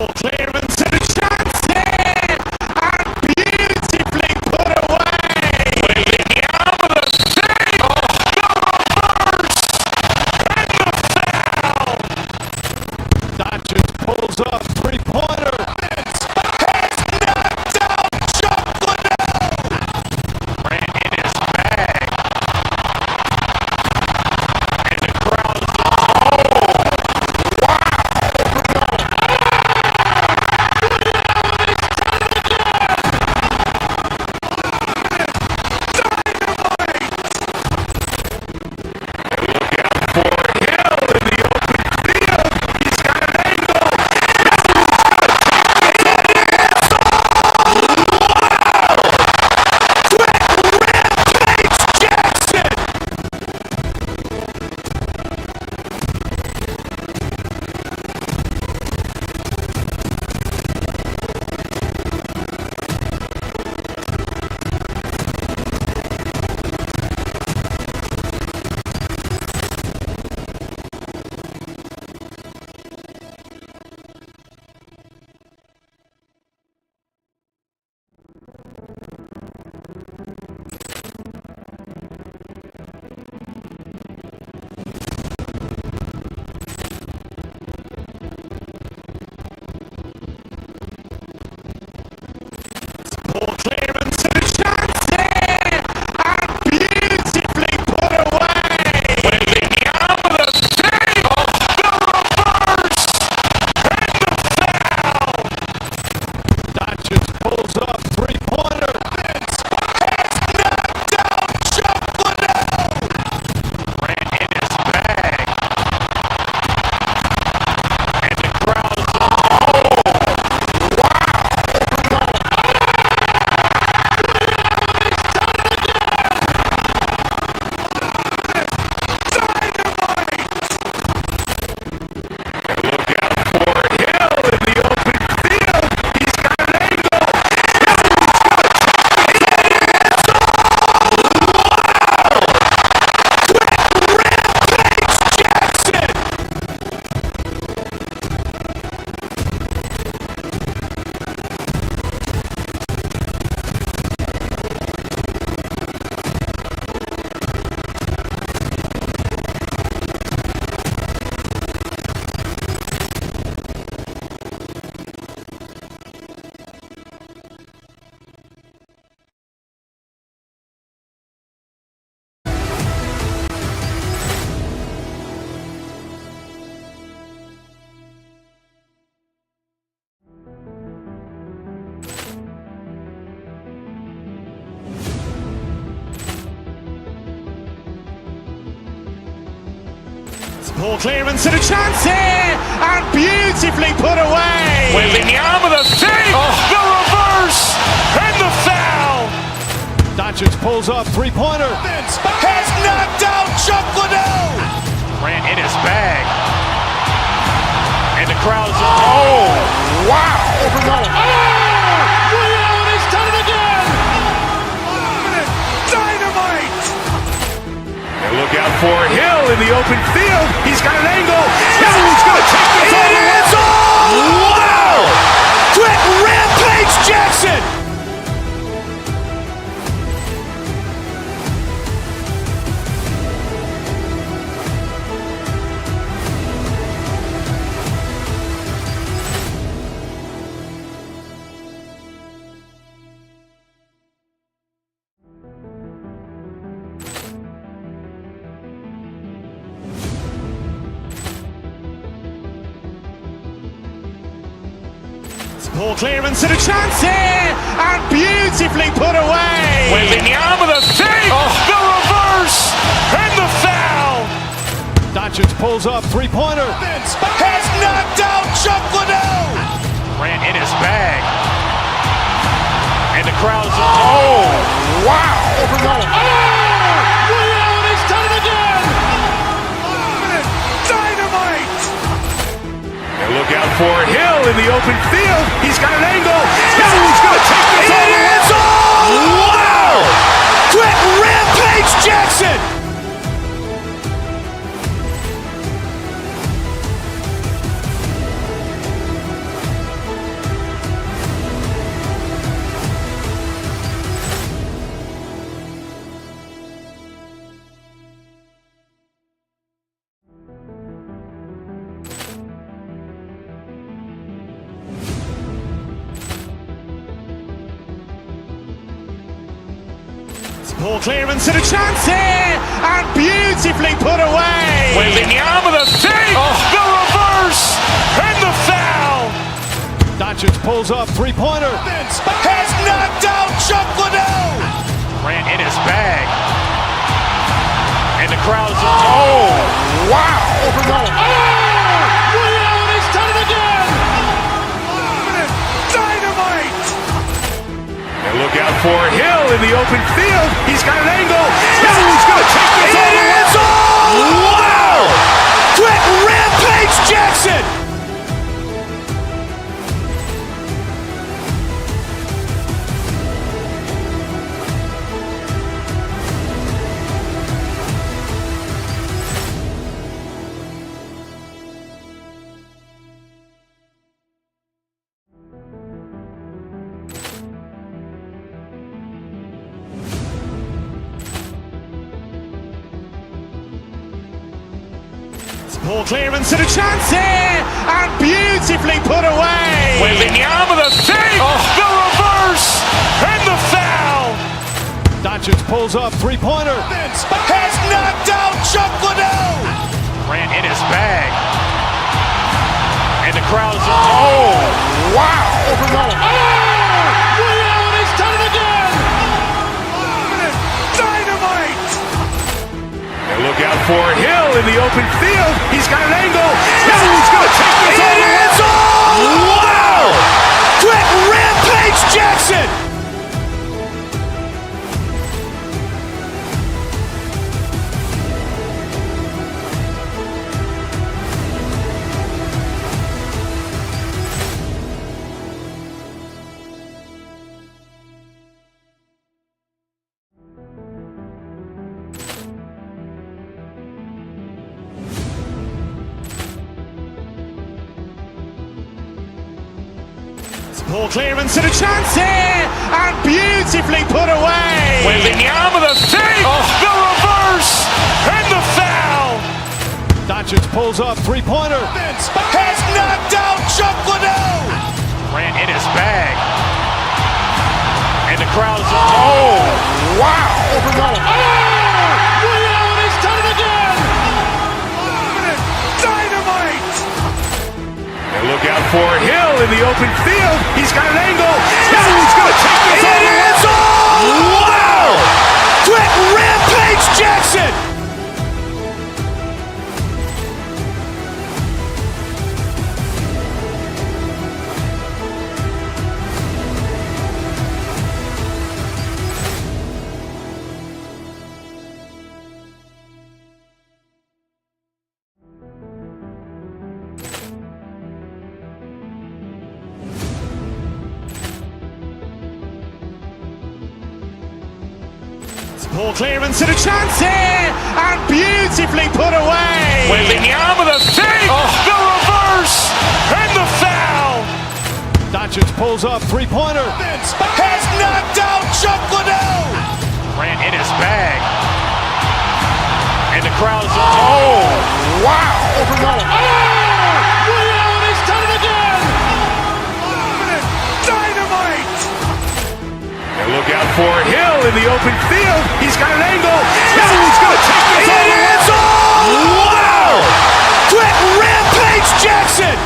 Ball clearance and a chance here, and beautifully put away. Waving out of the thing, the reverse, and the foul. That just pulls up three-pointer. Has knocked out Chocolate. Ran in his bag, and the crowd's ball clearance and a chance here, and beautifully put away. Waving out of the thing, the reverse, and the foul. That just pulls up three-pointer. Has knocked out Chocolate. Ran in his bag, and the crowd's ball clearance and a chance here, and beautifully put away. Waving out of the thing, the reverse, and the foul. That just pulls up three-pointer. Has knocked out Chocolate. Ran in his bag, and the crowd's wow. He's done it again. Dynamite. And look out for Hill in the open field. He's got an angle. He's going to take this all the way. Wow! Quick Rampage Jackson. Ball clearance and a chance here, and beautifully put away. Waving out of the thing, the reverse, and the foul. That just pulls up three-pointer. Has knocked out Chocolate. Ran in his bag, and the crowd's wow. He's done it again. Dynamite. And look out for Hill in the open field. He's got an angle. He's going to take this all the way. Wow! Quick Rampage Jackson. Poor clearance and a chance here, and beautifully put away. Waving the arm of the feet, the reverse, and the foul. Doncic pulls up, three-pointer. Has knocked out Chuck Liddell. Grant in his bag. And the crowd is, oh, wow. He's done it again. Dynamite. And look out for Hill in the open field. He's got an angle. He's going to take this all the way. Wow. Quick Rampage Jackson. Poor clearance and a chance here, and beautifully put away. Waving the arm of the feet, the reverse, and the foul. Doncic pulls up, three-pointer. Has knocked out Chuck Liddell. Grant in his bag. And the crowd is, oh, wow. He's done it again. Dynamite. And look out for Hill in the open field. He's got an angle. He's going to take this all the way. Wow. Quick Rampage Jackson. Poor clearance and a chance here, and beautifully put away. Waving the arm of the feet, the reverse, and the foul. Doncic pulls up, three-pointer. Has knocked out Chuck Liddell. Grant in his bag. And the crowd is, oh, wow. He's done it again. Dynamite. And look out for Hill in the open field. He's got an angle. He's going to take this all the way. Wow. Quick Rampage Jackson. Poor clearance and a chance here, and beautifully put away. Waving the arm of the feet, the reverse, and the foul. Doncic pulls up, three-pointer. Has knocked out Chuck Liddell. Grant in his bag. And the crowd is, oh, wow. He's done it again. Dynamite. And look out for Hill in the open field. He's got an angle. He's going to take this all the way. Wow. Quick Rampage Jackson.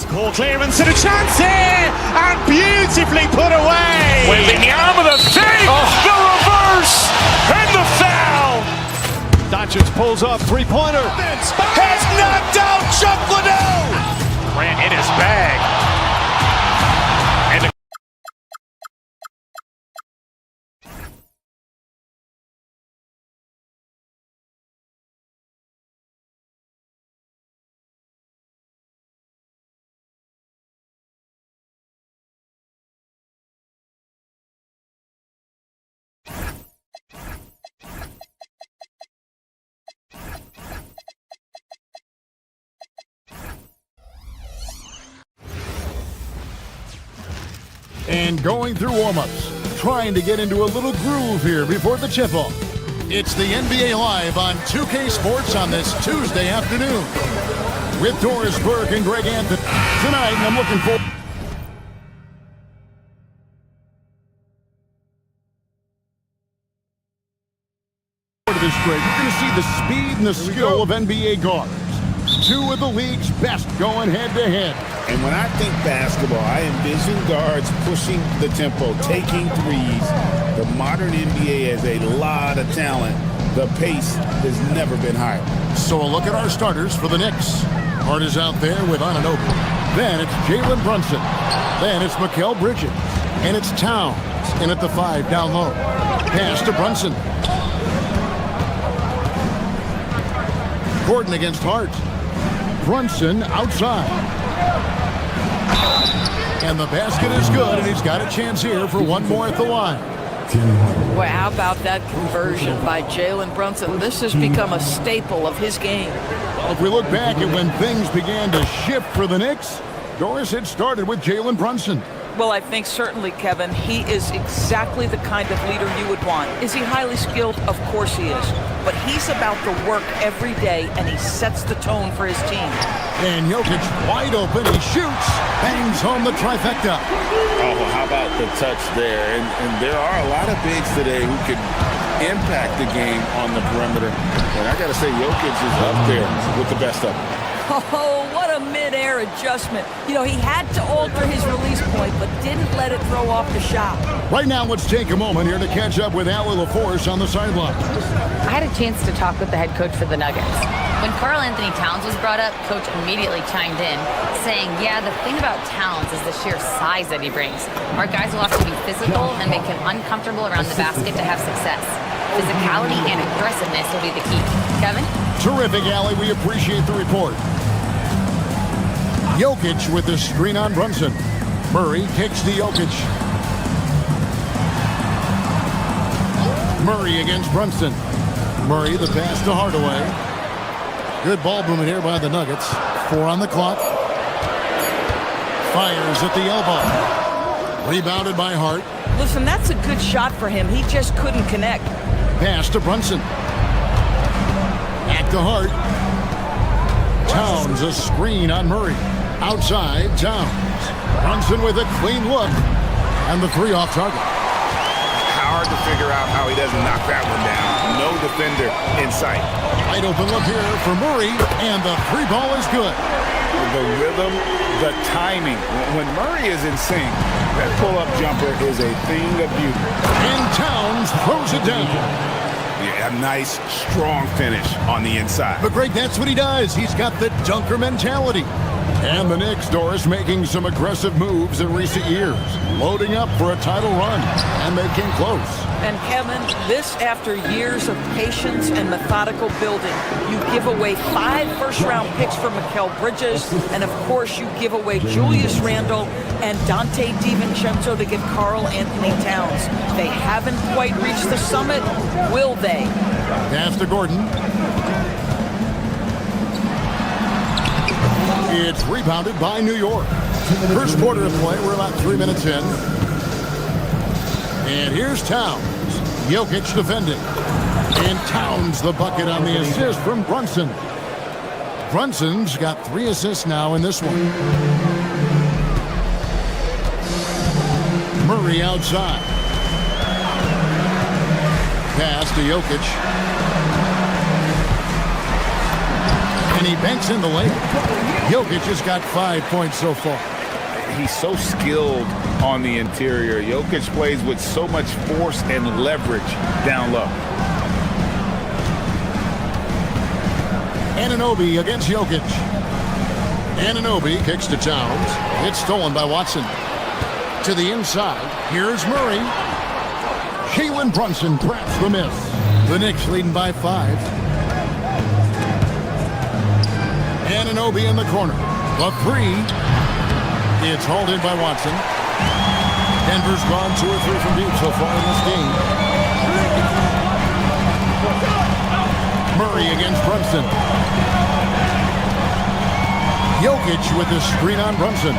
Poor clearance and a chance here, and beautifully put away. Waving the arm of the feet, the reverse, and the foul. Doncic pulls up, three-pointer. Has knocked out Chuck Liddell. Grant in his bag. And the and going through warm-ups, trying to get into a little groove here before the tip-off. It's the NBA Live on 2K Sports on this Tuesday afternoon with Doris Burke and Greg Anthony tonight, and I'm looking forward to this, Greg. You're going to see the speed and the skill of NBA guards. Two of the league's best going head-to-head. And when I think basketball, I envision guards pushing the tempo, taking threes. The modern NBA has a lot of talent. The pace has never been higher. So a look at our starters for the Knicks. Hart is out there with Anunoby. Then it's Jalen Brunson. Then it's Mikal Bridges. And it's Towns in at the 5 down low. Pass to Brunson. Gordon against Hart. Brunson outside. And the basket is good, and he's got a chance here for one more at the line. Well, how about that conversion by Jalen Brunson? This has become a staple of his game. Well, if we look back at when things began to shift for the Knicks, Doris, it started with Jalen Brunson. Well, I think certainly, Kevin, he is exactly the kind of leader you would want. Is he highly skilled? Of course he is. But he's about the work every day, and he sets the tone for his team. And Jokic wide open. He shoots. Bangs home the trifecta. Oh, how about the touch there? And there are a lot of bigs today who can impact the game on the perimeter. And I got to say, Jokic is up there with the best of them. Oh, what a mid-air adjustment. You know, he had to alter his release point, but didn't let it throw off the shot. Right now, let's take a moment here to catch up with Allie LaForce on the sideline. I had a chance to talk with the head coach for the Nuggets. When Karl Anthony Towns was brought up, Coach immediately chimed in, saying, yeah, the thing about Towns is the sheer size that he brings. Our guys will have to be physical and make him uncomfortable around the basket to have success. Physicality and aggressiveness will be the key. Kevin? Terrific, Allie. We appreciate the report. Jokic with the screen on Brunson. Murray kicks to Jokic. Murray against Brunson. Murray, the pass to Hardaway. Good ball movement here by the Nuggets. 4 on the clock. Fires at the elbow. Rebounded by Hart. Listen, that's a good shot for him. He just couldn't connect. Pass to Brunson. Back to Hart. Towns, a screen on Murray. Outside, Towns. Brunson with a clean look. And the 3 off target. Hard to figure out how he doesn't knock that one down. No defender in sight. Wide open look here for Murray. And the 3 ball is good. The rhythm, the timing. When Murray is in sync, that pull-up jumper is a thing of beauty. And Towns throws it down. Yeah, a nice, strong finish on the inside. But Greg, that's what he does. He's got the dunker mentality. And the Knicks, Doris, making some aggressive moves in recent years. Loading up for a title run. And they came close. And Kevin, this after years of patience and methodical building. You give away 5 first-round picks for Mikal Bridges, and of course you give away Julius Randle and Dante DiVincenzo to get Karl Anthony Towns. They haven't quite reached the summit, will they? Pass to Gordon. It's rebounded by New York. First quarter of play, we're about 3 minutes in. And here's Towns. Jokic defending. And Towns the bucket on the assist from Brunson. Brunson's got 3 assists now in this one. Murray outside. Pass to Jokic. And he banks in the layup. Jokic has got 5 points so far. He's so skilled on the interior. Jokic plays with so much force and leverage down low. Anunoby against Jokic. Anunoby kicks to Towns. It's stolen by Watson. To the inside. Here's Murray. Jalen Brunson traps the miss. The Knicks leading by 5. Anunoby in the corner. The 3. It's hauled in by Watson. Denver's gone 2 or 3 from deep so far in this game. Murray against Brunson. Jokic with the screen on Brunson.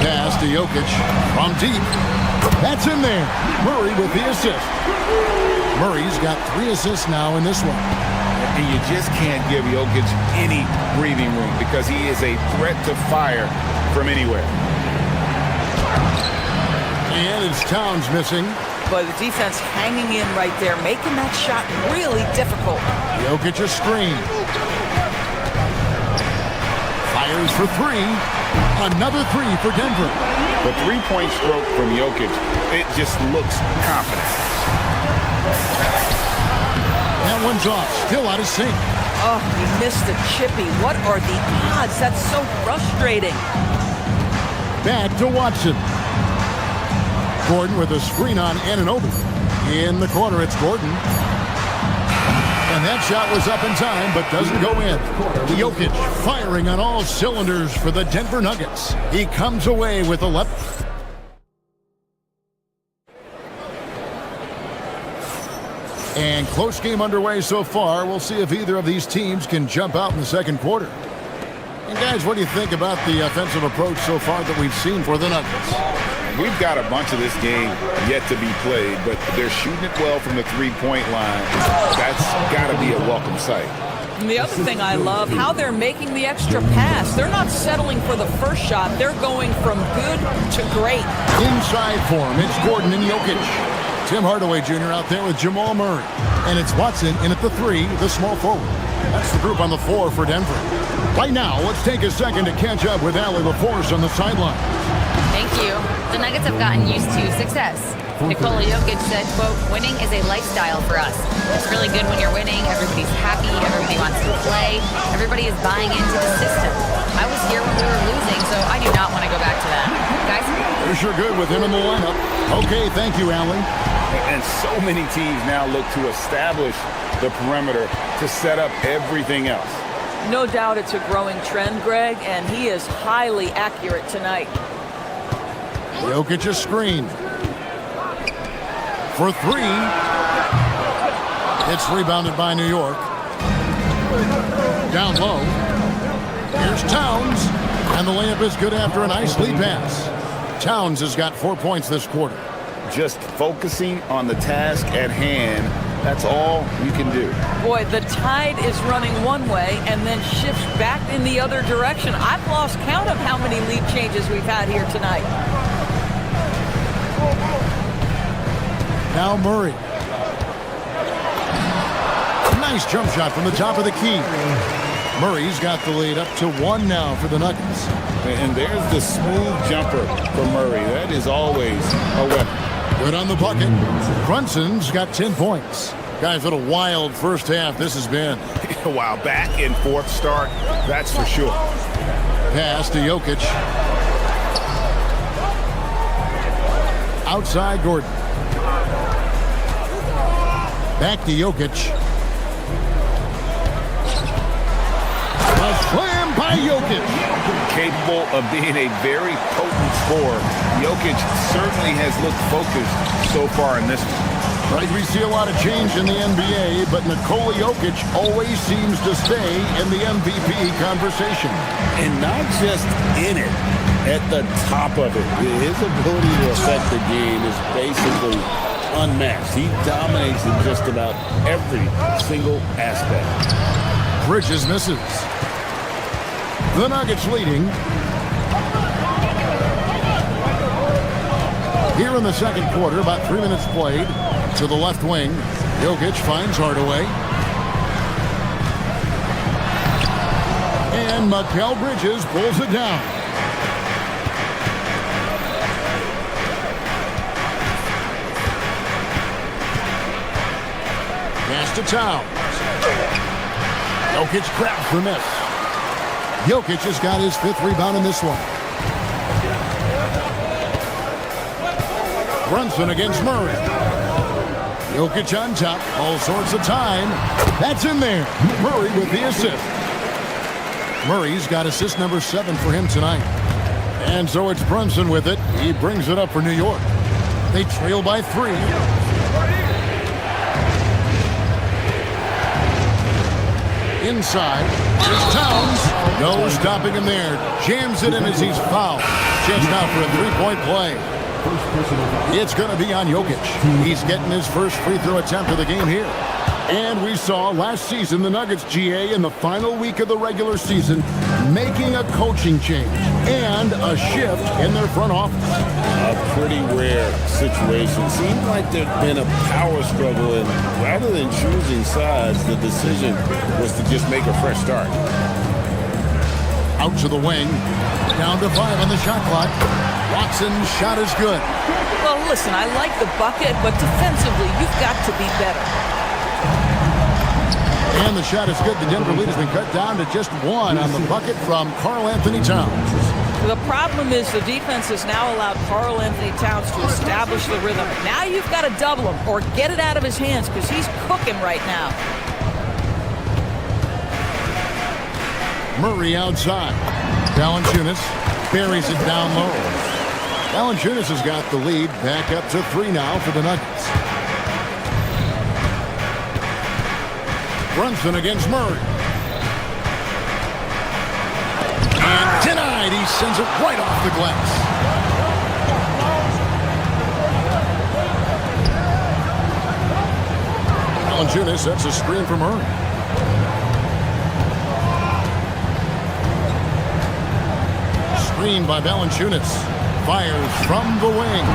Pass to Jokic from deep. That's in there. Murray with the assist. Murray's got 3 assists now in this one. And you just can't give Jokic any breathing room because he is a threat to fire from anywhere. And it's Towns missing. But the defense hanging in right there, making that shot really difficult. Jokic a screen. Fires for 3. Another 3 for Denver. The three-point stroke from Jokic, it just looks confident. That one's off, still out of sync. Oh, he missed the chippy. What are the odds? That's so frustrating. Back to Watson. Gordon with a screen on Anunoby. In the corner, it's Gordon. And that shot was up in time, but doesn't go in. Jokic firing on all cylinders for the Denver Nuggets. He comes away with 11. And close game underway so far. We'll see if either of these teams can jump out in the second quarter. And guys, what do you think about the offensive approach so far that we've seen for the Nuggets? We've got a bunch of this game yet to be played, but they're shooting it well from the three-point line. That's got to be a welcome sight. And the other thing I love, how they're making the extra pass. They're not settling for the first shot. They're going from good to great. Inside for him, it's Gordon and Jokic. Tim Hardaway Jr. out there with Jamal Murray. And it's Watson in at the 3, the small forward. That's the group on the floor for Denver. Right now, let's take a second to catch up with Allie LaForce on the sideline. Thank you. The Nuggets have gotten used to success. Nikola Jokic said, quote, winning is a lifestyle for us. It's really good when you're winning. Everybody's happy. Everybody wants to play. Everybody is buying into the system. I was here when we were losing, so I do not want to go back to that. Guys? They're sure good with him in the lineup. Okay, thank you, Allie. And so many teams now look to establish the perimeter to set up everything else. No doubt it's a growing trend, Greg, and he is highly accurate tonight. Jokic a screen. For 3. It's rebounded by New York. Down low. Here's Towns. And the layup is good after a nice lead pass. Towns has got 4 points this quarter. Just focusing on the task at hand, that's all you can do. Boy, the tide is running one way and then shifts back in the other direction. I've lost count of how many lead changes we've had here tonight. Now Murray. Nice jump shot from the top of the key. Murray's got the lead up to 1 now for the Nuggets. And there's the smooth jumper for Murray. That is always a weapon. Good on the bucket. Brunson's got 10 points. Guys, what a wild first half this has been. Wow, back and forth start, that's for sure. Pass to Jokic. Outside Gordon. Back to Jokic. A slam by Jokic. Capable of being a very potent scorer. Jokic certainly has looked focused so far in this one. Right, we see a lot of change in the NBA, but Nikola Jokic always seems to stay in the MVP conversation. And not just in it, at the top of it. His ability to affect the game is basically unmatched. He dominates in just about every single aspect. Bridges misses. The Nuggets leading. Here in the second quarter, about 3 minutes played. To the left wing. Jokic finds Hardaway. And Mikal Bridges pulls it down. Pass to Towns. Jokic grabs for miss. Jokic has got his 5th rebound in this one. Brunson against Murray. Jokic on top, all sorts of time. That's in there. Murray with the assist. Murray's got assist number 7 for him tonight. And so it's Brunson with it. He brings it up for New York. They trail by 3. Inside. Here's Towns. No stopping him there. Jams it in as he's fouled. Chance now for a 3-point play. It's going to be on Jokic. He's getting his first free throw attempt of the game here. And we saw last season the Nuggets, GA, in the final week of the regular season, making a coaching change and a shift in their front office. A pretty rare situation. Seemed like there'd been a power struggle, and rather than choosing sides, the decision was to just make a fresh start. Out to the wing. Down to 5 on the shot clock. Watson's shot is good. Well, listen, I like the bucket, but defensively, you've got to be better. And the shot is good. The Denver lead has been cut down to just 1 on the bucket from Karl Anthony Towns. The problem is the defense has now allowed Karl Anthony Towns to establish the rhythm. Now you've got to double him or get it out of his hands because he's cooking right now. Murray outside. Valanciunas buries it down low. Valanciunas has got the lead back up to 3 now for the Nuggets. Brunson against Murray. And denied. He sends it right off the glass. Valanciunas sets a screen for Murray. Screen by Valanciunas. Fires from the wing.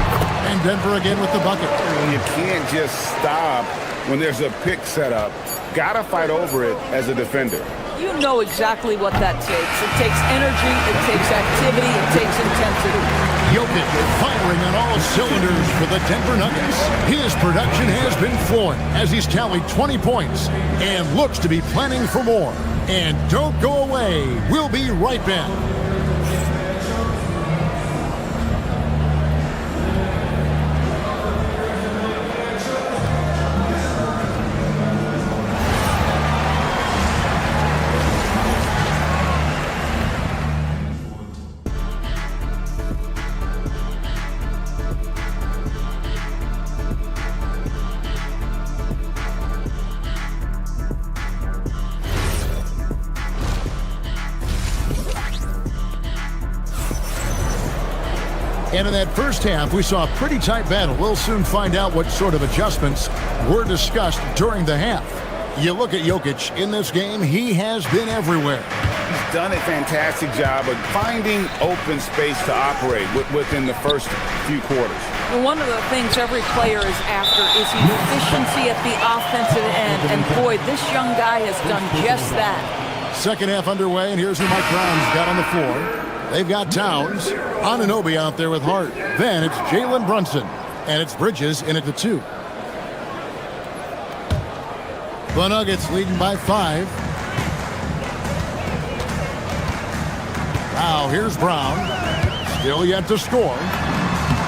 And Denver again with the bucket. You can't just stop when there's a pick set up. Gotta fight over it as a defender. You know exactly what that takes. It takes energy, it takes activity, it takes intensity. Jokic firing on all cylinders for the Denver Nuggets. His production has been flowing as he's tallied 20 points and looks to be planning for more. And don't go away. We'll be right back. And in that first half, we saw a pretty tight battle. We'll soon find out what sort of adjustments were discussed during the half. You look at Jokic in this game, he has been everywhere. He's done a fantastic job of finding open space to operate within the first few quarters. And one of the things every player is after is efficiency at the offensive end. And boy, this young guy has done just that. Second half underway, and here's who Mike Brown's got on the floor. They've got Towns, Anunoby out there with Hart. Then it's Jalen Brunson, and it's Bridges in at the 2. The Nuggets leading by 5. Now here's Brown, still yet to score,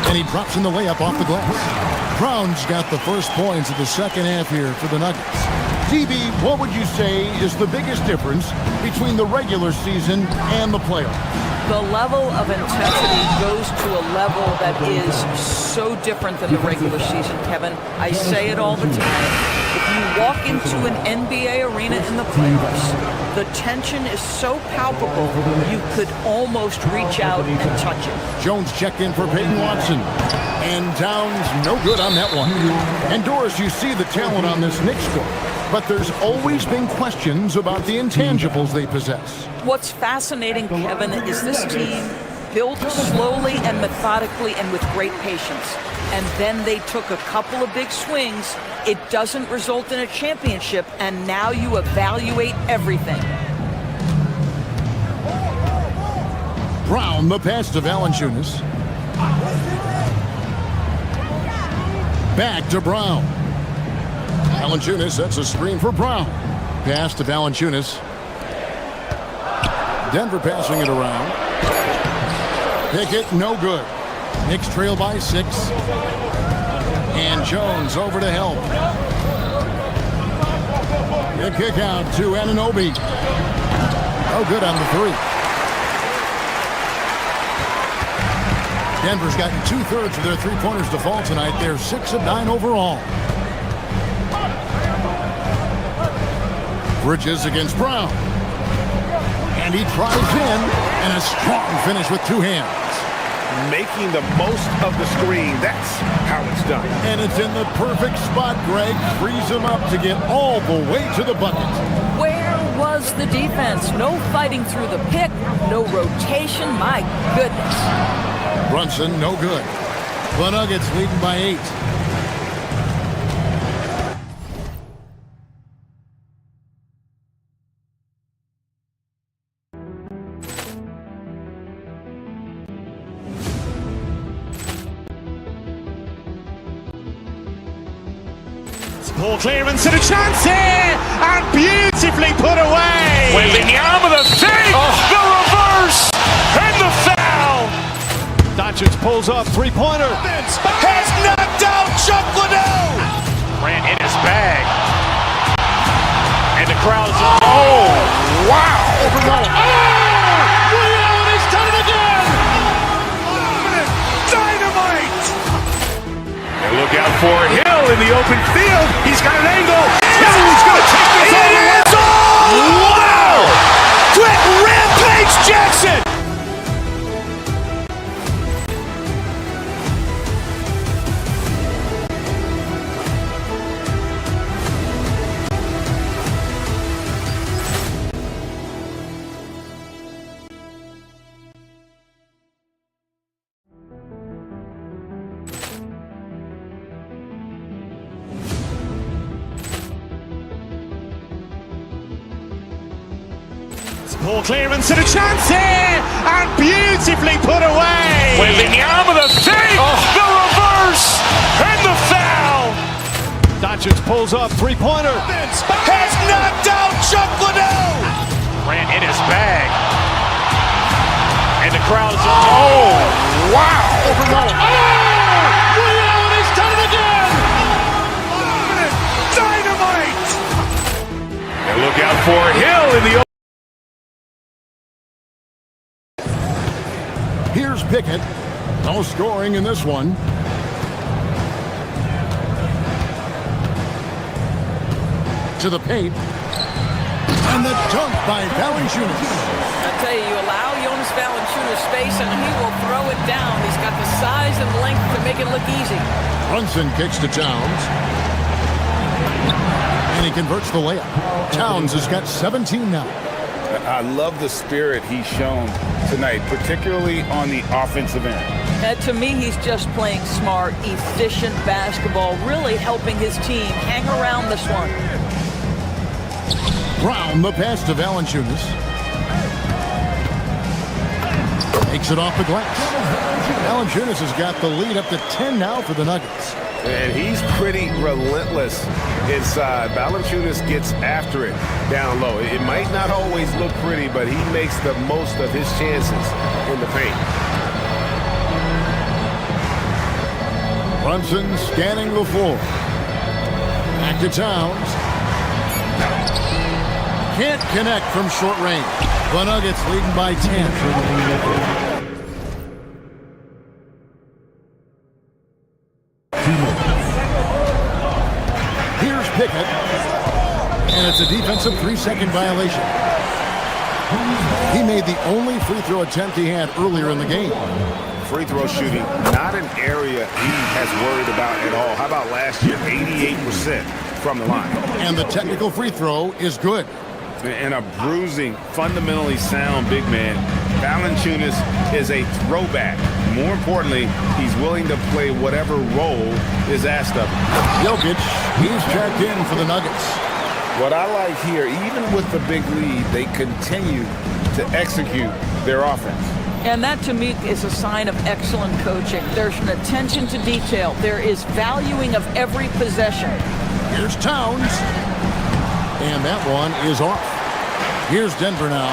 and he drops in the layup off the glass. Brown's got the first points of the second half here for the Nuggets. DB, what would you say is the biggest difference between the regular season and the playoffs? The level of intensity goes to a level that is so different than the regular season, Kevin. I say it all the time. If you walk into an NBA arena in the playoffs, the tension is so palpable, you could almost reach out and touch it. Jones checked in for Peyton Watson. And Towns no good on that one. And Doris, you see the talent on this Knicks squad, but there's always been questions about the intangibles they possess. What's fascinating, Kevin, is this team built slowly and methodically and with great patience. And then they took a couple of big swings. It doesn't result in a championship, and now you evaluate everything. Brown, the pass to Valanciunas. Back to Brown. Valanciunas sets a screen for Brown. Pass to Valanciunas. Denver passing it around. Pickett, no good. Knicks trail by 6. And Jones over to help. The kick out to Anunoby. No good on the 3. Denver's gotten 2/3 of their three-pointers to fall tonight. They're 6 of 9 overall. Bridges against Brown. And he drives in, and a strong finish with 2 hands. making the most of the screen. That's how it's done. And it's in the perfect spot, Greg. Frees him up to get all the way to the bucket. Where was the defense? No fighting through the pick, no rotation. My goodness. Brunson, no good. The Nuggets leading by 8. Ball clearance and a chance here, and beautifully put away. Wembanyama the fake, the reverse, and the foul. Doncic pulls up, three-pointer. Has knocked out Chuck Liddell. Ran in his bag, and the crowd's oh wow! Ray Allen, he's done it again. Dynamite! And look out for Hill in the open field. He's got an angle. Hill's going to take this all the way. Wow! Quick rampage Jackson! Ball clearance and a chance here, and beautifully put away. Wembanyama the fake, the reverse, and the foul. Doncic pulls up, three-pointer. Has knocked out Chuck Liddell. Ran in his bag, and the crowd's oh wow! Ray Allen, he's done it again. Dynamite! And look out for Hill in the. Here's Pickett. No scoring in this one. To the paint. And the dunk by Valanciunas. I tell you, you allow Jonas Valanciunas space and he will throw it down. He's got the size and length to make it look easy. Brunson kicks to Towns. And he converts the layup. Towns has got 17 now. I love the spirit he's shown tonight, particularly on the offensive end. And to me, he's just playing smart, efficient basketball, really helping his team hang around this one. Brown, the pass to Valanciunas. Takes it off the glass. Valanciunas has got the lead up to 10 now for the Nuggets. And he's pretty relentless inside. Valanciunas gets after it down low. It might not always look pretty, but he makes the most of his chances in the paint. Brunson scanning the floor. Back to Towns. Can't connect from short range. The Nuggets leading by 10. Here's Pickett. And it's a defensive 3-second violation. He made the only free throw attempt he had earlier in the game. Free throw shooting, not an area he has worried about at all. How about last year? 88% from the line. And the technical free throw is good. And a bruising, fundamentally sound big man. Valanciunas is a throwback. More importantly, he's willing to play whatever role is asked of him. Jokic, he's checked in for the Nuggets. What I like here, even with the big lead, they continue to execute their offense. And that, to me, is a sign of excellent coaching. There's an attention to detail. There is valuing of every possession. Here's Towns. And that one is off. Here's Denver now.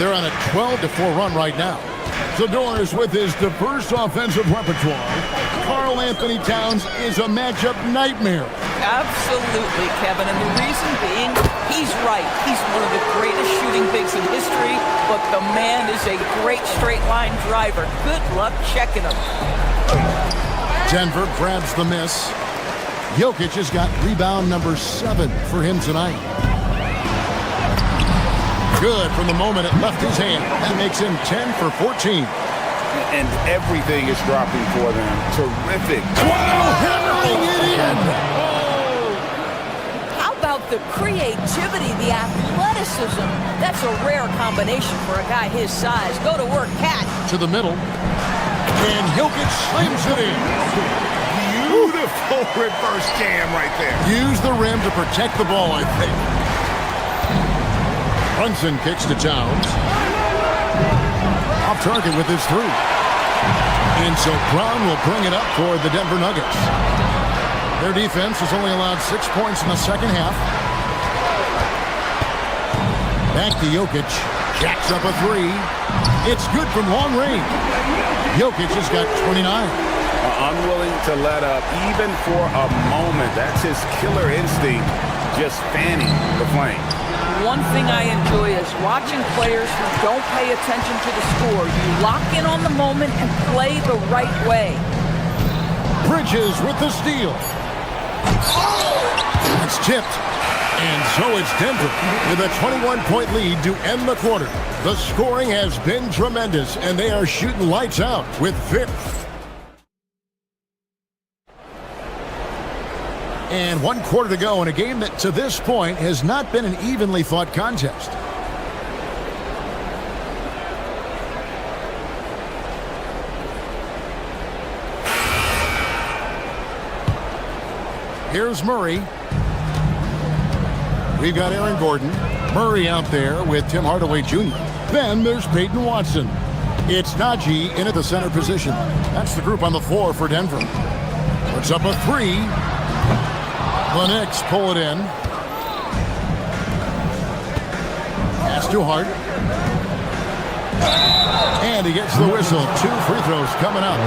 They're on a 12-4 run right now. Zador's with his diverse offensive repertoire. Karl Anthony Towns is a matchup nightmare. Absolutely, Kevin. And the reason being, he's right. He's one of the greatest shooting bigs in history, but the man is a great straight-line driver. Good luck checking him. Denver grabs the miss. Jokic has got rebound number 7 for him tonight. Good from the moment it left his hand. That makes him 10 for 14. and everything is dropping for them. Terrific. Wow, hammering it in. How about the creativity, the athleticism? That's a rare combination for a guy his size. Go to work, Cat. To the middle. And Jokic slams it in. Beautiful reverse jam right there. Use the rim to protect the ball, I think. Brunson kicks to Towns. Off target with his three. And so Brown will bring it up for the Denver Nuggets. Their defense has only allowed 6 points in the second half. Back to Jokic. Jacks up a three. It's good from long range. Jokic has got 29. Unwilling to let up even for a moment. That's his killer instinct, just fanning the flame. One thing I enjoy is watching players who don't pay attention to the score. You lock in on the moment and play the right way. Bridges with the steal. It's tipped. And so it's Denver with a 21-point lead to end the quarter. The scoring has been tremendous, and they are shooting lights out with Vic. And 1 quarter to go in a game that to this point has not been an evenly fought contest. Here's Murray. We've got Aaron Gordon. Murray out there with Tim Hardaway Jr. Then there's Peyton Watson. It's Najee in at the center position. That's the group on the floor for Denver. Puts up a three. The Knicks pull it in. Pass to Hart. And he gets the whistle. 2 free throws coming up.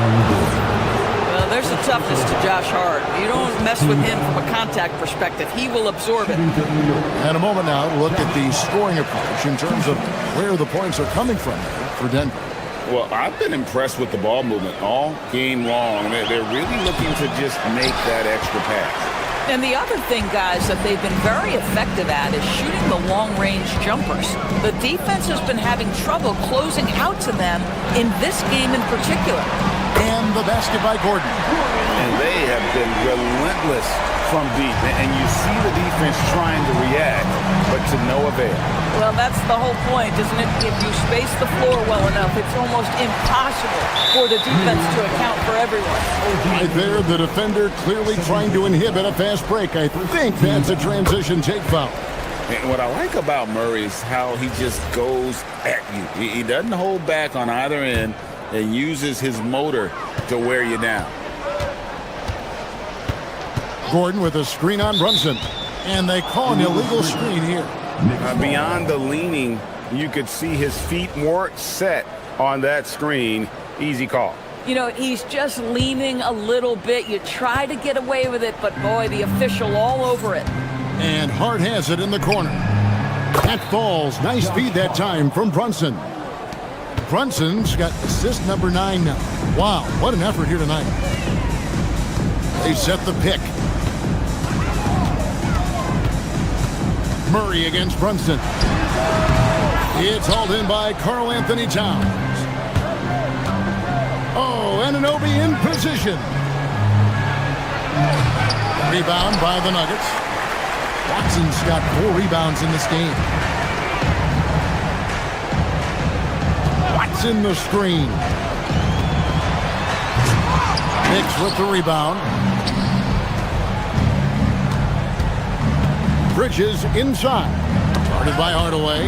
Well, there's a toughness to Josh Hart. You don't mess with him from a contact perspective. He will absorb it. And a moment now to look at the scoring approach in terms of where the points are coming from for Denver. Well, I've been impressed with the ball movement all game long. They're really looking to just make that extra pass. And the other thing, guys, that they've been very effective at is shooting the long-range jumpers. The defense has been having trouble closing out to them in this game in particular. And the basket by Gordon. And they have been relentless from deep. And you see the defense trying to react, but to no avail. Well, that's the whole point, isn't it? If you space the floor well enough, it's almost impossible for the defense to account for everyone. Right there, the defender clearly trying to inhibit a fast break. I think that's a transition take foul. And what I like about Murray is how he just goes at you. He doesn't hold back on either end and uses his motor to wear you down. Gordon with a screen on Brunson. And they call an illegal screen here. Beyond the leaning, you could see his feet more set on that screen. Easy call. You know, he's just leaning a little bit. You try to get away with it, but boy, the official all over it. And Hart has it in the corner. That falls. Nice feed that time from Brunson. Brunson's got assist number 9 now. Wow, what an effort here tonight. They set the pick. Murray against Brunson. It's hauled in by Karl Anthony Towns. Oh, Anunoby in position. Rebound by the Nuggets. Watson's got 4 rebounds in this game. Watson the screen. Knicks with the rebound. Bridges inside. Guarded by Hardaway.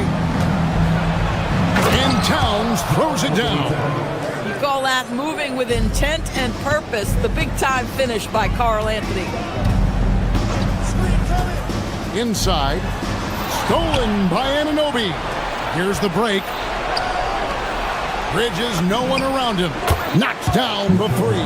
And Towns throws it down. You call that moving with intent and purpose. The big-time finish by Karl Anthony. Inside. Stolen by Anunoby. Here's the break. Bridges, no one around him. Knocks down the three.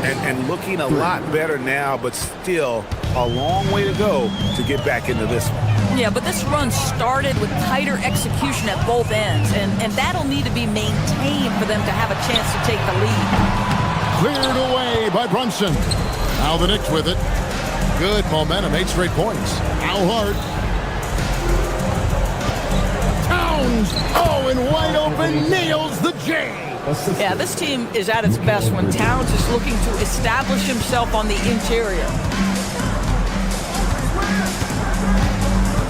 And looking a lot better now, but still a long way to go to get back into this one. Yeah, but this run started with tighter execution at both ends, and that'll need to be maintained for them to have a chance to take the lead. Cleared away by Brunson. Now the Knicks with it. Good momentum, 8 straight points. Al Hart. Towns, oh, and wide open, nails the J. Yeah, this team is at its best when Towns is looking to establish himself on the interior.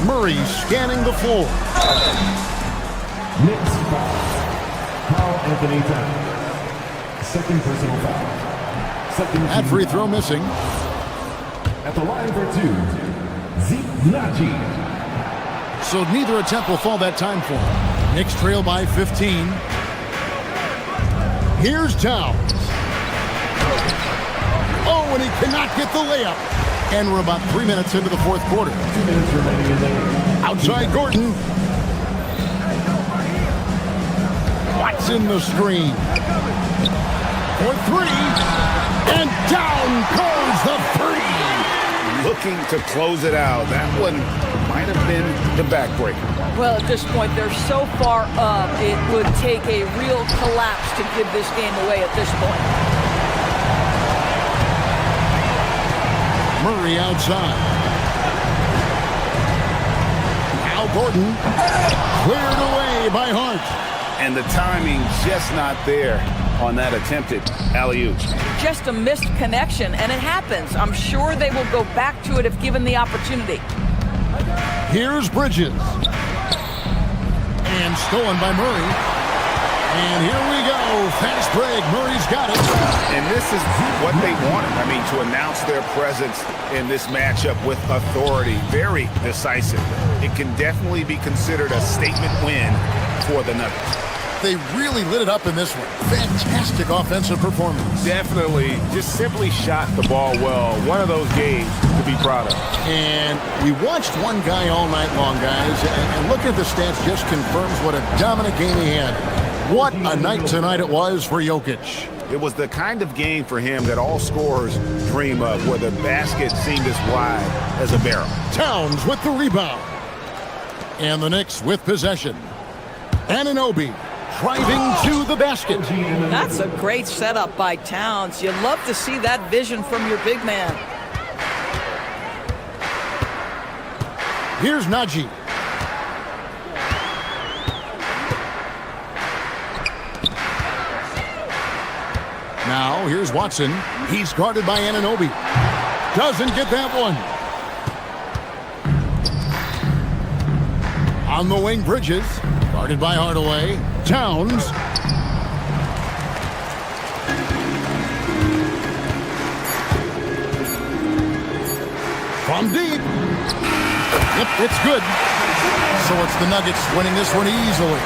Murray scanning the floor. Next foul, Carl Anthony Towns. Second personal foul. Second That free throw missing. at the line for two, Zeke Naji. So neither attempt will fall that time for him. Knicks trail by 15. Here's Towns. Oh, and he cannot get the layup. And we're about 3 minutes into the fourth quarter. 2 minutes remaining in the game. Outside Gordon. Watson the screen. For three. And down goes the three. Looking to close it out. That one might have been the backbreaker. Well, at this point, they're so far up, it would take a real collapse to give this game away at this point. Murray outside. Now Gordon. Cleared away by Hart. And the timing just not there on that attempted alley-oop. Just a missed connection, and it happens. I'm sure they will go back to it if given the opportunity. Here's Bridges. And stolen by Murray. And here we go. Fast break. Murray's got it. And this is what they wanted. I mean, to announce their presence in this matchup with authority. Very decisive. It can definitely be considered a statement win for the Nuggets. They really lit it up in this one. Fantastic offensive performance. Definitely just simply shot the ball well. One of those games to be proud of. And we watched one guy all night long, guys. And look at the stats, just confirms what a dominant game he had. What a night tonight it was for Jokic. It was the kind of game for him that all scorers dream of, where the basket seemed as wide as a barrel. Towns with the rebound. And the Knicks with possession. Anunoby driving to the basket. That's a great setup by Towns. You love to see that vision from your big man. Here's Naji. Now, here's Watson. He's guarded by Anunoby. Doesn't get that one. On the wing, Bridges. Guarded by Hardaway. Towns. From deep. Yep, it's good. So it's the Nuggets winning this one easily.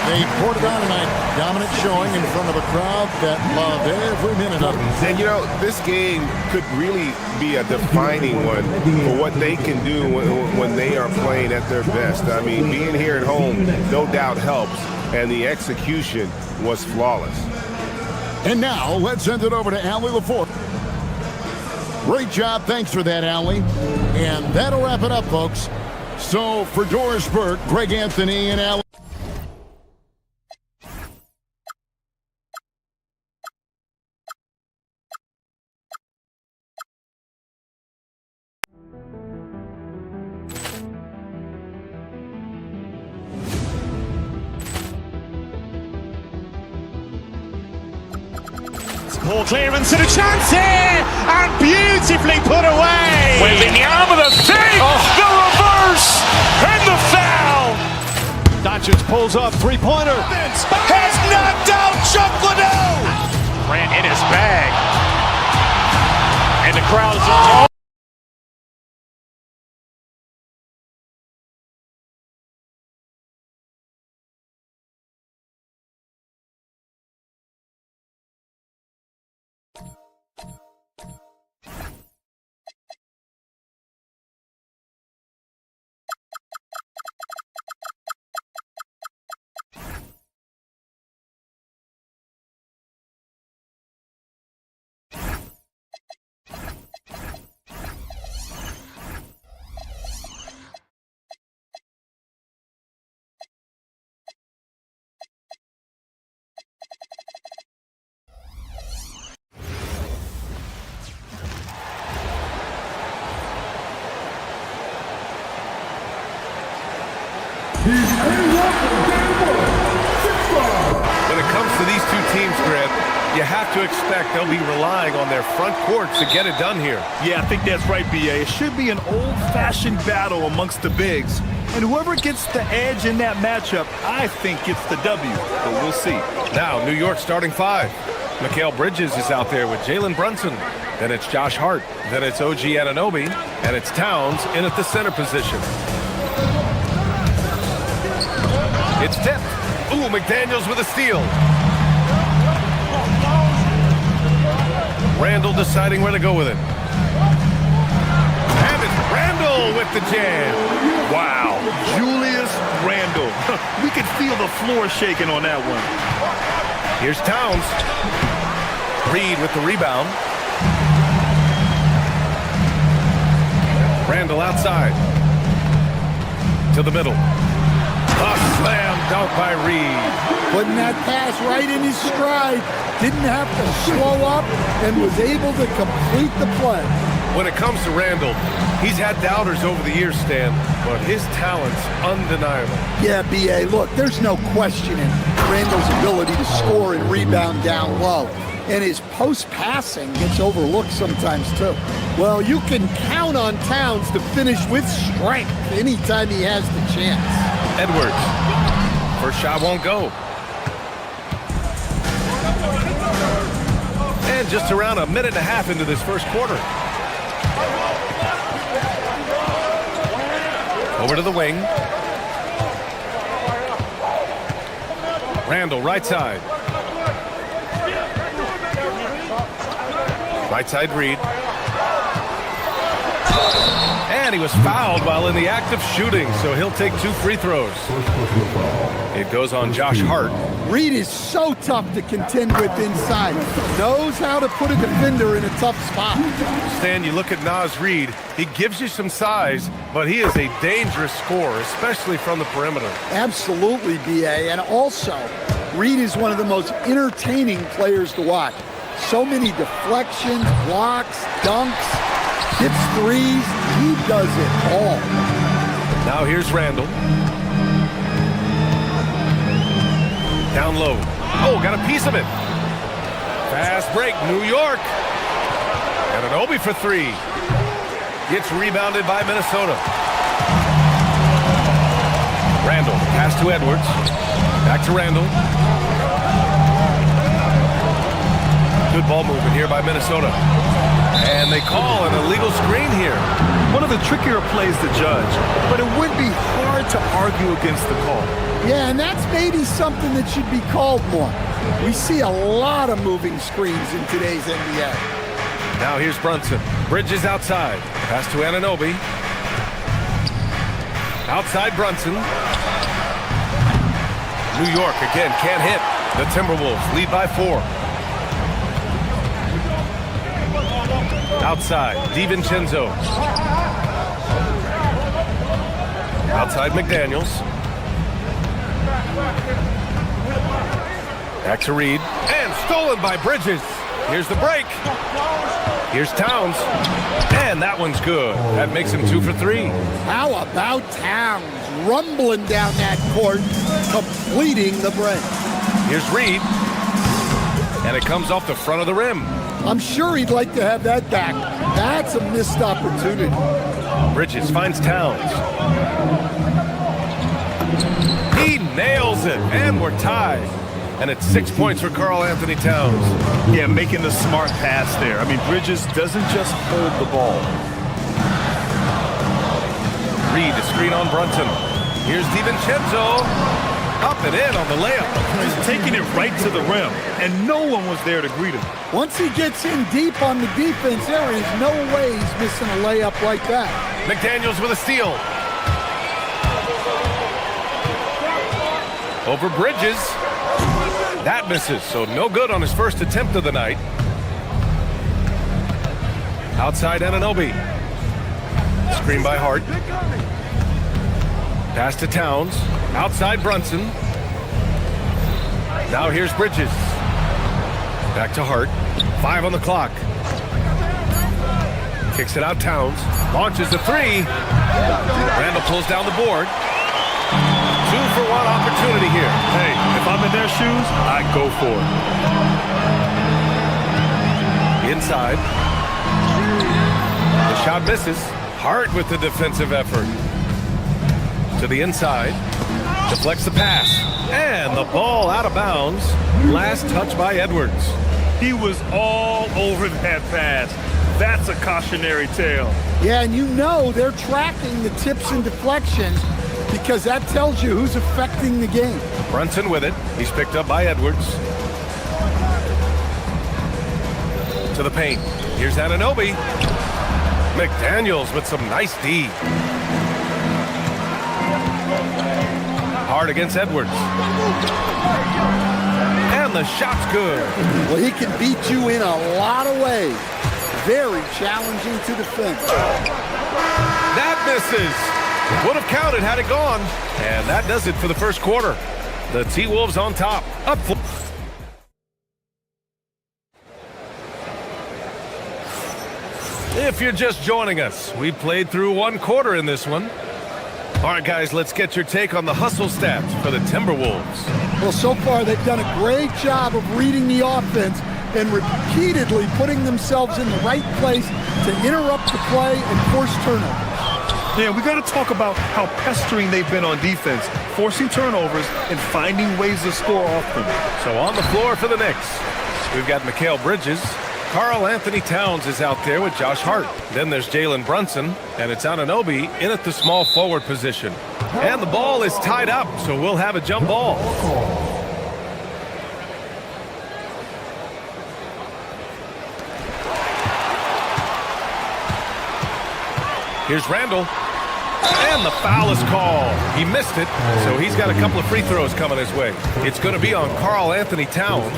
They poured it on tonight. Dominant showing in front of a crowd that loved every minute of it. And, you know, this game could really be a defining one for what they can do when they are playing at their best. I mean, being here at home no doubt helps, and the execution was flawless. And now, let's send it over to Allie LaForte. Great job. Thanks for that, Allie. And that'll wrap it up, folks. So, for Doris Burke, Greg Anthony, and Allie. Ball clearance and a chance here, and beautifully put away. Wembanyama the fake, the reverse, and the foul. Doncic pulls up, three-pointer. Has knocked out Chuck Liddell. Ran in his bag, and the crowd is all. When it comes to to these two teams, Grant, you have to expect they'll be relying on their front court to get it done here. Yeah, I think that's right, B.A. It should be an old-fashioned battle amongst the bigs. And whoever gets the edge in that matchup, I think gets the W. But we'll see. Now, New York starting five. Mikal Bridges is out there with Jalen Brunson. Then it's Josh Hart. Then it's OG Anunoby. And it's Towns in at the center position. It's tipped. Ooh, McDaniels with a steal. Randall deciding where to go with it. And it's Randall with the jam. Wow, Julius Randle. We could feel the floor shaking on that one. Here's Towns. Reed with the rebound. Randall outside. To the middle. A slam dunk by Reed. Putting that pass right in his stride. Didn't have to slow up and was able to complete the play. When it comes to Randall, he's had doubters over the years, Stan, but his talent's undeniable. Yeah, B.A., look, there's no questioning Randall's ability to score and rebound down low. And his post-passing gets overlooked sometimes, too. Well, you can count on Towns to finish with strength anytime he has the chance. Edwards. First shot won't go. And just around a minute and a half into this first quarter. Over to the wing. Randall, right side. Right side Reed. And he was fouled while in the act of shooting, so he'll take 2 free throws. It goes on Josh Hart. Reed is so tough to contend with inside. Knows how to put a defender in a tough spot. Stan, you look at Naz Reed, he gives you some size, but he is a dangerous scorer, especially from the perimeter. Absolutely, B.A. And also, Reed is one of the most entertaining players to watch. So many deflections, blocks, dunks, hits threes. He does it all. Now here's Randall. Down low. Oh, got a piece of it. Fast break, New York. And an Obi for 3. Gets rebounded by Minnesota. Randall, pass to Edwards. Back to Randall. Good ball movement here by Minnesota. And they call an illegal screen here. One of the trickier plays to judge, but it would be hard to argue against the call. Yeah, and that's maybe something that should be called more. We see a lot of moving screens in today's NBA. Now here's Brunson. Bridges outside. Pass to Anunoby. Outside Brunson. New York again can't hit. The Timberwolves lead by 4. Outside, DiVincenzo. Outside McDaniels. Back to Reed. And stolen by Bridges. Here's the break. Here's Towns. And that one's good. That makes him 2 for 3. How about Towns rumbling down that court, completing the break? Here's Reed. And it comes off the front of the rim. I'm sure he'd like to have that back. That's a missed opportunity. Bridges finds Towns. He nails it, and we're tied. And it's 6 points for Karl Anthony Towns. Yeah, making the smart pass there. I mean, Bridges doesn't just hold the ball. Reed to screen on Brunson. Here's DiVincenzo. Up and in on the layup. He's taking it right to the rim, and no one was there to greet him. Once he gets in deep on the defense, there is no way he's missing a layup like that. McDaniels with a steal. Over Bridges. That misses, so no good on his first attempt of the night. Outside Anunoby. Screen by Hart. Pass to Towns. Outside Brunson. Now here's Bridges. Back to Hart. 5 on the clock. Kicks it out Towns. Launches the 3. Randall pulls down the board. 2-for-1 opportunity here. Hey, if I'm in their shoes, I'd go for it. Inside. The shot misses. Hart with the defensive effort. To the inside. Deflects the pass. And the ball out of bounds. Last touch by Edwards. He was all over that pass. That's a cautionary tale. Yeah, and you know they're tracking the tips and deflections because that tells you who's affecting the game. Brunson with it. He's picked up by Edwards. To the paint. Here's Anunoby. McDaniels with some nice D. Hard against Edwards. And the shot's good. Well, he can beat you in a lot of ways. Very challenging to defend. That misses. Would have counted had it gone. And that does it for the first quarter. The T-Wolves on top. Up. If you're just joining us, we played through one quarter in this one. All right, guys, let's get your take on the hustle stats for the Timberwolves. Well, so far they've done a great job of reading the offense and repeatedly putting themselves in the right place to interrupt the play and force turnovers. Yeah, we got to talk about how pestering they've been on defense, forcing turnovers and finding ways to score off them. So on the floor for the Knicks, we've got Mikal Bridges. Karl Anthony Towns is out there with Josh Hart. Then there's Jalen Brunson, and it's Anunoby in at the small forward position. And the ball is tied up, so we'll have a jump ball. Here's Randall. And the foul is called. He missed it, so he's got a couple of free throws coming his way. It's going to be on Karl Anthony Towns.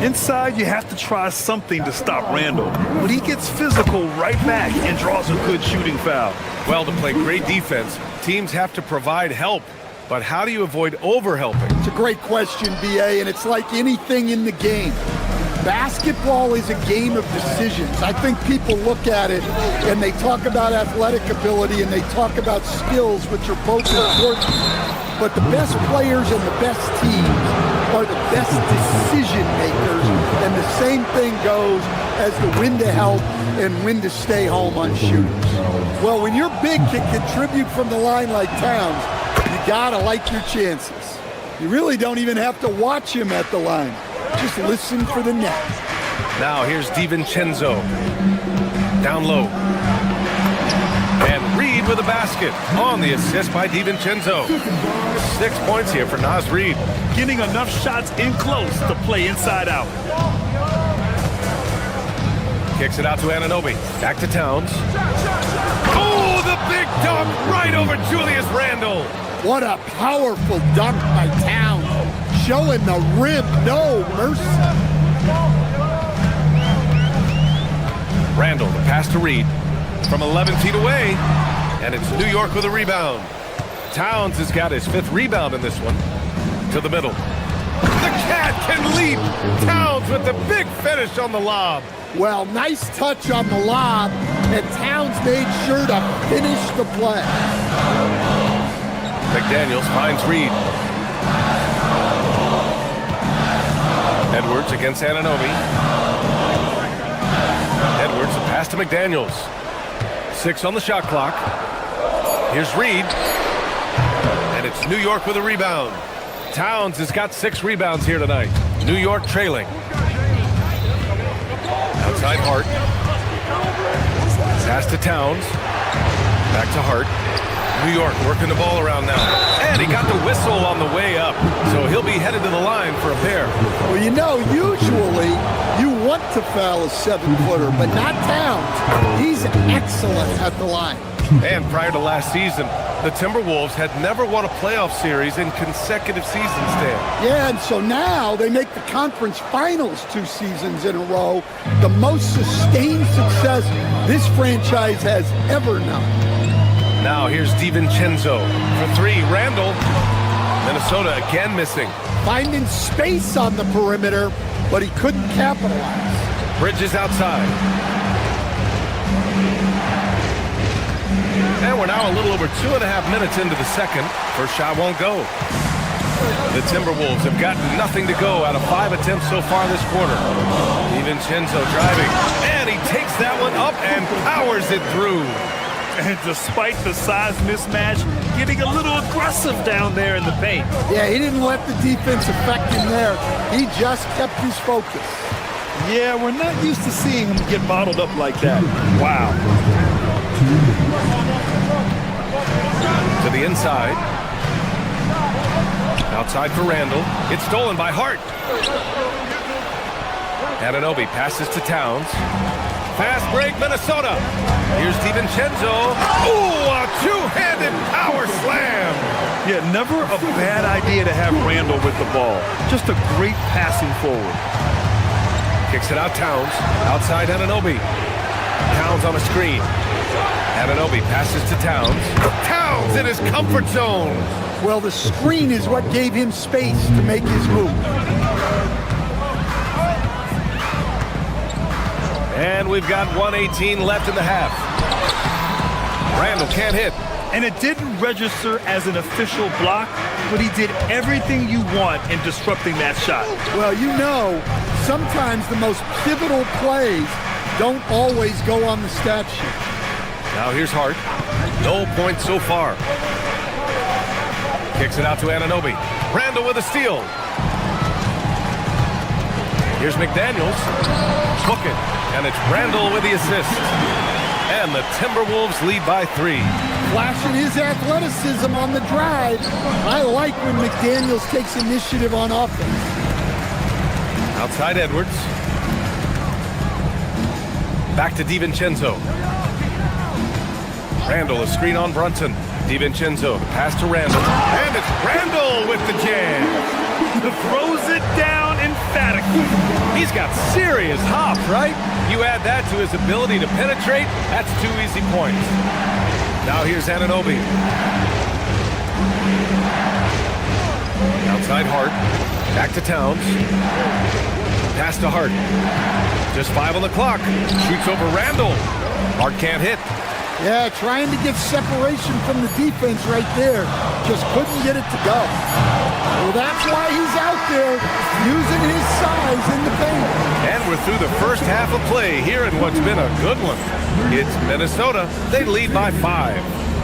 Inside, you have to try something to stop Randall. But he gets physical right back and draws a good shooting foul. Well, to play great defense, teams have to provide help. But how do you avoid over-helping? It's a great question, B.A., and it's like anything in the game. Basketball is a game of decisions. I think people look at it and they talk about athletic ability and they talk about skills, which are both important. But the best players and the best teams are the best decision makers. And the same thing goes as to when to help and when to stay home on shooters. Well, when your big can contribute from the line like Towns, you gotta like your chances. You really don't even have to watch him at the line. Just listen for the net. Now here's DiVincenzo. Down low. And Reed with a basket on the assist by DiVincenzo. 6 points here for Naz Reid. Getting enough shots in close to play inside out. Kicks it out to Anunoby. Back to Towns. Oh, the big dunk right over Julius Randle. What a powerful dunk by Towns. Showing the rim, no mercy. Randle, the pass to Reed from 11 feet away, and it's New York with a rebound. Towns has got his 5th rebound in this one. To the middle. The Cat can leap. Towns with the big finish on the lob. Well, nice touch on the lob, and Towns made sure to finish the play. McDaniels finds Reed. Edwards against Anunoby. Edwards, a pass to McDaniels. 6 on the shot clock. Here's Reed. And it's New York with a rebound. Towns has got 6 rebounds here tonight. New York trailing. Outside Hart. Pass to Towns. Back to Hart. New York working the ball around now. And he got the whistle on the way up. So he'll be headed to the line for a pair. Well, you know, usually you want to foul a 7-footer, but not Towns. He's excellent at the line. And prior to last season, the Timberwolves had never won a playoff series in consecutive seasons, Dan. Yeah, and so now they make the conference finals 2 seasons in a row. The most sustained success this franchise has ever known. Now here's DiVincenzo for 3. Randall. Minnesota again missing. Finding space on the perimeter, but he couldn't capitalize. Bridges outside. And we're now a little over 2.5 minutes into the second. First shot won't go. The Timberwolves have gotten nothing to go out of 5 attempts so far this quarter. DiVincenzo driving, and he takes that one up and powers it through. And despite the size mismatch, getting a little aggressive down there in the paint. Yeah, he didn't let the defense affect him there. He just kept his focus. Yeah, we're not used to seeing him get bottled up like that. Wow. To the inside. Outside for Randall. It's stolen by Hart. Anunoby passes to Towns. Fast break, Minnesota. Here's DiVincenzo. Ooh, a two-handed power slam. Yeah, never a bad idea to have Randall with the ball. Just a great passing forward. Kicks it out, Towns. Outside Anunoby. Towns on a screen. Anunoby passes to Towns. Towns in his comfort zone. Well, the screen is what gave him space to make his move. And we've got 1:18 left in the half. Randall can't hit. And it didn't register as an official block, but he did everything you want in disrupting that shot. Well, you know, sometimes the most pivotal plays don't always go on the stat sheet. Now here's Hart. No points so far. Kicks it out to Anunoby. Randall with a steal. Here's McDaniels. Book it. And it's Randall with the assist. And the Timberwolves lead by 3. Flashing his athleticism on the drive. I like when McDaniels takes initiative on offense. Outside Edwards. Back to DiVincenzo. Randall, a screen on Brunson. DiVincenzo, pass to Randall. And it's Randall with the jam. Throws it down emphatically. He's got serious hop, right? You add that to his ability to penetrate, that's 2 easy points. Now here's Anunoby. Outside Hart. Back to Towns. Pass to Hart. Just 5 on the clock. Shoots over Randall. Hart can't hit. Yeah, trying to get separation from the defense right there. Just couldn't get it to go. Well, that's why he's out there using his size in the paint. And we're through the first half of play here in what's been a good one. It's Minnesota. They lead by 5.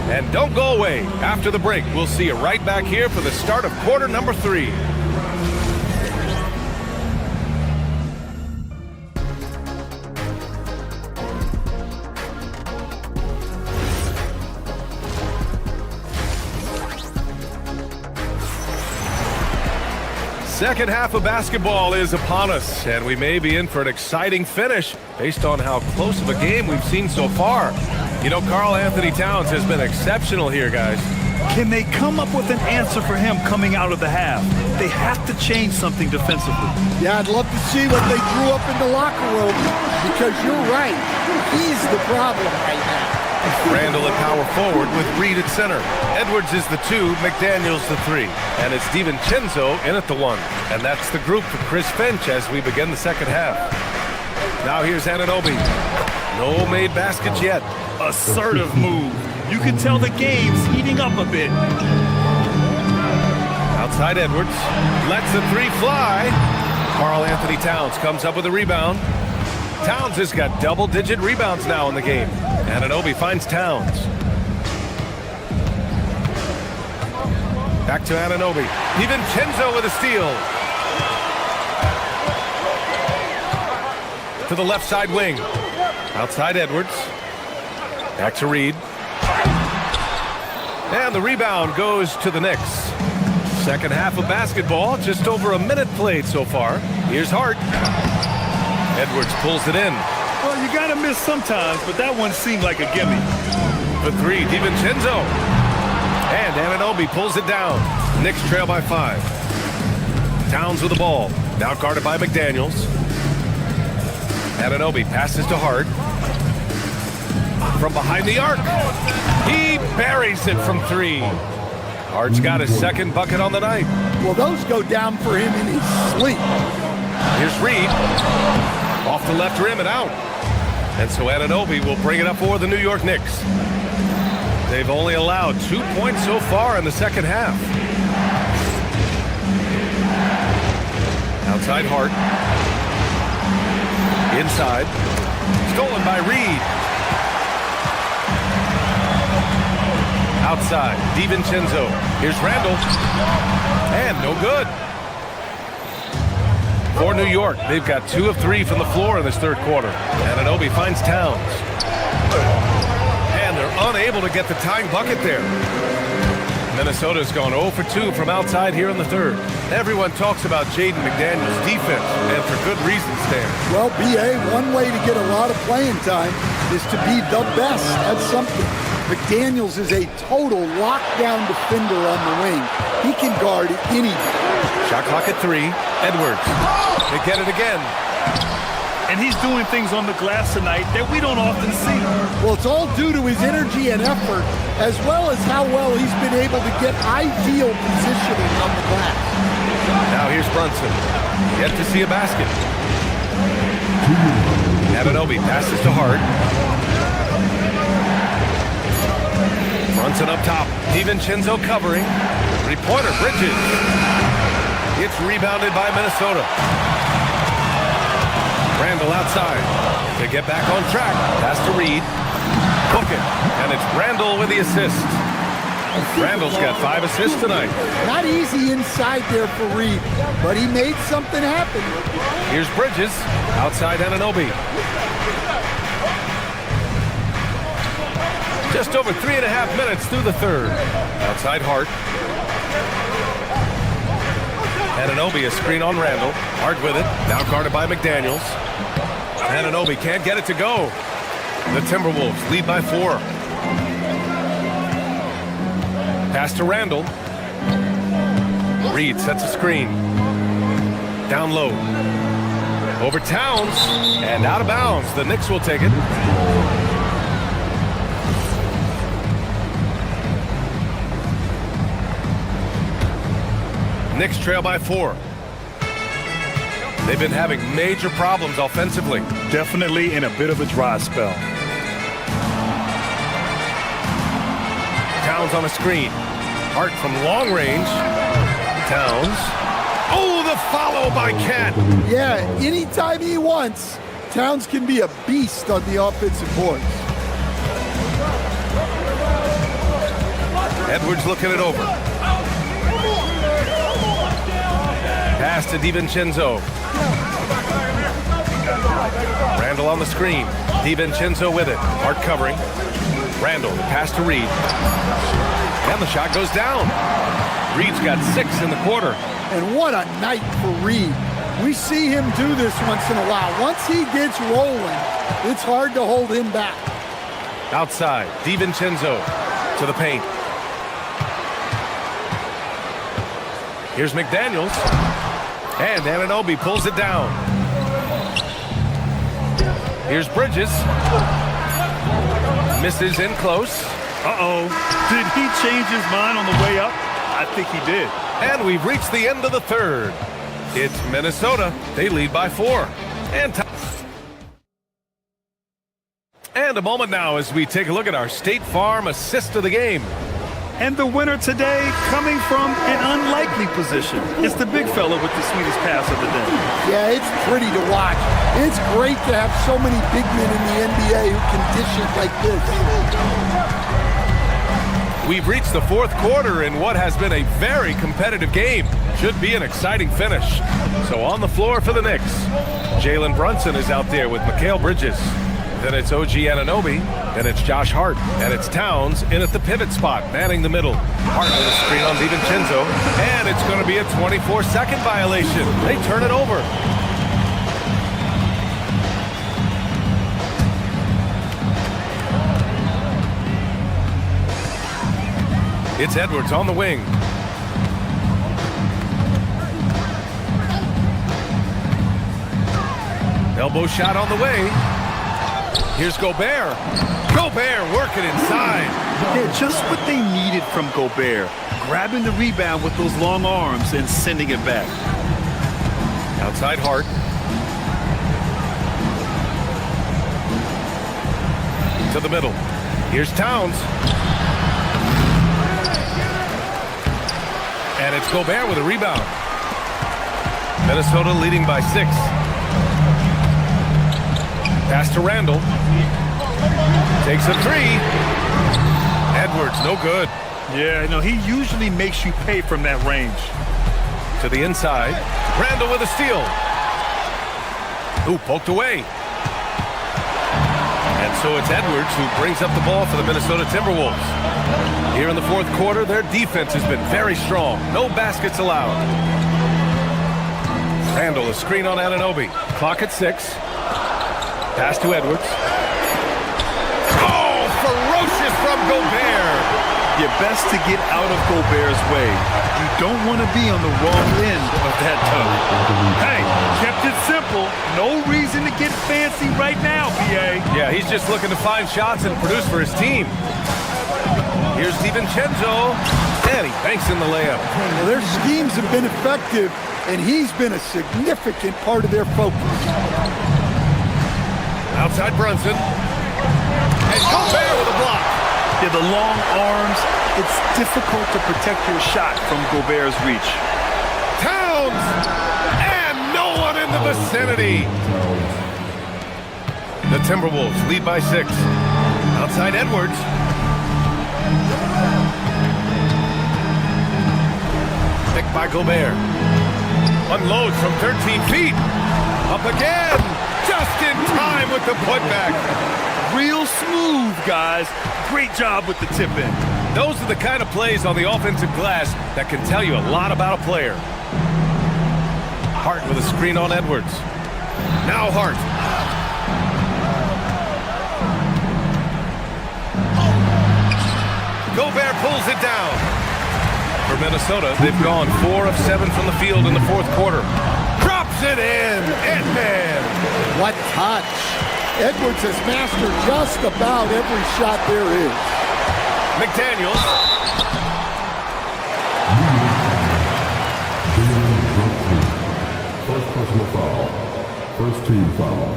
And don't go away. After the break, we'll see you right back here for the start of quarter number 3. Second half of basketball is upon us, and we may be in for an exciting finish based on how close of a game we've seen so far. You know, Karl Anthony Towns has been exceptional here, guys. Can they come up with an answer for him coming out of the half? They have to change something defensively. Yeah, I'd love to see what they drew up in the locker room, because you're right. He's the problem right now. Randall at power forward with Reed at center. Edwards is the 2, McDaniels the 3. And it's DiVincenzo in at the 1. And that's the group for Chris Finch as we begin the second half. Now here's Anunoby. No made baskets yet. Assertive move. You can tell the game's heating up a bit. Outside Edwards. Lets the 3 fly. Karl Anthony Towns comes up with a rebound. Towns has got double-digit rebounds now in the game. Anunoby finds Towns. Back to Anunoby. DiVincenzo with a steal. To the left side wing. Outside Edwards. Back to Reed. And the rebound goes to the Knicks. Second half of basketball, just over a minute played so far. Here's Hart. Edwards pulls it in. Well, you gotta miss sometimes, but that one seemed like a gimme. For 3, DiVincenzo. And Anunoby pulls it down. Knicks trail by 5. Towns with the ball. Now guarded by McDaniels. Anunoby passes to Hart. From behind the arc. He buries it from 3. Hart's got his second bucket on the night. Well, those go down for him in his sleep. Here's Reed. Off the left rim and out. And so Anunoby will bring it up for the New York Knicks. They've only allowed 2 points so far in the second half. Outside Hart. Inside. Stolen by Reed. Outside. DiVincenzo. Here's Randall. And no good. For New York, they've got 2 of 3 from the floor in this third quarter. Anunoby finds Towns. And they're unable to get the tying bucket there. Minnesota's gone 0 for 2 from outside here in the third. Everyone talks about Jaden McDaniels' defense, and for good reason, Stan. Well, BA, one way to get a lot of playing time is to be the best at something. McDaniels is a total lockdown defender on the wing. He can guard anything. Shot clock at 3. Edwards. They get it again. And he's doing things on the glass tonight that we don't often see. Well, it's all due to his energy and effort, as well as how well he's been able to get ideal positioning on the glass. Now here's Brunson. Yet to see a basket. Anunoby passes to Hart. Brunson up top. DiVincenzo covering. 3-pointer, Bridges. It's rebounded by Minnesota. Randall outside. They get back on track. Pass to Reed. Book it. And it's Randall with the assist. Randall's got 5 assists tonight. Not easy inside there for Reed, but he made something happen. Here's Bridges. Outside Anunoby. Just over 3.5 minutes through the third. Outside Hart. Anunoby, a screen on Randall. Hart with it. Now guarded by McDaniels. Anunoby can't get it to go. The Timberwolves lead by 4. Pass to Randall. Reed sets a screen. Down low. Over Towns. And out of bounds. The Knicks will take it. Knicks trail by 4. They've been having major problems offensively. Definitely in a bit of a dry spell. Towns on a screen. Hart from long range. Towns. Oh, the follow by Cat. Yeah, anytime he wants, Towns can be a beast on the offensive boards. Edwards looking it over. Pass to DiVincenzo. Randall on the screen. DiVincenzo with it. Hart covering. Randall, pass to Reed. And the shot goes down. Reed's got 6 in the quarter. And what a night for Reed. We see him do this once in a while. Once he gets rolling, it's hard to hold him back. Outside, DiVincenzo to the paint. Here's McDaniels. And Anunoby pulls it down. Here's Bridges. Misses in close. Uh-oh. Did he change his mind on the way up? I think he did. And we've reached the end of the third. It's Minnesota. They lead by 4. And a moment now as we take a look at our State Farm assist of the game. And the winner today coming from an unlikely position. It's the big fella with the sweetest pass of the day. Yeah, it's pretty to watch. It's great to have so many big men in the NBA who can dish it like this. We've reached the fourth quarter in what has been a very competitive game. Should be an exciting finish. So on the floor for the Knicks, Jalen Brunson is out there with Mikal Bridges. Then it's OG Anunoby. Then it's Josh Hart. And it's Towns in at the pivot spot, manning the middle. Hart with a screen on DiVincenzo. And it's going to be a 24-second violation. They turn it over. It's Edwards on the wing. Elbow shot on the way. Here's Gobert. Gobert working inside. Yeah, just what they needed from Gobert. Grabbing the rebound with those long arms and sending it back. Outside Hart. To the middle. Here's Towns. And it's Gobert with a rebound. Minnesota leading by 6. Pass to Randall. Takes a 3. Edwards, no good. Yeah, no, he usually makes you pay from that range. To the inside. Randall with a steal. Ooh, poked away. And so it's Edwards who brings up the ball for the Minnesota Timberwolves. Here in the fourth quarter, their defense has been very strong. No baskets allowed. Randall, a screen on Anunoby. Clock at 6. Pass to Edwards. Oh, ferocious from Gobert. You're best to get out of Gobert's way. You don't want to be on the wrong end of that tug. Hey, kept it simple. No reason to get fancy right now, PA. Yeah, he's just looking to find shots and produce for his team. Here's DiVincenzo, and he banks in the layup. Well, their schemes have been effective, and he's been a significant part of their focus. Outside Brunson. And Gobert with a block. Yeah, the long arms, it's difficult to protect your shot from Gobert's reach. Towns! And no one in the vicinity. The Timberwolves lead by 6. Outside Edwards. Picked by Gobert. Unloads from 13 feet. Up again. Just in time with the putback. Real smooth, guys. Great job with the tip-in. Those are the kind of plays on the offensive glass that can tell you a lot about a player. Hart with a screen on Edwards. Now Hart. Gobert pulls it down. For Minnesota, they've gone 4 of 7 from the field in the fourth quarter. Drops it in. Ant-Man. What touch. Edwards has mastered just about every shot there is. McDaniels. First personal foul. First team foul.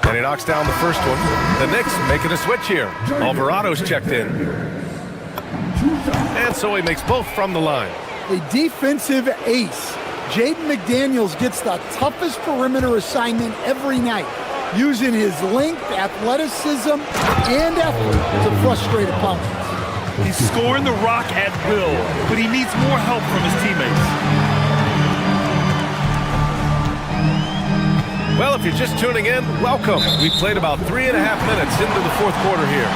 And he knocks down the first one. The Knicks making a switch here. Alvarado's checked in. And so he makes both from the line. A defensive ace. Jaden McDaniels gets the toughest perimeter assignment every night, using his length, athleticism, and effort to frustrate opponents. He's scoring the rock at will, but he needs more help from his teammates. Well, if you're just tuning in, welcome. We played about 3.5 minutes into the fourth quarter here.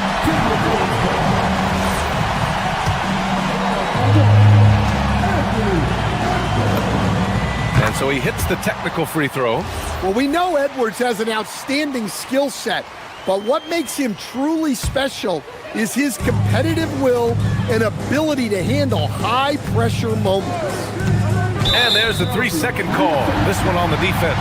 And so he hits the technical free throw. Well, we know Edwards has an outstanding skill set, but what makes him truly special is his competitive will and ability to handle high-pressure moments. And there's the 3-second call. This one on the defense.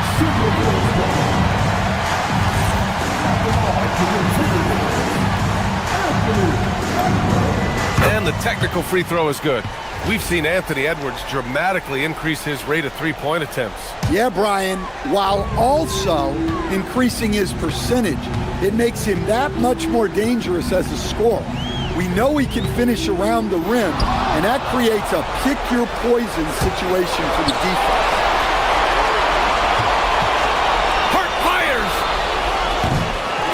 And the technical free throw is good. We've seen Anthony Edwards dramatically increase his rate of three-point attempts. Yeah, Brian, while also increasing his percentage, it makes him that much more dangerous as a scorer. We know he can finish around the rim, and that creates a pick-your-poison situation for the defense. Hart fires!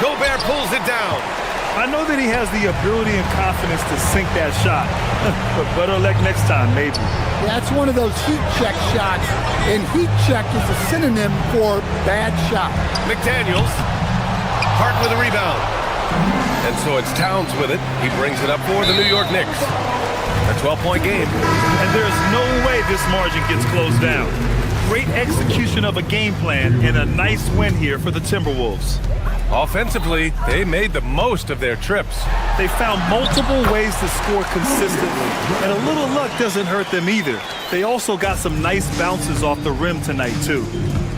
Gobert pulls it down. I know that he has the ability and confidence to sink that shot, but better luck next time, maybe. That's one of those heat check shots, and heat check is a synonym for bad shot. McDaniels. Hart with a rebound. And so it's Towns with it. He brings it up for the New York Knicks. A 12-point game. And there's no way this margin gets closed down. Great execution of a game plan and a nice win here for the Timberwolves. Offensively, they made the most of their trips. They found multiple ways to score consistently, and a little luck doesn't hurt them either. They also got some nice bounces off the rim tonight, too.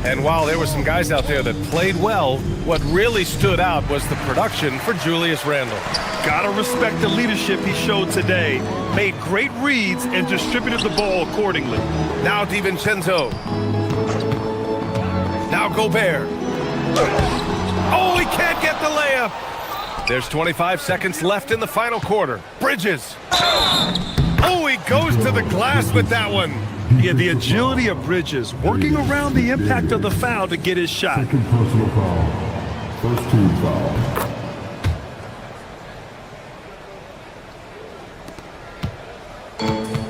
And while there were some guys out there that played well, what really stood out was the production for Julius Randle. Gotta respect the leadership he showed today. Made great reads and distributed the ball accordingly. Now DiVincenzo. Now Gobert. Oh, he can't get the layup. There's 25 seconds left in the final quarter. Bridges. Oh, he goes to the glass with that one. Yeah, the agility of Bridges, working around the impact of the foul to get his shot. Second personal foul. First team foul.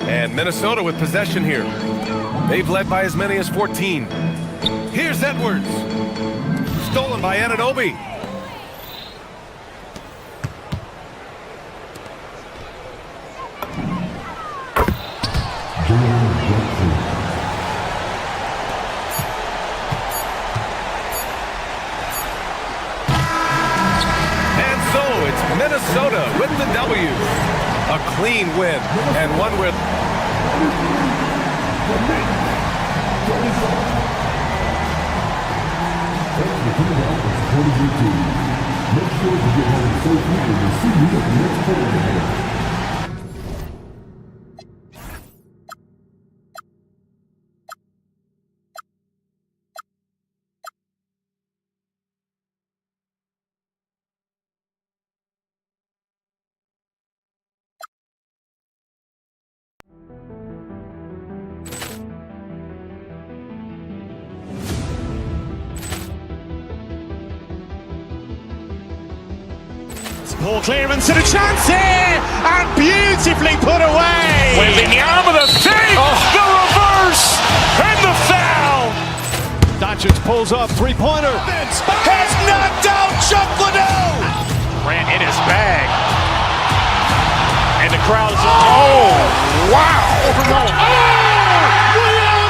And Minnesota with possession here. They've led by as many as 14. Here's Edwards. Stolen by Anunoby. And so it's Minnesota with the W. A clean win and one with... Make sure to get home safely and we'll see you at the next tournament. Poor clearance and a chance here, and beautifully put away. Wembanyama the save, the reverse, and the foul. Doncic pulls up, three-pointer. Has knocked out Chuck Liddell. Ran in his bag, and the crowd is. Oh, wow!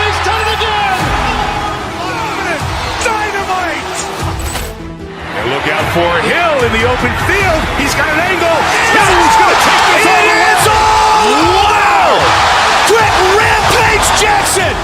He's done it again. Dynamite! And look out for Hill in the open field. He's got an angle. He's going to take this all the way. Wow! Quick Rampage Jackson!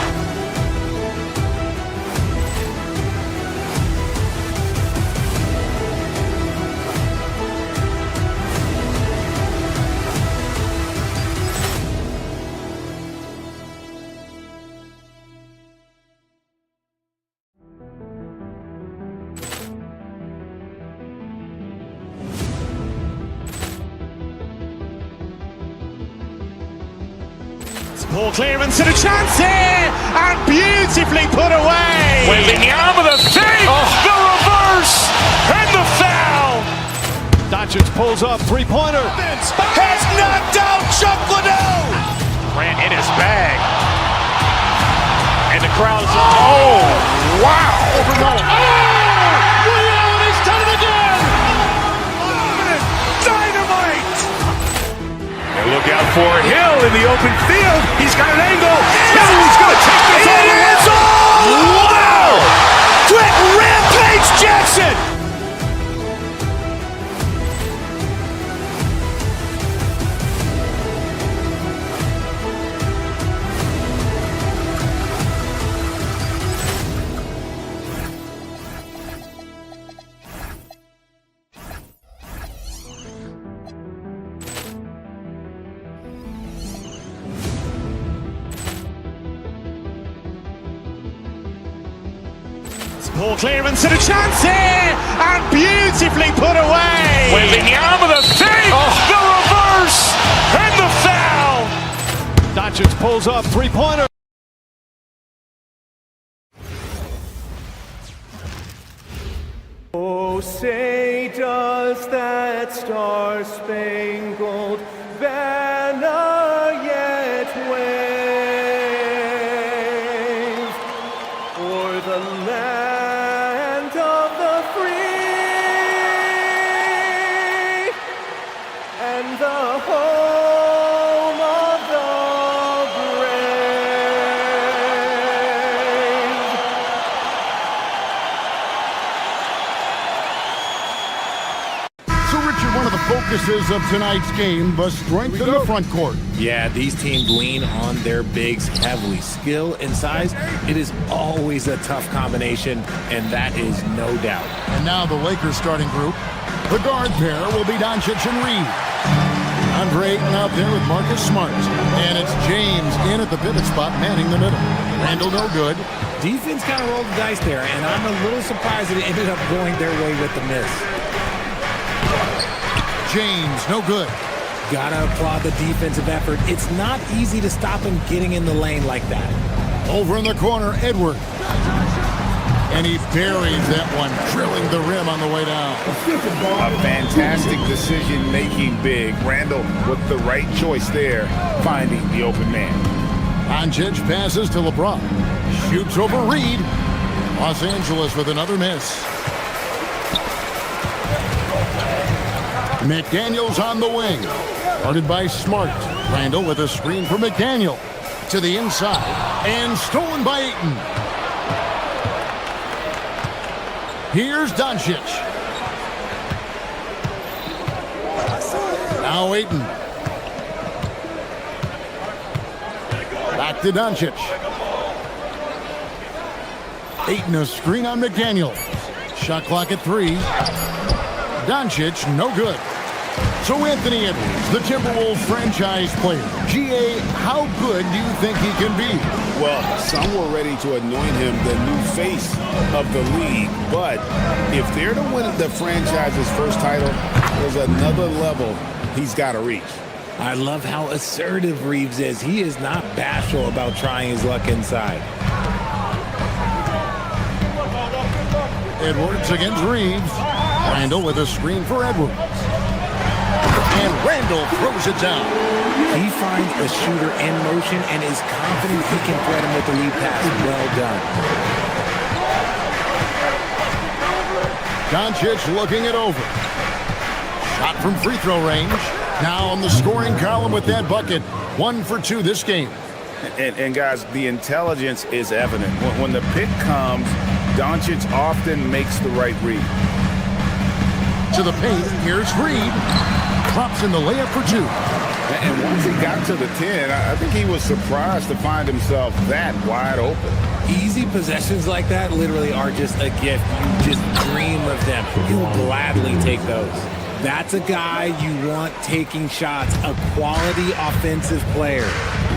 Poor clearance and a chance here, and beautifully put away. Wembanyama the save, the reverse, and the foul. Doncic pulls up, three-pointer. Has knocked out Chuck Liddell. Ran in his bag, and the crowd is. Oh, wow! He's done it again. Dynamite! And look out for Hill in the open field. He's got an angle. He's going to take this all the way. Wow! Quick Rampage Jackson! Poor clearance and a chance here, and beautifully put away. Wembanyama the save, the reverse, and the foul. Doncic pulls up, three-pointer. Oh, say does that star-spangled banner yet wave o'er the land of the free and the home of the brave. So, Richard, one of the focuses of tonight's game was strength in the front court. Yeah, these teams lean on their bigs heavily. Skill and size, it is always a tough combination, and that is no doubt. And now the Lakers starting group. The guard pair will be Doncic and Reed. Andre Ayton out there with Marcus Smart. And it's James in at the pivot spot, manning the middle. Randall no good. Defense kind of rolled the dice there, and I'm a little surprised that it ended up going their way with the miss. James no good. Gotta applaud the defensive effort. It's not easy to stop him getting in the lane like that. Over in the corner, Edward. And he buries that one, drilling the rim on the way down. A fantastic decision-making big. Randall with the right choice there, finding the open man. Doncic passes to LeBron. Shoots over Reed. Los Angeles with another miss. McDaniels on the wing. Guarded by Smart. Randall with a screen for McDaniel. To the inside. And stolen by Ayton. Here's Doncic. Now Ayton. Back to Doncic. Ayton a screen on McDaniel. Shot clock at 3. Doncic, no good. So Anthony Edwards, the Timberwolves franchise player. GA, how good do you think he can be? Well, some were ready to anoint him the new face of the league. But if they're to win the franchise's first title, there's another level he's got to reach. I love how assertive Reeves is. He is not bashful about trying his luck inside. Edwards against Reeves. Randall with a screen for Edwards. And Randall throws it down. He finds a shooter in motion and is confident he can thread him with the lead pass. Well done. Doncic looking it over. Shot from free throw range. Now on the scoring column with that bucket. 1 for 2 this game. And guys, the intelligence is evident. When the pick comes, Doncic often makes the right read. To the paint, here's Reed. Drops in the layup for 2. And once he got to the 10, I think he was surprised to find himself that wide open. Easy possessions like that literally are just a gift. You just dream of them. He'll gladly take those. That's a guy you want taking shots, a quality offensive player.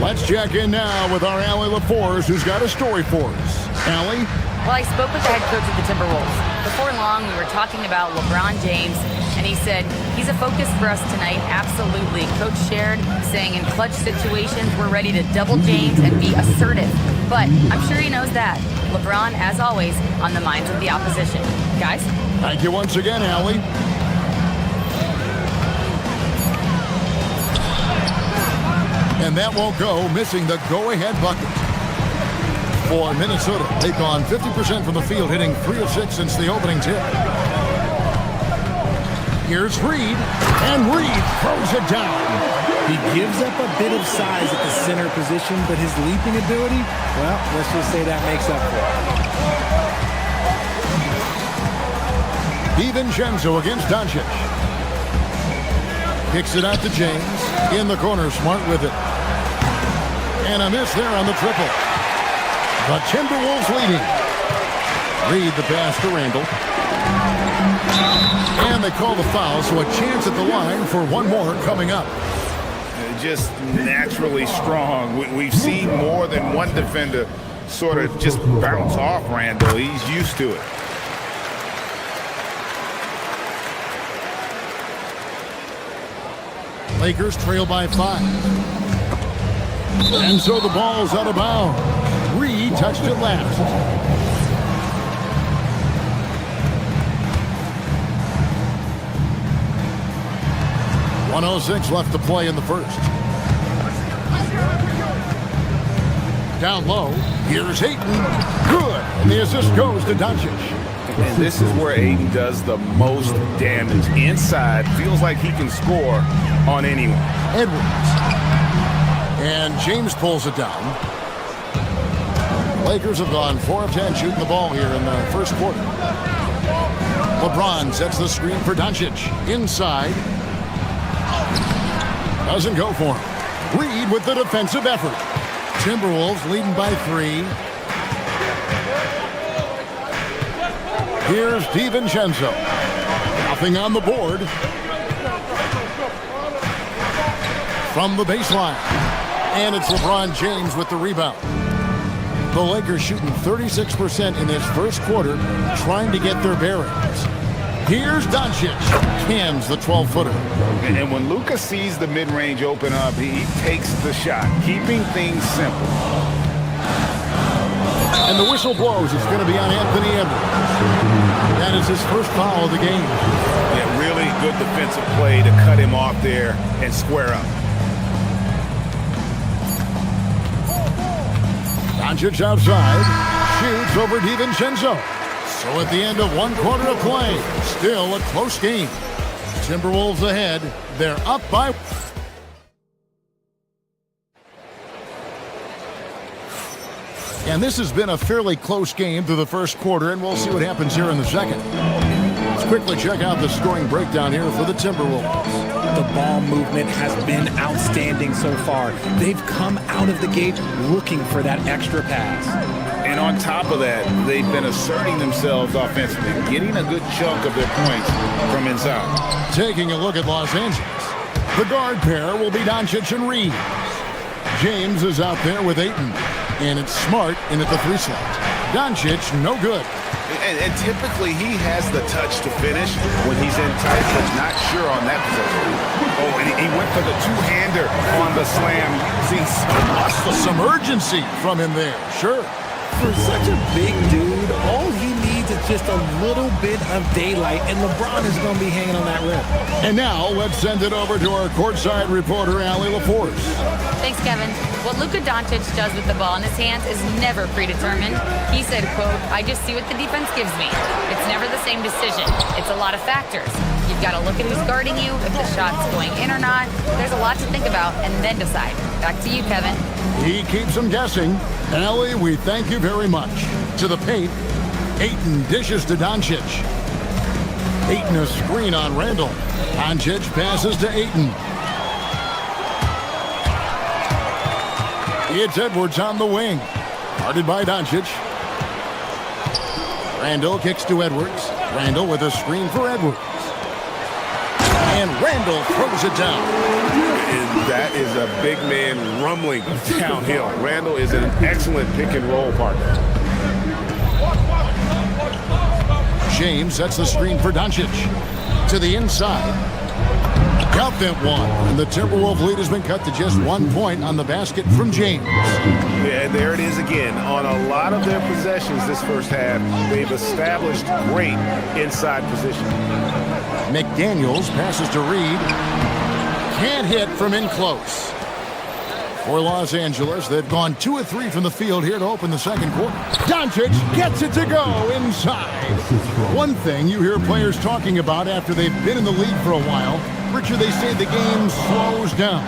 Let's check in now with our Allie LaForce, who's got a story for us. Allie? Well, I spoke with the head coach of the Timberwolves. Before long, we were talking about LeBron James, and he said, he's a focus for us tonight, absolutely. Coach shared, saying in clutch situations, we're ready to double James and be assertive. But I'm sure he knows that. LeBron, as always, on the minds of the opposition. Guys? Thank you once again, Allie. And that won't go, missing the go-ahead bucket. For Minnesota, they've gone 50% from the field, hitting 3 of 6 since the opening tip. Here's Reed, and Reed throws it down. He gives up a bit of size at the center position, but his leaping ability, well, let's just say that makes up for it. DiVincenzo against Doncic. Kicks it out to James. In the corner, Smart with it. And a miss there on the triple. The Timberwolves leading. Reed the pass to Randall. And they call the foul, so a chance at the line for one more coming up. Just naturally strong. We've seen more than one defender sort of just bounce off Randall. He's used to it. Lakers trail by 5. And so the ball's out of bounds. Reed touched it last. .106 left to play in the first. Down low, here's Ayton. Good. And the assist goes to Doncic. And this is where Ayton does the most damage. Inside, feels like he can score on anyone. Edwards. And James pulls it down. Lakers have gone 4 of 10 shooting the ball here in the first quarter. LeBron sets the screen for Doncic. Inside. Doesn't go for him. Reed with the defensive effort. Timberwolves leading by 3. Here's DiVincenzo. Nothing on the board. From the baseline. And it's LeBron James with the rebound. The Lakers shooting 36% in this first quarter, trying to get their bearings. Here's Doncic. Cams the 12-footer. And when Luka sees the mid-range open up, he takes the shot, keeping things simple. And the whistle blows. It's going to be on Anthony Edwards. That is his first foul of the game. Yeah, really good defensive play to cut him off there and square up. Doncic outside. Shoots over DiVincenzo. So at the end of one quarter of play, still a close game. Timberwolves ahead. They're up by... And this has been a fairly close game through the first quarter, and we'll see what happens here in the second. Let's quickly check out the scoring breakdown here for the Timberwolves. The ball movement has been outstanding so far. They've come out of the gate looking for that extra pass. And on top of that, they've been asserting themselves offensively, getting a good chunk of their points from inside. Taking a look at Los Angeles. The guard pair will be Doncic and Reed. James is out there with Ayton. And it's Smart in at the 3 slot. Doncic, no good. And typically he has the touch to finish when he's in tight, but not sure on that possession. Oh, and he went for the two-hander on the slam. Using some urgency from him there, sure. For such a big dude, all he needs is just a little bit of daylight, and LeBron is going to be hanging on that rim. And now let's send it over to our courtside reporter, Allie LaForce. Thanks, Kevin. What Luka Doncic does with the ball in his hands is never predetermined. He said, quote, "I just see what the defense gives me. It's never the same decision. It's a lot of factors. You've got to look at who's guarding you, if the shot's going in or not. There's a lot to think about and then decide." Back to you, Kevin. He keeps them guessing. Allie, we thank you very much. To the paint, Ayton dishes to Doncic. Ayton a screen on Randall. Doncic passes to Ayton. It's Edwards on the wing. Guarded by Doncic. Randall kicks to Edwards. Randall with a screen for Edwards. And Randall throws it down. And that is a big man rumbling downhill. Randall is an excellent pick and roll partner. James sets the screen for Doncic. To the inside. Count that one. And the Timberwolves lead has been cut to just 1 point on the basket from James. Yeah, there it is again. On a lot of their possessions this first half, they've established great inside position. McDaniels passes to Reed. Can't hit from in close. For Los Angeles, they've gone 2 of 3 from the field here to open the second quarter. Doncic gets it to go inside. One thing you hear players talking about after they've been in the league for a while, Richard, they say the game slows down.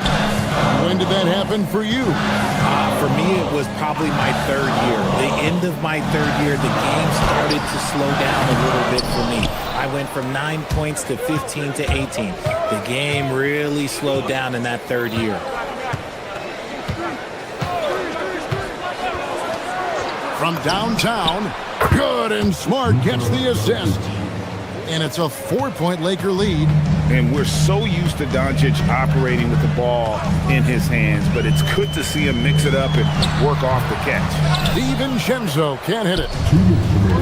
When did that happen for you? For me, it was probably my third year. The end of my third year, the game started to slow down a little bit for me. I went from 9 points to 15 to 18. The game really slowed down in that third year. From downtown, good, and Smart gets the assist. And it's a 4-point Laker lead. And we're so used to Doncic operating with the ball in his hands, but it's good to see him mix it up and work off the catch. DiVincenzo can't hit it.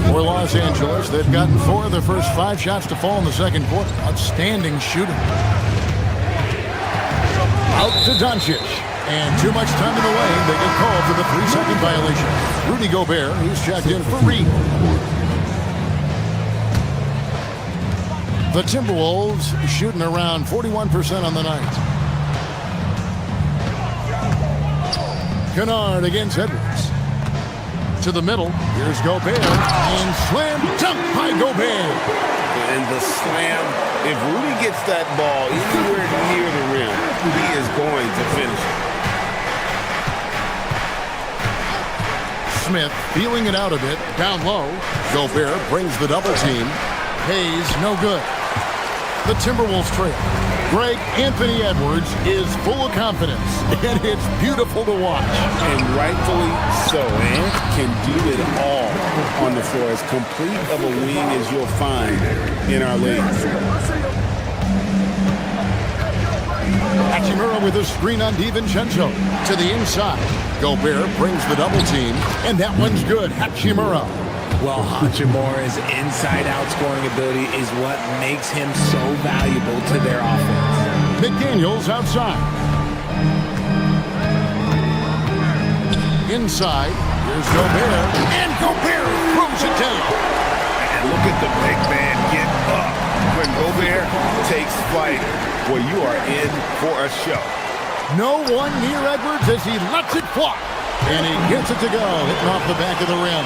For Los Angeles, they've gotten 4 of their first 5 shots to fall in the second quarter. Outstanding shooting. Out to Doncic. And too much time in the lane. They get called for the 3-second violation. Rudy Gobert, he's checked in for Reed. The Timberwolves shooting around 41% on the night. Kennard against Edwards. To the middle. Here's Gobert. And slam dunk by Gobert. And the slam, if Rudy gets that ball anywhere near the rim, he is going to finish it. Smith feeling it out a bit. Down low. Gobert brings the double team. Hayes, no good. The Timberwolves trail. Greg, Anthony Edwards is full of confidence, and it's beautiful to watch. And rightfully so. Ant can do it all on the floor. As complete of a wing as you'll find in our league. Hachimura with a screen on DiVincenzo. To the inside. Gobert brings the double team, and that one's good. Hachimura. Well, Hachimura's inside-out scoring ability is what makes him so valuable to their offense. McDaniels outside. Inside, here's Gobert. And Gobert throws it down. And look at the big man get up. When Gobert takes flight, well, you are in for a show. No one near Edwards as he lets it fly. And he gets it to go, hitting off the back of the rim.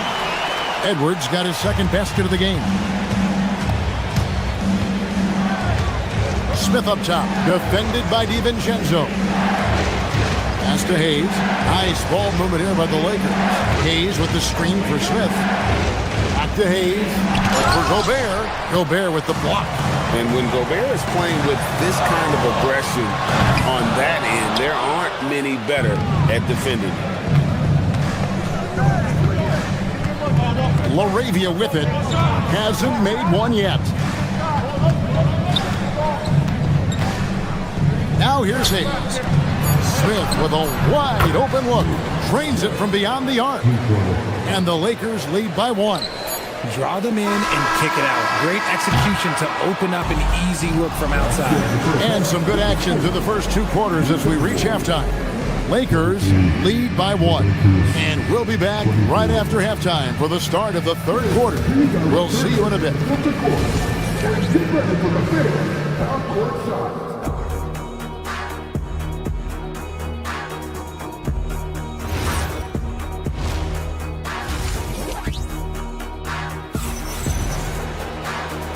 Edwards got his second basket of the game. Smith up top, defended by DiVincenzo. Pass to Hayes. Nice ball movement here by the Lakers. Hayes with the screen for Smith. Back to Hayes. For Gobert. Gobert with the block. And when Gobert is playing with this kind of aggression on that end, there aren't many better at defending. LaRavia with it. Hasn't made one yet. Now here's Hayes. Smith with a wide open look. Drains it from beyond the arc. And the Lakers lead by 1. Draw them in and kick it out. Great execution to open up an easy look from outside. And some good action through the first 2 quarters as we reach halftime. Lakers lead by 1. And we'll be back right after halftime for the start of the 3rd quarter. We'll see you in a bit. Get ready for the big half-court shot.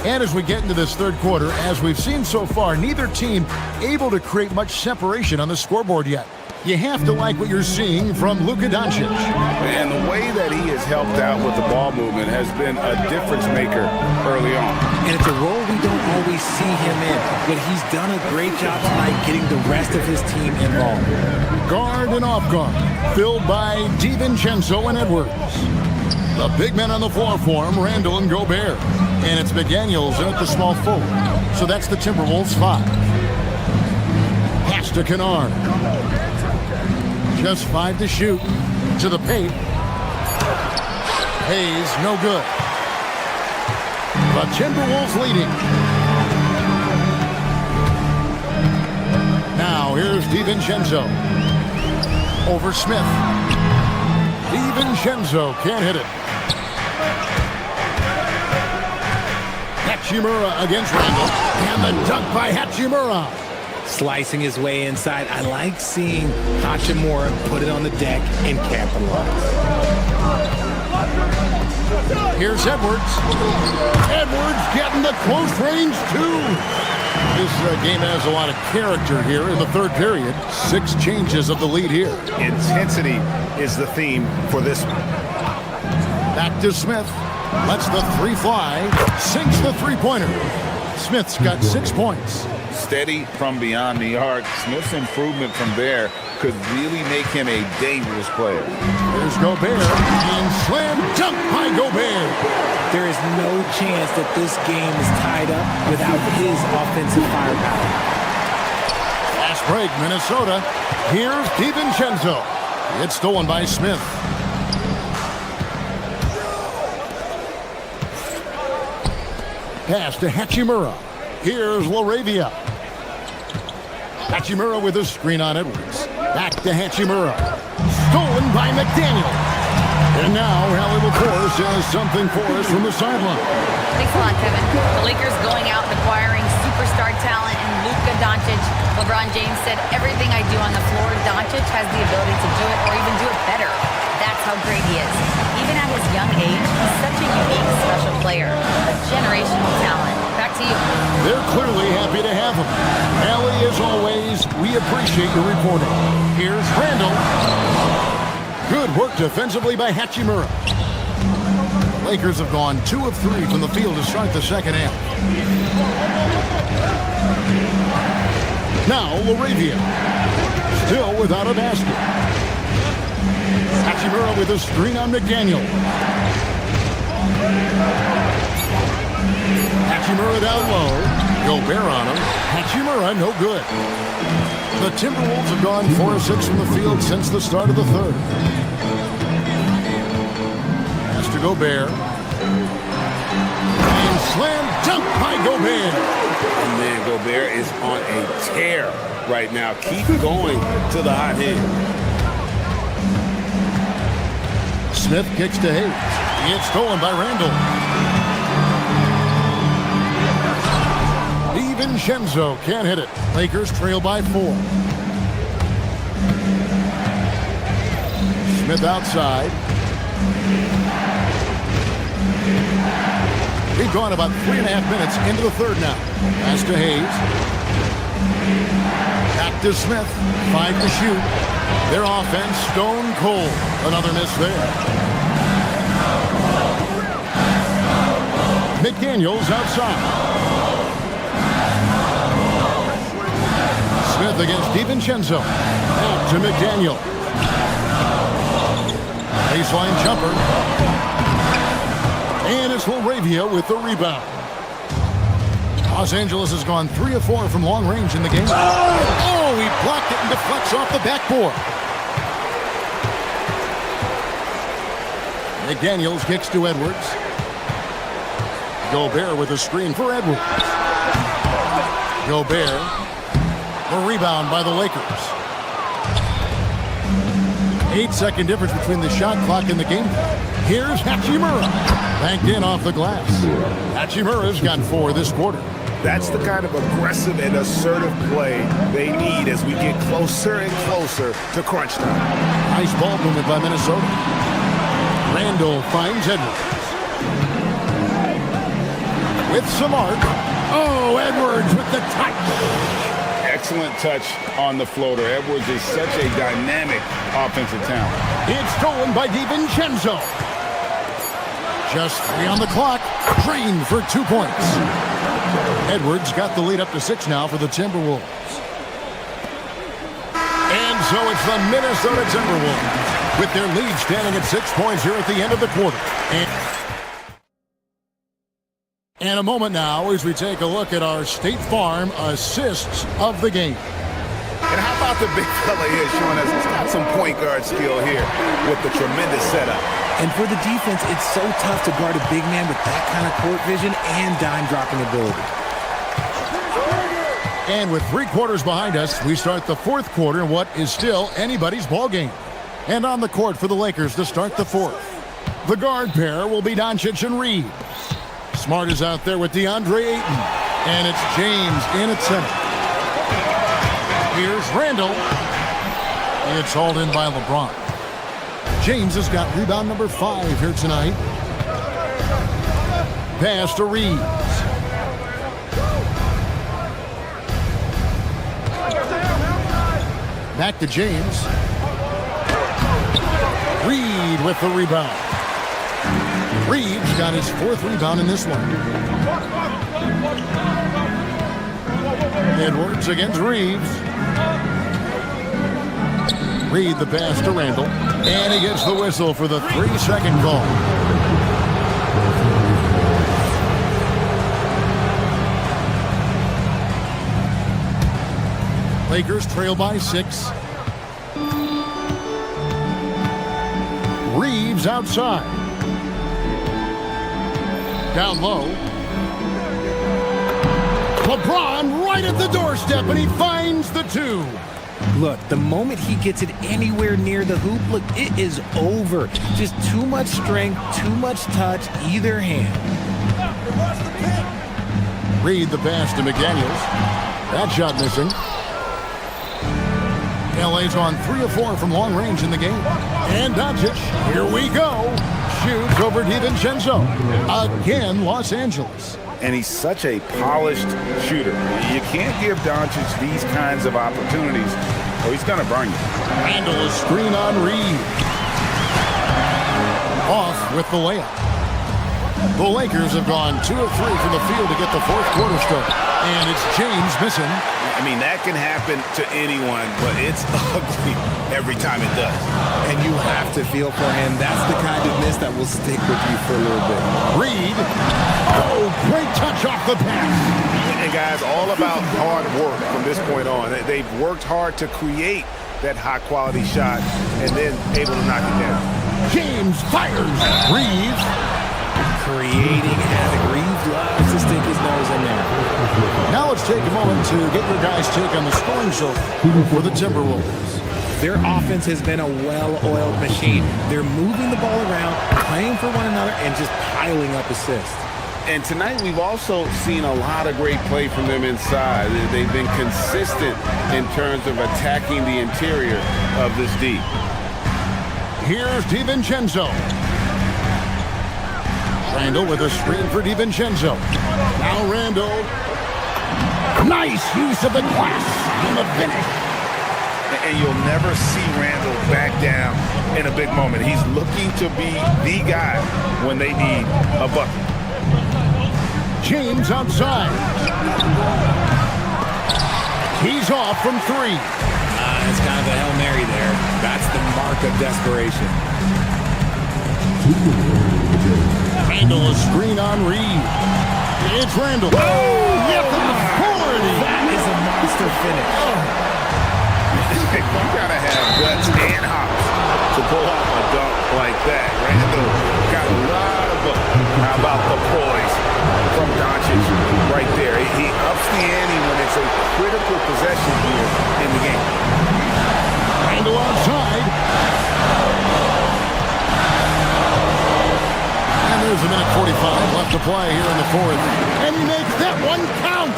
And as we get into this 3rd quarter, as we've seen so far, neither team able to create much separation on the scoreboard yet. You have to like what you're seeing from Luka Doncic. And the way that he has helped out with the ball movement has been a difference maker early on. And it's a role we don't always see him in, but he's done a great job tonight getting the rest of his team involved. Guard and off guard, filled by DiVincenzo and Edwards. The big men on the floor for him, Randall and Gobert. And it's McDaniels at the small forward. So that's the Timberwolves 5. Pass to Kennard. Just 5 to shoot. To the paint. Hayes, no good. The Timberwolves leading. Now here's DiVincenzo. Over Smith. DiVincenzo can't hit it. Hachimura against Randall. And the dunk by Hachimura. Slicing his way inside. I like seeing Hachimura put it on the deck and capitalize. Here's Edwards. Edwards getting the close range, too. This game has a lot of character here in the 3rd period. 6 changes of the lead here. Intensity is the theme for this one. Back to Smith. Lets the 3 fly. Sinks the 3-pointer. Smith's got 6 points. Steady from beyond the arc. Smith's improvement from there could really make him a dangerous player. There's Gobert, and slam dunk by Gobert. There is no chance that this game is tied up without his offensive firepower. Fast break, Minnesota. Here's DiVincenzo. It's stolen by Smith. Pass to Hachimura. Here's LaRavia. Hachimura with a screen on Edwards. Back to Hachimura. Stolen by McDaniel. And now Hallie LaForce has something for us from the sideline. Thanks a lot, Kevin. The Lakers going out and acquiring superstar talent in Luka Doncic. LeBron James said, everything I do on the floor, Doncic has the ability to do it or even do it better. That's how great he is. Even at his young age, he's such a unique, special player. A generational talent. Back to you. They're clearly happy to have him. Hallie, as always, we appreciate your reporting. Here's Randall. Good work defensively by Hachimura. Lakers have gone 2 of 3 from the field to start the 2nd half. Now LaRavia. Still without a basket. Hachimura with a screen on McDaniel. Hachimura down low. Gobert on him. Hachimura no good. The Timberwolves have gone 4 of 6 from the field since the start of the 3rd. Pass to Gobert. slam dunk by Gobert. And man, Gobert is on a tear right now. Keep going to the hot hand. Smith kicks to Hayes. It's stolen by Randall. DiVincenzo can't hit it. Lakers trail by 4. Smith outside. We've gone about 3.5 minutes into the third now. Pass to Hayes. Back to Smith. 5 to shoot. Their offense stone cold. Another miss there. McDaniels outside. Smith against DiVincenzo. Out to McDaniel. Baseline jumper. And it's LaRavia with the rebound. Los Angeles has gone 3 of 4 from long range in the game. Oh, he blocked it and deflects off the backboard. McDaniels kicks to Edwards. Gobert with a screen for Edwards. Gobert. The rebound by the Lakers. 8-second difference between the shot clock and the game. Here's Hachimura. Banked in off the glass. Hachimura's got 4 this quarter. That's the kind of aggressive and assertive play they need as we get closer and closer to crunch time. Nice ball movement by Minnesota. Randall finds Edwards. With some arc. Oh, Edwards with the touch. Excellent touch on the floater. Edwards is such a dynamic offensive talent. It's stolen by DiVincenzo. Just 3 on the clock. Drained for 2 points. Edwards got the lead up to 6 now for the Timberwolves. And so it's the Minnesota Timberwolves with their lead standing at 6 points here at the end of the quarter. And a moment now as we take a look at our State Farm assists of the game. And how about the big fella here showing us he's got some point guard skill here with the tremendous setup. And for the defense, it's so tough to guard a big man with that kind of court vision and dime dropping ability. And with 3 quarters behind us, we start the 4th quarter in what is still anybody's ball game. And on the court for the Lakers to start the 4th. The guard pair will be Doncic and Reeves. Smart is out there with DeAndre Ayton. And it's James in at center. Here's Randall. It's hauled in by LeBron. James has got rebound number 5 here tonight. Pass to Reeves. Back to James. Reed with the rebound. Reeves got his 4th rebound in this one. Edwards against Reeves. Reed the pass to Randall. And he gets the whistle for the 3-second call. Lakers trail by 6. Reeves outside. Down low. LeBron right at the doorstep, and he finds the 2. Look, the moment he gets it anywhere near the hoop, look, it is over. Just too much strength, too much touch, either hand. Reed the pass to McDaniels. That shot missing. LA's on 3 of 4 from long range in the game. And Doncic, here we go. Shoots over DiVincenzo. Again, Los Angeles. And he's such a polished shooter. You can't give Doncic these kinds of opportunities, or he's going to burn you. Randall is screen on Reed. Off with the layup. The Lakers have gone 2 of 3 from the field to get the 4th quarter started. And it's James missing. I mean, that can happen to anyone, but it's ugly every time it does. And you have to feel for him. That's the kind of miss that will stick with you for a little bit. Reed. Oh, great touch off the pass. And guys, all about hard work from this point on. They've worked hard to create that high-quality shot and then able to knock it down. James fires. Reeves. Creating havoc. Reeves loves to Now let's take a moment to get your guys' take on the scoring so for the Timberwolves. Their offense has been a well-oiled machine. They're moving the ball around, playing for one another, and just piling up assists. And tonight we've also seen a lot of great play from them inside. They've been consistent in terms of attacking the interior of this D. Here's DiVincenzo. Randall with a screen for DiVincenzo. Now Randall. Nice use of the glass on the finish. And you'll never see Randall back down in a big moment. He's looking to be the guy when they need a bucket. James outside. He's off from three. It's kind of a Hail Mary there. That's the mark of desperation. Randall a screen on Reed. It's Randall. Oh, yes, authority. That is a monster finish. You gotta have guts and hops to pull off a dunk like that. Randall got a lot of them. How about the poise from Doncic right there? He ups the ante when it's a critical possession here in the game. Randall outside. And there's a minute 45 left to play here in the fourth. And he makes that one count.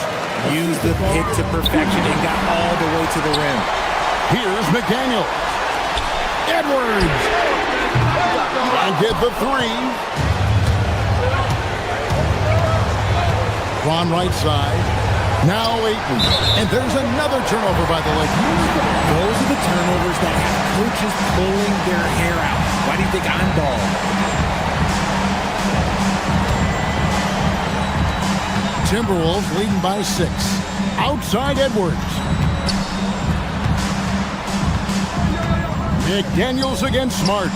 Used the pick to perfection and got all the way to the rim. Here's McDaniel. Edwards. I'll get the three. Ron right side. Now Ayton. And there's another turnover by the Lakers. Those are the turnovers that have coaches pulling their hair out. Why do you think I'm bald? Timberwolves leading by 6. Outside Edwards. McDaniels against Smart.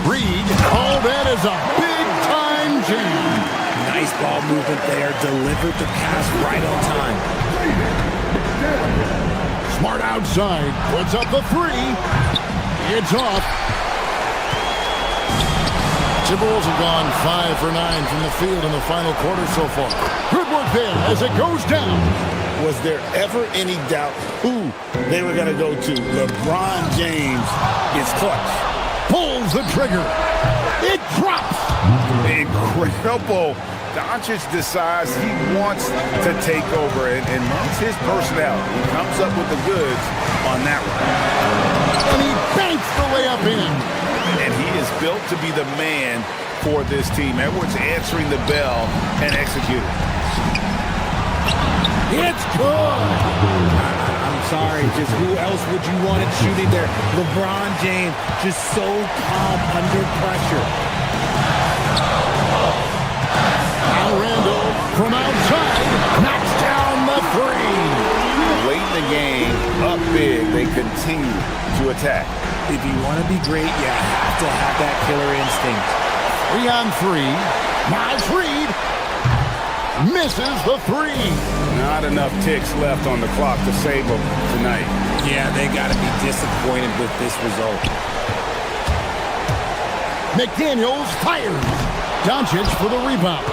Reed. Oh, that is a big-time jam. Nice ball movement there. Delivered the pass right on time. Smart outside. Puts up the three. It's off. Timberwolves have gone 5 for 9 from the field in the final quarter so far. Good work there as it goes down. Was there ever any doubt who they were going to go to? LeBron James is clutch. Pulls the trigger. It drops. Incredible. Doncic decides he wants to take over, and that's his personality. He comes up with the goods on that one. And he banks the layup in. And he is built to be the man for this team. Edwards answering the bell and executing. It's good. I'm sorry, just who else would you want it shooting there? LeBron James, just so calm under pressure. Now Randall from outside knocks down the three. Late in the game, up big, they continue to attack. If you want to be great, you have to have that killer instinct. 3 on 3. Miles Reed misses the three. Not enough ticks left on the clock to save them tonight. Yeah, they got to be disappointed with this result. McDaniels fires. Doncic for the rebound.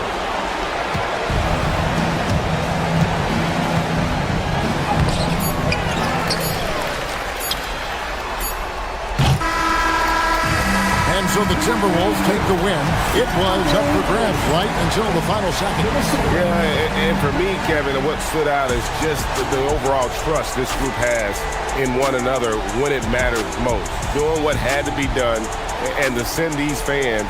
And so the Timberwolves take the win. It was up for grabs right until the final seconds. Yeah, and for me, Kevin, what stood out is just the overall trust this group has in one another when it matters most. Doing what had to be done and to send these fans.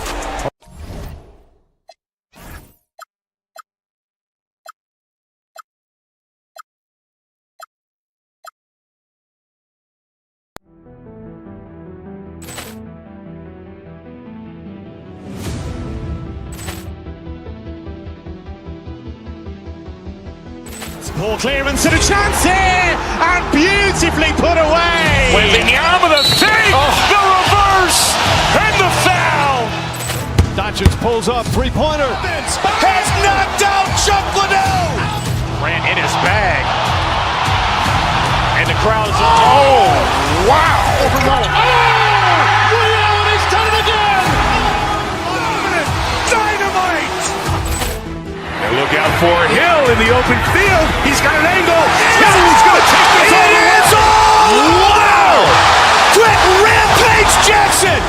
Poor clearance and a chance here, and beautifully put away. Wembanyama the save, the reverse, and the foul. Doncic pulls up three-pointer. Has knocked out Chuck Liddell. Ran in his bag, and the crowd is wow! Reality's done it again. Dynamite! And look out. for Hill in the open field. He's got an angle. He's going to take this all the way. Wow! Quick Rampage Jackson!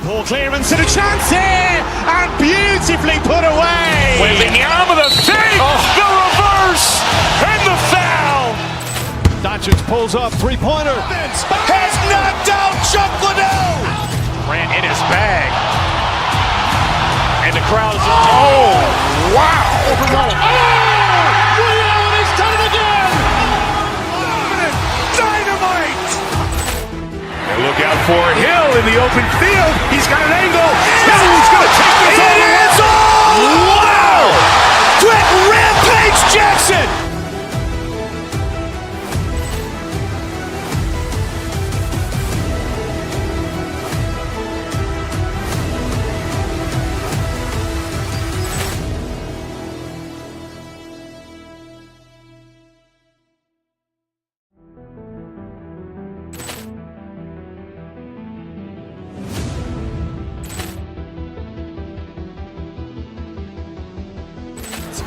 Ball clearance and a chance here, and beautifully put away. Wembanyama the fake, the reverse, and the foul. Doncic pulls up, three-pointer. Has knocked out Chuck Liddell. Ran in his bag. And the crowd is, Wow! Reality's done it again. Dynamite! and look out for Hill in the open field. He's got an angle. He's going to take this all the way. Wow! Quick Rampage Jackson!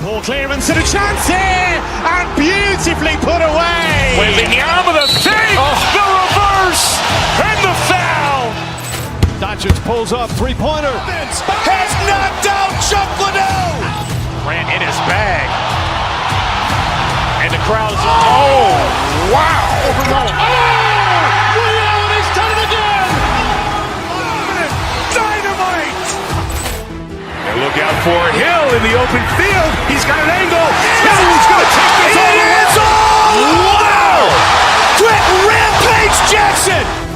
Ball clearance and a chance here, and beautifully put away. Wembanyama the fake, the reverse, and the foul. Doncic pulls up, three-pointer. Has knocked out Chuck Liddell. Ran in his bag. And the crowd is, wow! Reality's done it again. Dynamite! and look out for Hill in the open field. He's got an angle. He's going to take this all the way. Wow! Quick Rampage Jackson!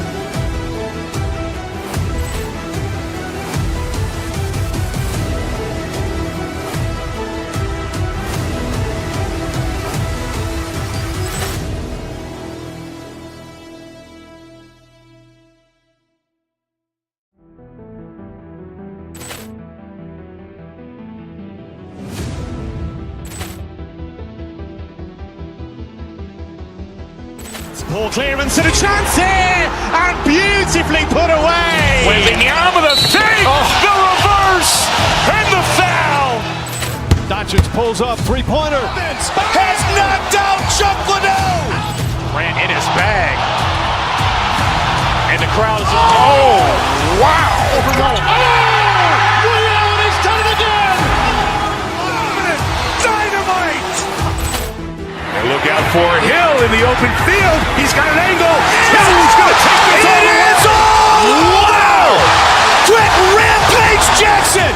Ball clearance and a chance here, and beautifully put away. Wembanyama the fake, the reverse, and the foul. Doncic pulls up, three-pointer. Has knocked out Chuck Liddell. Ran in his bag. And the crowd is, wow! Reality's done it again. Dynamite! and look out for Hill in the open field. He's got an angle. He's going to take this all the way. Wow! Quick Rampage Jackson!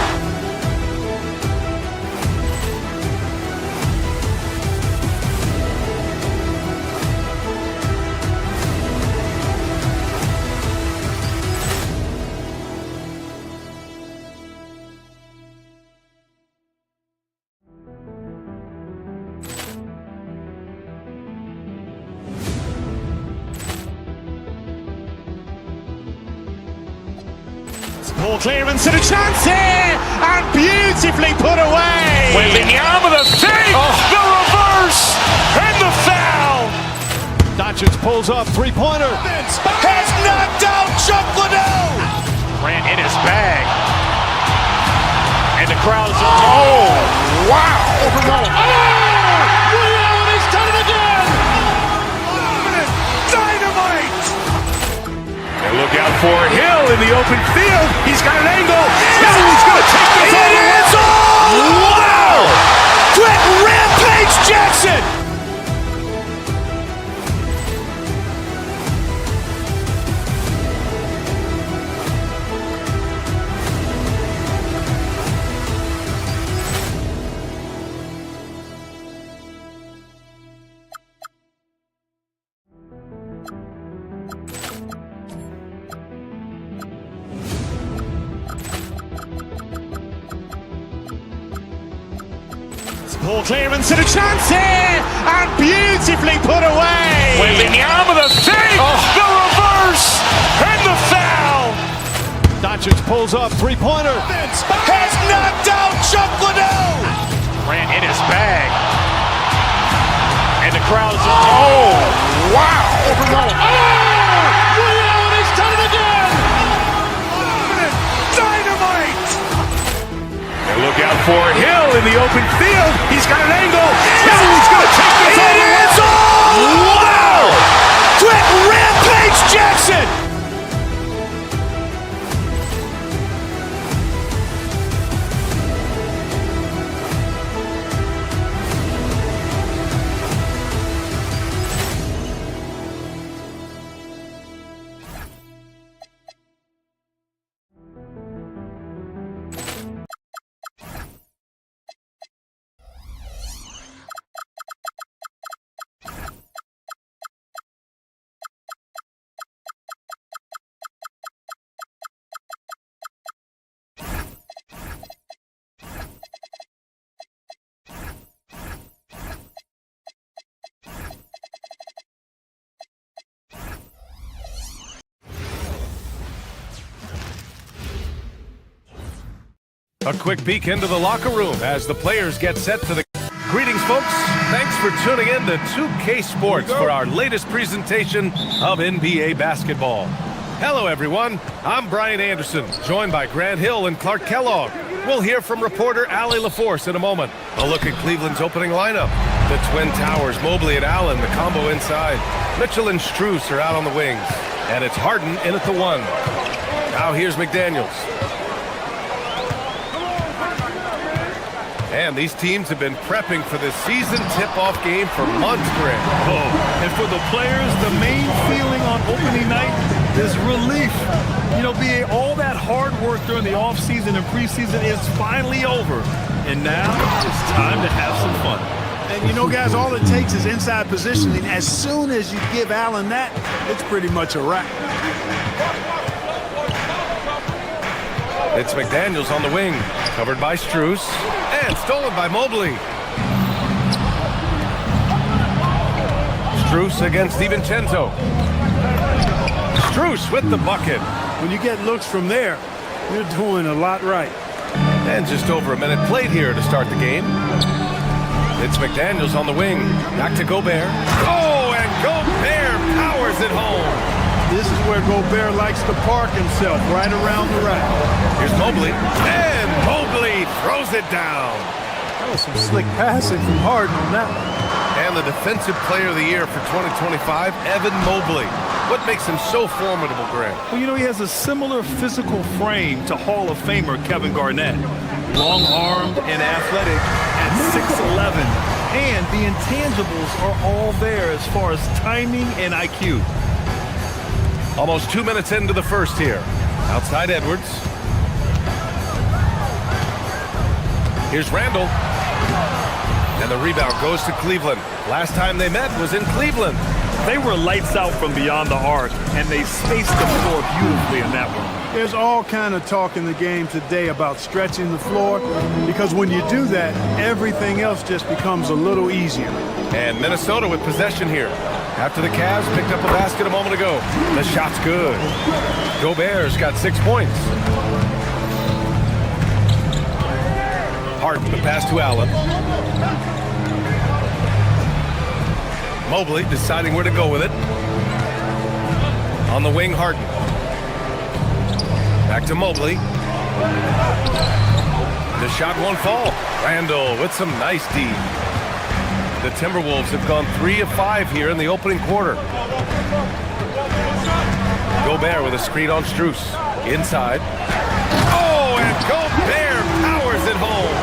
Ball clearance and a chance here, and beautifully put away. Wembanyama the fake, the reverse, and the foul. Doncic pulls up, three-pointer. Has knocked out Chuck Liddell. Ran in his bag. And the crowd is, wow! Reality's done it again. Dynamite! and look out for Hill in the open field. He's got an angle. He's going to take this all the way. Wow! Quick Rampage Jackson! Ball Ball clearance and a chance here, and beautifully put away. Wembanyama the save, the reverse, and the foul. Doncic pulls up, three-pointer. Has knocked out Chuck Liddell. Ran in his bag. And the crowd's oh, wow. Liddell, and he's done it again. Dynamite. And look out for Hill in the open field. He's got an angle. He's going to take this all the way. Wow. Quick Rampage Jackson. A quick peek into the locker room as the players get set for the... Greetings, folks. Thanks for tuning in to 2K Sports for our latest presentation of NBA basketball. Hello, everyone. I'm Brian Anderson, joined by Grant Hill and Clark Kellogg. We'll hear from reporter Allie LaForce in a moment. A look at Cleveland's opening lineup. The Twin Towers, Mobley and Allen, the combo inside. Mitchell and Strus are out on the wings. And it's Harden in at the one. Now here's McDaniels. And these teams have been prepping for this season tip-off game for months, Grant. Oh, and for the players, the main feeling on opening night is relief. You know, BA, all that hard work during the offseason and preseason is finally over. And now it's time to have some fun. And you know, guys, all it takes is inside positioning. As soon as you give Allen that, it's pretty much a wrap. It's McDaniels on the wing, covered by Strus, and stolen by Mobley. Strus against DiVincenzo. Strus with the bucket. When you get looks from there, you're doing a lot right. And just over a minute played here to start the game. It's McDaniels on the wing. Back to Gobert. Oh, and Gobert powers it home. This is where Gobert likes to park himself, right around the rack. Here's Mobley. And Mobley throws it down. That was some slick passing from Harden on that one. And the Defensive Player of the Year for 2025, Evan Mobley. What makes him so formidable, Grant? Well, you know, he has a similar physical frame to Hall of Famer Kevin Garnett. Long-armed and athletic at 6'11". And the intangibles are all there as far as timing and IQ. Almost 2 minutes into the first here. Outside Edwards. Here's Randall. And the rebound goes to Cleveland. Last time they met was in Cleveland. They were lights out from beyond the arc, and they spaced the floor beautifully in that one. There's all kind of talk in the game today about stretching the floor, because when you do that, everything else just becomes a little easier. And Minnesota with possession here. After the Cavs picked up a basket a moment ago. The shot's good. Gobert's got 6 points. Harden, the pass to Allen. Mobley deciding where to go with it. On the wing, Harden. Back to Mobley. The shot won't fall. Randall with some nice D. The Timberwolves have gone 3 of 5 here in the opening quarter. Gobert with a screen on Strus. Inside. Oh, and Gobert powers it home.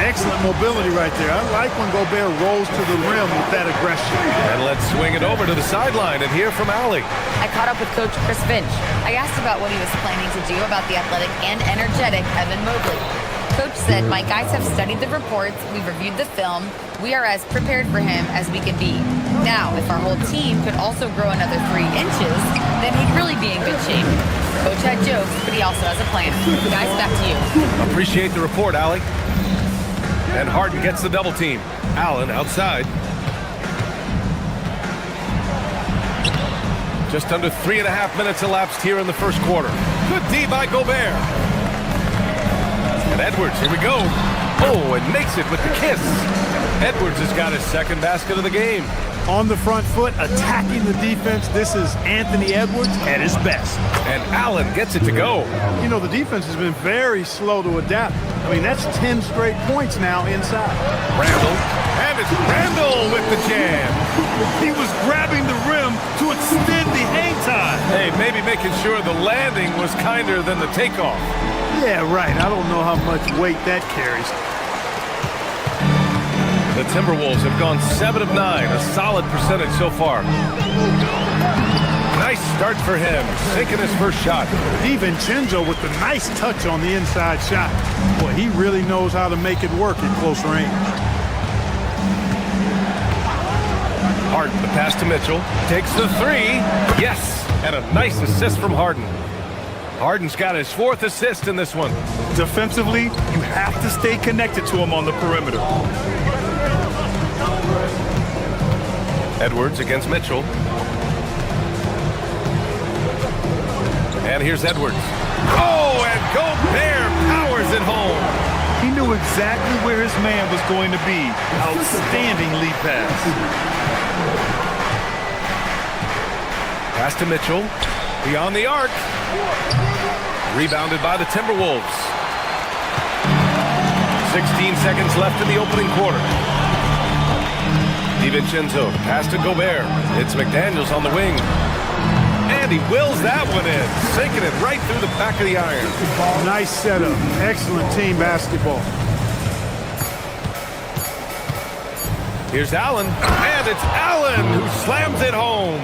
Excellent mobility right there. I like when Gobert rolls to the rim with that aggression. And let's swing it over to the sideline and hear from Allie. I caught up with Coach Chris Finch. I asked about what he was planning to do about the athletic and energetic Evan Mobley. Coach said, my guys have studied the reports, we've reviewed the film, we are as prepared for him as we can be. Now, if our whole team could also grow another 3 inches, then he'd really be in good shape. Coach had jokes, but he also has a plan. Guys, back to you. Appreciate the report, Allie. And Harden gets the double team. Allen outside. Just under 3.5 minutes elapsed here in the first quarter. Good D by Gobert. And Edwards, here we go. Oh, and makes it with the kiss. Edwards has got his second basket of the game. On the front foot, attacking the defense. This is Anthony Edwards at his best. And Allen gets it to go. You know, the defense has been very slow to adapt. I mean, that's 10 straight points now inside. Randall. And it's Randall with the jam. He was grabbing the rim to extend the hang time. Hey, maybe making sure the landing was kinder than the takeoff. Yeah, right. I don't know how much weight that carries. The Timberwolves have gone 7 of 9, a solid percentage so far. Nice start for him, sinking his first shot. DiVincenzo with the nice touch on the inside shot. Boy, he really knows how to make it work at close range. Harden, the pass to Mitchell, takes the three. Yes, and a nice assist from Harden. Harden's got his 4th assist in this one. Defensively, you have to stay connected to him on the perimeter. Edwards against Mitchell. And here's Edwards. Oh, and Gobert powers it home. He knew exactly where his man was going to be. Outstanding lead pass. Pass to Mitchell. Beyond the arc. Rebounded by the Timberwolves. 16 seconds left in the opening quarter. DiVincenzo, pass to Gobert. It's McDaniels on the wing. And he wills that one in, sinking it right through the back of the iron. Nice setup. Excellent team basketball. Here's Allen, and it's Allen who slams it home.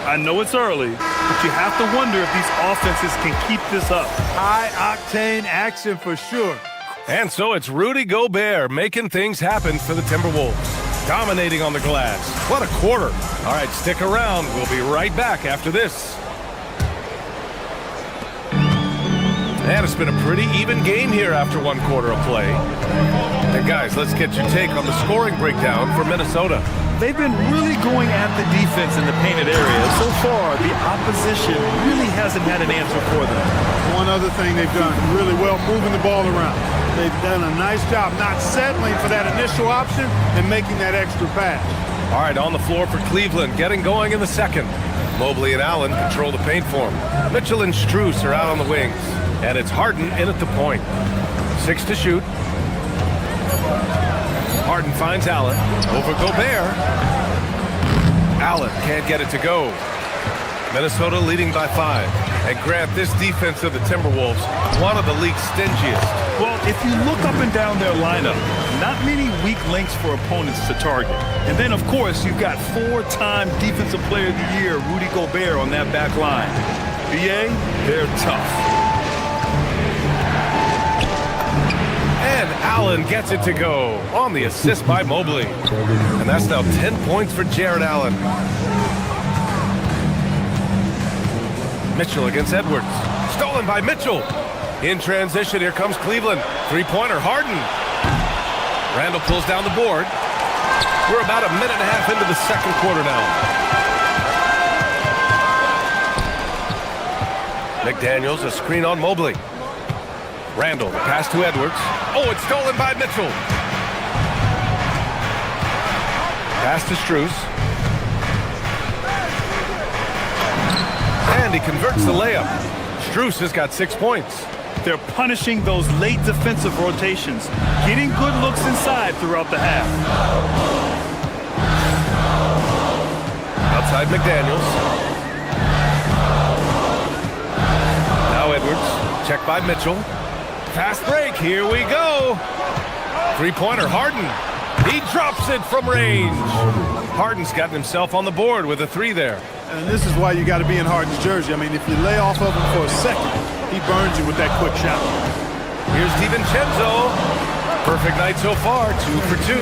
I know it's early, but you have to wonder if these offenses can keep this up. High-octane action for sure. And so it's Rudy Gobert making things happen for the Timberwolves. Dominating on the glass. What a quarter. All right, stick around. We'll be right back after this. And it's been a pretty even game here after 1 quarter of play. And guys, let's get your take on the scoring breakdown for Minnesota. They've been really going at the defense in the painted area. So far, the opposition really hasn't had an answer for them. One other thing they've done really well, moving the ball around. They've done a nice job not settling for that initial option and making that extra pass. All right, on the floor for Cleveland, getting going in the second. Mobley and Allen control the paint for him. Mitchell and Strus are out on the wings. And it's Harden in at the point. 6 to shoot. Harden finds Allen. Over Gobert. Allen can't get it to go. Minnesota leading by 5. And Grant, this defense of the Timberwolves, one of the league's stingiest. Well, if you look up and down their lineup, not many weak links for opponents to target. And then, of course, you've got 4-time Defensive Player of the Year, Rudy Gobert, on that back line. BA, they're tough. And Allen gets it to go on the assist by Mobley. And that's now 10 points for Jared Allen. Mitchell against Edwards. Stolen by Mitchell. In transition, here comes Cleveland. 3-pointer, Harden. Randall pulls down the board. We're about a minute and a half into the second quarter now. McDaniels, a screen on Mobley. Randall, the pass to Edwards. Oh, it's stolen by Mitchell. Pass to Strus. And he converts the layup. Strus has got 6 points. They're punishing those late defensive rotations, getting good looks inside throughout the half. Outside McDaniels. Now Edwards, checked by Mitchell. Fast break, here we go. 3-pointer, Harden. He drops it from range. Harden's gotten himself on the board with a 3 there. And this is why you got to be in Harden's jersey. I mean, if you lay off of him for a second, he burns you with that quick shot. Here's DiVincenzo. Perfect night so far, 2 for 2.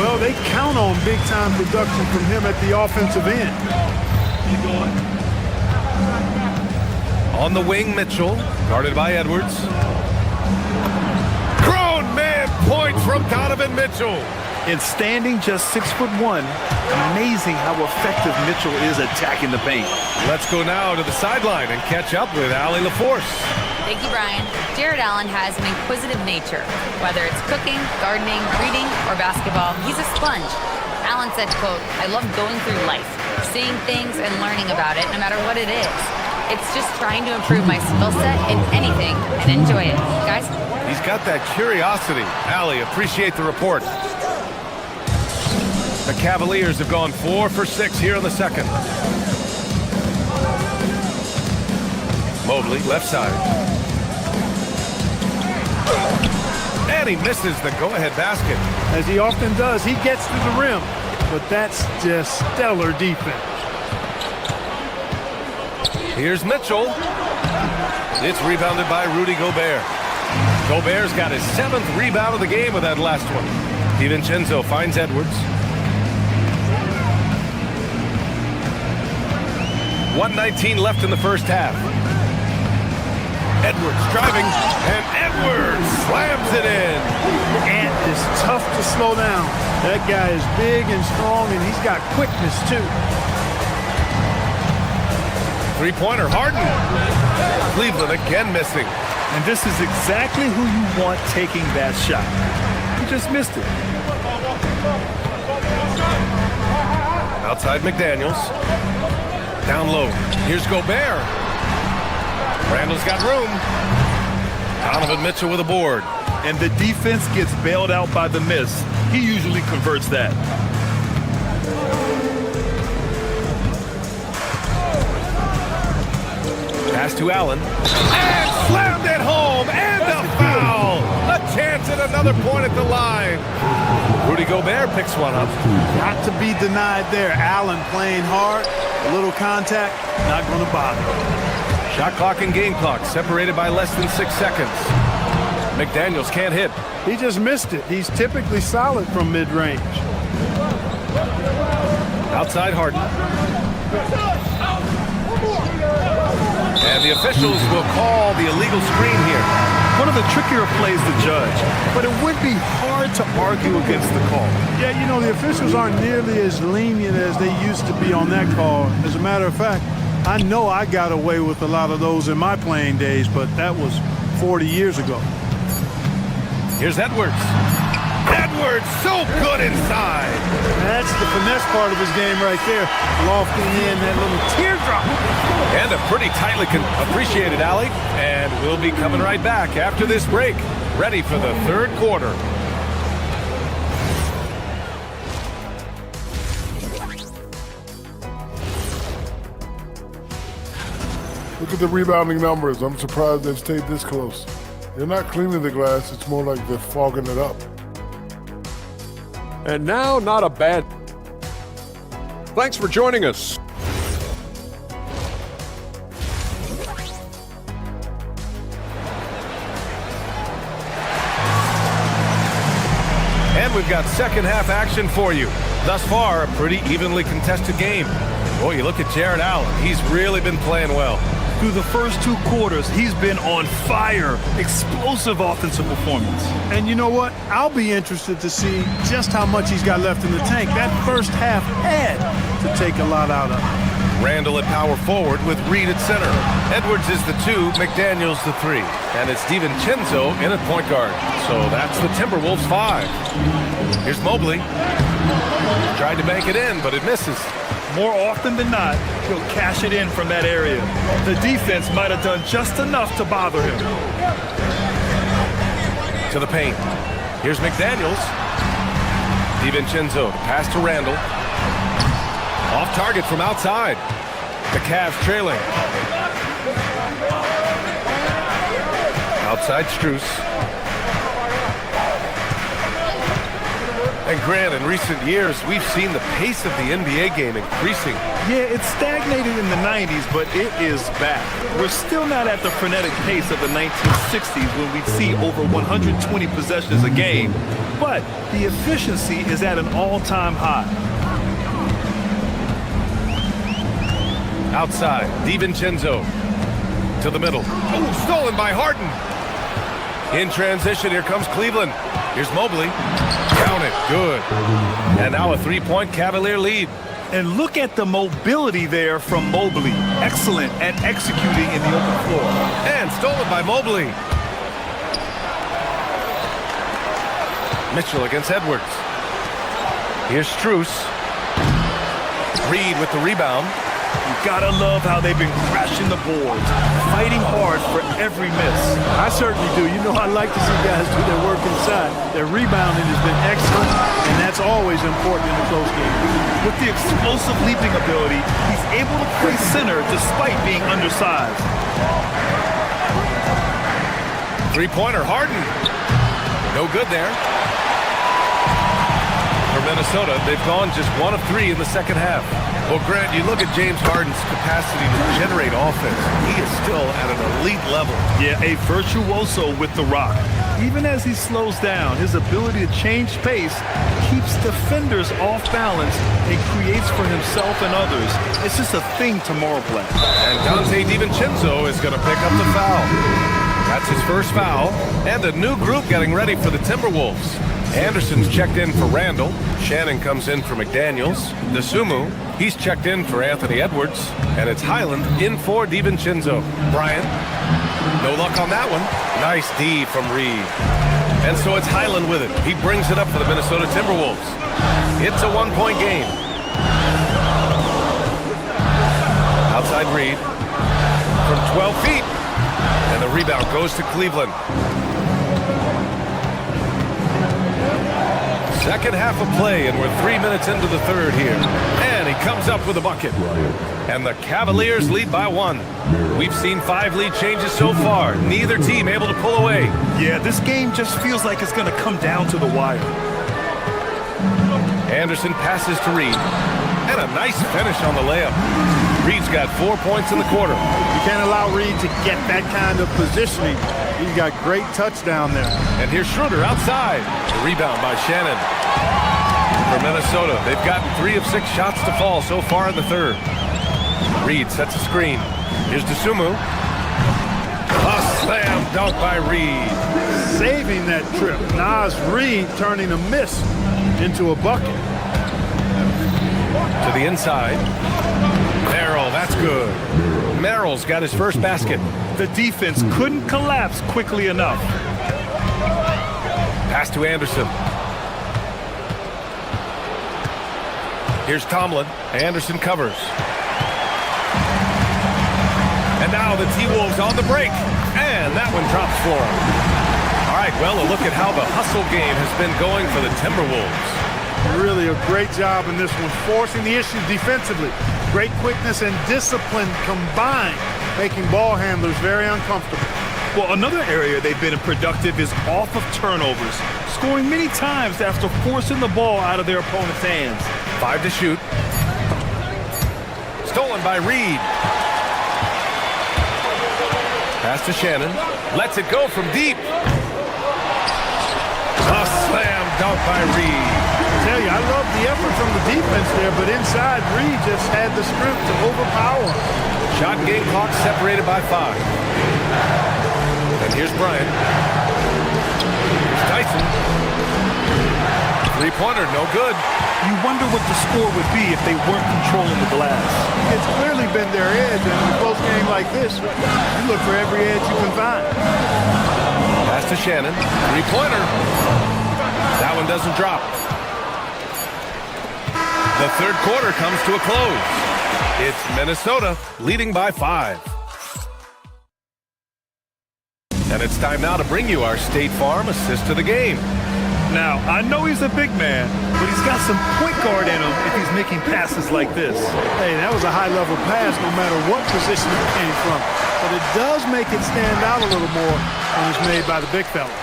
Well, they count on big-time production from him at the offensive end. On the wing, Mitchell, guarded by Edwards. Grown man points from Donovan Mitchell. And standing just 6'1", amazing how effective Mitchell is attacking the paint. Let's go now to the sideline and catch up with Allie LaForce. Thank you, Brian. Jared Allen has an inquisitive nature. Whether it's cooking, gardening, reading, or basketball, he's a sponge. Allen said, quote, "I love going through life, seeing things and learning about it no matter what it is. It's just trying to improve my skill set in anything and enjoy it." Guys? He's got that curiosity. Allie, appreciate the report. The Cavaliers have gone 4 for 6 here in the second. Mobley, left side. And he misses the go-ahead basket. As he often does, he gets to the rim. But that's just stellar defense. Here's Mitchell. It's rebounded by Rudy Gobert. Gobert's got his 7th rebound of the game with that last one. DiVincenzo finds Edwards. 1:19 left in the first half. Edwards driving, and Edwards slams it in. Ant is tough to slow down. That guy is big and strong, and he's got quickness, too. Three-pointer, Harden. Cleveland again missing. And this is exactly who you want taking that shot. He just missed it. Outside McDaniels. Down low. Here's Gobert. Randall's got room. Donovan Mitchell with a board. And the defense gets bailed out by the miss. He usually converts that. Pass to Allen. And slammed it home. And a foul. A chance at another point at the line. Rudy Gobert picks one up. Not to be denied there. Allen playing hard. A little contact. Not going to bother. Shot clock and game clock separated by less than 6 seconds. McDaniels can't hit. He just missed it. He's typically solid from mid-range. Outside Harden. And the officials will call the illegal screen here. One of the trickier plays to judge, but it would be hard to argue against the call. Yeah, you know, the officials aren't nearly as lenient as they used to be on that call. As a matter of fact, I know I got away with a lot of those in my playing days, but that was 40 years ago. Here's Edwards. Edwards, so good inside. That's the finesse part of his game right there. Lofting in that little teardrop. And a pretty tightly appreciated alley. And we'll be coming right back after this break. Ready for the third quarter. Look at the rebounding numbers. I'm surprised they've stayed this close. They're not cleaning the glass. It's more like they're fogging it up. And now, not a bad... Thanks for joining us. And we've got second half action for you. Thus far, a pretty evenly contested game. Boy, you look at Jared Allen. He's really been playing well. Through the first 2 quarters, he's been on fire. Explosive offensive performance. And you know what? I'll be interested to see just how much he's got left in the tank. That first half had to take a lot out of him. Randall at power forward with Reed at center. Edwards is the 2, McDaniels the 3. And it's DiVincenzo in at point guard. So that's the Timberwolves 5. Here's Mobley. Tried to bank it in, but it misses. More often than not, he'll cash it in from that area. The defense might have done just enough to bother him. To the paint. Here's McDaniels. DiVincenzo, pass to Randall. Off target from outside. The Cavs trailing. Outside Strus. And Grant, in recent years, we've seen the pace of the NBA game increasing. Yeah, it stagnated in the 90s, but it is back. We're still not at the frenetic pace of the 1960s when we'd see over 120 possessions a game, but the efficiency is at an all-time high. Outside, DiVincenzo to the middle. Oh, stolen by Harden. In transition, here comes Cleveland. Here's Mobley. Count it. Good. And now a three-point Cavalier lead. And look at the mobility there from Mobley. Excellent at executing in the open floor. And stolen by Mobley. Mitchell against Edwards. Here's Strus. Reed with the rebound. You gotta love how they've been crashing the boards, fighting hard for every miss. I certainly do. You know, I like to see guys do their work inside. Their rebounding has been excellent, and that's always important in a close game. With the explosive leaping ability, he's able to play center despite being undersized. Three-pointer, Harden. No good there. For Minnesota, they've gone just 1 of 3 in the second half. Well, Grant, you look at James Harden's capacity to generate offense. He is still at an elite level. Yeah, a virtuoso with the rock. Even as he slows down, his ability to change pace keeps defenders off balance and creates for himself and others. It's just a thing tomorrow play. And Dante DiVincenzo is going to pick up the foul. That's his first foul, and a new group getting ready for the Timberwolves. Anderson's checked in for Randall. Shannon comes in for McDaniels. DeSumo, he's checked in for Anthony Edwards. And it's Highland in for DiVincenzo. Bryant, no luck on that one. Nice D from Reed. And so it's Highland with it. He brings it up for the Minnesota Timberwolves. It's a 1-point game. Outside Reed from 12 feet. And the rebound goes to Cleveland. Second half of play, and we're 3 minutes into the third here. And he comes up with a bucket. And the Cavaliers lead by 1. We've seen 5 lead changes so far. Neither team able to pull away. Yeah, this game just feels like it's going to come down to the wire. Anderson passes to Reed. And a nice finish on the layup. Reed's got 4 points in the quarter. You can't allow Reed to get that kind of positioning. He's got great touch down there. And here's Schroeder outside. The rebound by Shannon. For Minnesota, they've gotten 3 of 6 shots to fall so far in the third. Reed sets a screen. Here's DeSumo. A slam dunk by Reed. Saving that trip. Nas Reed turning a miss into a bucket. To the inside. Merrill, that's good. Merrill's got his first basket. The defense couldn't collapse quickly enough. Pass to Anderson. Here's Tomlin. Anderson covers. And now the T-Wolves on the break. And that one drops for him. All right, well, a look at how the hustle game has been going for the Timberwolves. Really a great job in this one, forcing the issue defensively. Great quickness and discipline combined, making ball handlers very uncomfortable. Well, another area they've been productive is off of turnovers, scoring many times after forcing the ball out of their opponent's hands. 5 to shoot. Stolen by Reed. Pass to Shannon. Lets it go from deep. A slam dunk by Reed. I tell you, I love the effort from the defense there, but inside, Reed just had the strength to overpower him. Shot game clock separated by 5. And here's Bryant. Here's Tyson. Three-pointer, no good. You wonder what the score would be if they weren't controlling the glass. It's clearly been their edge, and in a close game like this, you look for every edge you can find. Pass to Shannon. Three-pointer. That one doesn't drop. The third quarter comes to a close. It's Minnesota leading by 5. And it's time now to bring you our State Farm assist to the game. Now, I know he's a big man, but he's got some point guard in him if he's making passes like this. Hey, that was a high-level pass no matter what position it came from. But it does make it stand out a little more when it's made by the big fella.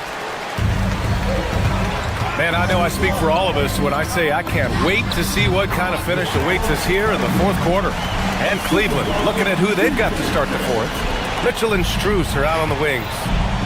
Man, I know I speak for all of us when I say I can't wait to see what kind of finish awaits us here in the fourth quarter. And Cleveland, looking at who they've got to start the fourth. Mitchell and Strus are out on the wings.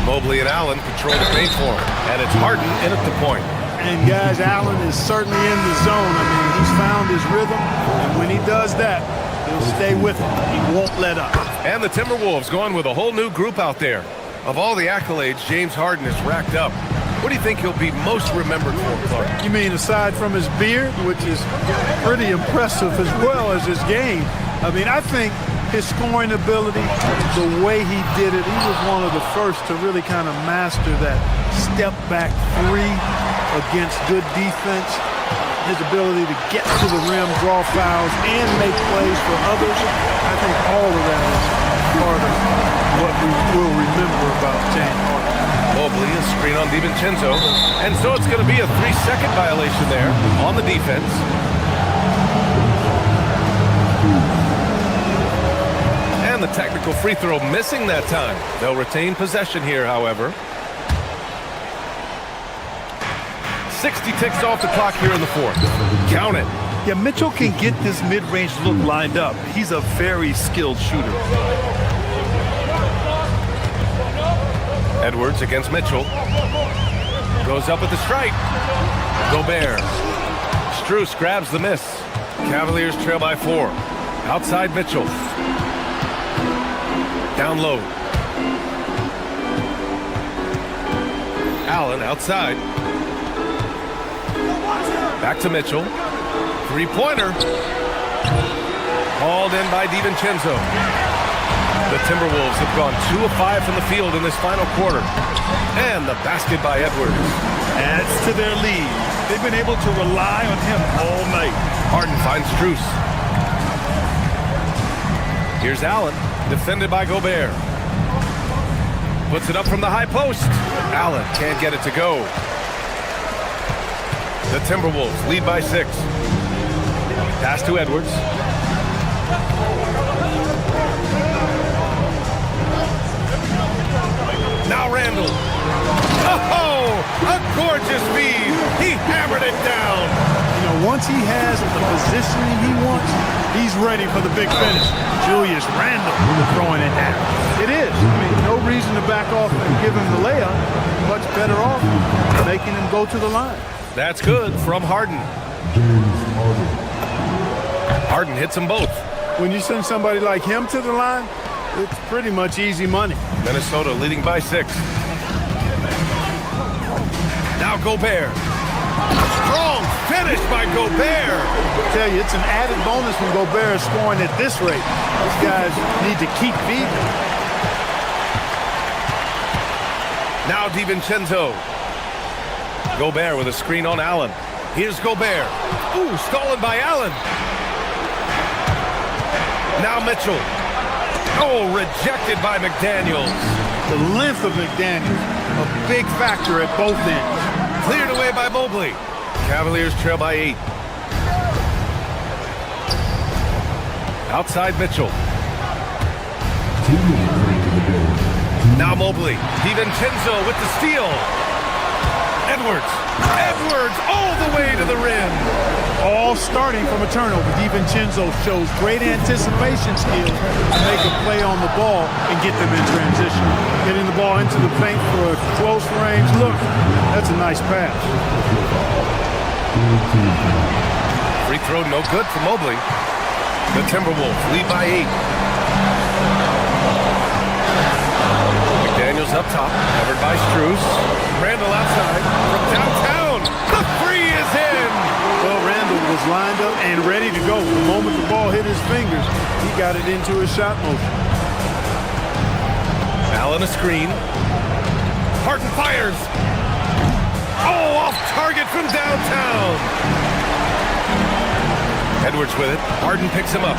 Mobley and Allen control the paint for him. And it's Harden in at the point. And guys, Allen is certainly in the zone. I mean, he's found his rhythm. And when he does that, he'll stay with it. He won't let up. And the Timberwolves going with a whole new group out there. Of all the accolades James Harden has racked up, What do you think he'll be most remembered for, Clark? You mean aside from his beard, which is pretty impressive, as well as his game? I mean, I think his scoring ability, the way he did it, he was one of the first to really kind of master that step-back three against good defense. His ability to get to the rim, draw fouls, and make plays for others. I think all of that is part of what we will remember about James Harden. Mobley, a screen on DiVincenzo. And so it's going to be a 3-second violation there on the defense. And the technical free throw missing that time. They'll retain possession here, however. 60 ticks off the clock here in the fourth. Count it. Yeah, Mitchell can get this mid-range look lined up. He's a very skilled shooter. Edwards against Mitchell. Goes up with the strike. Gobert. Strus grabs the miss. Cavaliers trail by 4. Outside Mitchell. Down low. Allen outside. Back to Mitchell. Three-pointer. Hauled in by DiVincenzo. The Timberwolves have gone 2 of 5 from the field in this final quarter. And the basket by Edwards adds to their lead. They've been able to rely on him all night. Harden finds Strus. Here's Allen, defended by Gobert. Puts it up from the high post. Allen can't get it to go. The Timberwolves lead by 6. Pass to Edwards. Now Randall. Oh, a gorgeous feed. He hammered it down. You know, once he has the positioning he wants, he's ready for the big finish. Julius Randle throwing it down. It is. I mean, no reason to back off and give him the layup. Much better off making him go to the line. That's good from Harden. Harden hits them both. When you send somebody like him to the line, it's pretty much easy money. Minnesota leading by 6. Now Gobert. Strong finish by Gobert. I tell you, it's an added bonus when Gobert is scoring at this rate. These guys need to keep feeding. Now DiVincenzo. Gobert with a screen on Allen. Here's Gobert. Ooh, stolen by Allen. Now Mitchell. Oh, rejected by McDaniels. The length of McDaniels, a big factor at both ends. Cleared away by Mobley. Cavaliers trail by 8. Outside Mitchell. Now Mobley. DiVincenzo with the steal. Edwards. Edwards all the way to the rim. All starting from a turnover. DiVincenzo shows great anticipation skills to make a play on the ball and get them in transition. Getting the ball into the paint for a close range look. That's a nice pass. Free throw no good for Mobley. The Timberwolves lead by 8. McDaniels up top, covered by Strus. Randall outside from downtown. The 3 is in. Well, Randall was lined up and ready to go. The moment the ball hit his fingers, he got it into his shot motion. Allen a screen. Harden fires. Oh, off target from downtown. Edwards with it. Harden picks him up.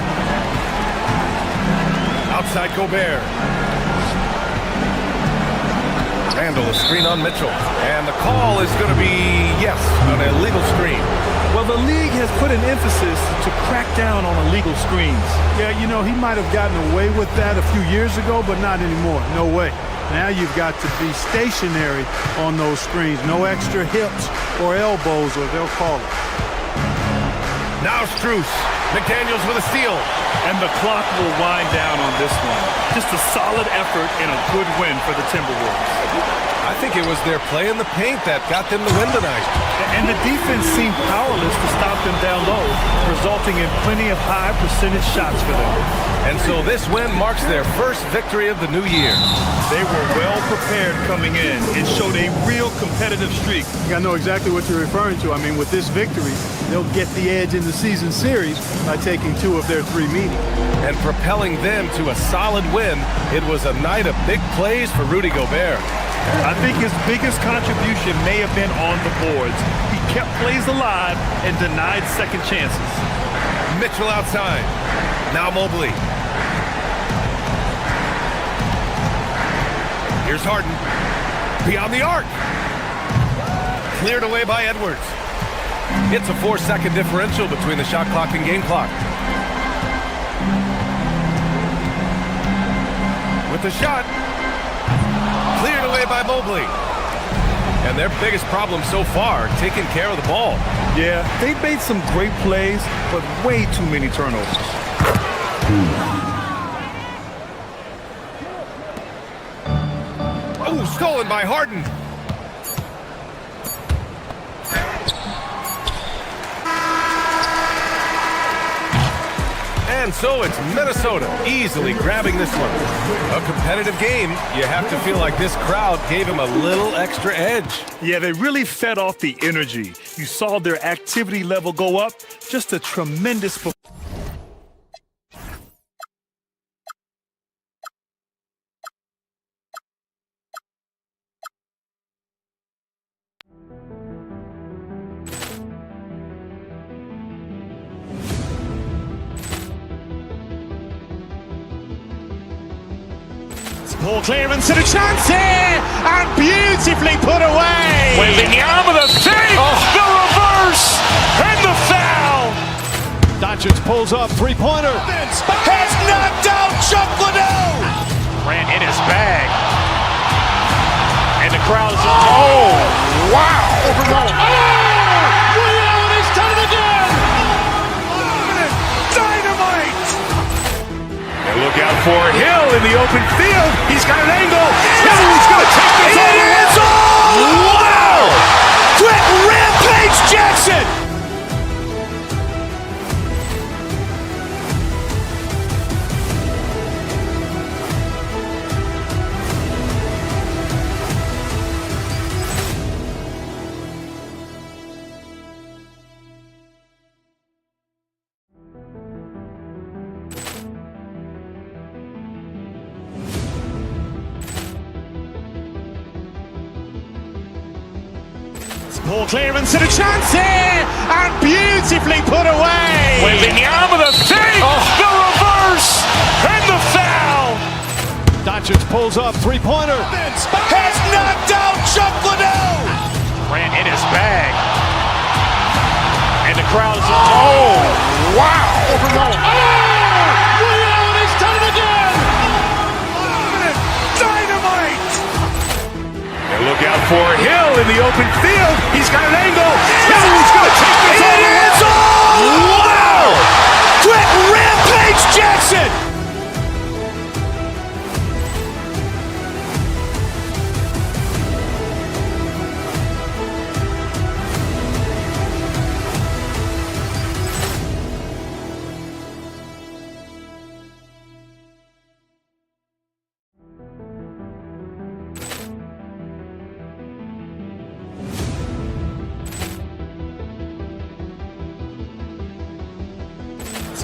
Outside Gobert. Randall a screen on Mitchell. And the call is going to be, yes, an illegal screen. Well, the league has put an emphasis to crack down on illegal screens. Yeah, you know, he might have gotten away with that a few years ago, but not anymore. No way. Now you've got to be stationary on those screens. No extra hips or elbows, or they'll call it. Now Strus. McDaniels with a steal. And the clock will wind down on this one. Just a solid effort and a good win for the Timberwolves. I think it was their play in the paint that got them the win tonight. And the defense seemed powerless to stop them down low, resulting in plenty of high percentage shots for them. And so this win marks their first victory of the new year. They were well prepared coming in and showed a real competitive streak. I know exactly what you're referring to. I mean, with this victory, they'll get the edge in the season series by taking 2 of their 3 meetings. And propelling them to a solid win, it was a night of big plays for Rudy Gobert. I think his biggest contribution may have been on the boards. He kept plays alive and denied second chances. Mitchell outside. Now Mobley. Here's Harden. Beyond the arc. Cleared away by Edwards. It's a 4-second differential between the shot clock and game clock. With the shot. Cleared away by Mobley. And their biggest problem so far, taking care of the ball. Yeah, they've made some great plays, but way too many turnovers. Oh, stolen by Harden. And so it's Minnesota easily grabbing this one. A competitive game. You have to feel like this crowd gave him a little extra edge. Yeah, they really fed off the energy. You saw their activity level go up. Just a tremendous performance. Ball clearance and a chance here, and beautifully put away. Wembanyama the save, the reverse, and the foul. Doncic pulls up, 3-pointer. Has knocked out Chuck Liddell. Ran in his bag, and the crowd is wow! Allen has done it again. Dynamite! And look out for Hill in the open field. He's got an angle. He's going to take this all the way. Wow! Quick Rampage Jackson! Ball clearance and a chance here, and beautifully put away. Wembanyama the save, the reverse, and the foul. Doncic pulls up, 3-pointer. Has knocked out Chuck Liddell. Ran in his bag, and the crowd is wow! Allen has done it again. Dynamite! And look out for Hill in the open field. He's got an angle. He's going to take this all the way. Wow! Quick Rampage Jackson!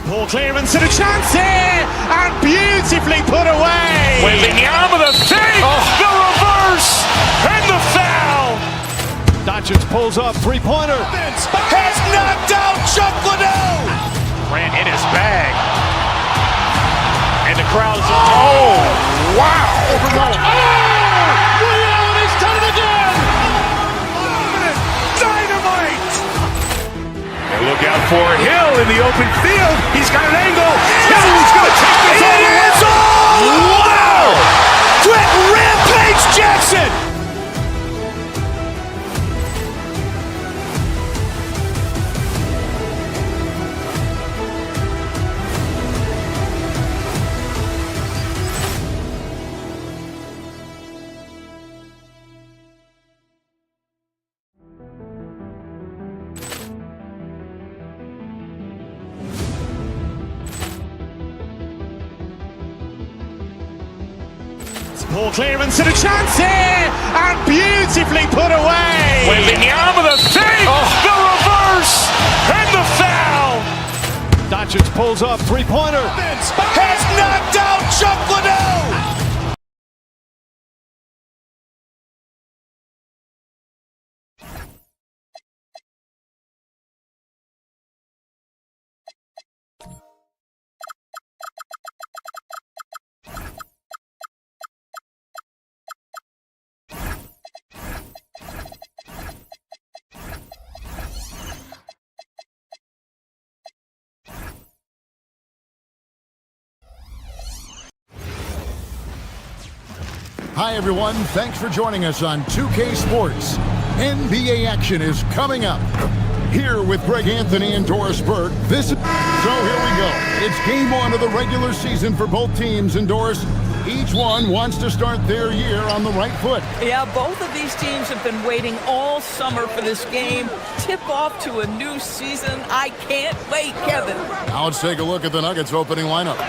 Ball clearance and a chance here, and beautifully put away. Wembanyama the save, the reverse, and the foul. Doncic pulls up, 3-pointer. Has knocked out Chuck Liddell. Ran in his bag, and the crowd is wow! Allen has done it again. Dynamite! And look out for Hill in the open field. He's got an angle. He's going to take this all the way. Wow! Quick Rampage Jackson! Poor clearance and a chance here, and beautifully put away. Wembanyama the save, the reverse, and the foul. Doncic pulls up, three-pointer. Has knocked out Chuck Liddell. Hi, everyone. Thanks for joining us on 2K Sports. NBA action is coming up. Here with Greg Anthony and Doris Burke. So here we go. It's game one of the regular season for both teams. And Doris, each one wants to start their year on the right foot. Yeah, both of these teams have been waiting all summer for this game. Tip off to a new season. I can't wait, Kevin. Now let's take a look at the Nuggets opening lineup.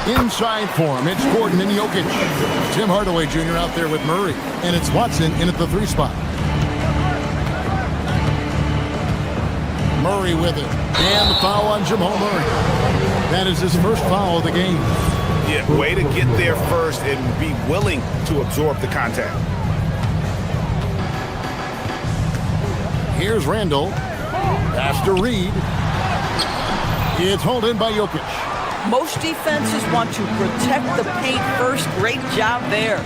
Inside form, it's Gordon and Jokic. Tim Hardaway Jr. out there with Murray. And it's Watson in at the 3 spot. Murray with it. And the foul on Jamal Murray. That is his first foul of the game. Yeah, way to get there first and be willing to absorb the contact. Here's Randall. Pass to Reed. It's hauled in by Jokic. Most defenses want to protect the paint first. Great job there.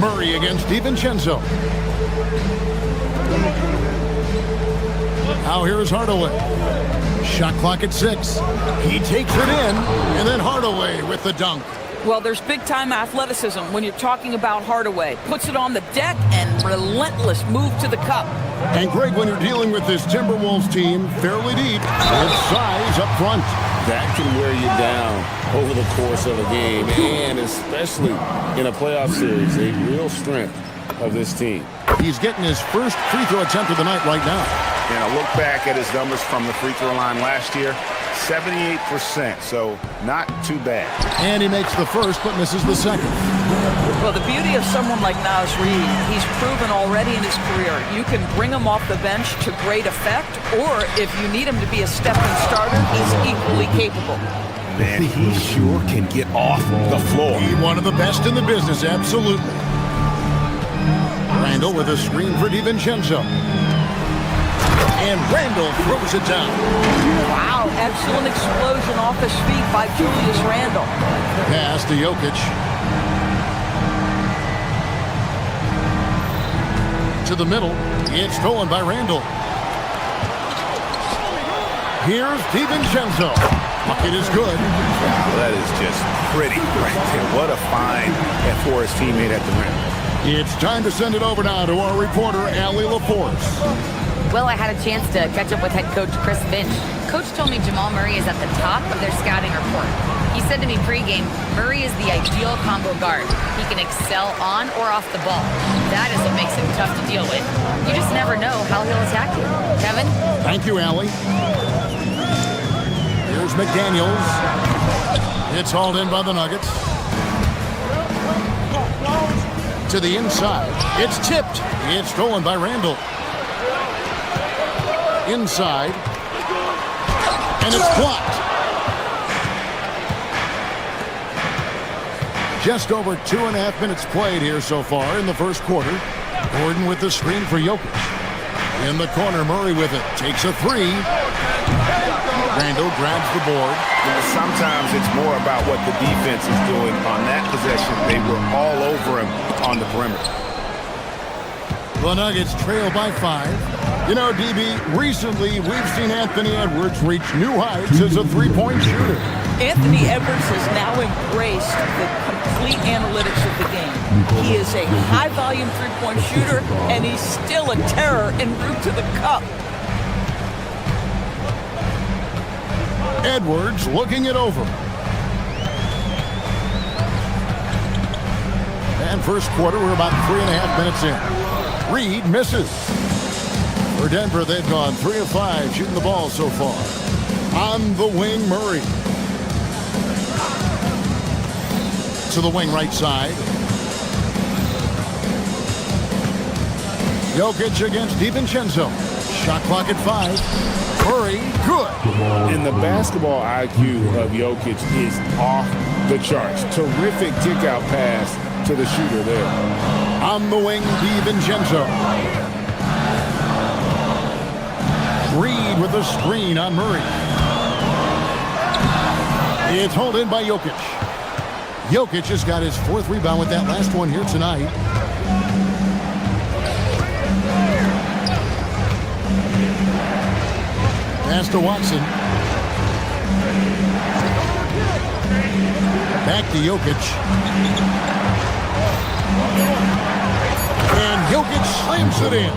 Murray against DiVincenzo. Now here's Hardaway. Shot clock at 6. He takes it in, and then Hardaway with the dunk. Well, there's big-time athleticism when you're talking about Hardaway. Puts it on the deck and relentless move to the cup. And Greg, when you're dealing with this Timberwolves team, fairly deep, with size up front. That can wear you down over the course of a game, and especially in a playoff series, a real strength of this team. He's getting his first free throw attempt of the night right now. And I look back at his numbers from the free throw line last year, 78%, so not too bad. And he makes the first, but misses the second. Well, the beauty of someone like Naz Reid, he's proven already in his career, you can bring him off the bench to great effect, or if you need him to be a step-in starter, he's equally capable. Man, he sure can get off the floor. He's one of the best in the business, absolutely. Randall with a screen for DiVincenzo. And Randall throws it down. Wow, excellent explosion off his feet by Julius Randle. Pass to Jokic. To the middle. It's stolen by Randall. Here's DiVincenzo. Bucket is good. Well, that is just pretty right there. What a find for his teammate at the rim. It's time to send it over now to our reporter, Allie LaForce. Well, I had a chance to catch up with head coach Chris Finch. Coach told me Jamal Murray is at the top of their scouting report. He said to me pregame, Murray is the ideal combo guard. He can excel on or off the ball. That is what makes him tough to deal with. You just never know how he'll attack you. Kevin? Thank you, Allie. Here's McDaniels. It's hauled in by the Nuggets. To the inside. It's tipped. It's stolen by Randall. Inside. And it's blocked. Just over 2.5 minutes played here so far in the first quarter. Gordon with the screen for Jokic. In the corner, Murray with it. Takes a 3. Randall grabs the board. Sometimes it's more about what the defense is doing on that possession. They were all over him on the perimeter. The Nuggets trail by 5. You know, DB, recently we've seen Anthony Edwards reach new heights as a three-point shooter. Anthony Edwards has now embraced the complete analytics of the game. He is a high-volume three-point shooter, and he's still a terror en route to the cup. Edwards looking it over. And first quarter, we're about 3.5 minutes in. Reed misses. For Denver, they've gone 3 of 5 shooting the ball so far. On the wing, Murray. to the wing right side. Jokic against DiVincenzo. Shot clock at 5. Murray, good. And the basketball IQ of Jokic is off the charts. Terrific kick-out pass to the shooter there. On the wing, DiVincenzo. Reed with a screen on Murray. It's hauled in by Jokic. Jokic has got his 4th rebound with that last one here tonight. Pass to Watson. Back to Jokic. And Jokic slams it in.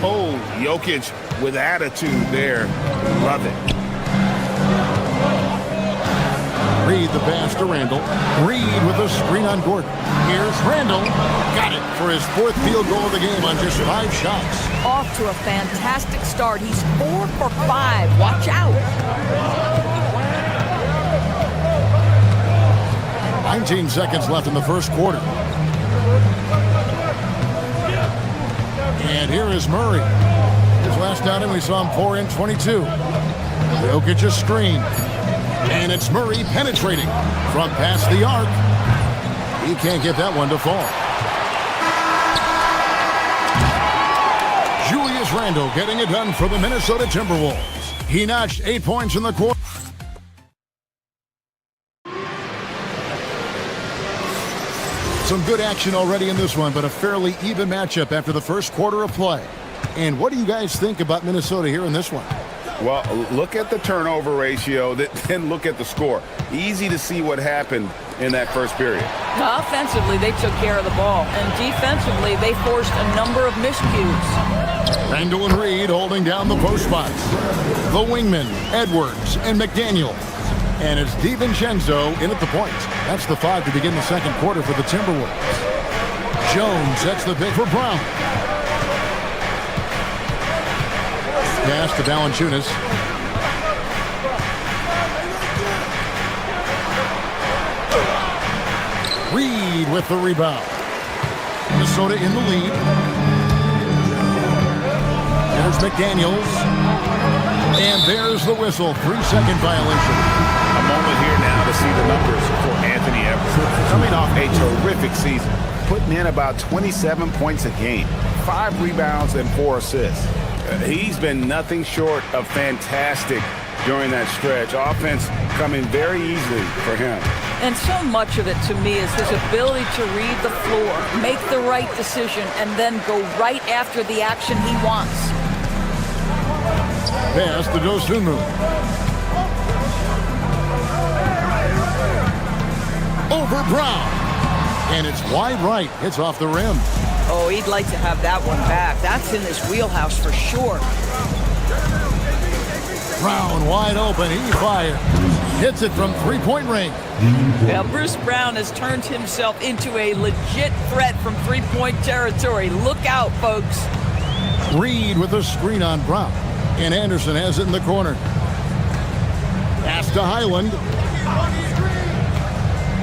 Oh, Jokic with attitude there. Love it. Reed the pass to Randall. Reed with a screen on Gordon. Here's Randall. Got it for his 4th field goal of the game on just 5 shots. Off to a fantastic start. He's 4 for 5. Watch out. 19 seconds left in the first quarter. And here is Murray. His last outing, we saw him pour in 22. Jokic a screen. And it's Murray penetrating from past the arc. He can't get that one to fall. Julius Randle getting it done for the Minnesota Timberwolves. He notched 8 points in the quarter. Some good action already in this one, but a fairly even matchup after the first quarter of play. And what do you guys think about Minnesota here in this one? Well, look at the turnover ratio, then look at the score. Easy to see what happened in that first period. Offensively, they took care of the ball. And defensively, they forced a number of miscues. Randall and Reed holding down the post spots. The wingmen, Edwards and McDaniel. And it's DiVincenzo in at the point. That's the 5 to begin the second quarter for the Timberwolves. Jones sets the pick for Brown. Pass to Valanciunas. Reed with the rebound. Minnesota in the lead. There's McDaniels. And there's the whistle. 3-second violation. A moment here now to see the numbers for Anthony Edwards. Coming off a terrific season, putting in about 27 points a game, 5 rebounds and 4 assists. He's been nothing short of fantastic during that stretch. Offense coming very easily for him. And so much of it to me is his ability to read the floor, make the right decision, and then go right after the action he wants. Pass to Dosunmu. Over Brown. And it's wide right. It's off the rim. Oh, he'd like to have that one back. That's in his wheelhouse for sure. Brown wide open. He fires. Hits it from 3-point range. Now, Bruce Brown has turned himself into a legit threat from 3-point territory. Look out, folks. Reed with a screen on Brown. And Anderson has it in the corner. Pass to Highland.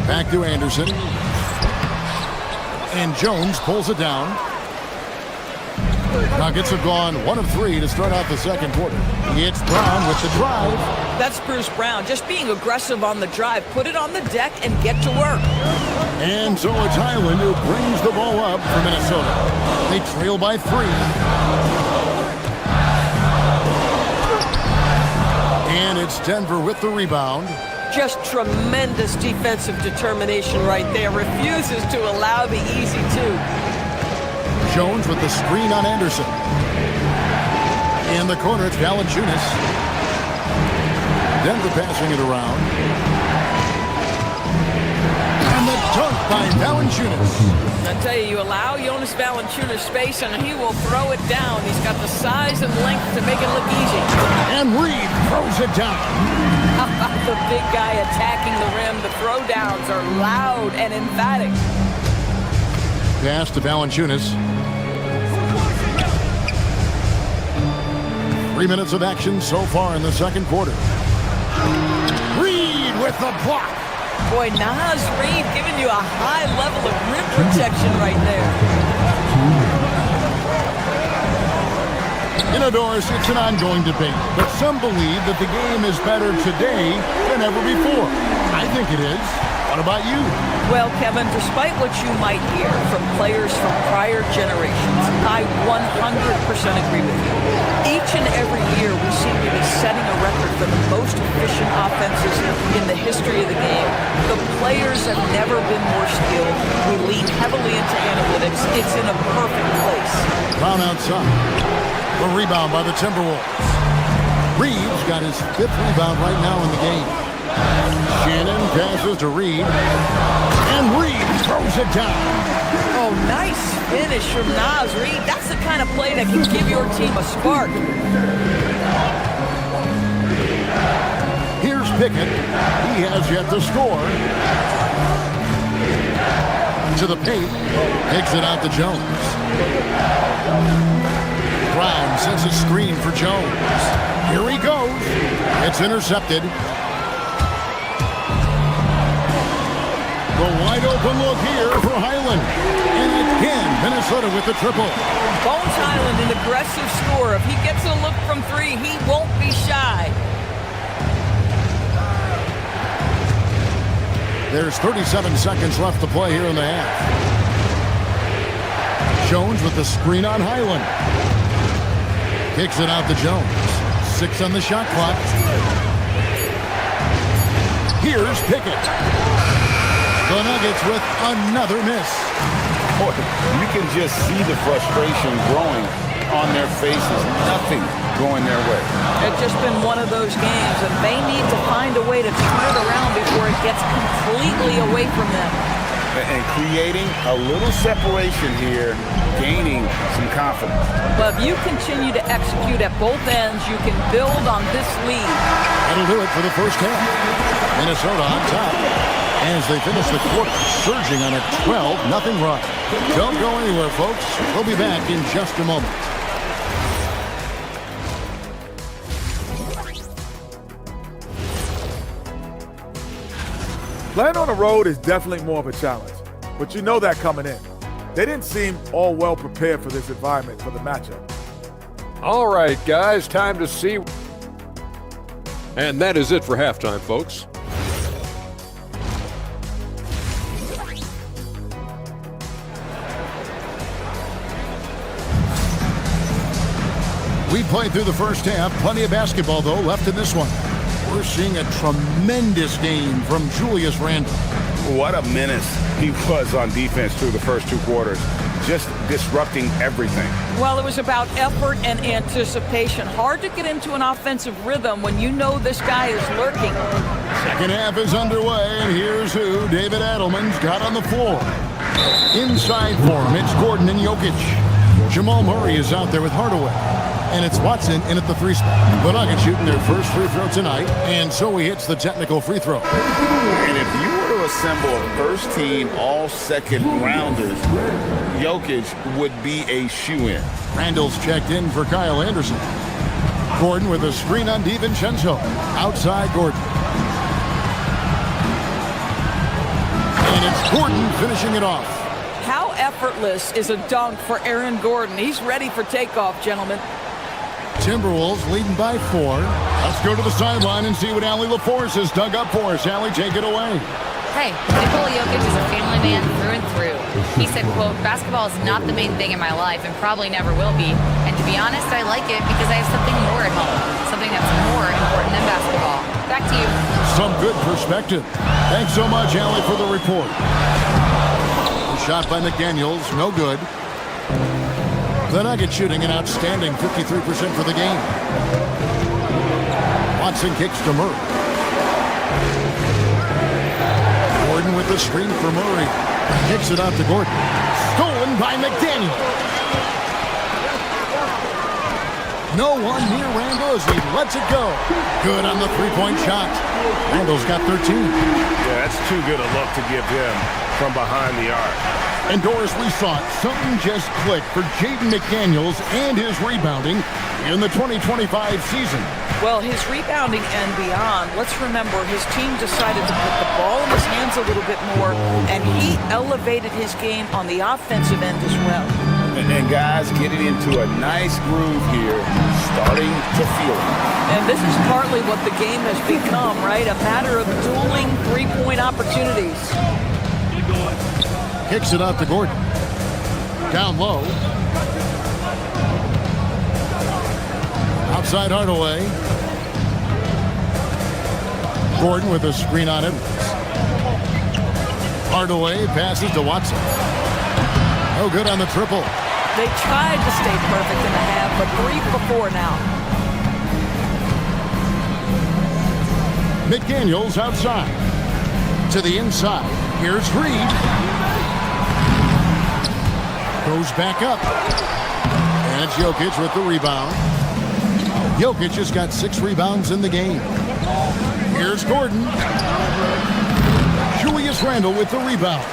Back to Anderson. And Jones pulls it down. Nuggets have gone 1 of 3 to start out the second quarter. It's Brown with the drive. That's Bruce Brown, just being aggressive on the drive. Put it on the deck and get to work. And so it's Highland who brings the ball up for Minnesota. They trail by 3. And it's Denver with the rebound. Just tremendous defensive determination right there. Refuses to allow the easy 2. Jones with the screen on Anderson. In the corner, it's Valanciunas. Denver passing it around. And the dunk by Valanciunas. I tell you, you allow Jonas Valanciunas space and he will throw it down. He's got the size and length to make it look easy. And Reed throws it down. The big guy attacking the rim. The throwdowns are loud and emphatic. Pass to Valanciunas. 3 minutes of action so far in the second quarter. Reed with the block. Boy, Naz Reid giving you a high level of rim protection right there. You know, Doris, it's an ongoing debate, but some believe that the game is better today than ever before. I think it is. What about you? Well, Kevin, despite what you might hear from players from prior generations, I 100% agree with you. Each and every year, we seem to be setting a record for the most efficient offenses in the history of the game. The players have never been more skilled. We lean heavily into analytics. It's in a perfect place. Brown outside. A rebound by the Timberwolves. Reed's got his 5th rebound right now in the game. Shannon passes to Reed. And Reed throws it down. Oh, nice finish from Naz Reid. That's the kind of play that can give your team a spark. Here's Pickett. He has yet to score. To the paint. Takes it out to Jones. Brown sets a screen for Jones. Here he goes. It's intercepted. The wide open look here for Highland. And again, Minnesota with the triple. Bones Highland, an aggressive scorer. If he gets a look from 3, he won't be shy. There's 37 seconds left to play here in the half. Jones with the screen on Highland. Kicks it out to Jones. 6 on the shot clock. Here's Pickett. The Nuggets with another miss. Boy, you can just see the frustration growing on their faces. Nothing going their way. It's just been one of those games, and they need to find a way to turn it around before it gets completely away from them. And creating a little separation here, gaining some confidence. But if you continue to execute at both ends, you can build on this lead. That'll do it for the first half. Minnesota on top as they finish the quarter, surging on a 12-0 run. Don't go anywhere, folks. We'll be back in just a moment. Playing on the road is definitely more of a challenge, but you know that coming in. They didn't seem all well prepared for this environment for the matchup. All right, guys, time to see. And that is it for halftime, folks. We played through the first half. Plenty of basketball, though, left in this one. We're seeing a tremendous game from Julius Randle. What a menace he was on defense through the first 2 quarters. Just disrupting everything. Well, it was about effort and anticipation. Hard to get into an offensive rhythm when you know this guy is lurking. Second half is underway, and here's who David Adelman's got on the floor. Inside for him, it's Gordon and Jokic. Jamal Murray is out there with Hardaway. And it's Watson in at the 3 spot. The Nuggets shooting their first free throw tonight, and so he hits the technical free throw. And if you were to assemble a first-team all-second rounders, Jokic would be a shoe-in. Randall's checked in for Kyle Anderson. Gordon with a screen on DiVincenzo. Outside Gordon. And it's Gordon finishing it off. How effortless is a dunk for Aaron Gordon? He's ready for takeoff, gentlemen. Timberwolves leading by 4. Let's go to the sideline and see what Allie LaForce has dug up for us. Allie, take it away. Hey, Nikola Jokic is a family man through and through. He said, quote, "Basketball is not the main thing in my life and probably never will be. And to be honest, I like it because I have something more at home, something that's more important than basketball." Back to you. Some good perspective. Thanks so much, Allie, for the report. The shot by McDaniels, no good. The Nuggets shooting an outstanding 53% for the game. Watson kicks to Murray. Gordon with the screen for Murray. Kicks it out to Gordon. Stolen by McDaniel. No one near Randall as he lets it go. Good on the three-point shot. Randall's got 13. Yeah, that's too good a look to give him from behind the arc. And Doris, we saw it. Something just clicked for Jaden McDaniels and his rebounding in the 2025 season. Well, his rebounding and beyond, let's remember his team decided to put the ball in his hands a little bit more, and he elevated his game on the offensive end as well. And guys getting into a nice groove here, starting to feel it. And this is partly what the game has become, right? A matter of dueling three-point opportunities. Kicks it out to Gordon. Down low. Outside Hardaway. Gordon with a screen on Edwards. Hardaway passes to Watson. No good on the triple. They tried to stay perfect in the half, but 3 for 4 now. McDaniels outside. To the inside. Here's Reed. Goes back up. And it's Jokic with the rebound. Jokic has got 6 rebounds in the game. Here's Gordon. Julius Randle with the rebound.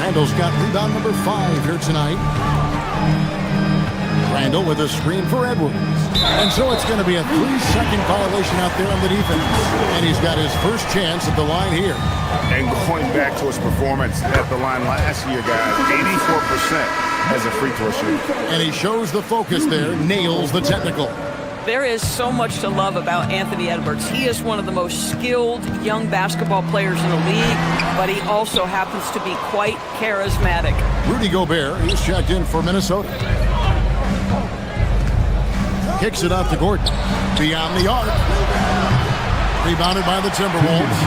Randle's got rebound number 5 here tonight. Randle with a screen for Edwards. And so it's going to be a 3-second violation out there on the defense. And he's got his first chance at the line here. And going back to his performance at the line last year, guys, 84% as a free throw shooter. And he shows the focus there, nails the technical. There is so much to love about Anthony Edwards. He is one of the most skilled young basketball players in the league, but he also happens to be quite charismatic. Rudy Gobert, he's checked in for Minnesota. Kicks it out to Gordon. Beyond the arc. Rebounded by the Timberwolves.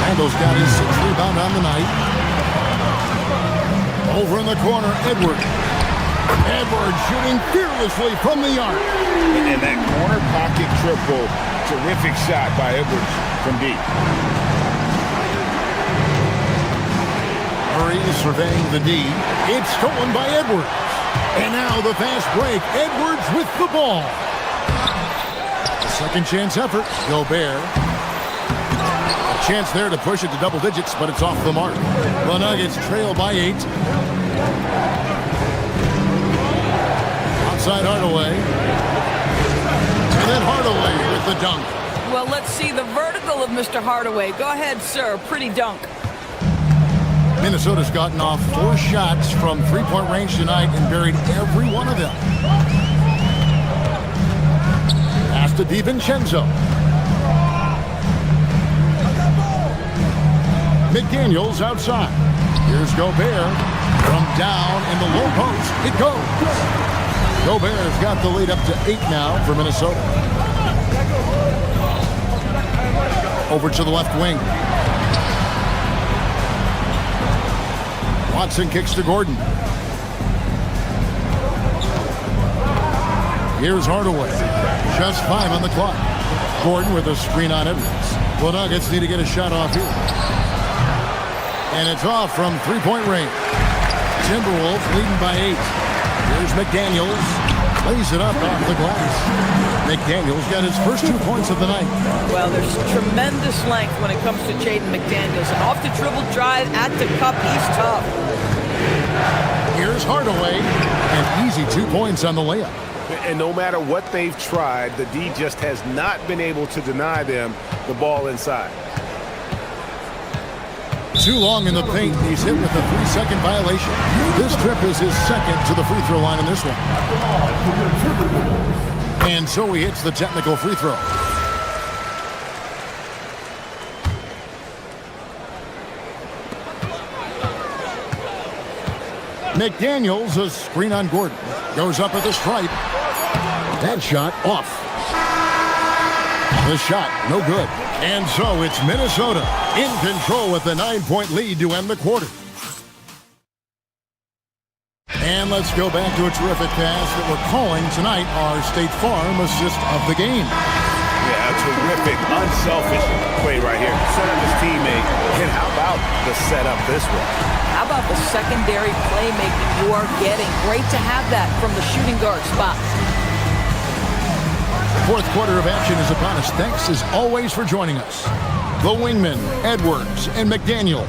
Randle's got his 6th rebound on the night. Over in the corner, Edwards. Edwards shooting fearlessly from the arc. And that corner pocket triple, terrific shot by Edwards from deep. Murray surveying the D. It's stolen by Edwards. And now the fast break. Edwards with the ball. A second chance effort. Gobert. A chance there to push it to double digits, but it's off the mark. The Nuggets trail by 8. Outside Hardaway. And then Hardaway with the dunk. Well, let's see the vertical of Mr. Hardaway. Go ahead, sir. Pretty dunk. Minnesota's gotten off 4 shots from 3-point range tonight and buried every one of them. Pass to DiVincenzo. McDaniels outside. Here's Gobert. From down in the low post, it goes. Gobert's got the lead up to 8 now for Minnesota. Over to the left wing. Watson kicks to Gordon. Here's Hardaway. Just 5 on the clock. Gordon with a screen on Edwards. The Nuggets need to get a shot off here. And it's off from 3-point range. Timberwolves leading by 8. Here's McDaniels. Lays it up off the glass. McDaniels got his first 2 points of the night. Well, there's tremendous length when it comes to Jaden McDaniels. And off the dribble drive at the cup, he's tough. Here's Hardaway. And easy 2 points on the layup. And no matter what they've tried, the D just has not been able to deny them the ball inside. Too long in the paint. He's hit with a 3-second violation. This trip is his second to the free throw line in this one. And so he hits the technical free throw. McDaniels, a screen on Gordon. Goes up at the stripe. That shot off. The shot, no good. And so it's Minnesota in control with the 9-point lead to end the quarter. And let's go back to a terrific pass that we're calling tonight our State Farm assist of the game. Yeah, a terrific, unselfish play right here. Set up his teammate. And how about the setup this way? How about the secondary playmaking you are getting? Great to have that from the shooting guard spot. Fourth quarter of action is upon us. Thanks as always for joining us. The wingmen, Edwards and McDaniel,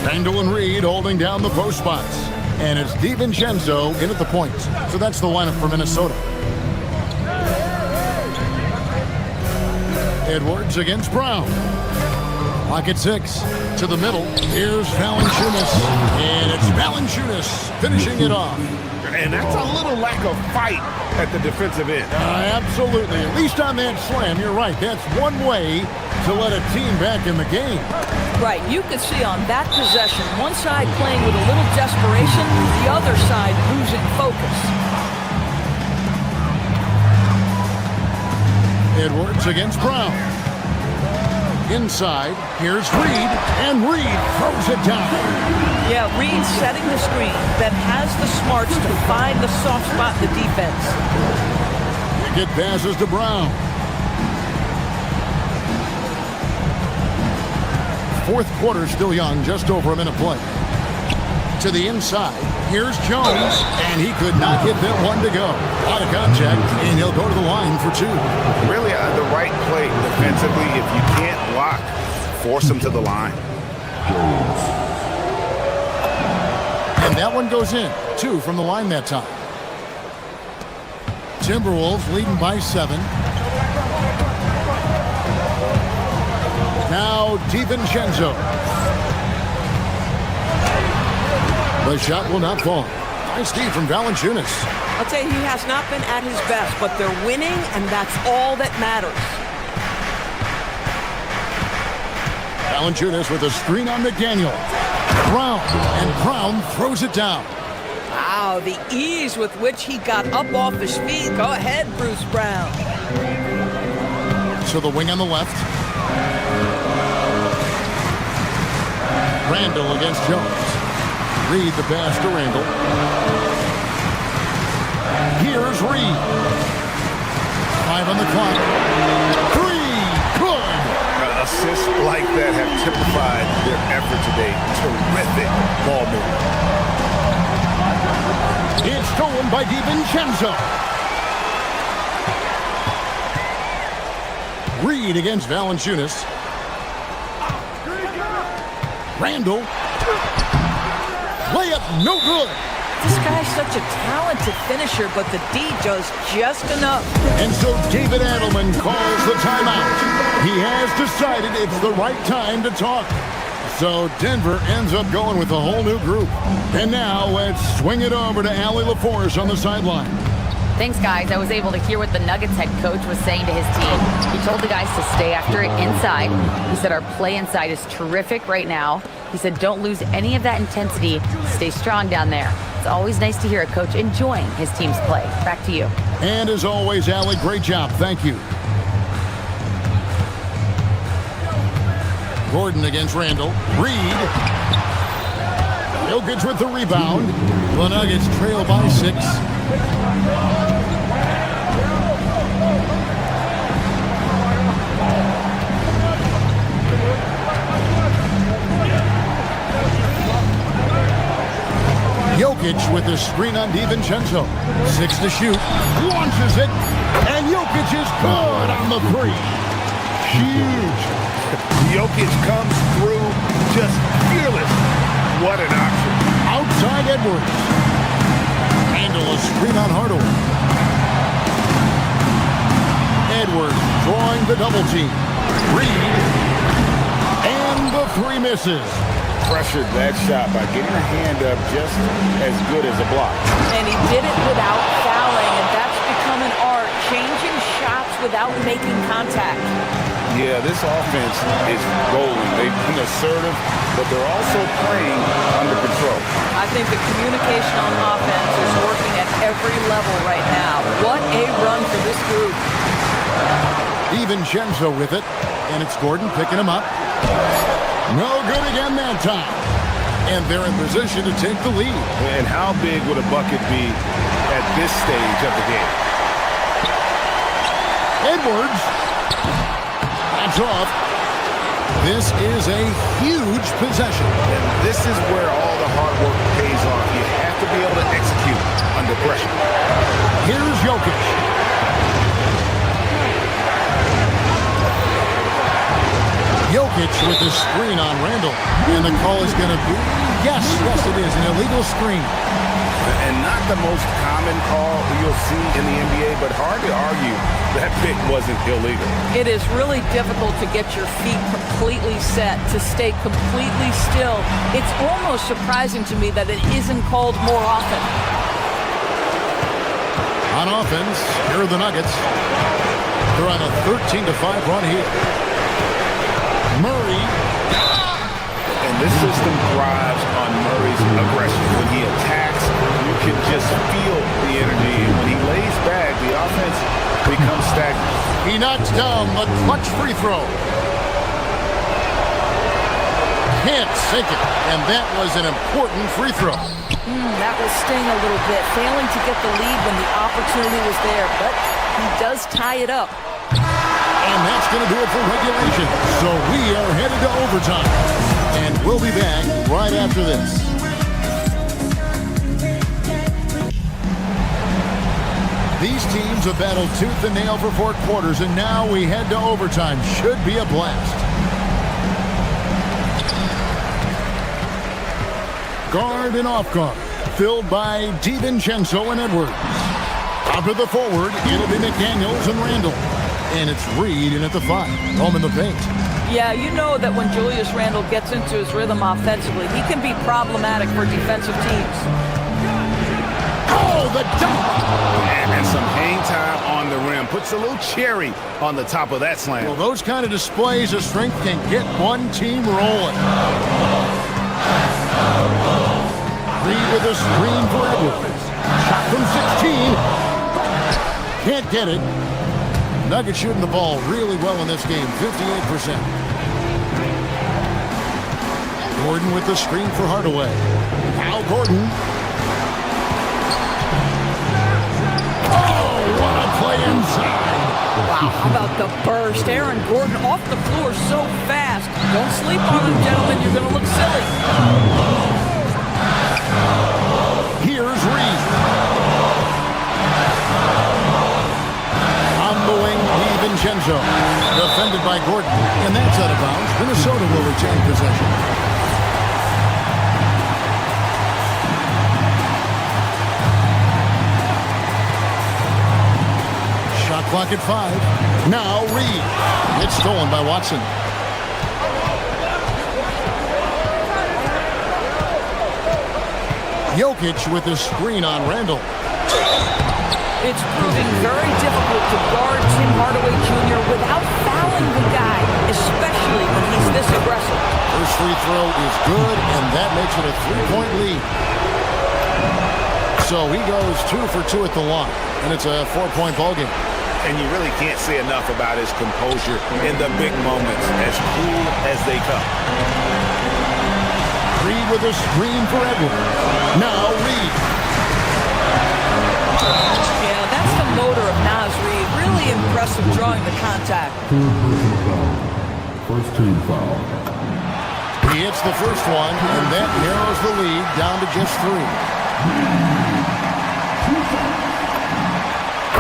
Randall and Reed holding down the post spots. And it's DiVincenzo in at the point. So that's the lineup for Minnesota. Edwards against Brown. Pocket 6 to the middle. Here's Valanciunas. And it's Valanciunas finishing it off. And that's a little lack of fight at the defensive end. Absolutely. At least on that slam, you're right. That's one way to let a team back in the game. Right. You could see on that possession, one side playing with a little desperation, the other side losing focus. Edwards against Brown. Inside, here's Reed, and Reed throws it down. Yeah, Reed setting the screen, then has the smarts to find the soft spot in the defense. Get passes to Brown. Fourth quarter still young, just over a minute play. To the inside, here's Jones, and he could not get that one to go. A lot of contact, and he'll go to the line for 2. Really the right play defensively. If you can't block, force him to the line. And that one goes in. 2 from the line that time. Timberwolves leading by 7. Now DiVincenzo. The shot will not fall. Nice D from Valanciunas. I'll tell you, he has not been at his best, but they're winning, and that's all that matters. Valanciunas with a screen on McDaniel. Brown, and Brown throws it down. Wow, the ease with which he got up off his feet. Go ahead, Bruce Brown. So the wing on the left. Randall against Jones. Reed the pass to Randall. Here's Reed. 5 on the clock. 3. Good. Assists like that have typified their effort today. Terrific ball movement. It's stolen by DiVincenzo. Reed against Valanciunas. Randall. Layup, no good. This guy's such a talented finisher, but the D does just enough. And so David Adelman calls the timeout. He has decided it's the right time to talk. So Denver ends up going with a whole new group. And now let's swing it over to Allie LaForce on the sideline. Thanks, guys. I was able to hear what the Nuggets head coach was saying to his team. He told the guys to stay after it inside. He said our play inside is terrific right now. He said don't lose any of that intensity. Stay strong down there. It's always nice to hear a coach enjoying his team's play. Back to you. And as always, Allie, great job. Thank you. Gordon against Randall. Reed. Jokic with the rebound. The Nuggets trail by 6. Jokic with the screen on DiVincenzo. 6 to shoot. Launches it. And Jokic is good on the 3. Huge. Jokic comes through just fearless. What an option. Outside Edwards. Handle a screen on Hardaway. Edwards drawing the double team. Reed. And the 3 misses. Pressured that shot by getting a hand up just as good as a block. And he did it without fouling, and that's become an art, changing shots without making contact. Yeah, this offense is rolling. They've been assertive, but they're also playing under control. I think the communication on offense is working at every level right now. What a run for this group. DiVincenzo with it, and it's Gordon picking him up. No good again that time. And they're in position to take the lead. And how big would a bucket be at this stage of the game? Edwards. That's off. This is a huge possession. And this is where all the hard work pays off. You have to be able to execute under pressure. Here's Jokic. Jokic Jokic with the screen on Randall. And the call is going to be, yes, it is, an illegal screen. And not the most common call you'll see in the NBA, but hard to argue that pick wasn't illegal. It is really difficult to get your feet completely set, to stay completely still. It's almost surprising to me that it isn't called more often. On offense, here are the Nuggets. They're on a 13-5 run here. Murray. And this system thrives on Murray's aggression. When he attacks, you can just feel the energy. And when he lays back, the offense becomes stagnant. He knocks down the clutch free throw. Can't sink it. And that was an important free throw. That will sting a little bit, failing to get the lead when the opportunity was there. But he does tie it up. And that's going to do it for regulation. So we are headed to overtime. And we'll be back right after this. These teams have battled tooth and nail for 4 quarters, and now we head to overtime. Should be a blast. Guard and off guard, filled by DiVincenzo and Edwards. Out to the forward, it'll be McDaniels and Randall. And it's Reed in at the 5, home in the paint. Yeah, you know that when Julius Randle gets into his rhythm offensively, he can be problematic for defensive teams. Oh, the dunk! And some hang time on the rim. Puts a little cherry on the top of that slam. Well, those kind of displays of strength can get one team rolling. Reed with a screen for Edwards. Shot from 16. Can't get it. Nuggets shooting the ball really well in this game, 58%. Gordon with the screen for Hardaway. Now Gordon. Oh, what a play inside. Wow, how about the burst? Aaron Gordon off the floor so fast. Don't sleep on him, gentlemen. You're going to look silly. Here's Reed. On the wing, DiVincenzo. Defended by Gordon. And that's out of bounds. Minnesota will retain possession. Shot clock at 5. Now Reed. It's stolen by Watson. Jokic with the screen on Randall. It's proving very difficult to guard Tim Hardaway Jr. without fouling the guy, especially when he's this aggressive. First free throw is good, and that makes it a 3-point lead. So he goes 2 for 2 at the line, and it's a 4-point ballgame. And you really can't say enough about his composure in the big moments, as cool as they come. Reed with a screen for Edwards. Now Reed. Yeah, that's the motor of Naz Reid. Really impressive drawing the contact. First team foul. He hits the first one, and that narrows the lead down to just 3.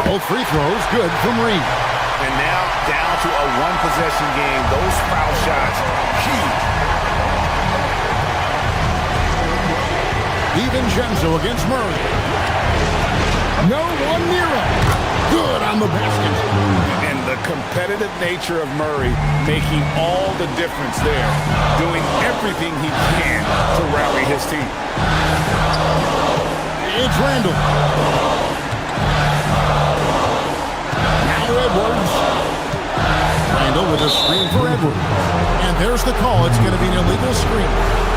Both free throws good from Reed. And now down to a 1-possession game. Those foul shots, huge. DiVincenzo against Murray. No one near him. Good on the basket. And the competitive nature of Murray making all the difference there. Doing everything he can to rally his team. It's Randall. Now Edwards. Randall with a screen for Edwards. And there's the call. It's going to be an illegal screen.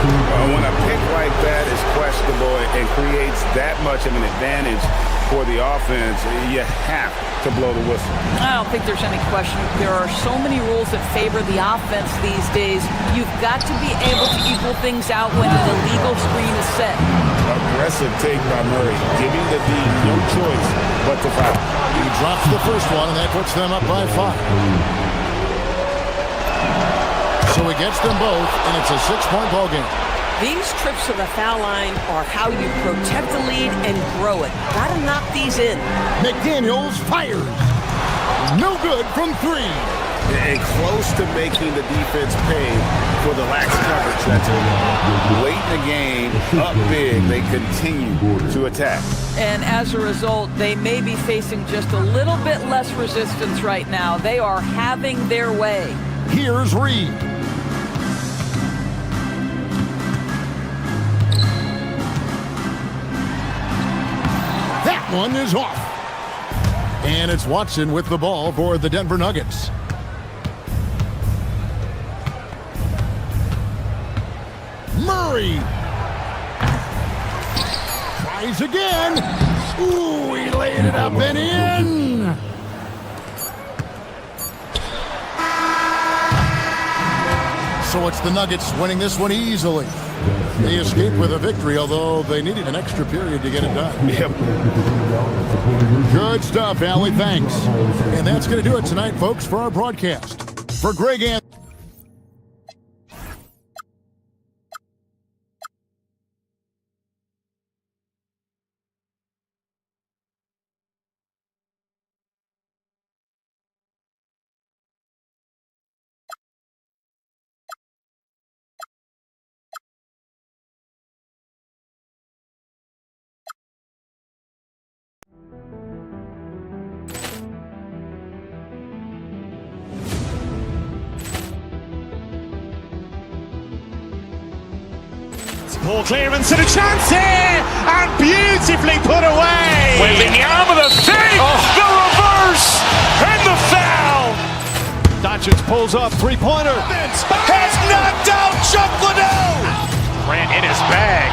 When a pick like that is questionable and creates that much of an advantage for the offense, you have to blow the whistle. I don't think there's any question. There are so many rules that favor the offense these days. You've got to be able to equal things out when an illegal screen is set. Aggressive take by Murray, giving the D no choice but to foul. He drops the first one, and that puts them up by 5. So he gets them both, and it's a 6-point ball game. These trips to the foul line are how you protect the lead and grow it. Gotta knock these in. McDaniels fires. No good from 3. and close to making the defense pay for the lax coverage that's late in the game, up big, they continue to attack. And as a result, they may be facing just a little bit less resistance right now. They are having their way. Here's Reed. That one is off. And it's Watson with the ball for the Denver Nuggets. Murray. Tries again. Ooh, he laid it up and in. So it's the Nuggets winning this one easily. They escaped with a victory, although they needed an extra period to get it done. Yep. Good stuff, Allie. Thanks. And that's going to do it tonight, folks, for our broadcast. For Greg and Ball clearance and a chance here, and beautifully put away. Wembanyama the fake, the reverse, and the foul. Doncic pulls up, three-pointer. Has knocked out Chuck Liddell. Grant in his bag,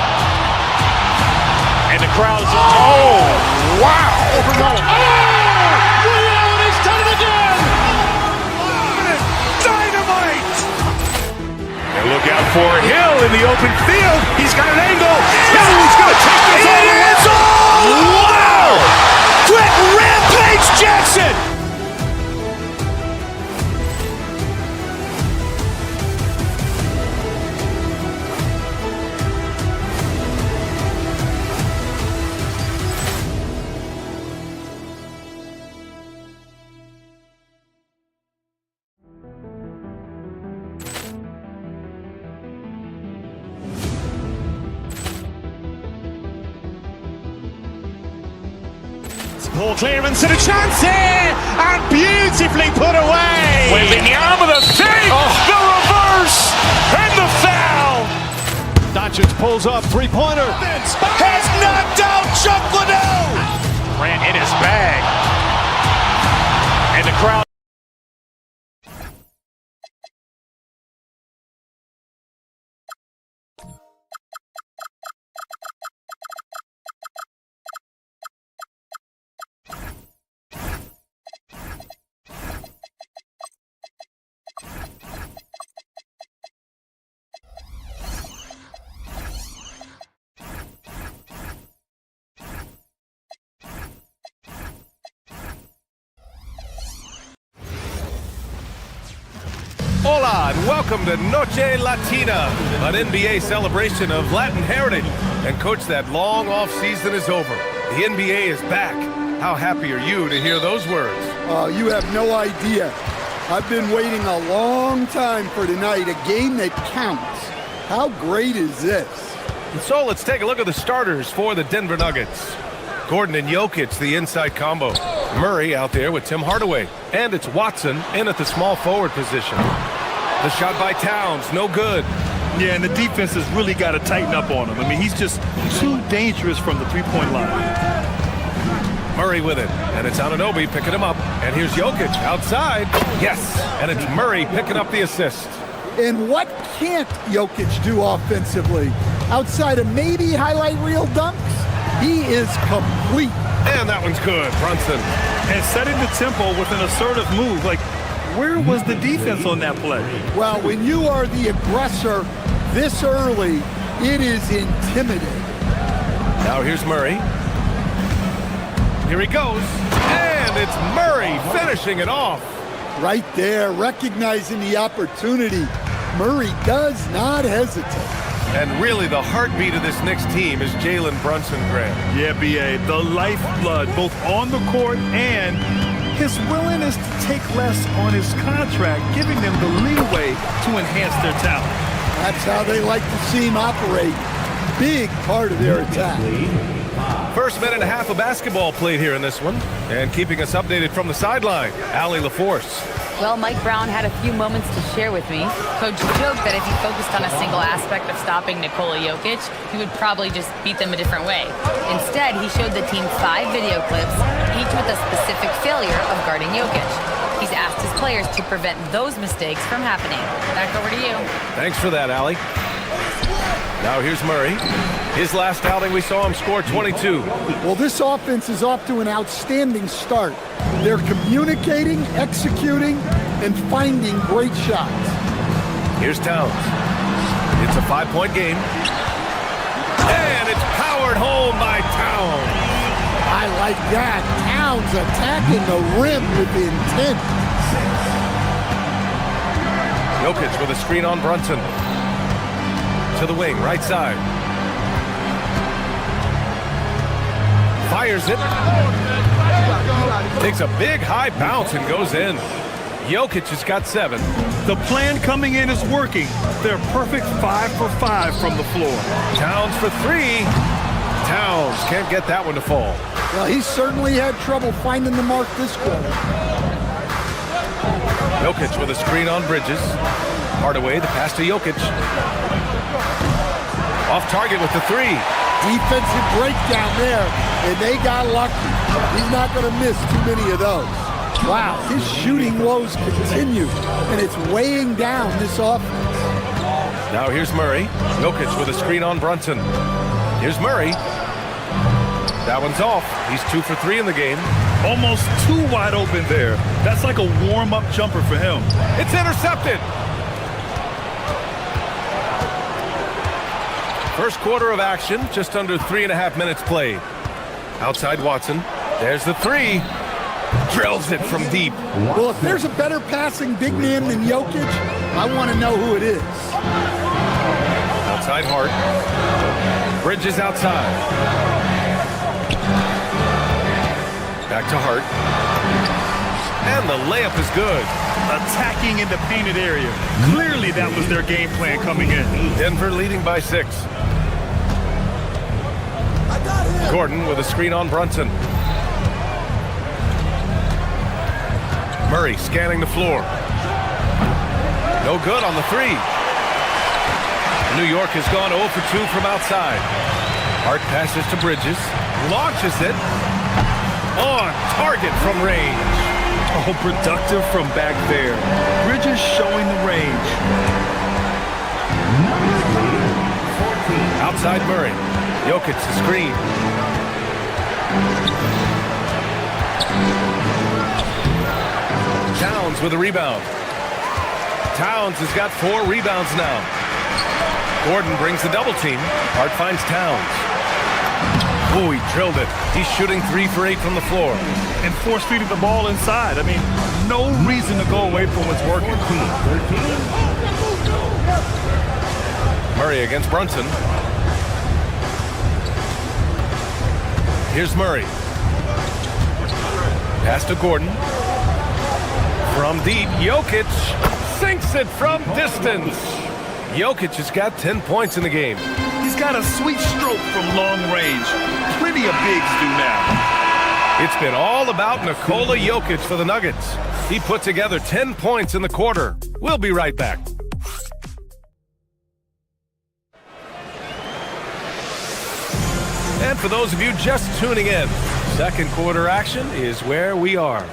and the crowd is. Oh, wow! Overrun. And he's done it again. Dynamite! And look out for Hill in the open field. He's got an angle. Oh, he's going to take this all the way. Wow! Quick Rampage Jackson! Ball clearance and a chance here, and beautifully put away. Wembanyama the fake, the reverse, and the foul. Doncic pulls up, three-pointer. Has knocked out Chuck Liddell. Grant in his bag, and the crowd. Hola and welcome to Noche Latina, an NBA celebration of Latin heritage. And coach, that long off season is over. The NBA is back. How happy are you to hear those words? You have no idea. I've been waiting a long time for tonight, a game that counts. How great is this? And so let's take a look at the starters for the Denver Nuggets. Gordon and Jokic, the inside combo. Murray out there with Tim Hardaway. And it's Watson in at the small forward position. The shot by Towns, no good. Yeah, and the defense has really got to tighten up on him. I mean, he's just too dangerous from the three-point line. Murray with it, and it's Anunoby picking him up. And here's Jokic outside. Yes, and it's Murray picking up the assist. And what can't Jokic do offensively? Outside of maybe highlight reel dunks, he is complete. And that one's good, Brunson. And setting the tempo with an assertive move. Like, where was the defense on that play? Well, when you are the aggressor this early, it is intimidating. Now here's Murray. Here he goes. And it's Murray finishing it off. Right there, recognizing the opportunity. Murray does not hesitate. And really the heartbeat of this Knicks team is Jalen Brunson, Grant. Yeah, B.A., the lifeblood, both on the court and his willingness to take less on his contract, giving them the leeway to enhance their talent. That's how they like to see him operate. Big part of their attack. First minute and a half of basketball played here in this one. And keeping us updated from the sideline, Allie LaForce. Well, Mike Brown had a few moments to share with me. Coach joked that if he focused on a single aspect of stopping Nikola Jokic, he would probably just beat them a different way. Instead, he showed the team 5 video clips, each with a specific failure of guarding Jokic. He's asked his players to prevent those mistakes from happening. Back over to you. Thanks for that, Allie. Now here's Murray. His last outing, we saw him score 22. Well, this offense is off to an outstanding start. They're communicating, executing, and finding great shots. Here's Towns. It's a 5-point game. And it's powered home by Towns. I like that. Towns attacking the rim with intent. Jokic with a screen on Brunson. To the wing, right side. Fires it. Takes a big high bounce and goes in. Jokic has got 7. The plan coming in is working. They're perfect 5 for 5 from the floor. Towns for 3. Towns can't get that one to fall. Well, he certainly had trouble finding the mark this quarter. Jokic with a screen on Bridges. Hardaway, the pass to Jokic. Off target with the 3. Defensive breakdown there, and they got lucky. He's not going to miss too many of those. Wow, his shooting woes continue, and it's weighing down this offense. Now here's Murray. Jokic with a screen on Brunson. Here's Murray. That one's off. He's 2 for 3 in the game. Almost too wide open there. That's like a warm-up jumper for him. It's intercepted. First quarter of action, just under 3.5 minutes played. Outside Watson. There's the 3. Drills it from deep. Well, if there's a better passing big man than Jokic, I want to know who it is. Outside Hart. Bridges outside. Back to Hart. And the layup is good. Attacking in the painted area. Clearly that was their game plan coming in. Denver leading by 6. Gordon with a screen on Brunson. Murray scanning the floor. No good on the 3. New York has gone 0 for 2 from outside. Hart passes to Bridges. Launches it. On target from range. Oh, productive from back there. Bridges showing the range. Outside Murray. Jokic the screen. Towns with a rebound. Towns has got 4 rebounds now. Gordon brings the double team. Hart finds Towns. Oh, he drilled it. He's shooting 3 for 8 from the floor. And force-feeding the ball inside. I mean, no reason to go away from what's working. Murray against Brunson. Here's Murray. Pass to Gordon. From deep, Jokic sinks it from distance. Jokic has got 10 points in the game. He's got a sweet stroke from long range. Plenty of bigs do now. It's been all about Nikola Jokic for the Nuggets. He put together 10 points in the quarter. We'll be right back. And for those of you just tuning in, second quarter action is where we are.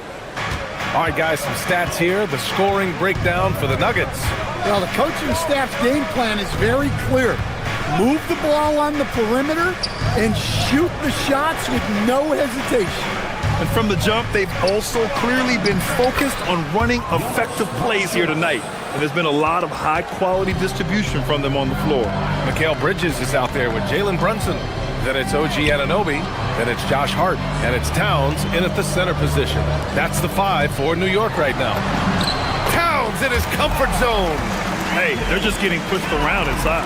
All right, guys, some stats here. The scoring breakdown for the Nuggets. Well, the coaching staff's game plan is very clear. Move the ball on the perimeter and shoot the shots with no hesitation. And from the jump, they've also clearly been focused on running effective plays here tonight. And there's been a lot of high-quality distribution from them on the floor. Mikal Bridges is out there with Jalen Brunson. Then it's OG Anunoby. Then it's Josh Hart. And it's Towns in at the center position. That's the 5 for New York right now. Towns in his comfort zone. Hey, they're just getting pushed around inside.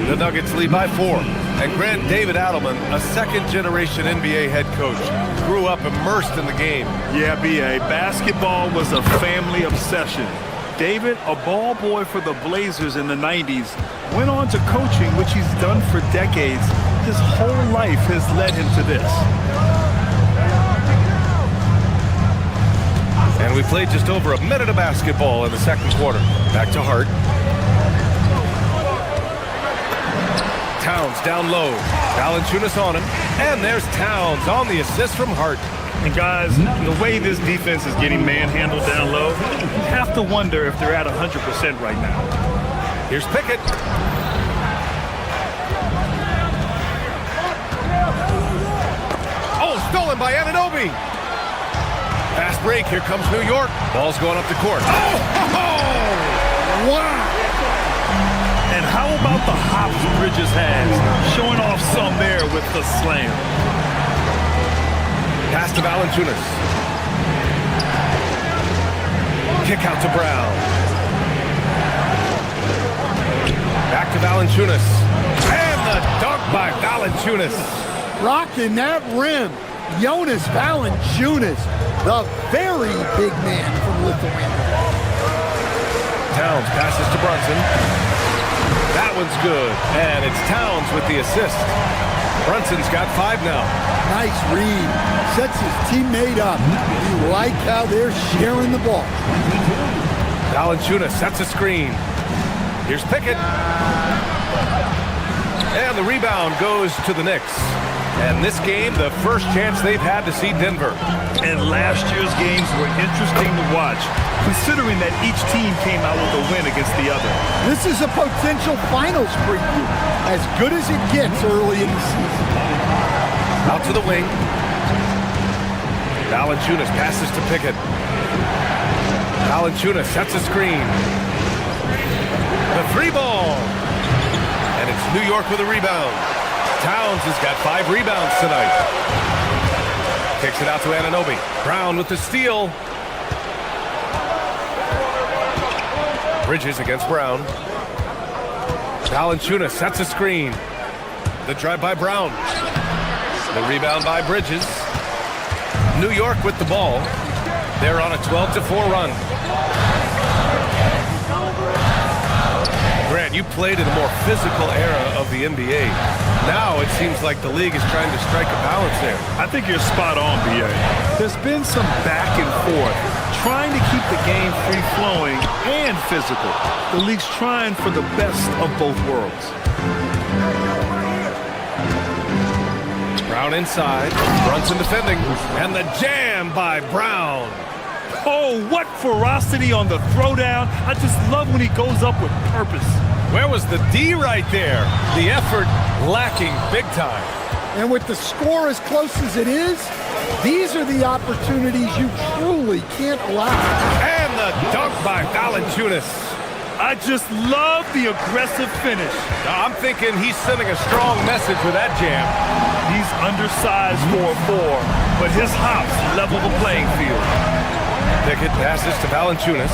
The Nuggets lead by 4. And Grant, David Adelman, a second-generation NBA head coach, grew up immersed in the game. Yeah, B.A., basketball was a family obsession. David, a ball boy for the Blazers in the 90s, went on to coaching, which he's done for decades. His whole life has led him to this. And we played just over a minute of basketball in the second quarter. Back to Hart. Towns down low. Valanciunas on him. And there's Towns on the assist from Hart. And guys, the way this defense is getting manhandled down low, you have to wonder if they're at 100% right now. Here's Pickett. Oh, stolen by Anunoby. Fast break. Here comes New York. Ball's going up the court. Oh! Wow! And how about the hops Bridges has? Showing off some there with the slam. Pass to Valanciunas. Kick out to Brown. Back to Valanciunas. And the dunk by Valanciunas. Rocking that rim. Jonas Valanciunas, the very big man from Lithuania. Towns passes to Brunson. That one's good. And it's Towns with the assist. Brunson's got 5 now. Nice read. Sets his teammate up. You like how they're sharing the ball. Valanciunas sets a screen. Here's Pickett. And the rebound goes to the Knicks. And this game, the first chance they've had to see Denver. And last year's games were interesting to watch, considering that each team came out with a win against the other. This is a potential finals preview, as good as it gets early in the season. Out to the wing. Valanciunas passes to Pickett. Valanciunas sets a screen. The 3 ball. And it's New York with a rebound. Towns has got 5 rebounds tonight. Kicks it out to Anunoby. Brown with the steal. Bridges against Brown. Valanciunas sets a screen. The drive by Brown. The rebound by Bridges. New York with the ball. They're on a 12-4 run. Grant, you played in a more physical era of the NBA. Now it seems like the league is trying to strike a balance there. I think you're spot on, B.A. There's been some back and forth, trying to keep the game free-flowing and physical. The league's trying for the best of both worlds. Brown inside, Brunson defending, and the jam by Brown. Oh, what ferocity on the throwdown. I just love when he goes up with purpose. Where was the D right there? The effort lacking big time. And with the score as close as it is, these are the opportunities you truly can't allow. And the dunk by Valanciunas. I just love the aggressive finish. Now, I'm thinking he's sending a strong message with that jam. He's undersized for a 4, but his hops level the playing field. Pickett passes to Valanciunas.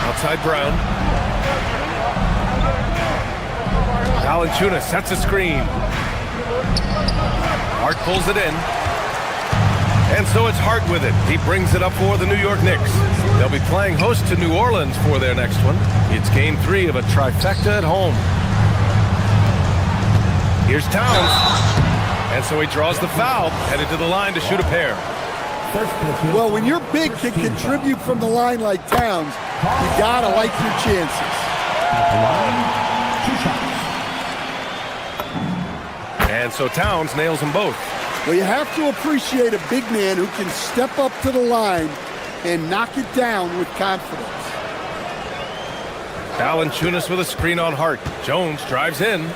Outside Brown. Valanciunas sets a screen. Hart pulls it in. And so it's Hart with it. He brings it up for the New York Knicks. They'll be playing host to New Orleans for their next one. It's game 3 of a trifecta at home. Here's Towns. And so he draws the foul, headed to the line to shoot a pair. Well, when you're big can contribute from the line like Towns, you gotta like your chances. And so Towns nails them both. Well, you have to appreciate a big man who can step up to the line and knock it down with confidence. Valanciunas with a screen on Hart. Jones drives in.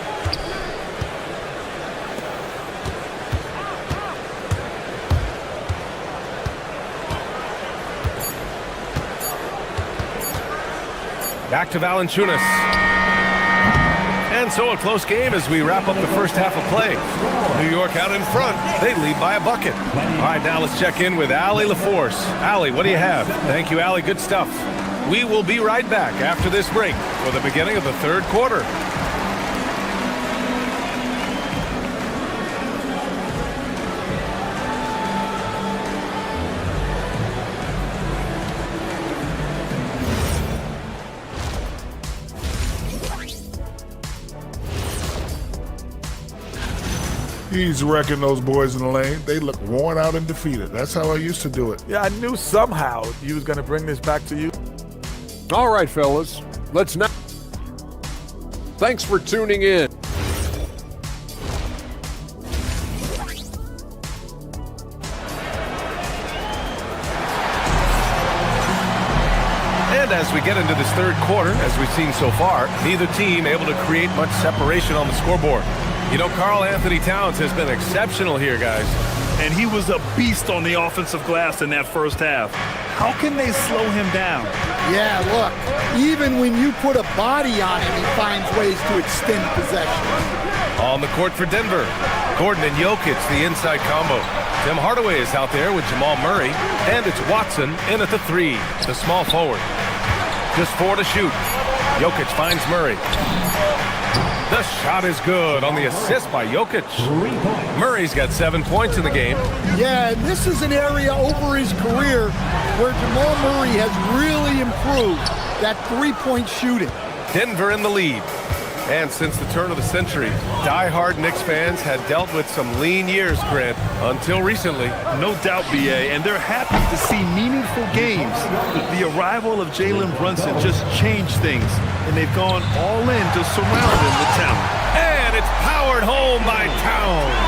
Back to Valanciunas. And so a close game as we wrap up the first half of play. New York out in front. They lead by a bucket. All right, now let's check in with Allie LaForce. Allie, what do you have? Thank you, Allie. Good stuff. We will be right back after this break for the beginning of the third quarter. He's wrecking those boys in the lane. They look worn out and defeated. That's how I used to do it. Yeah, I knew somehow you was going to bring this back to you. All right, fellas, let's now. Thanks for tuning in. And as we get into this third quarter, as we've seen so far, neither team able to create much separation on the scoreboard. You know, Karl Anthony Towns has been exceptional here, guys. And he was a beast on the offensive glass in that first half. How can they slow him down? Yeah, look, even when you put a body on him, he finds ways to extend possession. On the court for Denver, Gordon and Jokic, the inside combo. Tim Hardaway is out there with Jamal Murray, and it's Watson in at the three, the small forward. Just 4 to shoot. Jokic finds Murray. The shot is good on the assist by Jokic. Murray's got 7 points in the game. Yeah, and this is an area over his career where Jamal Murray has really improved that three-point shooting. Denver in the lead. And since the turn of the century, die-hard Knicks fans had dealt with some lean years, Grant, until recently. No doubt, BA, and they're happy to see meaningful games. The arrival of Jalen Brunson just changed things, and they've gone all in to surround him with talent. And it's powered home by Towns.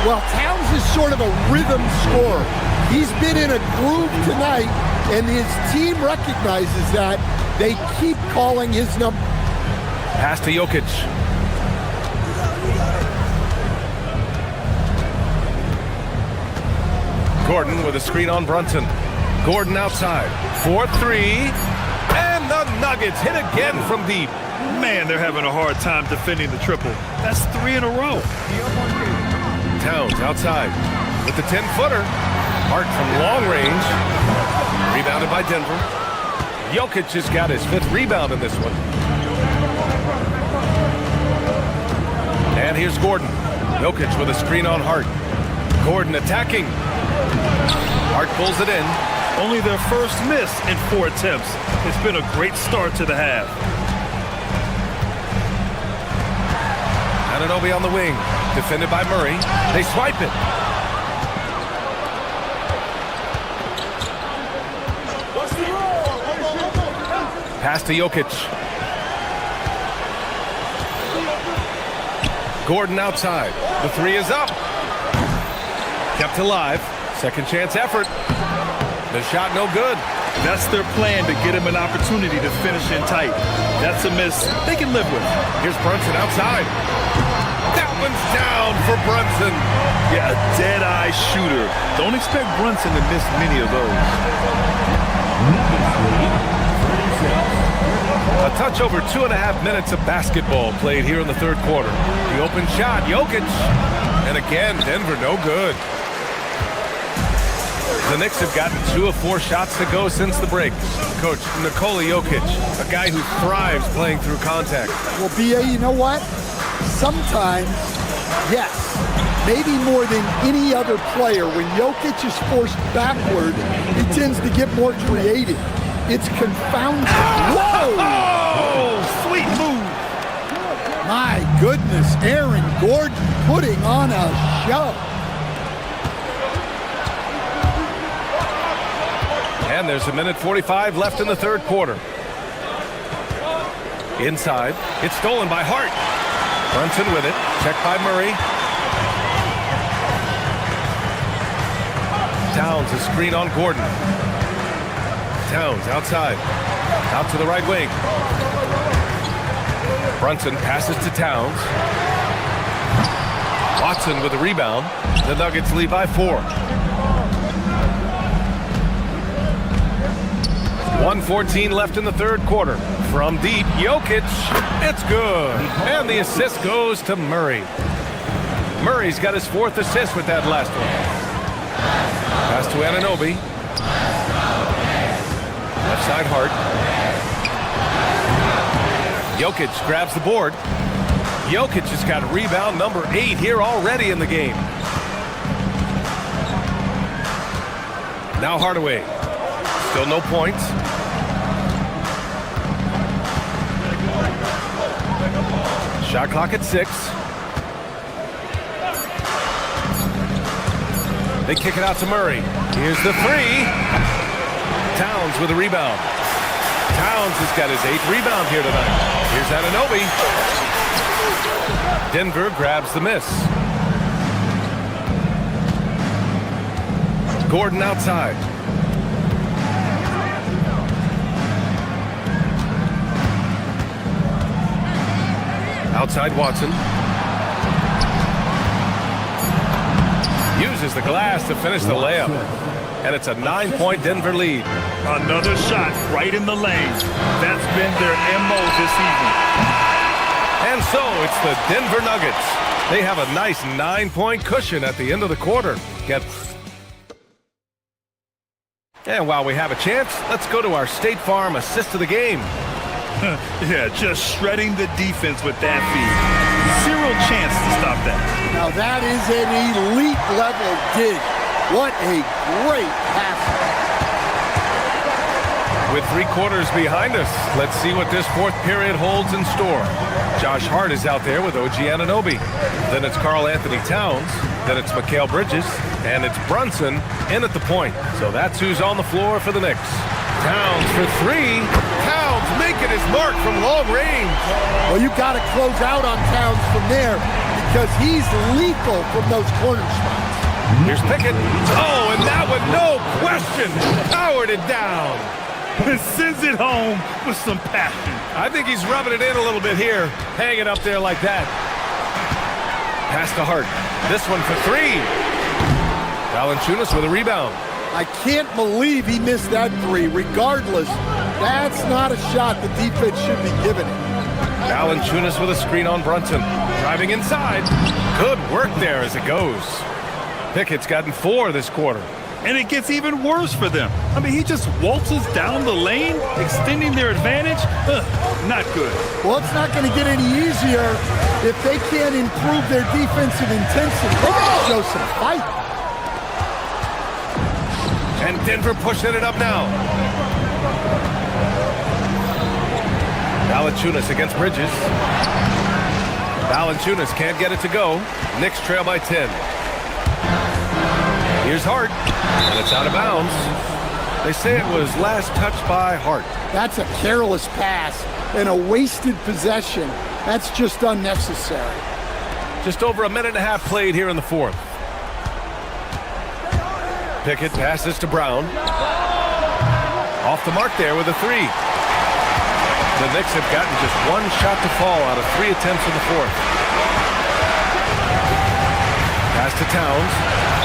Well, Towns is sort of a rhythm scorer. He's been in a groove tonight, and his team recognizes that. They keep calling his number. Pass to Jokic. Gordon with a screen on Brunson. Gordon outside. 4-3. And the Nuggets hit again from deep. Man, they're having a hard time defending the triple. That's 3 in a row. Towns outside with the 10-footer. Hart from long range. Rebounded by Denver. Jokic has got his 5th rebound in this one. And here's Gordon. Jokic with a screen on Hart. Gordon attacking. Hart pulls it in. Only their first miss in 4 attempts. It's been a great start to the half. Anunoby on the wing. Defended by Murray. They swipe it. Pass to Jokic. Gordon outside. The 3 is up. Kept alive. Second chance effort. The shot no good. That's their plan to get him an opportunity to finish in tight. That's a miss they can live with. Here's Brunson outside. That one's down for Brunson. Yeah, a dead-eye shooter. Don't expect Brunson to miss many of those. A touch over 2.5 minutes of basketball played here in the third quarter. The open shot, Jokic. And again, Denver no good. The Knicks have gotten 2 of 4 shots to go since the break. Coach, Nikola Jokic, a guy who thrives playing through contact. Well, B.A., you know what? Sometimes, yes, maybe more than any other player, when Jokic is forced backward, he tends to get more creative. It's confounding. Whoa! Oh, sweet move. My goodness, Aaron Gordon putting on a show. And there's 1:45 left in the third quarter. Inside, it's stolen by Hart. Brunson with it, checked by Murray. Towns, a screen on Gordon. Towns outside, out to the right wing. Brunson passes to Towns. Watson with the rebound. The Nuggets lead by 4. 1:14 left in the third quarter. From deep, Jokic, it's good. And the assist goes to Murray. Murray's got his 4th assist with that last one. Pass to Anunoby. Left side Hart. Jokic grabs the board. Jokic has got rebound number 8 here already in the game. Now Hardaway. Still no points. Shot clock at 6. They kick it out to Murray. Here's the 3. Towns with a rebound. Towns has got his 8th rebound here tonight. Here's Anunoby. Denver grabs the miss. Gordon outside. Outside Watson. Uses the glass to finish the layup. And it's a 9-point Denver lead. Another shot right in the lane. That's been their MO this season. And so it's the Denver Nuggets. They have a nice 9-point cushion at the end of the quarter. And while we have a chance, let's go to our State Farm assist of the game. Yeah, just shredding the defense with that feed. Zero chance to stop that. Now that is an elite level dig. What a great pass. With 3 quarters behind us, let's see what this 4th period holds in store. Josh Hart is out there with OG Anunoby. Then it's Karl Anthony Towns. Then it's Mikal Bridges. And it's Brunson in at the point. So that's who's on the floor for the Knicks. Towns for 3. Towns making his mark from long range. Well, you got to close out on Towns from there because he's lethal from those corner spots. Here's Pickett. Oh, and that one, no question, powered it down. Sends it home with some passion. I think he's rubbing it in a little bit here, hanging up there like that. Pass to Hart. This one for 3. Valanciunas with a rebound. I can't believe he missed that 3. Regardless, that's not a shot the defense should be giving him. Valanciunas with a screen on Brunson. Driving inside. Good work there as it goes. Pickett's gotten 4 this quarter. And it gets even worse for them. I mean, he just waltzes down the lane, extending their advantage. Not good. Well, it's not going to get any easier if they can't improve their defensive intensity. They got to show some fight. And Denver pushing it up now. Valanciunas against Bridges. Valanciunas can't get it to go. Knicks trail by 10. Here's Hart, and it's out of bounds. They say it was last touched by Hart. That's a careless pass and a wasted possession. That's just unnecessary. Just over a minute and a half played here in the 4th. Pickett passes to Brown. Off the mark there with a 3. The Knicks have gotten just 1 shot to fall out of 3 attempts in the 4th. Pass to Towns.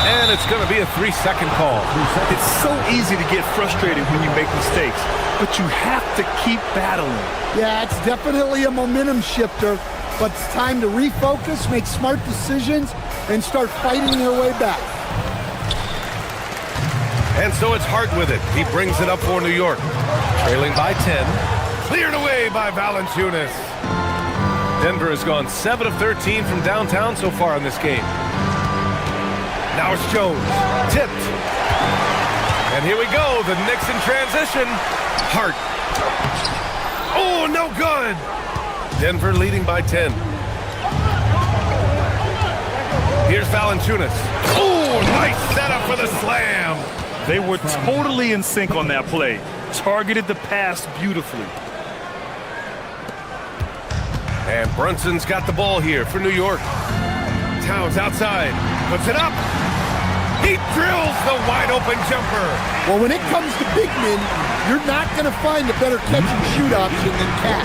And it's going to be a 3-second call. It's so easy to get frustrated when you make mistakes, but you have to keep battling. Yeah, it's definitely a momentum shifter, but it's time to refocus, make smart decisions, and start fighting their way back. And so it's Hart with it. He brings it up for New York. Trailing by 10. Cleared away by Valanciunas. Denver has gone 7 of 13 from downtown so far in this game. Now it's Jones. Tipped. And here we go. The Knicks in transition. Hart. Oh, no good. Denver leading by 10. Here's Valanciunas. Oh, nice setup for the slam. They were totally in sync on that play. Targeted the pass beautifully. And Brunson's got the ball here for New York. Towns outside. Puts it up. He drills the wide-open jumper. Well, when it comes to big men, you're not going to find a better catch-and-shoot option than Cat.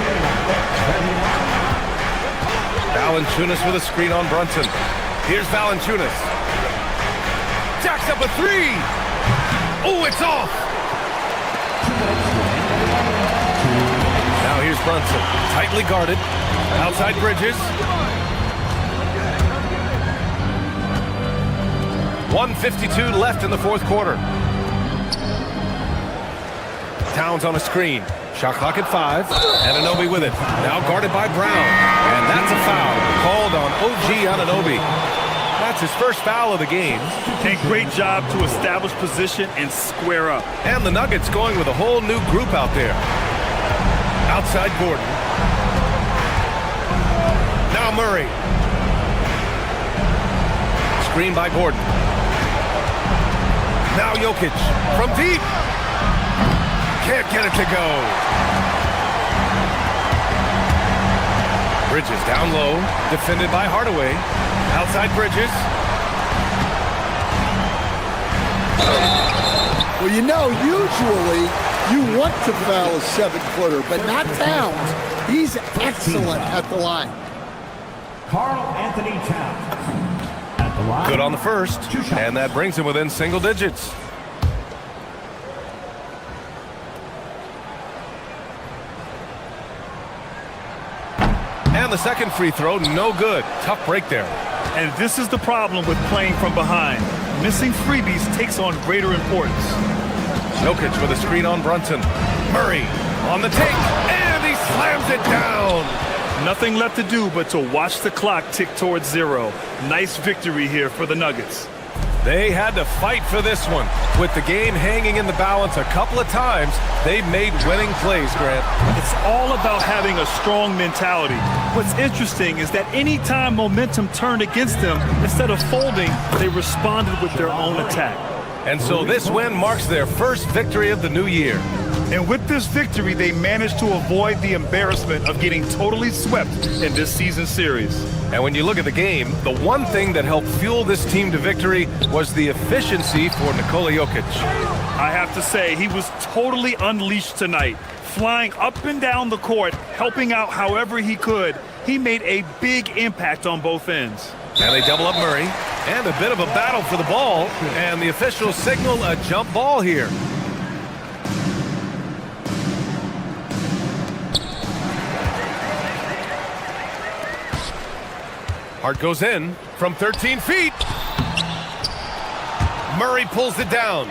Valanciunas with a screen on Brunson. Here's Valanciunas. Jacks up a 3. Oh, it's off. Now here's Brunson. Tightly guarded. Outside Bridges. 1:52 left in the 4th quarter. Towns on a screen. Shot clock at 5. Anunoby with it. Now guarded by Brown. And that's a foul called on OG Anunoby. That's his first foul of the game. And great job to establish position and square up. And the Nuggets going with a whole new group out there. Outside Gordon. Now Murray. Screen by Gordon. Now Jokic from deep. Can't get it to go. Bridges down low. Defended by Hardaway. Outside Bridges. Well, you know, usually you want to foul a 7-footer, but not Towns. He's excellent at the line. Karl Anthony Towns at the line. Good on the first, and that brings him within single digits. And the second free throw, no good. Tough break there. And this is the problem with playing from behind. Missing freebies takes on greater importance. Jokic with a screen on Brunson. Murray on the take, and he slams it down. Nothing left to do but to watch the clock tick towards 0. Nice victory here for the Nuggets. They had to fight for this one. With the game hanging in the balance a couple of times, they've made winning plays, Grant. It's all about having a strong mentality. What's interesting is that any time momentum turned against them, instead of folding, they responded with their own attack. And so this win marks their first victory of the new year. And with this victory, they managed to avoid the embarrassment of getting totally swept in this season series. And when you look at the game, the one thing that helped fuel this team to victory was the efficiency for Nikola Jokic. I have to say, he was totally unleashed tonight, flying up and down the court, helping out however he could. He made a big impact on both ends. And they double up Murray, and a bit of a battle for the ball, and the officials signal a jump ball here. Hart goes in from 13 feet. Murray pulls it down.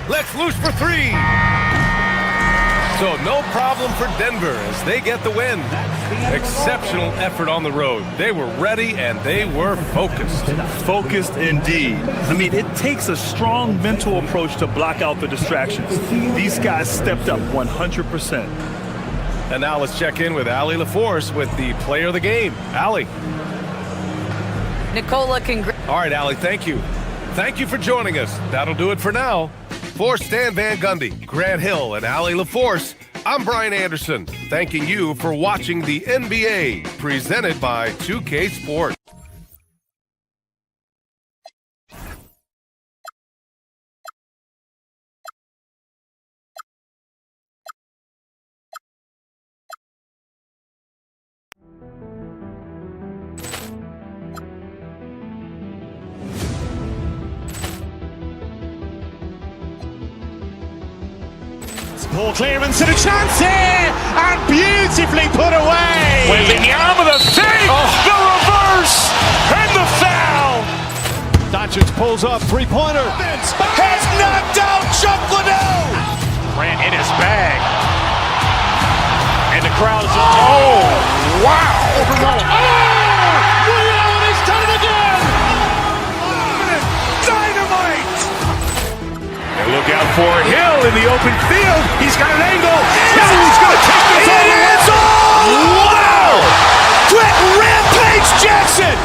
Let's loose for 3. So no problem for Denver as they get the win. Exceptional effort on the road. They were ready and they were focused. Focused indeed. I mean, it takes a strong mental approach to block out the distractions. These guys stepped up 100%. And now let's check in with Allie LaForce with the player of the game. Allie. Nikola, all right, Allie, thank you. Thank you for joining us. That'll do it for now. For Stan Van Gundy, Grant Hill, and Allie LaForce, I'm Brian Anderson, thanking you for watching the NBA, presented by 2K Sports. Ball clearance and a chance here, and beautifully put away. Wembanyama the save, the reverse, and the foul. Doncic pulls up, three-pointer. Has knocked out Chuck Liddell. Grant in his bag. And the crowd is... Oh, wow. He's done it again. Dynamite. And look out for Hill in the open field. He's got an angle. He's going to take this all the way. Wow! Brett Rampage Jackson.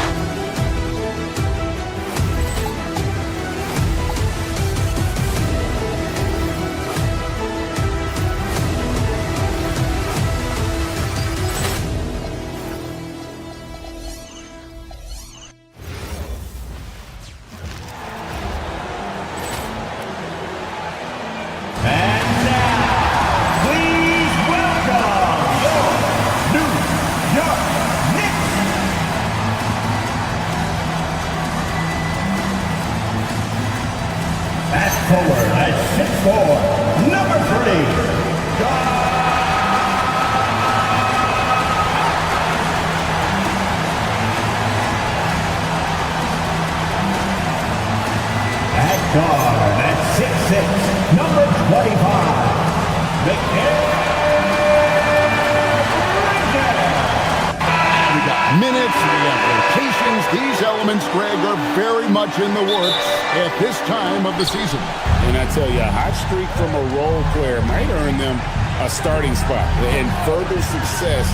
Minutes, rehabilitations, these elements, Greg, are very much in the works at this time of the season. And I tell you, a hot streak from a role player might earn them a starting spot. And further success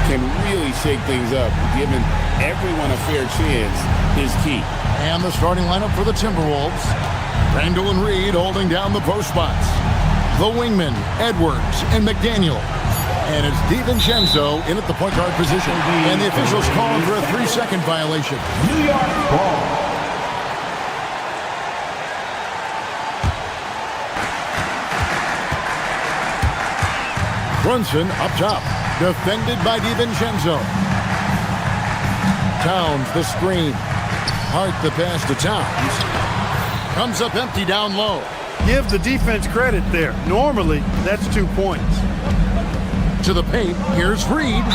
can really shake things up. Giving everyone a fair chance is key. And the starting lineup for the Timberwolves. Randall and Reed holding down the post spots. The wingmen, Edwards and McDaniel. And it's DiVincenzo in at the point guard position. And the officials calling for a 3-second violation. New York ball. Brunson up top. Defended by DiVincenzo. Towns the screen. Hart the pass to Towns. Comes up empty down low. Give the defense credit there. Normally, that's 2 points. To the paint, here's Reed.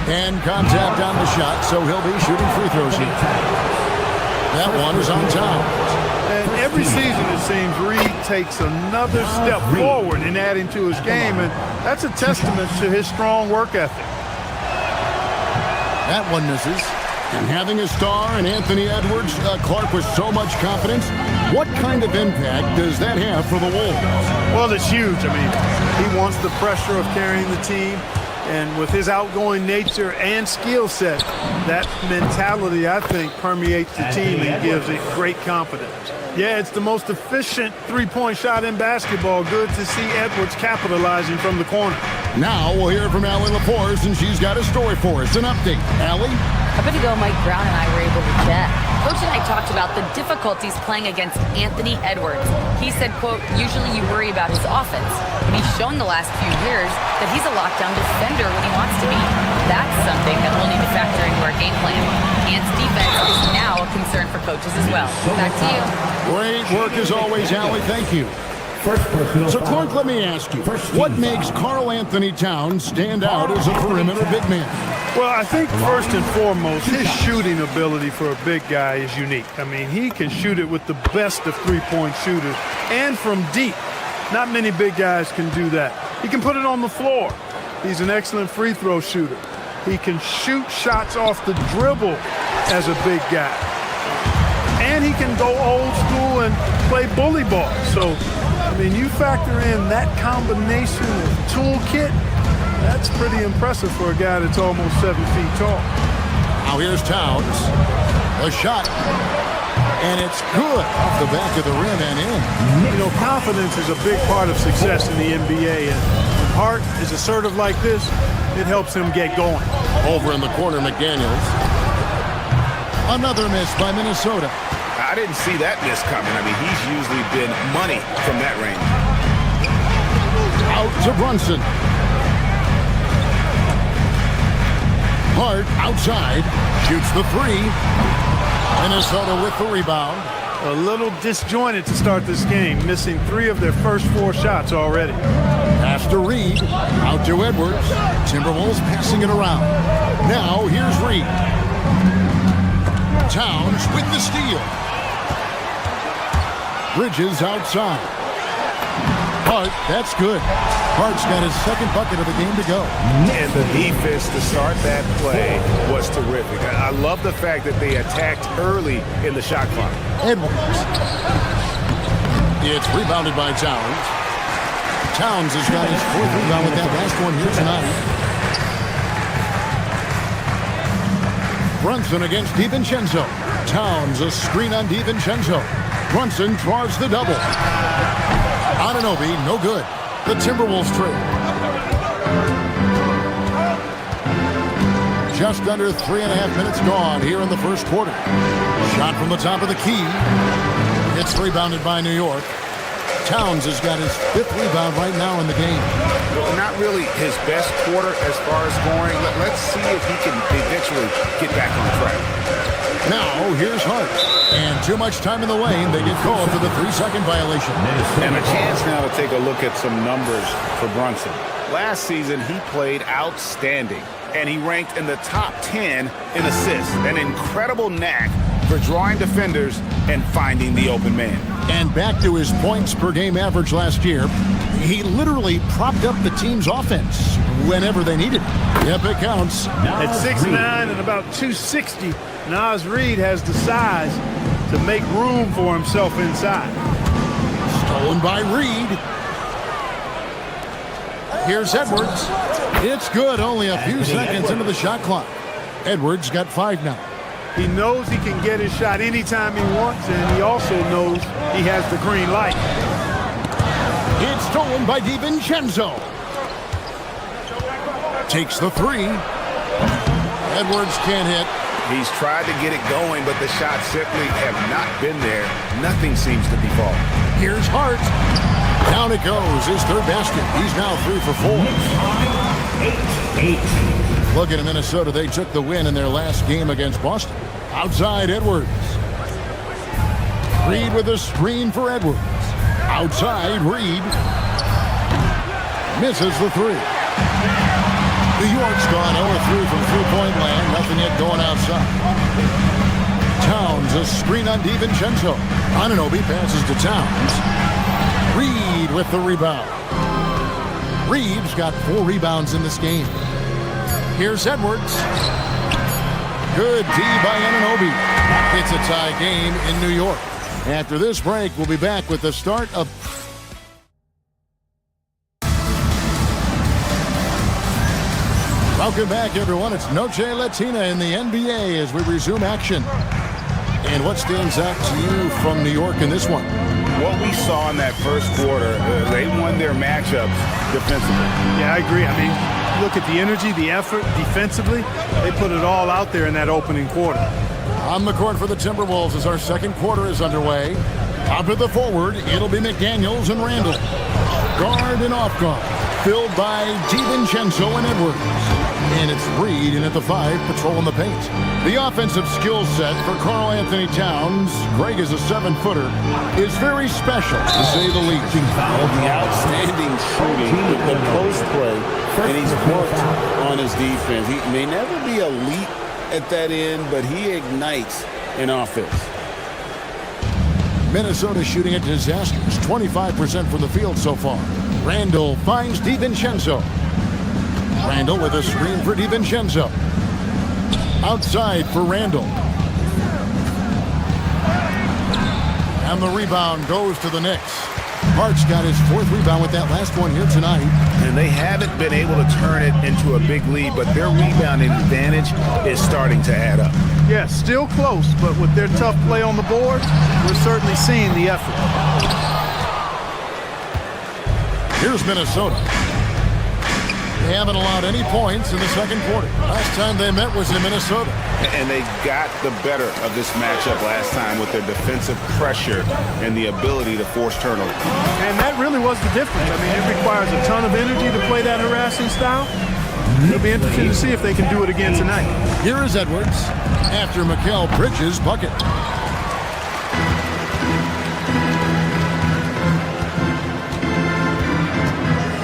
And contact on the shot, so he'll be shooting free throws here. That one is on Towns. And every season, it seems, Reed takes another step forward in adding to his game, and that's a testament to his strong work ethic. That one misses. And having a star in Anthony Edwards, Clark, with so much confidence, what kind of impact does that have for the Wolves? Well, it's huge. I mean, he wants the pressure of carrying the team, and with his outgoing nature and skill set, that mentality, I think, permeates the team and gives it great confidence. Yeah, it's the most efficient three-point shot in basketball. Good to see Edwards capitalizing from the corner. Now we'll hear from Allie LaForce, and she's got a story for us. An update. Allie? A bit ago, Mike Brown and I were able to chat. Coach and I talked about the difficulties playing against Anthony Edwards. He said, quote, usually you worry about his offense, but he's shown the last few years that he's a lockdown defender when he wants to be. That's something that we'll need to factor into our game plan. Ant's defense is now a concern for coaches as well. Back to you. Great work as always, Allie. Thank you. So, Clark, let me ask you, what makes Karl Anthony Towns stand out as a perimeter big man? Well, I think first and foremost, his shooting ability for a big guy is unique. I mean, he can shoot it with the best of three-point shooters and from deep. Not many big guys can do that. He can put it on the floor. He's an excellent free throw shooter. He can shoot shots off the dribble as a big guy. And he can go old school and play bully ball. So, I mean, you factor in that combination of toolkit, that's pretty impressive for a guy that's almost 7 feet tall. Now here's Towns. A shot. And it's good off the back of the rim and in. You know, confidence is a big part of success in the NBA. And when Hart is assertive like this, it helps him get going. Over in the corner, McDaniels. Another miss by Minnesota. I didn't see that miss coming. I mean, he's usually been money from that range. Out to Brunson. Hart outside. Shoots the three. Minnesota with the rebound. A little disjointed to start this game, missing 3 of their first 4 shots already. Pass to Reed. Out to Edwards. Timberwolves passing it around. Now here's Reed. Towns with the steal. Bridges outside. Hart, that's good. Hart's got his second bucket of the game to go. And the defense to start that play was terrific. I love the fact that they attacked early in the shot clock. Edwards. It's rebounded by Towns. Towns has got his 4th rebound with that last one here tonight. Brunson against DiVincenzo. Towns a screen on DiVincenzo. Brunson draws the double. Anunoby, no good. The Timberwolves trail. Just under 3.5 minutes gone here in the first quarter. Shot from the top of the key. It's rebounded by New York. Towns has got his 5th rebound right now in the game. Not really his best quarter as far as scoring. Let's see if he can eventually get back on track. Now, here's Hart. And too much time in the lane. They get called for the 3-second violation. And a chance now to take a look at some numbers for Brunson. Last season, he played outstanding, and he ranked in the top 10 in assists. An incredible knack for drawing defenders and finding the open man. And back to his points per game average last year, he literally propped up the team's offense whenever they needed it. Yep, it counts. At 6'9" and about 260, Naz Reid has the size to make room for himself inside. Stolen by Reid. Here's Edwards. It's good, only a few seconds into the shot clock. Edwards got 5 now. He knows he can get his shot anytime he wants, and he also knows he has the green light. It's stolen by DiVincenzo. Takes the 3. Edwards can't hit. He's tried to get it going, but the shots simply have not been there. Nothing seems to be falling. Here's Hart. Down it goes. His third basket. He's now 3 for 4. Look at Minnesota. They took the win in their last game against Boston. Outside Edwards. Reid with a screen for Edwards. Outside Reid. Misses the 3. New York's gone 0-3 from three-point land. Nothing yet going outside. Towns, a screen on DiVincenzo. Anunoby passes to Towns. Reid with the rebound. Reid's got 4 rebounds in this game. Here's Edwards. Good D by Anunoby. It's a tie game in New York. After this break, we'll be back with the start of... Welcome back, everyone. It's Noche Latina in the NBA as we resume action. And what stands out to you from New York in this one? What we saw in that first quarter, they won their matchups defensively. Yeah, I agree. I mean, look at the energy, the effort defensively. They put it all out there in that opening quarter. On the court for the Timberwolves as our second quarter is underway. Up at the forward, it'll be McDaniels and Randall. Guard and off guard, filled by DiVincenzo and Edwards. And it's Reid in at the 5, patrolling the paint. The offensive skill set for Karl Anthony Towns, Greg is a 7-footer, is very special, to say the least. The outstanding shooting with the post play, and he's worked on his defense. He may never be elite at that end, but he ignites in offense. Minnesota shooting a disastrous 25% from the field so far. Randall finds DiVincenzo. Randall with a screen for DiVincenzo. Outside for Randall. And the rebound goes to the Knicks. Hart's got his 4th rebound with that last one here tonight. And they haven't been able to turn it into a big lead, but their rebounding advantage is starting to add up. Yeah, still close, but with their tough play on the board, we're certainly seeing the effort. Here's Minnesota. They haven't allowed any points in the second quarter. Last time they met was in Minnesota. And they got the better of this matchup last time with their defensive pressure and the ability to force turnovers. And that really was the difference. I mean, it requires a ton of energy to play that harassing style. It'll be interesting to see if they can do it again tonight. Here is Edwards after Mikal Bridges' bucket.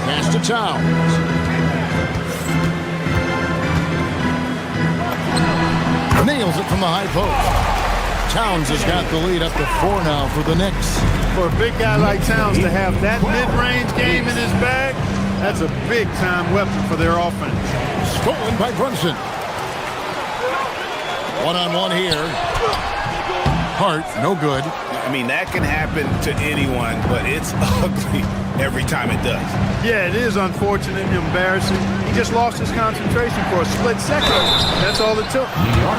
Pass to Towns. Nails it from the high post. Towns has got the lead up to 4 now for the Knicks. For a big guy like Towns to have that mid-range game in his bag, that's a big-time weapon for their offense. Stolen by Brunson. One-on-one here. Hart, no good. I mean, that can happen to anyone, but it's ugly every time it does. Yeah, it is unfortunate and embarrassing. He just lost his concentration for a split second. That's all it took.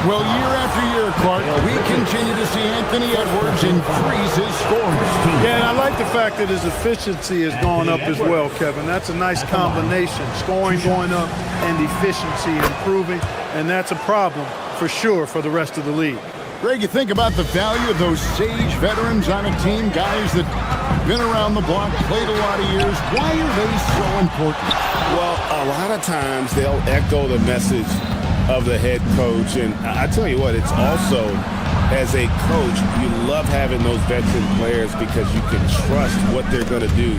Well, year after year, Clark, we continue to see Anthony Edwards increase his scoring. Yeah, and I like the fact that his efficiency has gone up as well, Kevin. That's a nice combination. Scoring going up and efficiency improving, and that's a problem for sure for the rest of the league. Greg, you think about the value of those sage veterans on a team, guys that been around the block, played a lot of years. Why are they so important? Well, a lot of times they'll echo the message of the head coach. And I tell you what, it's also, as a coach, you love having those veteran players because you can trust what they're going to do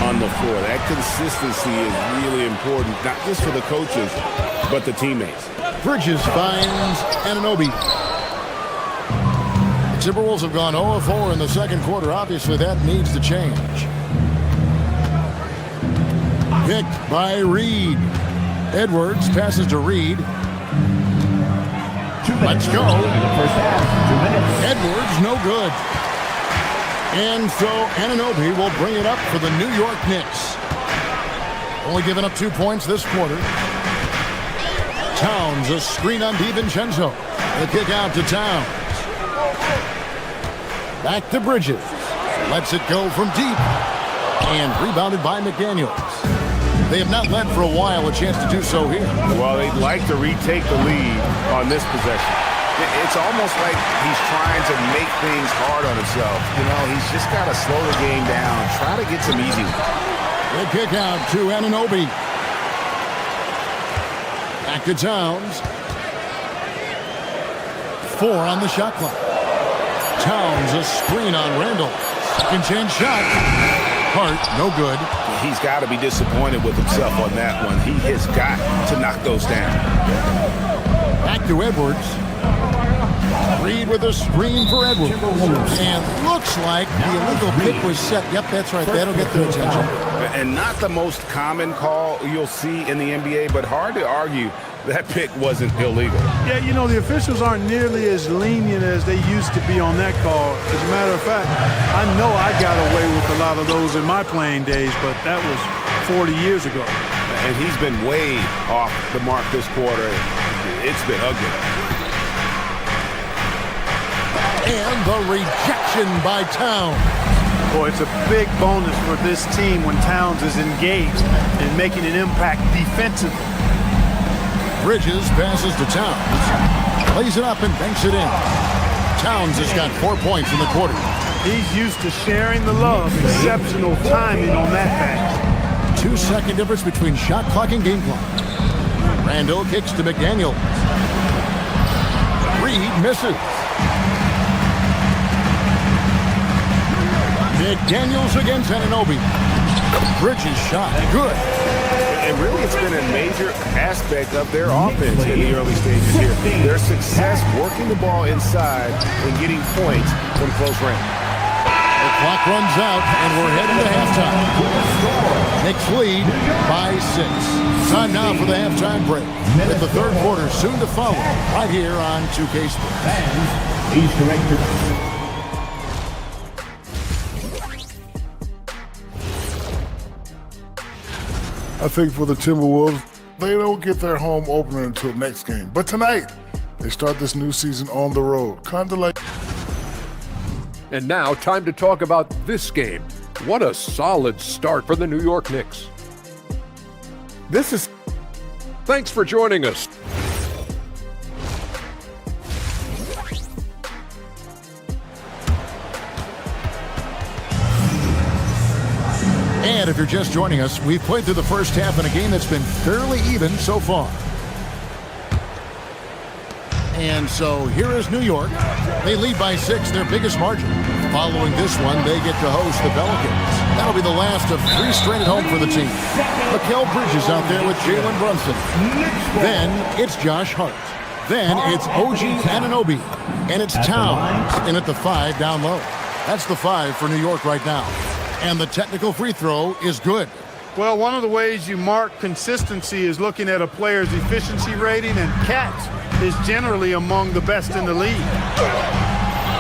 on the floor. That consistency is really important, not just for the coaches, but the teammates. Bridges finds Anunoby. Timberwolves have gone 0-4 in the second quarter. Obviously, that needs to change. Picked by Reed. Edwards passes to Reed. Let's go. Edwards, no good. And so Anunoby will bring it up for the New York Knicks. Only giving up 2 points this quarter. Towns, a screen on DiVincenzo. The kick out to Towns. Back to Bridges. Lets it go from deep. And rebounded by McDaniels. They have not led for a while, a chance to do so here. Well, they'd like to retake the lead on this possession. It's almost like he's trying to make things hard on himself. You know, he's just got to slow the game down, try to get some easy ones. The kick out to Anunoby. Back to Towns. 4 on the shot clock. Towns, a screen on Randall. Second chance shot. Hart, no good. He's got to be disappointed with himself on that one. He has got to knock those down. Back to Edwards. Reed with a screen for Edwards. And looks like the illegal pick was set. Yep, that's right. That'll get their attention. And not the most common call you'll see in the NBA, but hard to argue that pick wasn't illegal. Yeah, you know, the officials aren't nearly as lenient as they used to be on that call. As a matter of fact, I know I got away with a lot of those in my playing days, but that was 40 years ago. And he's been way off the mark this quarter. It's been ugly. And the rejection by Towns. Boy, it's a big bonus for this team when Towns is engaged and making an impact defensively. Bridges passes to Towns. Plays it up and banks it in. Towns has got 4 points in the quarter. He's used to sharing the love. Exceptional timing on that pass. 2-second difference between shot clock and game clock. Randall kicks to McDaniels. Reed misses. McDaniels against Anunoby. Bridges shot. Good. And really, it's been a major aspect of their offense in the early stages here. Their success working the ball inside and getting points from close range. The clock runs out, and we're heading to halftime. Knicks lead by 6. Time now for the halftime break. With the third quarter soon to follow, right here on 2K Sports. He's corrected. I think for the Timberwolves, they don't get their home opener until next game. But tonight, they start this new season on the road. Kind of like... And now, time to talk about this game. What a solid start for the New York Knicks. Thanks for joining us. And if you're just joining us, we've played through the first half in a game that's been fairly even so far. And so here is New York. They lead by 6, their biggest margin. Following this one, they get to host the Pelicans. That'll be the last of 3 straight at home for the team. Mikal Bridges out there with Jalen Brunson. Then it's Josh Hart. Then it's OG Anunoby. And it's Towns in at the 5 down low. That's the 5 for New York right now. And the technical free throw is good. Well, one of the ways you mark consistency is looking at a player's efficiency rating, and Katz is generally among the best in the league.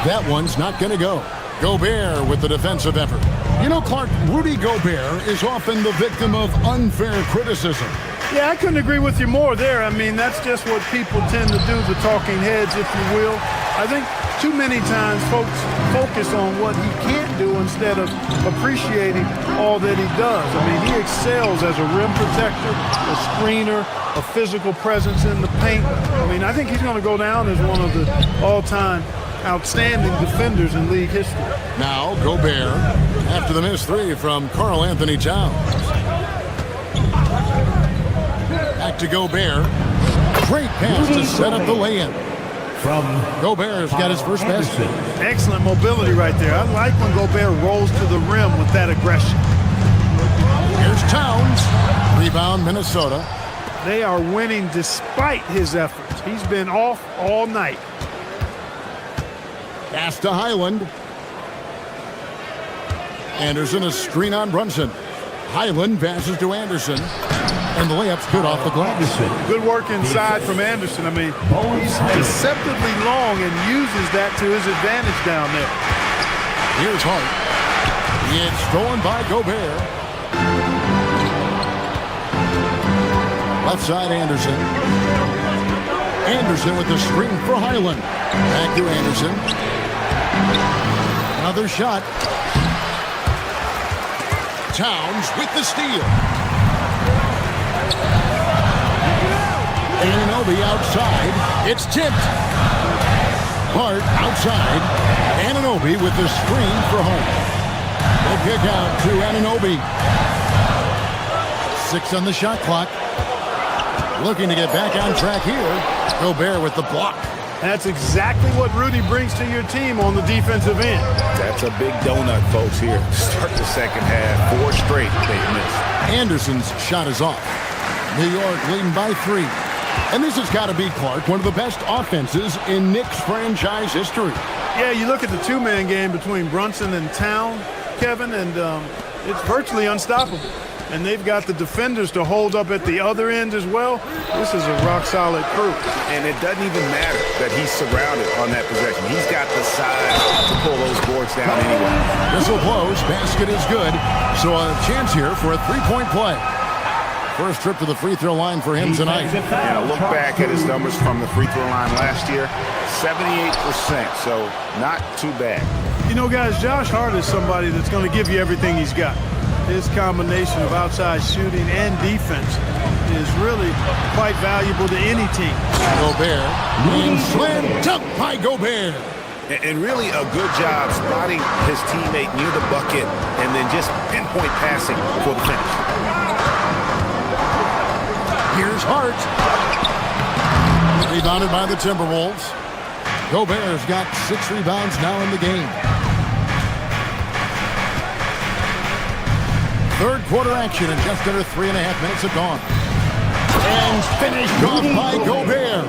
That one's not going to go. Gobert with the defensive effort. You know, Clark, Rudy Gobert is often the victim of unfair criticism. Yeah, I couldn't agree with you more there. I mean, that's just what people tend to do, the talking heads, if you will. I think too many times folks focus on what he can't do instead of appreciating all that he does. I mean, he excels as a rim protector, a screener, a physical presence in the paint. I mean, I think he's going to go down as one of the all-time outstanding defenders in league history. Now, Gobert, after the missed 3 from Karl Anthony Towns. Back to Gobert. Great pass to set up the lay-in. Gobert's got his first basket. Excellent mobility right there. I like when Gobert rolls to the rim with that aggression. Here's Towns. Rebound, Minnesota. They are winning despite his efforts. He's been off all night. Pass to Highland. Anderson, a screen on Brunson. Highland passes to Anderson. And the layup's good off the glass. Good work inside from Anderson. I mean, he's deceptively long and uses that to his advantage down there. Here's Hart. It's stolen by Gobert. Left side, Anderson. Anderson with the screen for Highland. Back to Anderson. Another shot. Towns with the steal. Anunoby outside. It's tipped. Hart outside. Anunoby with the screen for home. The kick out to Anunoby. 6 on the shot clock. Looking to get back on track here. Gobert with the block. That's exactly what Rudy brings to your team on the defensive end. That's a big donut, folks, here. Start the second half. 4 straight they've missed. Anderson's shot is off. New York leading by 3. And this has got to be, Clark, one of the best offenses in Knicks franchise history. Yeah, you look at the two-man game between Brunson and Town, Kevin, and it's virtually unstoppable. And they've got the defenders to hold up at the other end as well. This is a rock-solid crew. And it doesn't even matter that he's surrounded on that possession. He's got the size to pull those boards down anyway. Whistle blows. Basket is good. So a chance here for a three-point play. First trip to the free throw line for him tonight. And a look back at his numbers from the free throw line last year, 78%, so not too bad. You know, guys, Josh Hart is somebody that's going to give you everything he's got. His combination of outside shooting and defense is really quite valuable to any team. Gobert, and slam dunk by Gobert. And really a good job spotting his teammate near the bucket and then just pinpoint passing for the finish. Here's Hart. Rebounded by the Timberwolves. Gobert's got 6 rebounds now in the game. Third quarter action and just under 3.5 minutes have gone. And finished off by Gobert.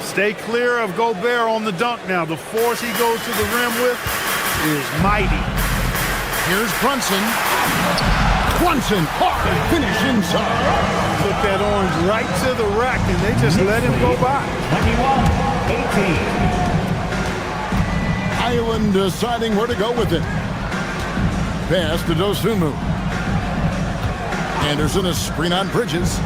Stay clear of Gobert on the dunk now. The force he goes to the rim with is mighty. Here's Brunson. Brunson, hard finish inside. Took that orange right to the rack, and they just let him go by. 21-18. Highland deciding where to go with it. Pass to Dosunmu. Anderson, a screen on Bridges.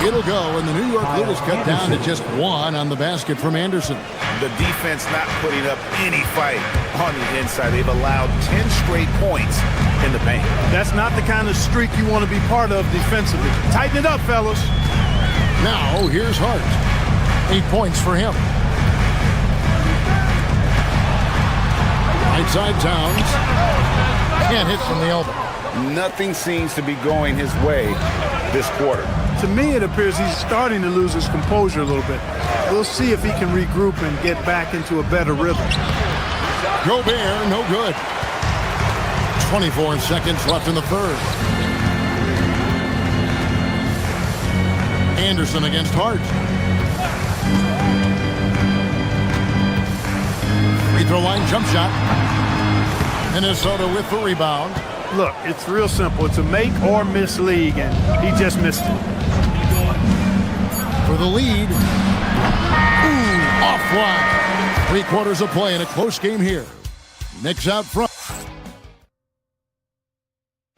It'll go, and the New York lead is cut down to just 1 on the basket from Anderson. The defense not putting up any fight on the inside. They've allowed 10 straight points in the paint. That's not the kind of streak you want to be part of defensively. Tighten it up, fellas. Now, here's Hart. 8 points for him. Right side Towns. Can't hit from the elbow. Nothing seems to be going his way this quarter. To me, it appears he's starting to lose his composure a little bit. We'll see if he can regroup and get back into a better rhythm. Gobert, no good. 24 seconds left in the third. Anderson against Hart. Free throw line jump shot. Minnesota with the rebound. Look, it's real simple. It's a make or miss league, and he just missed it. For the lead. Ooh, offline. 3 quarters of play in a close game here. Knicks out front.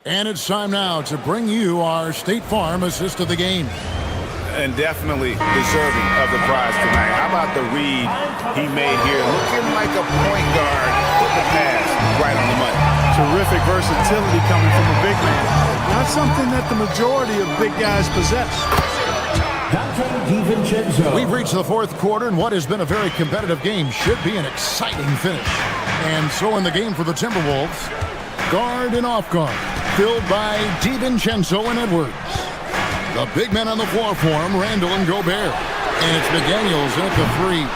And it's time now to bring you our State Farm assist of the game. And definitely deserving of the prize tonight. How about the read he made here? Looking like a point guard. Put the pass right on the money. Terrific versatility coming from a big man. Not something that the majority of big guys possess. We've reached the fourth quarter, and what has been a very competitive game should be an exciting finish. And so in the game for the Timberwolves, guard and off guard, filled by DiVincenzo and Edwards. The big men on the floor for him, Randall and Gobert. And it's McDaniels at the 3.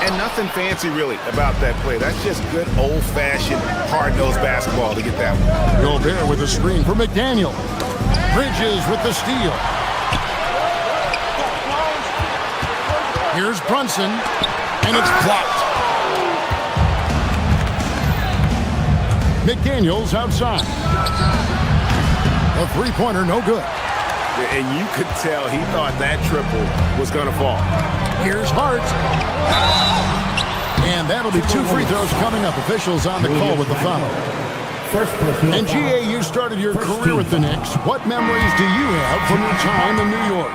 And nothing fancy, really, about that play. That's just good old-fashioned, hard-nosed basketball to get that one. Gobert with a screen for McDaniel. Bridges with the steal. Here's Brunson, and it's blocked. McDaniels outside. A three-pointer, no good. And you could tell he thought that triple was going to fall. Here's Hart. And that'll be 2 free throws coming up. Officials on the call with the foul. And GA, you started your career with the Knicks. What memories do you have from your time in New York?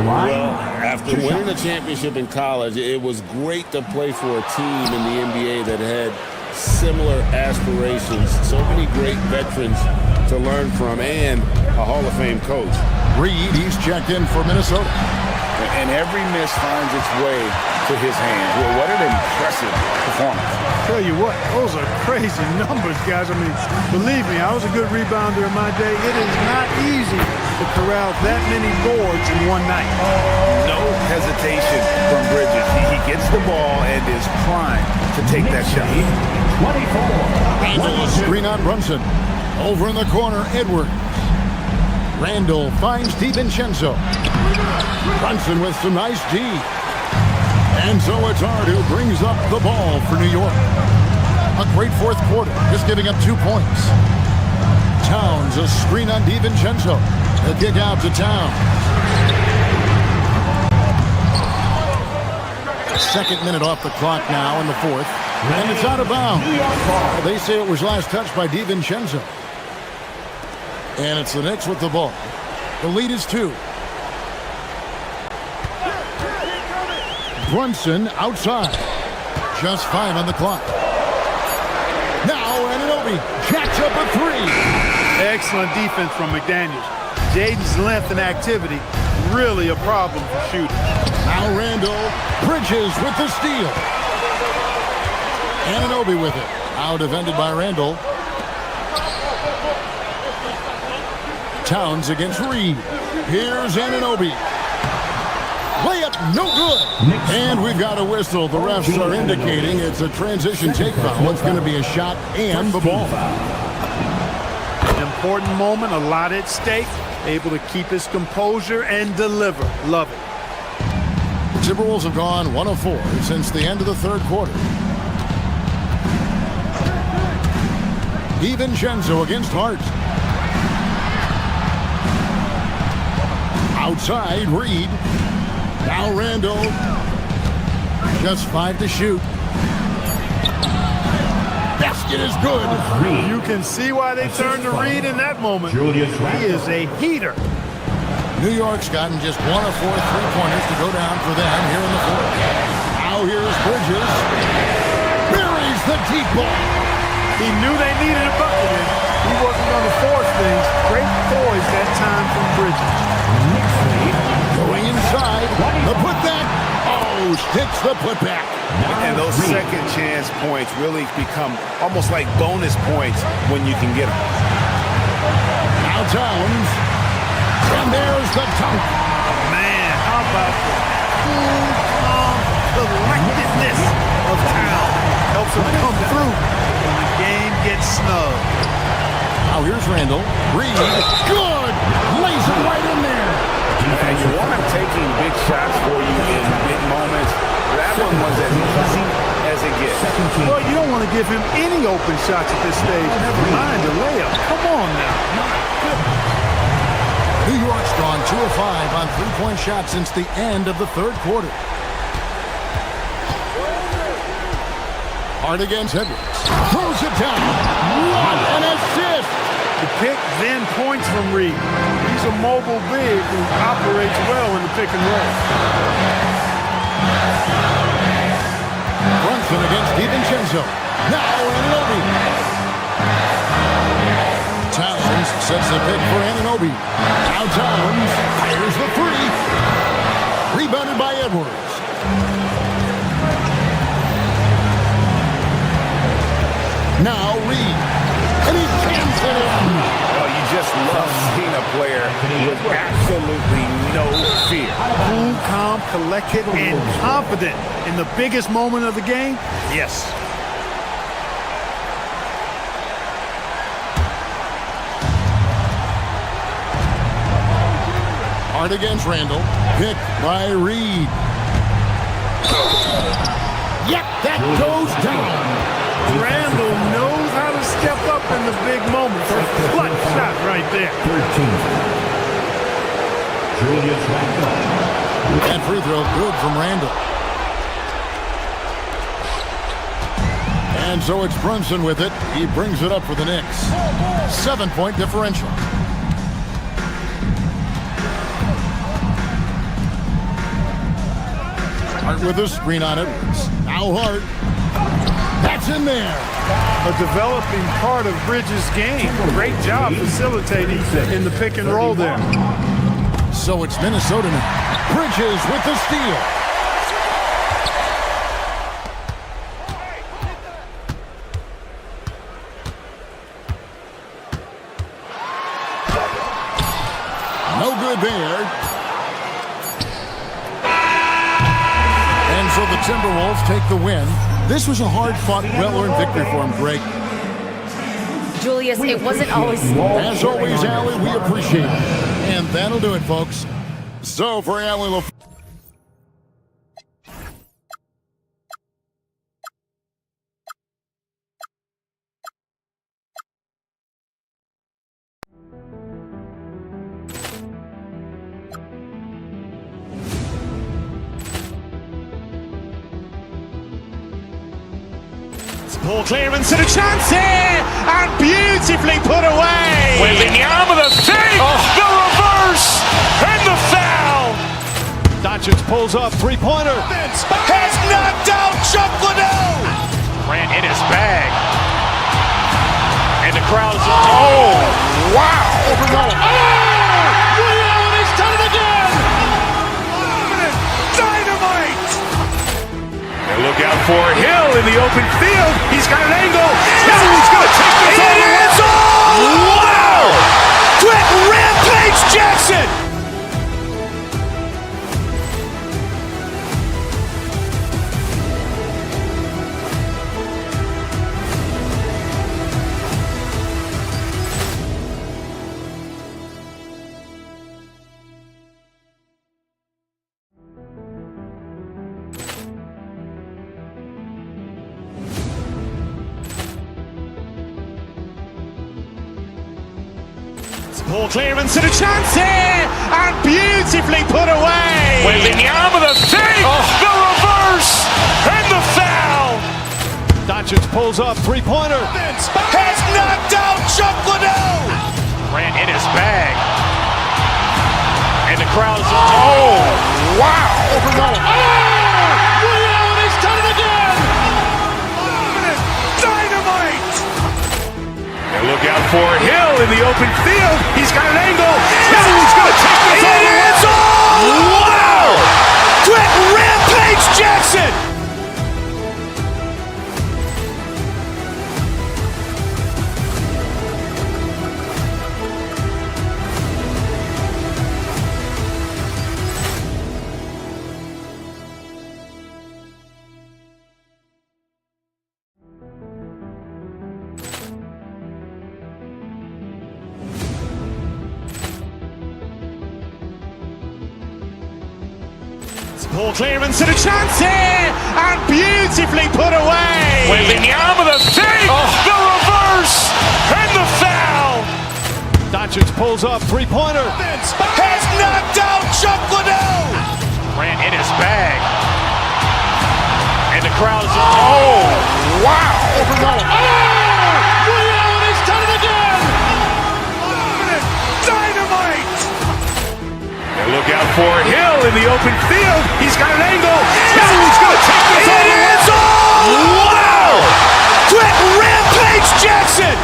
Well, after winning a championship in college, it was great to play for a team in the NBA that had similar aspirations. So many great veterans to learn from, and a Hall of Fame coach. Reed, he's checked in for Minnesota. And every miss finds its way to his hands. Well, what an impressive performance. Tell you what, those are crazy numbers, guys. I mean, believe me, I was a good rebounder in my day. It is not easy to corral that many boards in one night. No hesitation from Bridges. He gets the ball and is primed to take that shot. 24. Screen on Brunson. Over in the corner, Edwards. Randall finds DiVincenzo. Brunson with some nice D. And so it's Hart who brings up the ball for New York. A great fourth quarter, just giving up 2 points. Towns, a screen on DiVincenzo. The kick out to Towns. Second minute off the clock now in the fourth. And it's out of bounds. They say it was last touched by DiVincenzo. And it's the Knicks with the ball. The lead is 2. Brunson outside. Just 5 on the clock. Now Anunoby jacks up a 3. Excellent defense from McDaniels. Jaden's length and activity, really a problem for shooting. Now Randall. Bridges with the steal. Anunoby with it. Now defended by Randall. Towns against Reed. Here's Anunoby. Layup, no good. And we've got a whistle. The refs are indicating it's a transition take foul. It's going to be a shot and the ball. An important moment, a lot at stake. Able to keep his composure and deliver. Love it. Timberwolves have gone 1 of 4 since the end of the third quarter. DiVincenzo against Hart. Outside, Reed. Now Randall. Just 5 to shoot. Basket is good. You can see why they turned to Reed in that moment. He is a heater. New York's gotten just 1 of 4 3-pointers to go down for them here in the fourth. Now here's Bridges. Buries the deep ball. He knew they needed a bucket in. He wasn't going to force things. Great poise that time from Bridges. Going inside. The putback. Oh, sticks the putback. And those second chance points really become almost like bonus points when you can get them. Now Towns. And there's the dunk. Man, how about the cool, calm collectedness of Towns. Helps him come through when the game gets snug. Now here's Randall. Reed. Good. Lays it right in there. And you want him taking big shots for you in big moments. That one was as easy as it gets. Well, you don't want to give him any open shots at this stage. Never mind a layup. Come on now. New York's gone 2 of 5 on 3-point shots since the end of the third quarter. Hart against Edwards. Throws it down. What an assist! The pick, then points from Reed. He's a mobile big who operates well in the pick and roll. Brunson against DiVincenzo. Now Anunoby. Towns sets the pick for Anunoby. Now Towns fires the 3. Rebounded by Edwards. Now Reed. And he jams it in. Oh, you just love seeing a player with absolutely no fear. Cool, calm, collected, and confident in the biggest moment of the game? Yes. Hart against Randall. Picked by Reed. Yep, that goes down. Randall knows how to step up in the big moments. Clutch shot right there. 13. Julius Randle. That free throw good from Randle. And so it's Brunson with it. He brings it up for the Knicks. 7-point differential. Hart with a screen on Edwards. Now Hart. That's in there. A developing part of Bridges' game. Great job facilitating in the pick and roll there. So it's Minnesota now. Bridges with the steal. No good there. And so the Timberwolves take the win. This was a hard-fought, well-earned victory for him, Greg. Julius, it wasn't always... As always, Allie, we appreciate it. And that'll do it, folks. So for Allie Poor clearance and a chance here, and beautifully put away. Wembanyama the save, the reverse, and the foul. Doncic pulls up, three-pointer. Has knocked out Chuck Liddell. Ran in his bag, and the crowd is wow! Ray Allen has done it again. Dynamite. Look out for Hill in the open field. He's got an angle. He's going to take this all the way. Wow! Quick Rampage Jackson. Poor clearance and a chance here, and beautifully put away. Wembanyama the save, the reverse, and the foul. Doncic pulls up, three-pointer. Has knocked out Chuck Liddell. Ran in his bag, and the crowd is wow! Ray Allen has done it again. Dynamite. And look out for Hill in the open field. He's got an angle. He's going to take this all the way. Wow! Quick Rampage Jackson. Poor clearance and a chance here, and beautifully put away. Wembanyama the save, the reverse, and the foul. Doncic pulls up, three-pointer. Has knocked out Chuck Liddell. Ran in his bag, and the crowd is wow! Ray Allen has done it again. Dynamite. And look out for Hill in the open field. He's got an angle. He's going to take this all the way. Wow! Quick Rampage Jackson.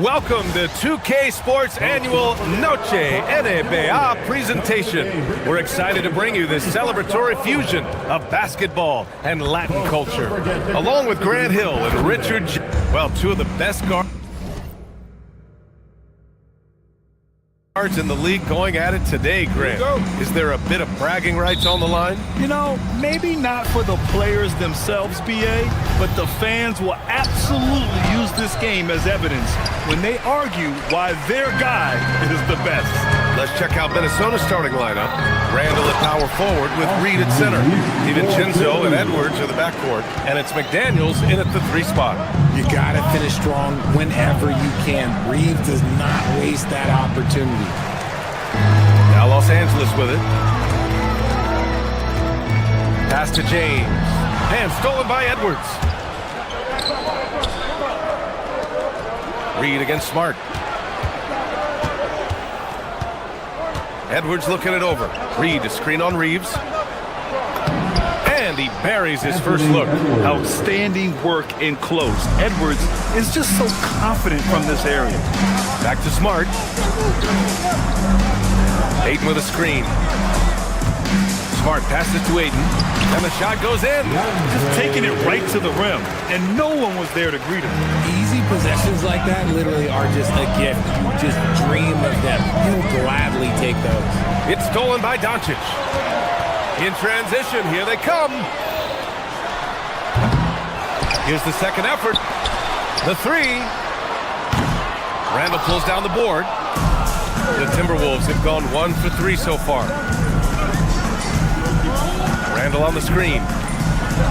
Welcome to 2K Sports Annual Noche NBA presentation. We're excited to bring you this celebratory fusion of basketball and Latin culture. Along with Grant Hill and Richard, two of the best guards. guards in the league going at it today, Grant. Is there a bit of bragging rights on the line? You know, maybe not for the players themselves, BA, but the fans will absolutely use this game as evidence when they argue why their guy is the best. Let's check out Minnesota's starting lineup. Randall at power forward with Reed at center. DiVincenzo and Edwards are the backcourt. And it's McDaniels in at the 3 spot. You got to finish strong whenever you can. Reeves does not waste that opportunity. Now Los Angeles with it. Pass to James. And stolen by Edwards. Reed against Smart. Edwards looking it over. Reed to screen on Reeves. And he buries his first look. Outstanding work in close. Edwards is just so confident from this area. Back to Smart. Ayton with a screen. Smart passes to Ayton. And the shot goes in. Just taking it right to the rim. And no one was there to greet him. Easy possessions like that literally are just a gift. You just dream of them. He'll gladly take those. It's stolen by Doncic. In transition, here they come. Here's the second effort. The 3. Randall pulls down the board. The Timberwolves have gone 1 for 3 so far. Randall on the screen.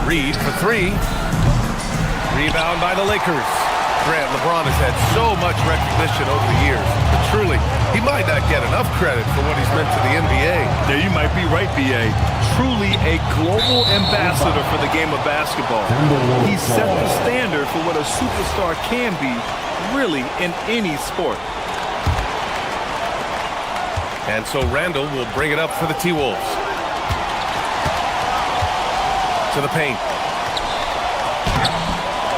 Reed for 3. Rebound by the Lakers. Grant, LeBron has had so much recognition over the years, but truly, he might not get enough credit for what he's meant to the NBA. There you might be right, BA. Truly a global ambassador for the game of basketball. He set the standard for what a superstar can be, really, in any sport. And so Randall will bring it up for the T-Wolves. To the paint.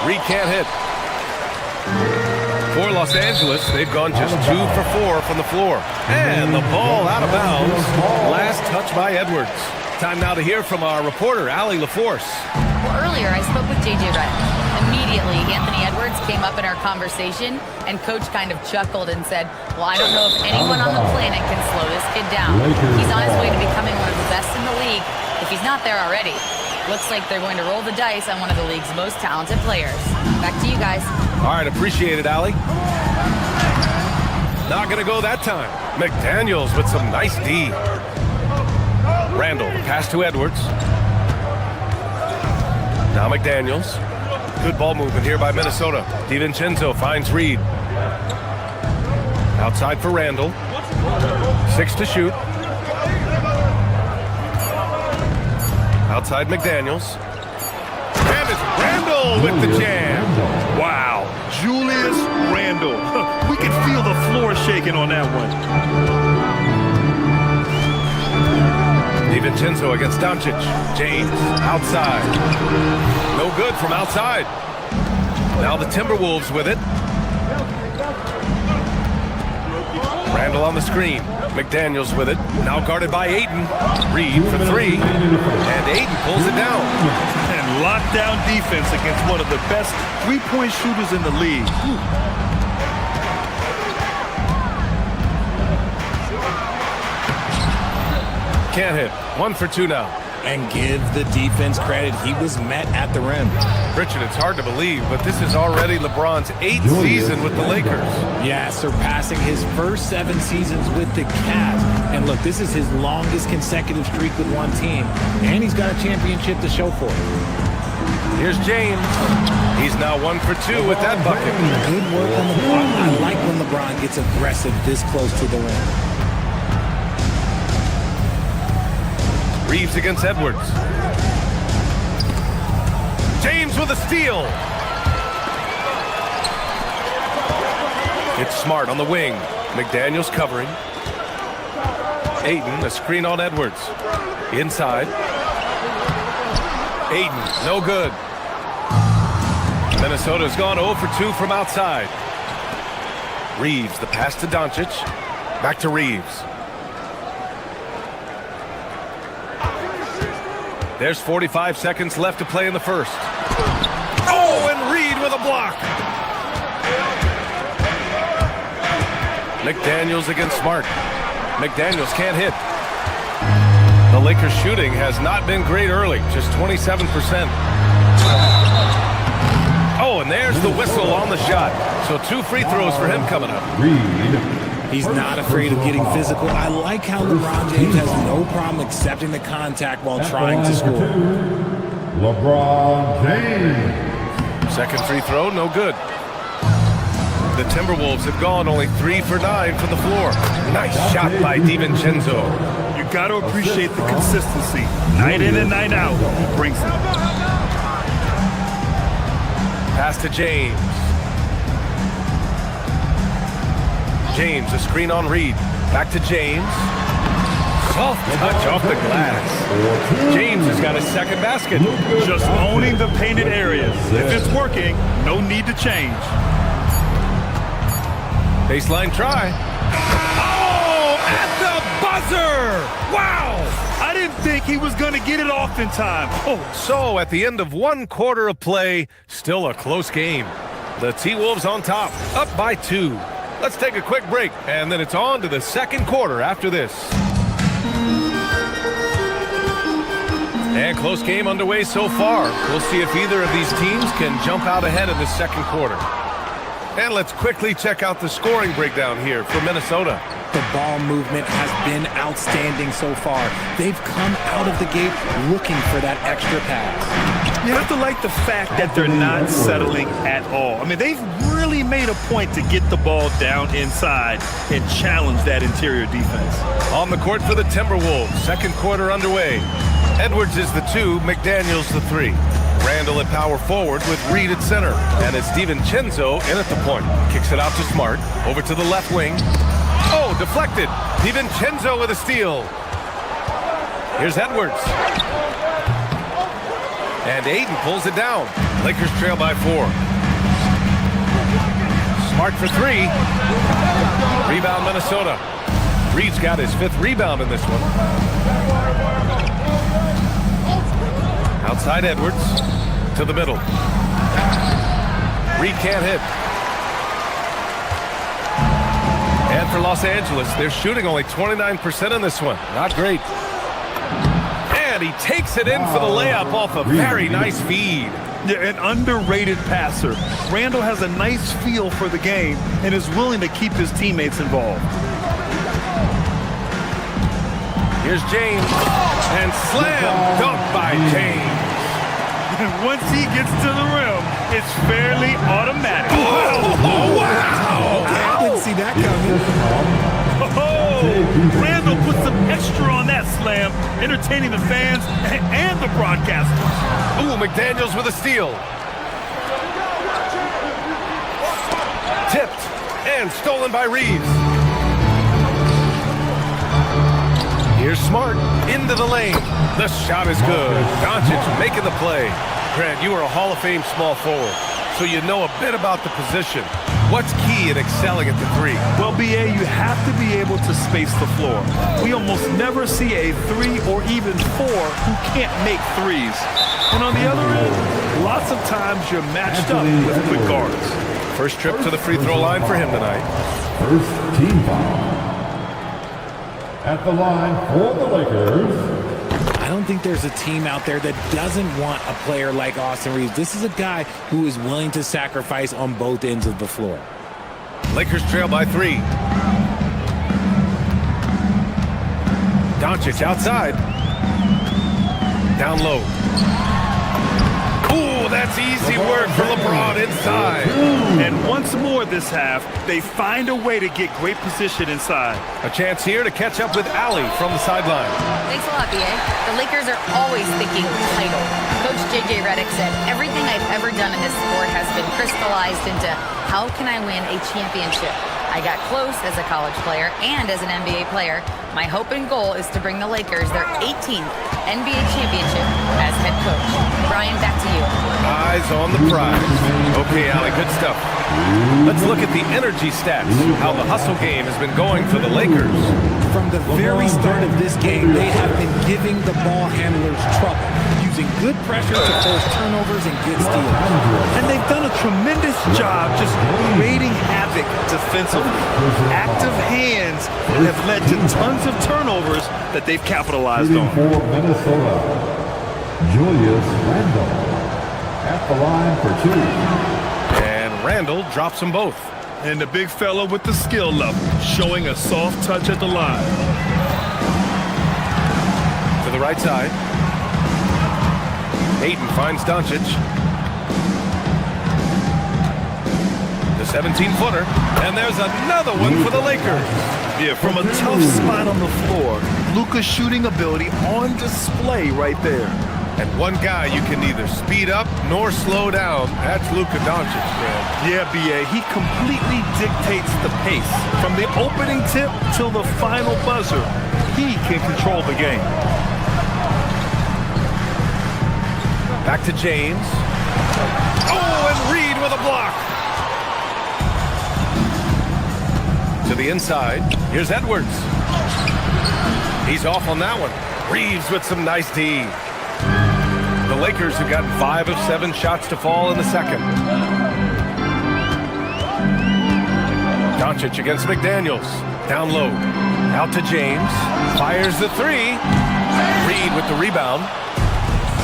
Reed can't hit. For Los Angeles, they've gone just 2 for 4 from the floor. And the ball out of bounds. Last touch by Edwards. Time now to hear from our reporter, Allie LaForce. Well, earlier I spoke with J.J. Redick. Immediately, Anthony Edwards came up in our conversation, and Coach kind of chuckled and said, well, I don't know if anyone on the planet can slow this kid down. He's on his way to becoming one of the best in the league, if he's not there already. Looks like they're going to roll the dice on one of the league's most talented players. Back to you guys. All right, appreciate it, Allie. Not going to go that time. McDaniels with some nice D. Randall, pass to Edwards. Now McDaniels. Good ball movement here by Minnesota. DiVincenzo finds Reed. Outside for Randall. 6 to shoot. Outside McDaniels. And it's Randall with the jam. Wow, Julius Randle. We could feel the floor shaking on that one. DiVincenzo against Doncic. James outside. No good from outside. Now the Timberwolves with it. Randall on the screen. McDaniels with it. Now guarded by Ayton. Reed for 3. And Ayton pulls it down. And lockdown defense against one of the best three-point shooters in the league. Can't hit. 1 for 2 now. And give the defense credit. He was met at the rim. Richard, it's hard to believe, but this is already LeBron's 8th season with the Lakers. Yeah, surpassing his first 7 seasons with the Cavs. And look, this is his longest consecutive streak with one team. And he's got a championship to show for it. Here's James. He's now 1 for 2 with that bucket. Good work on the block. I like when LeBron gets aggressive this close to the rim. Reeves against Edwards. James with a steal. It's Smart on the wing. McDaniels covering. Ayton, a screen on Edwards. Inside. Ayton, no good. Minnesota's gone 0 for 2 from outside. Reeves, the pass to Doncic. Back to Reeves. There's 45 seconds left to play in the first. Oh, and Reed with a block. McDaniels against Smart. McDaniels can't hit. The Lakers shooting has not been great early, just 27%. Oh, and there's the whistle on the shot. So 2 free throws for him coming up. He's not afraid of getting physical. I like how LeBron James has no problem accepting the contact while trying to score. LeBron James. Second free throw, no good. The Timberwolves have gone only 3 for 9 from the floor. Nice shot by DiVincenzo. You got to appreciate the consistency. Night in and night out, he brings it. Pass to James. James, a screen on Reed. Back to James. Soft touch off the glass. James has got his second basket. Just owning the painted areas. If it's working, no need to change. Baseline try. Oh, at the buzzer! Wow! I didn't think he was going to get it off in time. Oh, so at the end of 1 quarter of play, still a close game. The T-Wolves on top, up by 2. Let's take a quick break, and then it's on to the second quarter after this. And close game underway so far. We'll see if either of these teams can jump out ahead in the second quarter. And let's quickly check out the scoring breakdown here for Minnesota. The ball movement has been outstanding so far. They've come out of the gate looking for that extra pass. You have to like the fact that they're not settling at all. I mean, they've really made a point to get the ball down inside and challenge that interior defense. On the court for the Timberwolves, second quarter underway. Edwards is the 2, McDaniels the 3. Randall at power forward with Reed at center. And it's DiVincenzo in at the point. Kicks it out to Smart. Over to the left wing. Oh, deflected. DiVincenzo with a steal. Here's Edwards. And Aiden pulls it down. Lakers trail by 4. Smart for 3. Rebound Minnesota. Reed's got his 5th rebound in this one. Outside Edwards to the middle. Reed can't hit. And for Los Angeles, they're shooting only 29% in this one. Not great. And he takes it in for the layup off a very nice feed. Yeah, an underrated passer. Randall has a nice feel for the game and is willing to keep his teammates involved. Here's James. And slam dunk by James. And once he gets to the rim, it's fairly automatic. Oh, wow! I didn't see that coming. Oh, Randall put some extra on that slam, entertaining the fans and the broadcasters. Ooh, McDaniels with a steal. Tipped and stolen by Reeves. Here's Smart into the lane. The shot is good. Doncic making the play. Grant, you are a Hall of Fame small forward, so you know a bit about the position. What's key in excelling at the 3? Well, BA, you have to be able to space the floor. We almost never see a 3 or even 4 who can't make threes. And on the other end, lots of times you're matched up with quick guards. First trip to the free throw line for him tonight. First team foul. At the line for the Lakers. I don't think there's a team out there that doesn't want a player like Austin Reeves. This is a guy who is willing to sacrifice on both ends of the floor. Lakers trail by 3. Doncic outside. Down low. Ooh, that's easy work for LeBron inside. And once more this half, they find a way to get great position inside. A chance here to catch up with Allie from the sideline. Thanks a lot, BA. The Lakers are always thinking title. Coach J.J. Redick said, everything I've ever done in this sport has been crystallized into how can I win a championship? I got close as a college player and as an NBA player. My hope and goal is to bring the Lakers their 18th NBA championship as head coach. Brian, back to you. Eyes on the prize. Okay, Allie, good stuff. Let's look at the energy stats, how the hustle game has been going for the Lakers. From the very start of this game, they have been giving the ball handlers trouble. You using good pressure to force turnovers and get steals. And they've done a tremendous job just creating havoc defensively. Active hands that have led to tons of turnovers that they've capitalized on. For Minnesota, Julius Randle at the line for 2. And Randle drops them both. And the big fella with the skill level, showing a soft touch at the line. To the right side. Ayton finds Doncic. The 17-footer. And there's another one for the Lakers. Yeah, from a tough spot on the floor, Luka's shooting ability on display right there. And one guy you can neither speed up nor slow down. That's Luka Doncic, man. Yeah, B.A., he completely dictates the pace. From the opening tip till the final buzzer, he can control the game. Back to James. Oh, and Reed with a block. To the inside. Here's Edwards. He's off on that one. Reeves with some nice D. The Lakers have gotten 5 of 7 shots to fall in the second. Doncic against McDaniels. Down low. Out to James. Fires the 3. Reed with the rebound.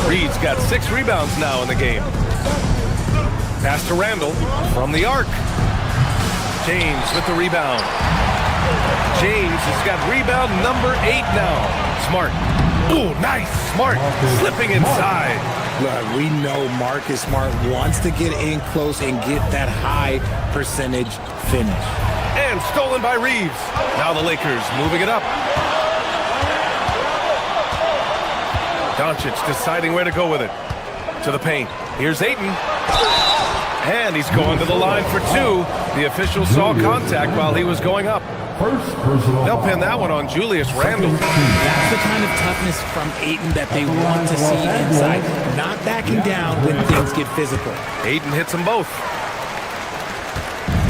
Reed's got 6 rebounds now in the game. Pass to Randle from the arc. James with the rebound. James has got rebound number 8 now. Smart. Ooh, nice. Smart. Slipping inside. Look, we know Marcus Smart wants to get in close and get that high percentage finish. And stolen by Reeves. Now the Lakers moving it up. Doncic deciding where to go with it. To the paint. Here's Ayton. And he's going to the line for 2. The official saw contact while he was going up. They'll pin that one on Julius Randle. That's the kind of toughness from Ayton that they want to see inside. Not backing down when things get physical. Ayton hits them both.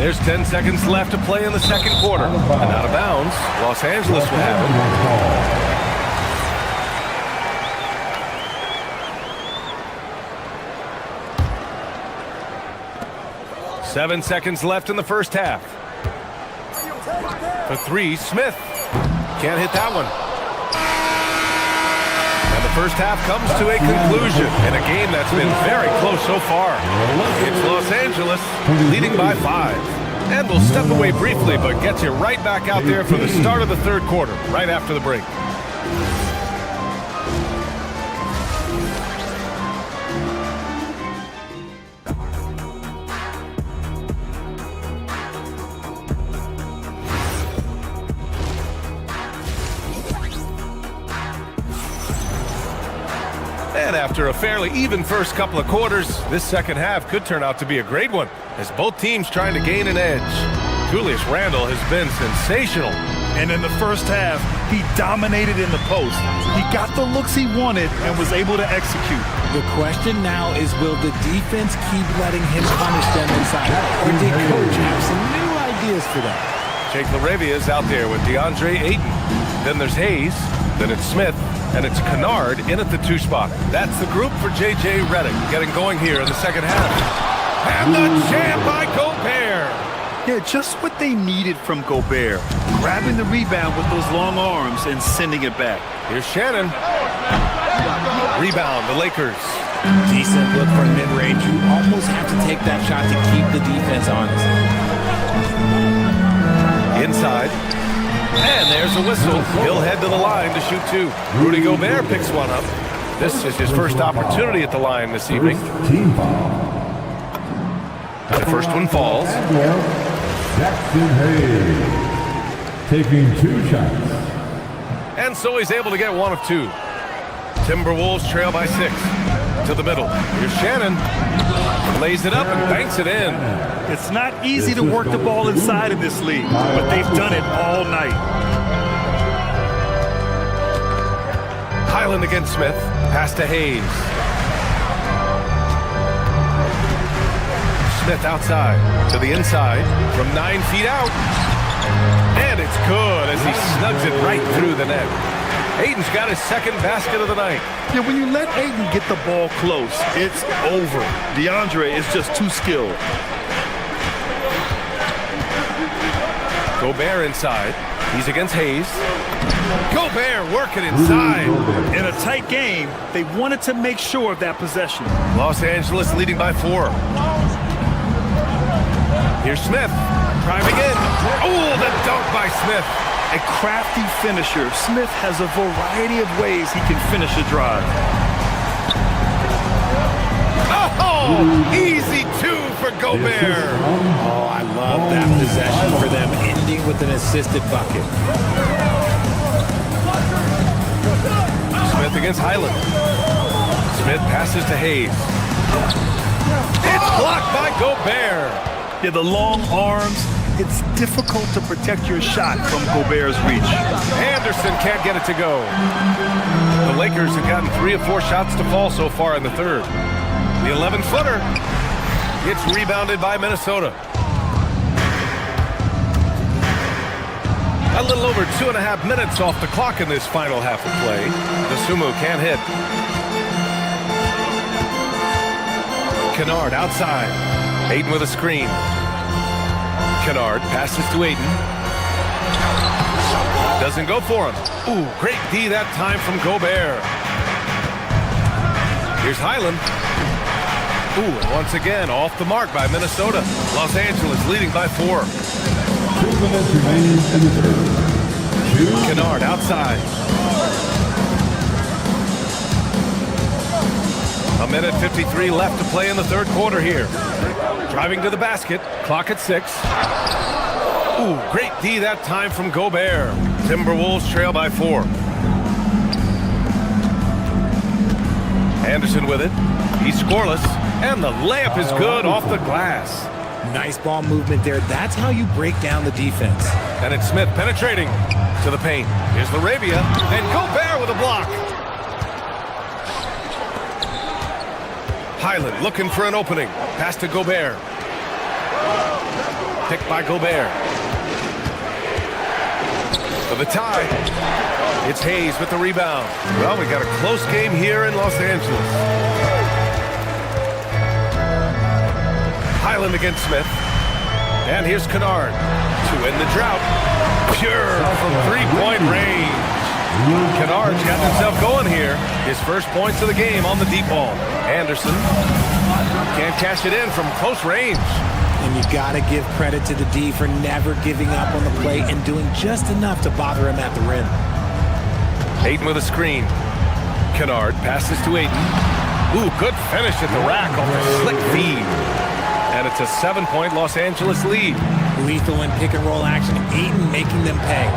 There's 10 seconds left to play in the second quarter. And out of bounds, Los Angeles will have it. 7 seconds left in the first half. For 3, Smith. Can't hit that one. And the first half comes to a conclusion in a game that's been very close so far. It's Los Angeles leading by 5. And we'll step away briefly, but get you right back out there for the start of the third quarter, right after the break. And after a fairly even first couple of quarters, this second half could turn out to be a great one, as both teams trying to gain an edge. Julius Randle has been sensational. And in the first half, he dominated in the post. He got the looks he wanted and was able to execute. The question now is, will the defense keep letting him punish them inside? Or did Coach have some new ideas for that? Jake LaRavia is out there with DeAndre Ayton. Then there's Hayes. Then it's Smith. And it's Kennard in at the 2 spot. That's the group for J.J. Redick getting going here in the second half. And the jam by Gobert. Yeah, just what they needed from Gobert. Grabbing the rebound with those long arms and sending it back. Here's Shannon. Rebound, the Lakers. Decent look from mid-range. You almost have to take that shot to keep the defense honest. Inside. And there's a whistle. He'll head to the line to shoot 2. Rudy Gobert picks one up. This is his first opportunity at the line this evening. The first one falls. Jackson Hayes taking 2 shots. And so he's able to get 1 of 2. Timberwolves trail by 6. To the middle. Here's Shannon. Lays it up and banks it in. It's not easy to work the ball inside in this league, but they've done it all night. Highland against Smith. Pass to Hayes. Smith outside. To the inside. From 9 feet out. And it's good as he snugs it right through the net. Aiden's got his second basket of the night. Yeah, when you let Aiden get the ball close, it's over. DeAndre is just too skilled. Gobert inside. He's against Hayes. Gobert working inside. In a tight game, they wanted to make sure of that possession. Los Angeles leading by 4. Here's Smith. Driving in. Oh, the dunk by Smith. A crafty finisher. Smith has a variety of ways he can finish a drive. Oh, easy 2 for Gobert. Oh, I love that possession for them, ending with an assisted bucket. Smith against Highland. Smith passes to Hayes. It's blocked by Gobert. Yeah, the long arms. It's difficult to protect your shot from Gobert's reach. Anderson can't get it to go. The Lakers have gotten 3 of 4 shots to fall so far in the third. The 11-footer gets rebounded by Minnesota. A little over 2.5 minutes off the clock in this final half of play. Dosunmu can't hit. Kennard outside. Aiden with a screen. Kennard passes to Aiden. Doesn't go for him. Ooh, great D that time from Gobert. Here's Highland. Ooh, and once again, off the mark by Minnesota. Los Angeles leading by 4. 2 minutes remaining in the third. Kennard outside. 1:53 left to play in the third quarter here. Driving to the basket. Clock at 6. Ooh, great D that time from Gobert. Timberwolves trail by 4. Anderson with it. He's scoreless. And the layup is good off the glass. Nice ball movement there. That's how you break down the defense. And it's Smith penetrating to the paint. Here's Larabia. And Gobert with a block. Highland looking for an opening. Pass to Gobert. Picked by Gobert. For the tie. It's Hayes with the rebound. Well, we got a close game here in Los Angeles. Highland against Smith. And here's Kennard to end the drought. Pure from 3-point range. Kennard's got himself going here. His first points of the game on the deep ball. Anderson can't cash it in from close range. And you got to give credit to the D for never giving up on the play and doing just enough to bother him at the rim. Aiden with a screen. Kennard passes to Aiden. Ooh, good finish at the rack off a slick feed. And it's a 7-point Los Angeles lead. Lethal in pick-and-roll action. Aiden making them pay.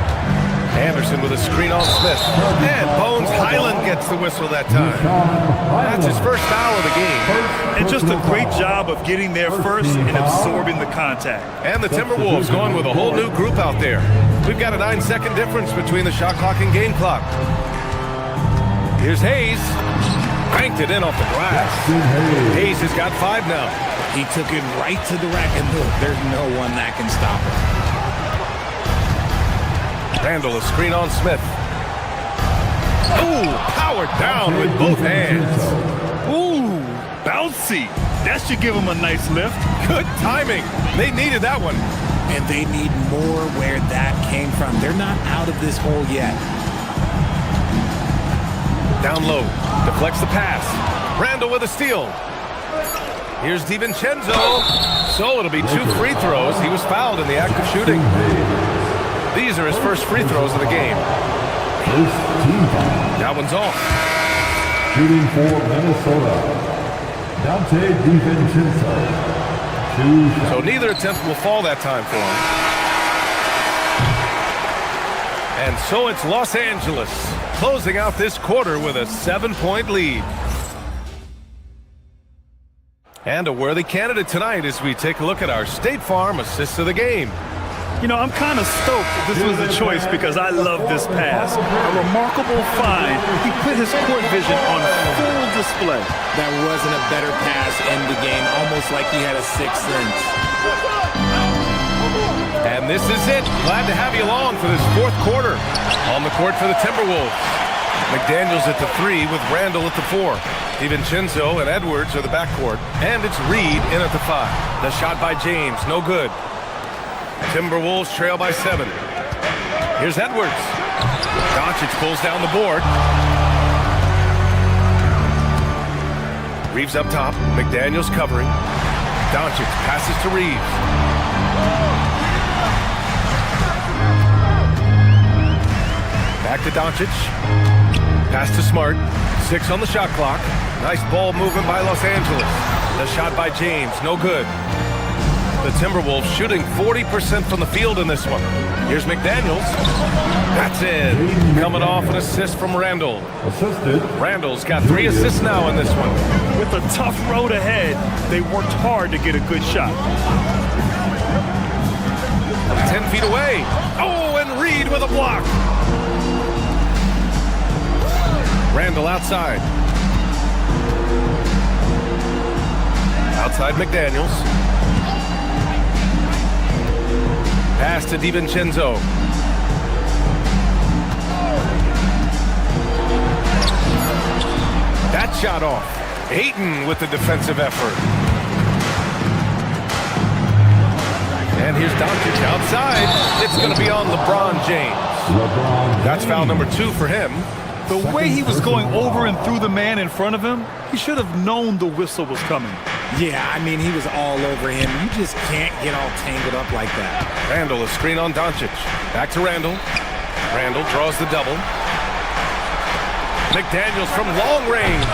Anderson with a screen on Smith. And Bones Highland gets the whistle that time. That's his first foul of the game. And just a great job of getting there first and absorbing the contact. And the Timberwolves going with a whole new group out there. We've got a 9-second difference between the shot clock and game clock. Here's Hayes. Banked it in off the glass. Hayes has got 5 now. He took it right to the rack, and look, there's no one that can stop him. Randall, a screen on Smith. Ooh, powered down with both hands. Ooh, bouncy. That should give him a nice lift. Good timing. They needed that one. And they need more where that came from. They're not out of this hole yet. Down low, deflects the pass. Randall with a steal. Here's DiVincenzo. So it'll be 2 free throws. He was fouled in the act of shooting. These are his first free throws of the game. That one's off. Shooting for Minnesota, Dante DiVincenzo. So neither attempt will fall that time for him. And so it's Los Angeles closing out this quarter with a 7-point lead. And a worthy candidate tonight as we take a look at our State Farm assists of the game. You know, I'm kind of stoked that this was a choice because I love this pass. A remarkable find. He put his court vision on full display. That wasn't a better pass in the game, almost like he had a 6th sense. And this is it. Glad to have you along for this 4th quarter. On the court for the Timberwolves. McDaniels at the 3 with Randall at the 4. DiVincenzo and Edwards are the backcourt. And it's Reed in at the 5. The shot by James, no good. Timberwolves trail by 7. Here's Edwards. Doncic pulls down the board. Reeves up top. McDaniels covering. Doncic passes to Reeves. Back to Doncic. Pass to Smart. 6 on the shot clock. Nice ball movement by Los Angeles. The shot by James, no good. The Timberwolves shooting 40% from the field in this one. Here's McDaniels. That's in. Coming off an assist from Randall. Assisted. Randall's got 3 assists now in this one. With a tough road ahead, they worked hard to get a good shot. 10 feet away. Oh, and Reed with a block. Randall outside. Outside McDaniels. Pass to DiVincenzo. That shot off. Ayton with the defensive effort. And here's Doncic outside. It's going to be on LeBron James. That's foul number 2 for him. The way he was going over and through the man in front of him, he should have known the whistle was coming. Yeah, I mean, he was all over him. You just can't get all tangled up like that. Randall, a screen on Doncic. Back to Randall. Randall draws the double. McDaniels from long range.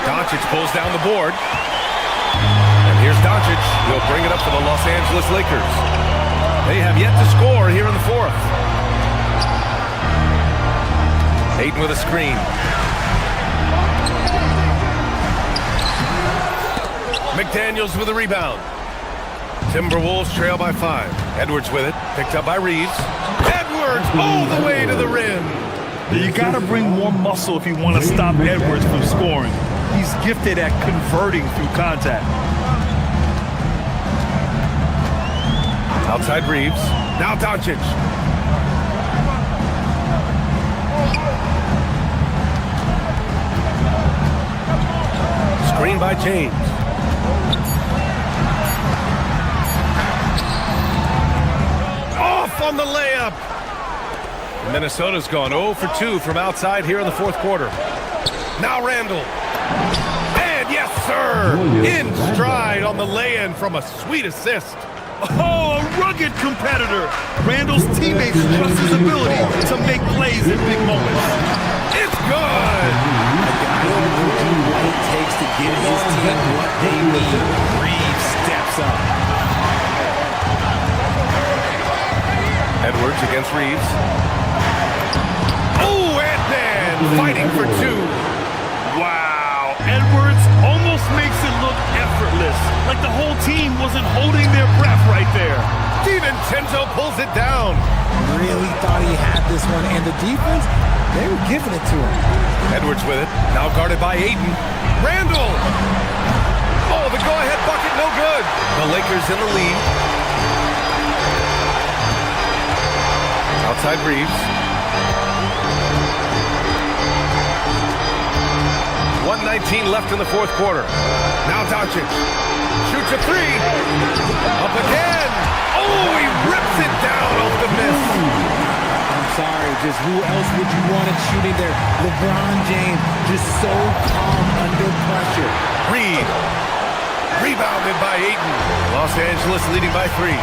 Doncic pulls down the board. And here's Doncic. He'll bring it up for the Los Angeles Lakers. They have yet to score here in the 4th. Ayton with a screen. McDaniels with a rebound. Timberwolves trail by 5. Edwards with it. Picked up by Reeves. Edwards all the way to the rim. You got to bring more muscle if you want to stop Edwards from scoring. He's gifted at converting through contact. Outside Reeves. Now Doncic. Screen by James. Off on the layup. Minnesota's gone 0 for 2 from outside here in the 4th quarter. Now Randall. And yes, sir. In stride on the lay-in from a sweet assist. Oh, a rugged competitor. Randall's teammates trust his ability to make plays in big moments. It's good. What it takes to give his team what they need. Reeves steps up. Edwards against Reeves. Oh, Ant-Man fighting for 2. Wow. Edwards almost makes it look effortless, like the whole team wasn't holding their breath right there. DiVincenzo pulls it down. Really thought he had this one, and the defense, they were giving it to him. Edwards with it, now guarded by Ayton. Randall! Oh, the go-ahead bucket, no good. The Lakers in the lead. Outside Reeves. 1:19 left in the 4th quarter. Now Doncic shoots a 3. Up again. Oh, he rips it down off the miss. I'm sorry, just who else would you want it shooting there? LeBron James, just so calm under pressure. Reed. Rebounded by Ayton. Los Angeles leading by 3.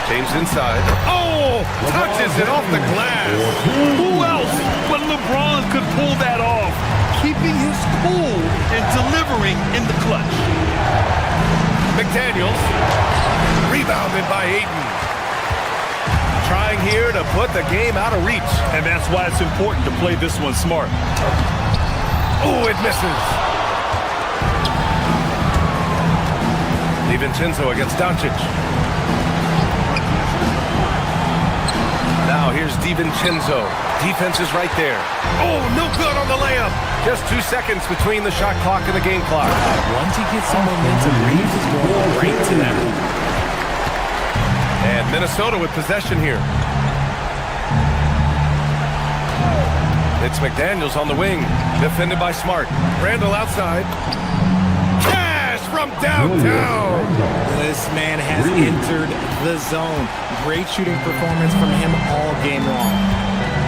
James inside. Oh, touches it off the glass. Who else but LeBron could pull that off? Keeping his cool and delivering in the clutch. McDaniels. Rebounded by Ayton. Trying here to put the game out of reach. And that's why it's important to play this one smart. Oh, it misses. DiVincenzo against Doncic. Now here's DiVincenzo. Defense is right there. Oh, no good on the layup. Just 2 seconds between the shot clock and the game clock. Once you get some momentum, Reeves is going right to them. And Minnesota with possession here. It's McDaniels on the wing, defended by Smart. Randall outside. Dash from downtown. This man has entered the zone. Great shooting performance from him all game long.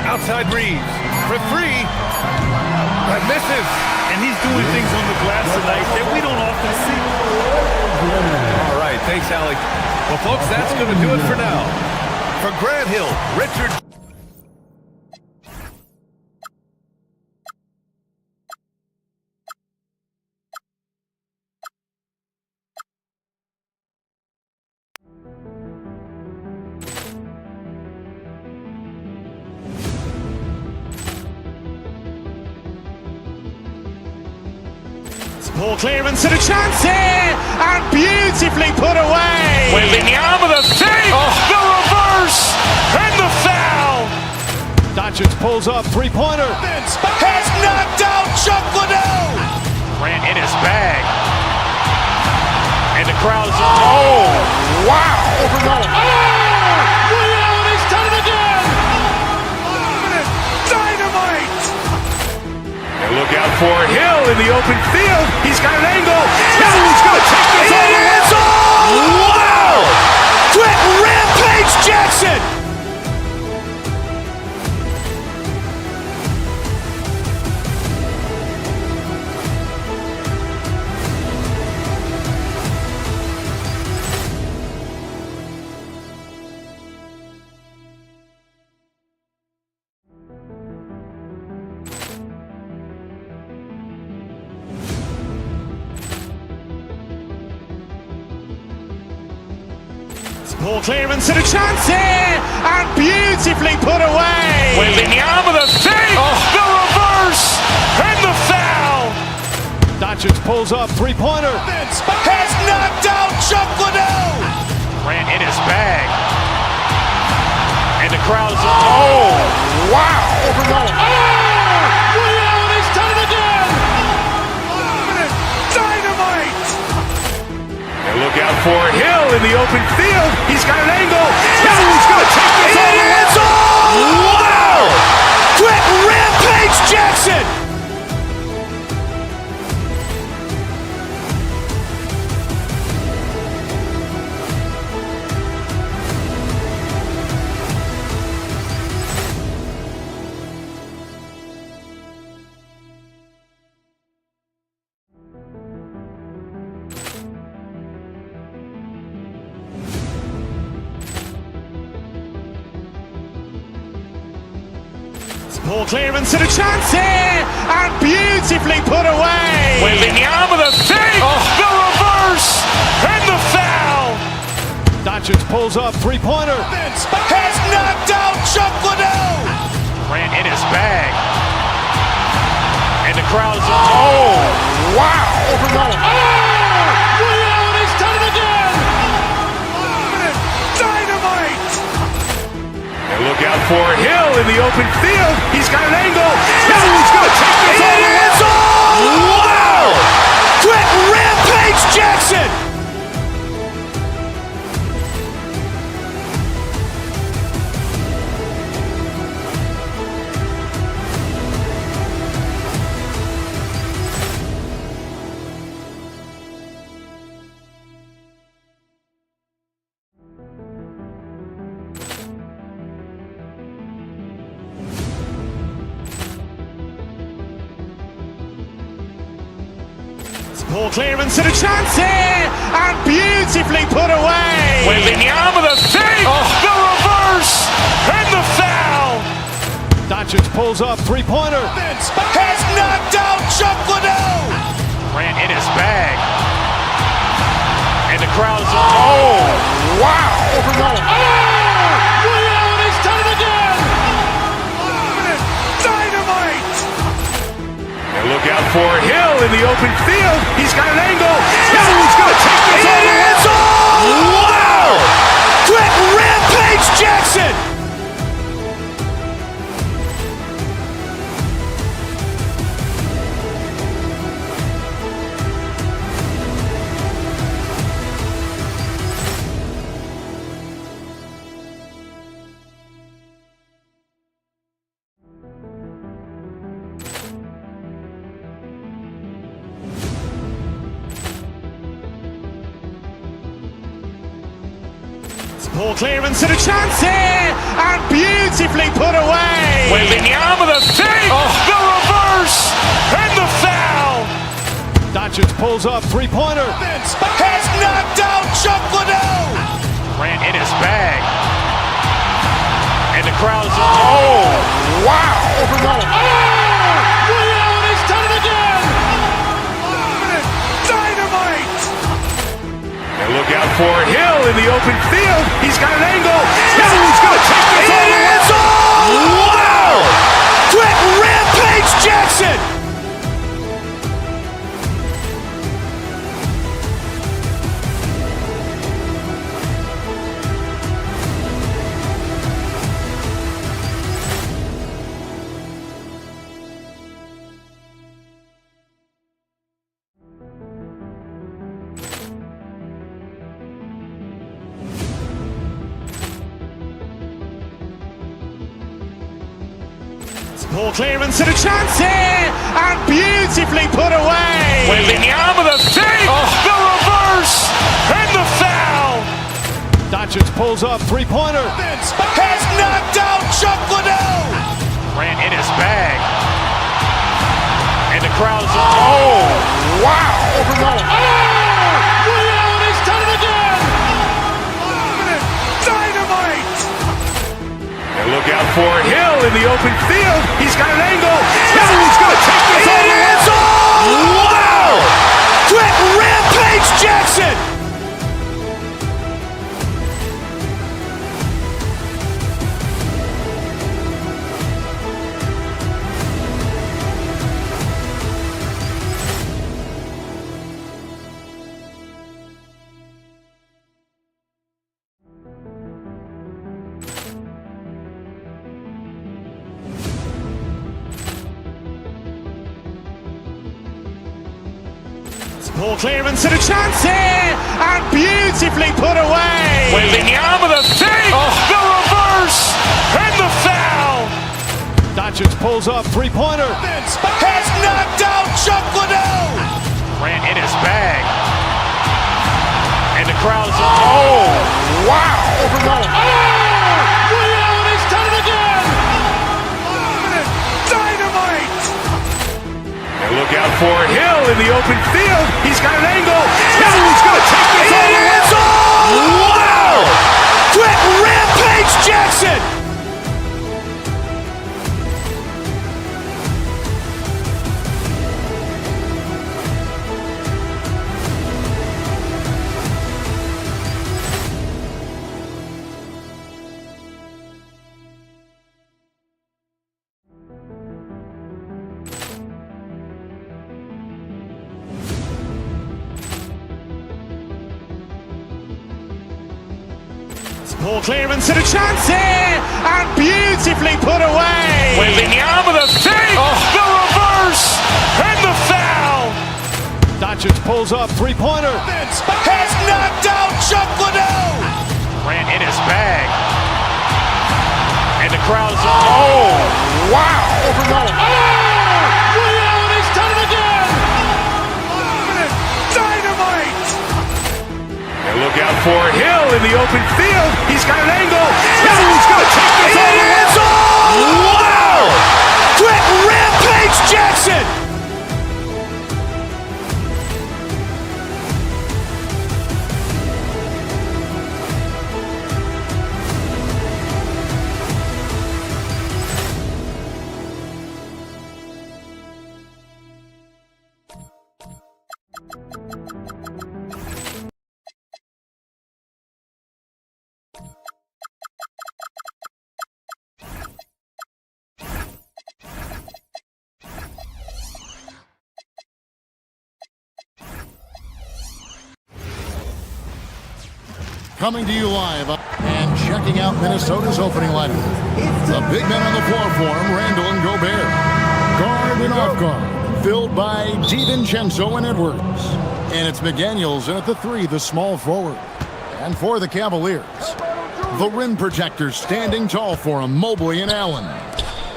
Outside Reeves for three. That misses. And he's doing things on the glass tonight that we don't often see. All right, thanks, Allie. Well, folks, that's going to do it for now. For Grant Hill, Richard. Ball clearance and a chance here, and beautifully put away. Wembanyama the save, the reverse, and the foul. Doncic pulls up, three-pointer. Has knocked out Chuck Liddell. Grant in his bag, and the crowd is wow! Ray Allen has done it again. Dynamite. Look out for Hill in the open field. He's got an angle. He's going to take this all the way. Wow! Quick Rampage Jackson. Ball clearance and a chance here, and beautifully put away. Wembanyama the save, the reverse, and the foul. Doncic pulls up, three-pointer. Has knocked out Chuck Liddell. Grant in his bag, and the crowd is wow! Ray Allen has done it again. Dynamite. And look out for Hill in the open field. He's got an angle. He's going to take this all the way. Wow! Quick Rampage Jackson. Ball clearance and a chance here, and beautifully put away. Wembanyama the save, the reverse, and the foul. Doncic pulls up, three-pointer. Has knocked out Chuck Liddell. Grant in his bag, and the crowd is wow! Ray Allen has done it again. Dynamite. And look out for Hill in the open field. He's got an angle. He's going to take this all the way. Wow! Quick Rampage Jackson. Ball clearance and a chance here, and beautifully put away. Wembanyama the save, the reverse, and the foul. Doncic pulls up, three-pointer. Has knocked out Chuck Liddell. Grant in his bag, and the crowd is wow! Ray Allen has done it again. Dynamite. And look out for Hill in the open field. He's got an angle. He's going to take this all the way. Wow! Quick Rampage Jackson. Ball clearance and a chance here, and beautifully put away. Wembanyama the fake, the reverse, and the foul. Doncic pulls up, three-pointer. Has knocked out Chuck Liddell. Ran in his bag, and the crowd is wow! Allen has done it again. Dynamite! And look out for Hill in the open field. He's got an angle. He's going to take this all the way. Wow! Quick Rampage Jackson! Ball clearance and a chance here, and beautifully put away. Wembanyama the fake, the reverse, and the foul. Doncic pulls up, three-pointer. Has knocked out Chuck Liddell. Ran in his bag, and the crowd is wow! Allen has done it again. Dynamite! And look out for Hill in the open field. He's got an angle. He's going to take this all the way. Wow! Quick Rampage Jackson! Ball clearance and a chance here, and beautifully put away. Wembanyama the fake, the reverse, and the foul. Doncic pulls up, three-pointer. Has knocked out Chuck Liddell. Ran in his bag, and the crowd is wow! Allen has done it again. Dynamite! And look out for Hill in the open field. He's got an angle. He's going to take this all the way. Wow! Quick Rampage Jackson! Ball clearance and a chance here, and beautifully put away. Wembanyama the fake, the reverse, and the foul. Doncic pulls up, three-pointer. Has knocked out Chuck Liddell. Ran in his bag, and the crowd is wow! Allen has done it again. Dynamite! And look out for Hill in the open field. He's got an angle. He's going to take this all the way. Wow! Quick Rampage Jackson! Coming to you live and checking out Minnesota's opening lineup. The big men on the floor for him, Randall and Gobert. Guard and off guard, filled by DiVincenzo and Edwards. And it's McDaniels in at the three, the small forward. And for the Cavaliers, the rim protectors standing tall for him, Mobley and Allen.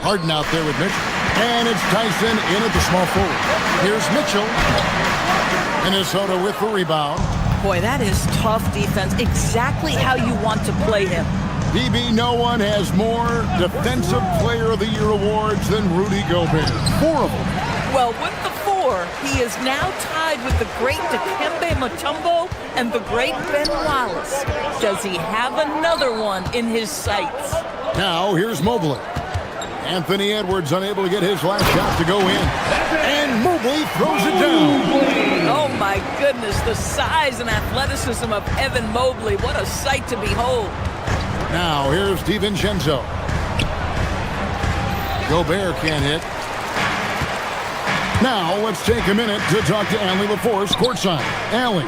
Harden out there with Mitchell. And it's Tyson in at the small forward. Here's Mitchell. Minnesota with the rebound. Boy, that is tough defense. Exactly how you want to play him. DB, no one has more Defensive Player of the Year awards than Rudy Gobert. 4 of them. Well, with the 4, he is now tied with the great Dikembe Mutombo and the great Ben Wallace. Does he have another one in his sights? Now, here's Mobley. Anthony Edwards unable to get his last shot to go in. And Mobley throws it down. Oh, my goodness, the size and athleticism of Evan Mobley. What a sight to behold. Now, here's DiVincenzo. Gobert can't hit. Now, let's take a minute to talk to Allie LaForce courtside. Allie.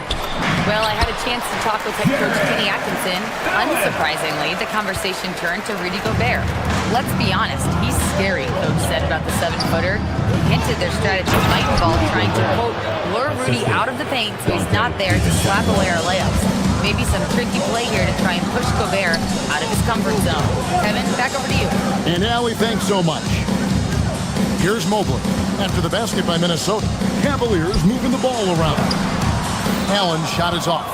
Well, I had a chance to talk with head coach Kenny Atkinson. Unsurprisingly, the conversation turned to Rudy Gobert. Let's be honest, he's scary, coach said about the 7-footer. He hinted their strategy might involve trying to, quote, lure Rudy out of the paint so he's not there to slap away our layups. Maybe some tricky play here to try and push Gobert out of his comfort zone. Kevin, back over to you. And Allie, thanks so much. Here's Mobley. After the basket by Minnesota, Cavaliers moving the ball around. Allen's shot is off.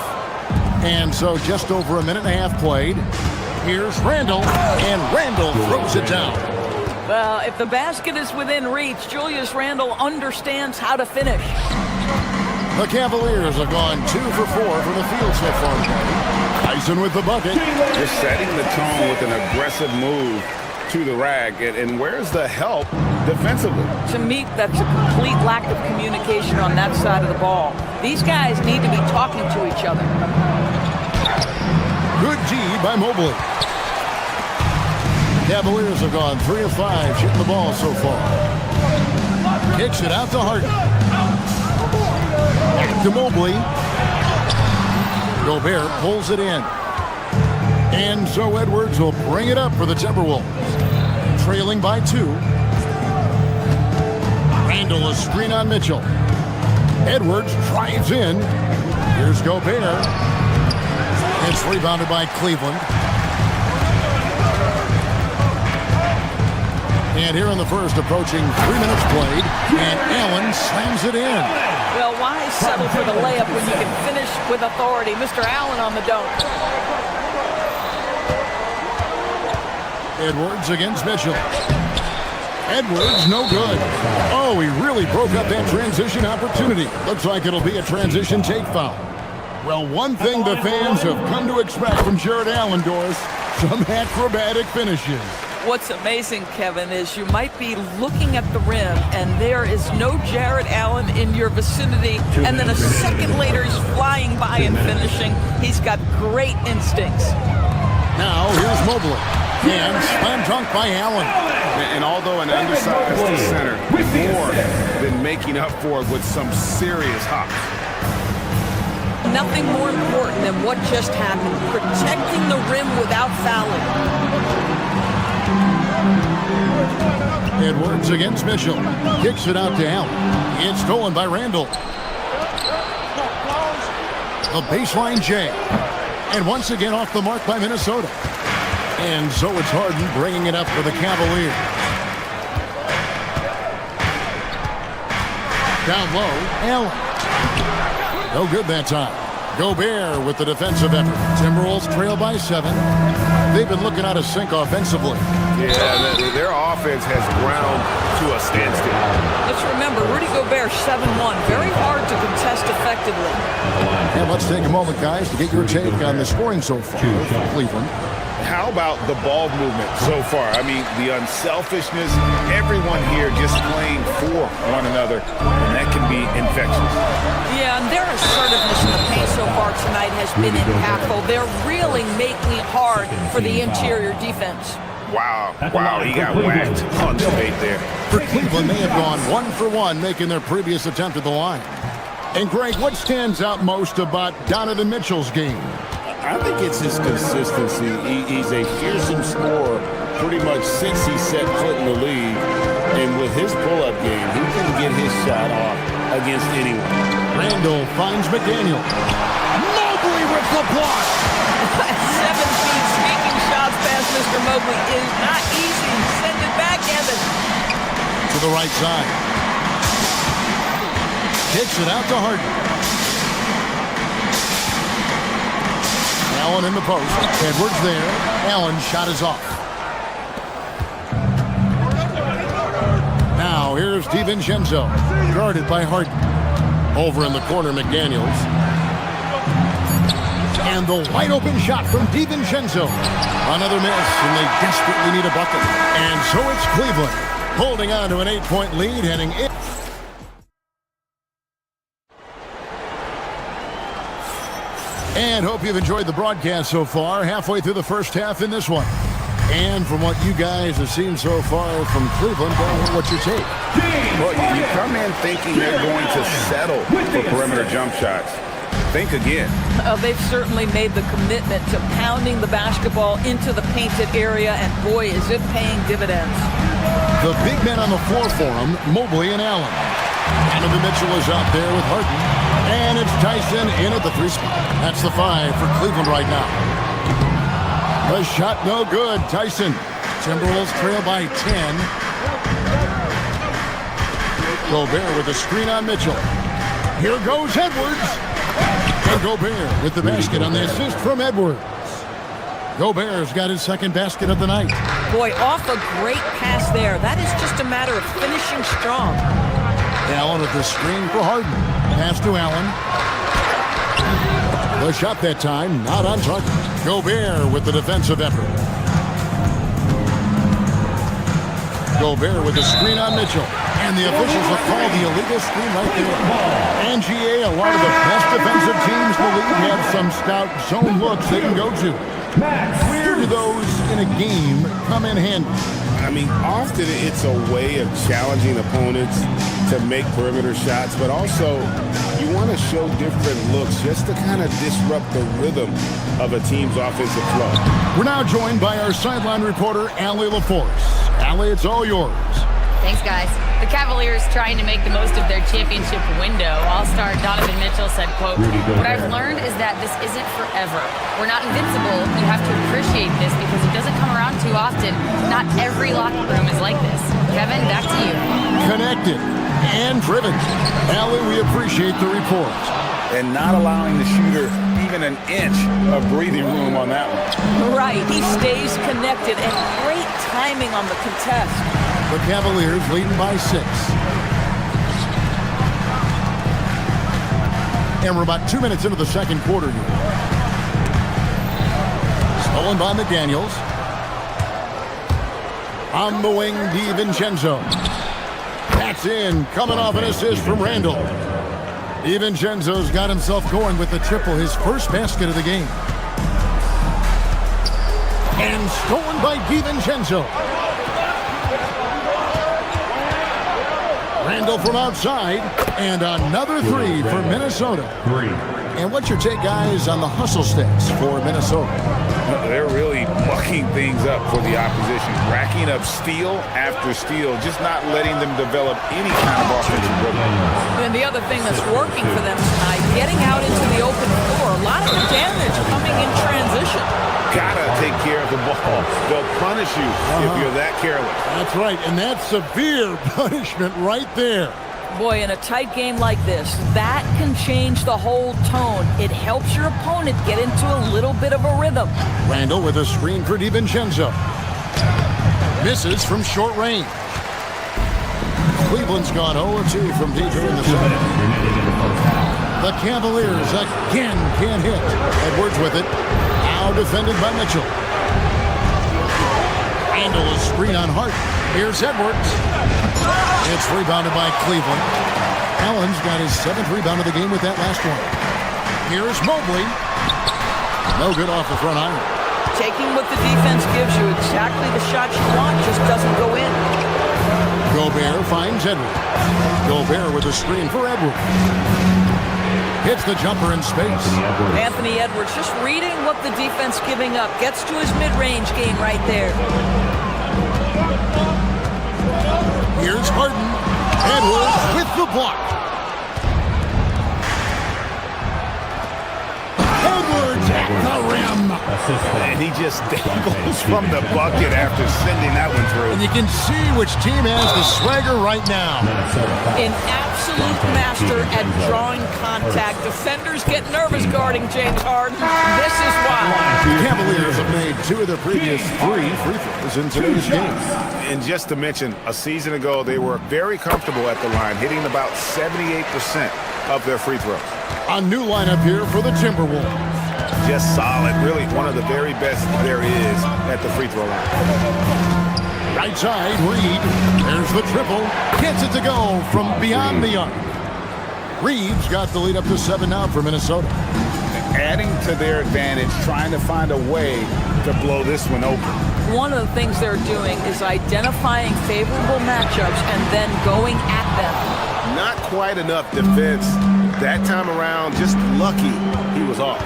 And so just over a minute and a half played. Here's Randall, and Randall throws it down. Well, if the basket is within reach, Julius Randle understands how to finish. The Cavaliers have gone 2 for 4 from the field so far today. Tyson with the bucket. Just setting the tone with an aggressive move to the rack. And where's the help defensively? To me, that's a complete lack of communication on that side of the ball. These guys need to be talking to each other. Good G by Mobley. Cavaliers have gone 3 of 5 shooting the ball so far. Kicks it out to Harden. Back to Mobley. Gobert pulls it in. And so Edwards will bring it up for the Timberwolves. Trailing by 2. Randall a screen on Mitchell. Edwards drives in. Here's Gobert. It's rebounded by Cleveland. And here in the first, approaching 3 minutes played, and Allen slams it in. Well, why settle for the layup when you can finish with authority? Mr. Allen on the dunk. Edwards against Mitchell. Edwards, no good. Oh, he really broke up that transition opportunity. Looks like it'll be a transition take foul. Well, one thing the fans have come to expect from Jared Allen, Doris, some acrobatic finishes. What's amazing, Kevin, is you might be looking at the rim and there is no Jared Allen in your vicinity, and then a second later he's flying by and finishing. He's got great instincts. Now here's Mobley. And slam dunk by Allen. And although an undersized center, more than making up for it with some serious hops. Nothing more important than what just happened, protecting the rim without fouling. Edwards against Mitchell. Kicks it out to Allen. It's stolen by Randall. The baseline J. And once again off the mark by Minnesota. And so it's Harden bringing it up for the Cavaliers. Down low, Allen. No good that time. Gobert with the defensive effort. Timberwolves trail by 7. They've been looking out of sync offensively. Yeah, their offense has ground to a standstill. Let's remember, Rudy Gobert, 7-1. Very hard to contest effectively. And let's take a moment, guys, to get your take on the scoring so far for Cleveland. How about the ball movement so far? I mean, the unselfishness, everyone here just playing for one another, and that can be infectious. Yeah, and their assertiveness in the paint so far tonight has been impactful. They're really making it hard for the interior defense. Wow, he got whacked on the bait there. For Cleveland, they have gone 1 for 1, making their previous attempt at the line. And Greg, what stands out most about Donovan Mitchell's game? I think it's his consistency. He's a fearsome scorer pretty much since he set foot in the league. And with his pull-up game, he can get his shot off against anyone. Randall finds McDaniel. Mobley with the block. 7 feet sneaking shots past Mr. Mobley is not easy. Send it back, Evan. To the right side. Kicks it out to Harden. Allen in the post. Edwards there. Allen's shot is off. Now here's DiVincenzo, guarded by Harden. Over in the corner, McDaniels. And the wide open shot from DiVincenzo. Another miss, and they desperately need a bucket. And so it's Cleveland, holding on to an 8-point lead, heading in. And hope you've enjoyed the broadcast so far, halfway through the first half in this one. And from what you guys have seen so far from Cleveland, what's your take? Well, you come in thinking they're going to settle for perimeter jump shots. Think again. They've certainly made the commitment to pounding the basketball into the painted area, and boy, is it paying dividends. The big men on the floor for them, Mobley and Allen. Donovan Mitchell is out there with Harden. And it's Tyson in at the 3 spot. That's the 5 for Cleveland right now. The shot no good. Tyson. Timberwolves trail by 10. Gobert with a screen on Mitchell. Here goes Edwards. And Gobert with the basket on the assist from Edwards. Gobert's got his second basket of the night. Boy, off a great pass there. That is just a matter of finishing strong. Allen with the screen for Harden. Pass to Allen. The shot that time, not on target. Gobert with the defensive effort. Gobert with the screen on Mitchell. And the officials have called the illegal screen right there. And GA, a lot of the best defensive teams in the league have some stout zone looks they can go to. Where do those in a game come in handy? I mean, often it's a way of challenging opponents to make perimeter shots, but also you want to show different looks just to kind of disrupt the rhythm of a team's offensive flow. We're now joined by our sideline reporter, Allie LaForce. Allie, it's all yours. Thanks, guys. The Cavaliers trying to make the most of their championship window. All-star Donovan Mitchell said, quote, "What I've learned is that this isn't forever. We're not invincible. You have to appreciate this because it doesn't come around too often. Not every locker room is like this." Kevin, back to you. Connected and driven. Allie, we appreciate the report. And not allowing the shooter even an inch of breathing room on that one. Right, he stays connected, and great timing on the contest. The Cavaliers leading by 6. And we're about 2 minutes into the second quarter here. Stolen by McDaniels. On the wing, DiVincenzo. That's in, coming off an assist from Randall. DiVincenzo's got himself going with the triple, his first basket of the game. And stolen by DiVincenzo. Randall from outside, and another 3 for Minnesota. And what's your take, guys, on the hustle sticks for Minnesota? They're really mucking things up for the opposition, racking up steal after steal, just not letting them develop any kind of offensive rhythm. And the other thing that's working for them tonight, getting out into the open floor, a lot of the damage coming in transition. Gotta take care of the ball. They'll punish you if you're that careless. That's right, and that's severe punishment right there. Boy, in a tight game like this, that can change the whole tone. It helps your opponent get into a little bit of a rhythm. Randall with a screen for DiVincenzo. Misses from short range. Cleveland's gone 0-2 from deep in the second. The Cavaliers again can't hit. Edwards with it. Now defended by Mitchell. Randall is screen on Hart. Here's Edwards. It's rebounded by Cleveland. Allen's got his 7th rebound of the game with that last one. Here's Mobley. No good off the front iron. Taking what the defense gives you, exactly the shot you want, just doesn't go in. Gobert finds Edwards. Gobert with a screen for Edwards. Hits the jumper in space. Anthony Edwards just reading what the defense giving up. Gets to his mid-range game right there. Here's Harden. Edwards with the block. Edwards the rim. And he just dangles from the bucket after sending that one through. And you can see which team has the swagger right now. An absolute master at drawing contact. Defenders get nervous guarding James Harden. This is why. The Cavaliers have made 2 of their previous 3 free throws in today's game. And just to mention, a season ago, they were very comfortable at the line, hitting about 78% of their free throws. A new lineup here for the Timberwolves. Just solid, really one of the very best there is at the free throw line. Right side, Reed. There's the triple. Gets it to go from beyond the arc. Reeves got the lead up to 7 now for Minnesota. Adding to their advantage, trying to find a way to blow this one open. One of the things they're doing is identifying favorable matchups and then going at them. Not quite enough defense that time around. Just lucky he was off.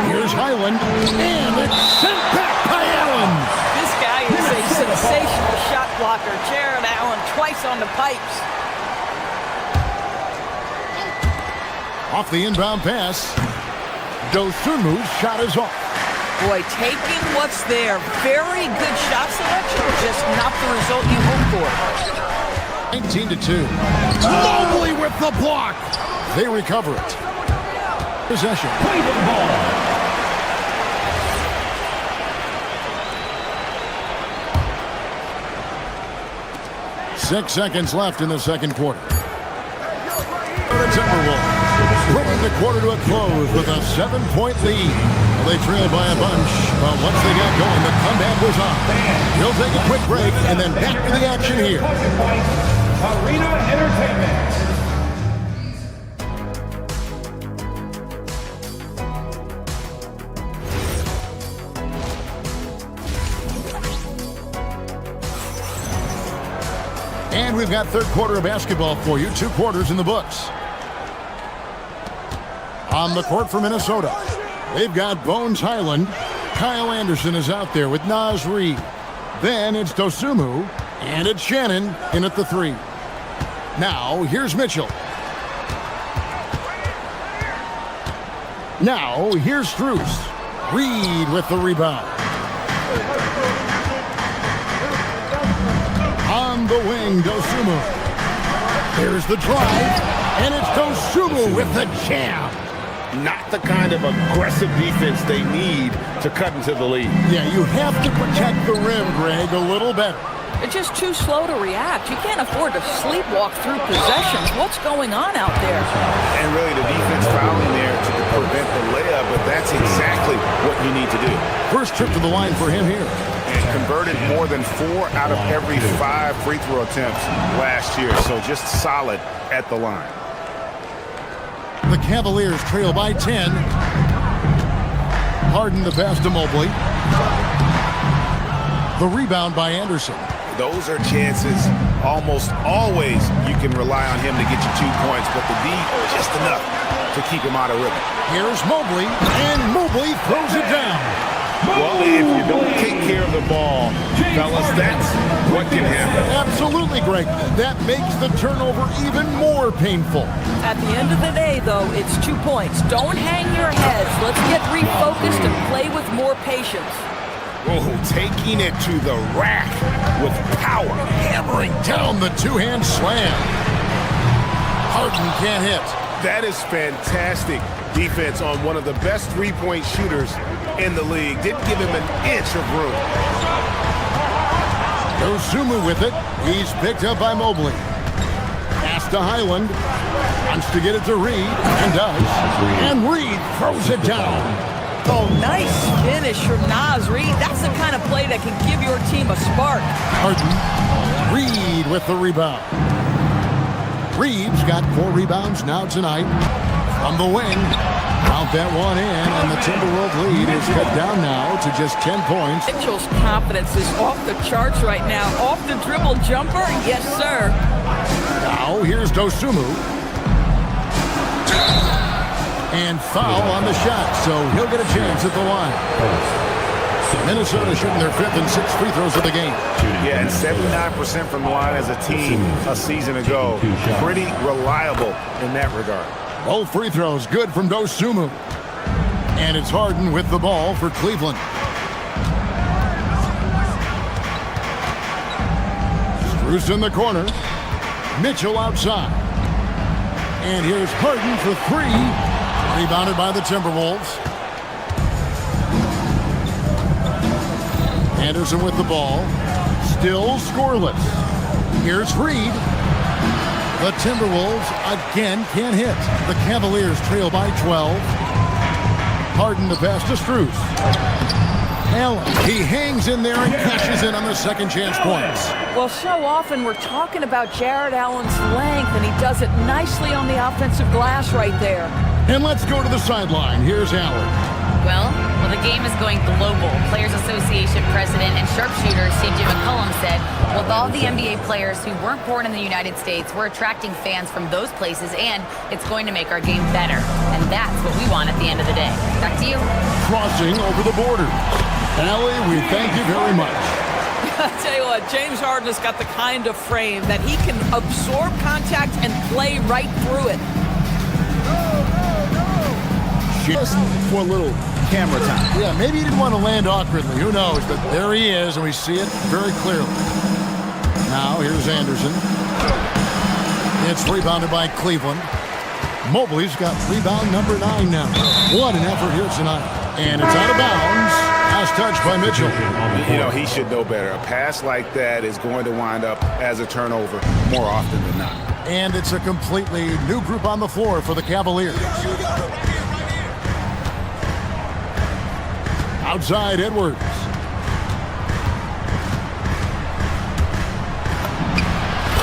Here's Highland, and it's sent back by Allen. This guy is a sensational shot blocker. Jared Allen twice on the pipes. Off the inbound pass, Dosunmu's shot is off. Boy, taking what's there. Very good shot selection, just not the result you hope for. 19-2. Mobley with the block. They recover it. Possession. Play the ball. Six seconds left in the second quarter. The Timberwolves bringing the quarter to a close with a 7-point lead. Well, they trailed by a bunch, but once they got going, the comeback was on. We'll take a quick break and then back to the action here. Arena Entertainment. And we've got third quarter of basketball for you. 2 quarters in the books. On the court for Minnesota, they've got Bones Highland. Kyle Anderson is out there with Naz Reid. Then it's Dosunmu, and it's Shannon in at the 3. Now, here's Mitchell. Now, here's Strus. Reid with the rebound. On the wing, Dosunmu. Here's the drive, and it's Dosunmu with the jam. Not the kind of aggressive defense they need to cut into the lead. Yeah, you have to protect the rim, Greg, a little better. They're just too slow to react. You can't afford to sleepwalk through possessions. What's going on out there? And really, the defense fouling there to prevent the layup, but that's exactly what you need to do. First trip to the line for him here. And converted more than 4 out of every 5 free throw attempts last year, so just solid at the line. The Cavaliers trail by 10. Harden the pass to Mobley. The rebound by Anderson. Those are chances almost always you can rely on him to get you 2 points, but the D just enough to keep him out of rhythm. Here's Mobley, and Mobley throws it down. Well, if you don't take care of the ball, fellas, that's what can happen. Absolutely, Greg. That makes the turnover even more painful. At the end of the day, though, it's 2 points. Don't hang your heads. Let's get refocused and play with more patience. Oh, taking it to the rack with power. Hammering down the 2-hand slam. Harden can't hit. That is fantastic defense on one of the best three-point shooters in the league. Didn't give him an inch of room. Dosunmu with it. He's picked up by Mobley. Pass to Highland. Wants to get it to Reid, and does. And Reid throws it down. Oh, nice finish from Naz Reid. That's the kind of play that can give your team a spark. Harden. Reid with the rebound. Reeves got 4 rebounds now tonight. From the wing. Count that one in, and the Timberwolves lead is cut down now to just 10 points. Mitchell's confidence is off the charts right now. Off the dribble jumper, yes, sir. Now, here's Dosunmu. And foul on the shot, so he'll get a chance at the line. Minnesota shooting their 5th and 6th free throws of the game. Yeah, and 79% from the line as a team a season ago. Pretty reliable in that regard. Both free throws good from Dosunmu. And it's Harden with the ball for Cleveland. Strus in the corner. Mitchell outside. And here's Harden for three. Rebounded by the Timberwolves. Anderson with the ball. Still scoreless. Here's Reed. The Timberwolves again can't hit. The Cavaliers trail by 12. Harden the pass to Strus. Allen, he hangs in there and cashes in on the second chance points. Well, so often we're talking about Jared Allen's length, and he does it nicely on the offensive glass right there. And let's go to the sideline. Here's Allen. Well, the game is going global. Players Association President and sharpshooter C.J. McCollum said, with all the NBA players who weren't born in the United States, we're attracting fans from those places, and it's going to make our game better. And that's what we want at the end of the day. Back to you. Crossing over the border. Allie, we thank you very much. I tell you what, James Harden has got the kind of frame that he can absorb contact and play right through it. Just for a little camera time. Yeah, maybe he didn't want to land awkwardly. Who knows? But there he is, and we see it very clearly. Now, here's Anderson. It's rebounded by Cleveland. Mobley's got rebound number 9 now. What an effort here tonight. And it's out of bounds. Pass touch by Mitchell. You know, he should know better. A pass like that is going to wind up as a turnover more often than not. And it's a completely new group on the floor for the Cavaliers. Outside Edwards.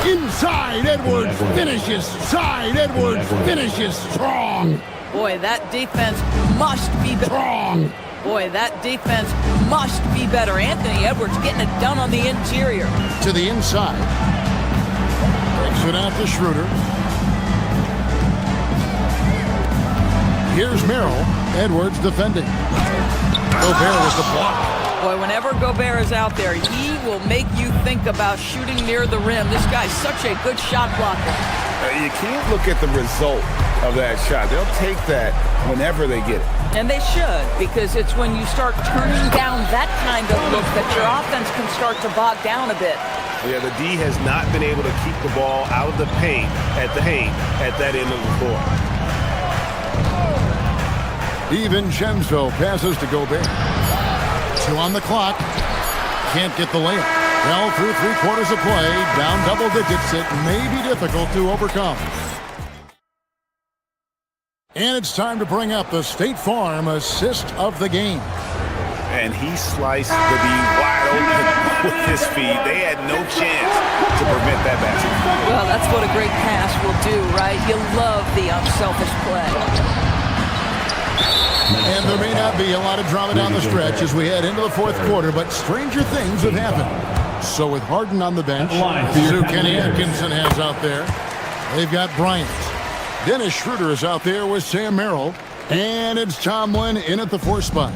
Inside Edwards finishes. Side Edwards finishes strong. Boy, that defense must be strong. Boy, that defense must be better. Anthony Edwards getting it done on the interior. To the inside. Takes it out to Schroeder. Here's Merrill. Edwards defending. Gobert with the block. Boy, whenever Gobert is out there, he will make you think about shooting near the rim. This guy's such a good shot blocker. You can't look at the result of that shot. They'll take that whenever they get it. And they should, because it's when you start turning down that kind of look that your offense can start to bog down a bit. Yeah, the D has not been able to keep the ball out of the paint at that end of the floor. DiVincenzo passes to Gobert. 2 on the clock. Can't get the layup. Well, through 3 quarters of play, down double digits, it may be difficult to overcome. And it's time to bring up the State Farm assist of the game. And he sliced the D wide open with his feet. They had no chance to prevent that basket. Well, that's what a great pass will do, right? You love the unselfish play. And there may not be a lot of drama down the stretch as we head into the 4th quarter, but stranger things have happened. So with Harden on the bench, who Kenny Atkinson has out there, they've got Bryant. Dennis Schroeder is out there with Sam Merrill, and it's Tomlin in at the 4th spot.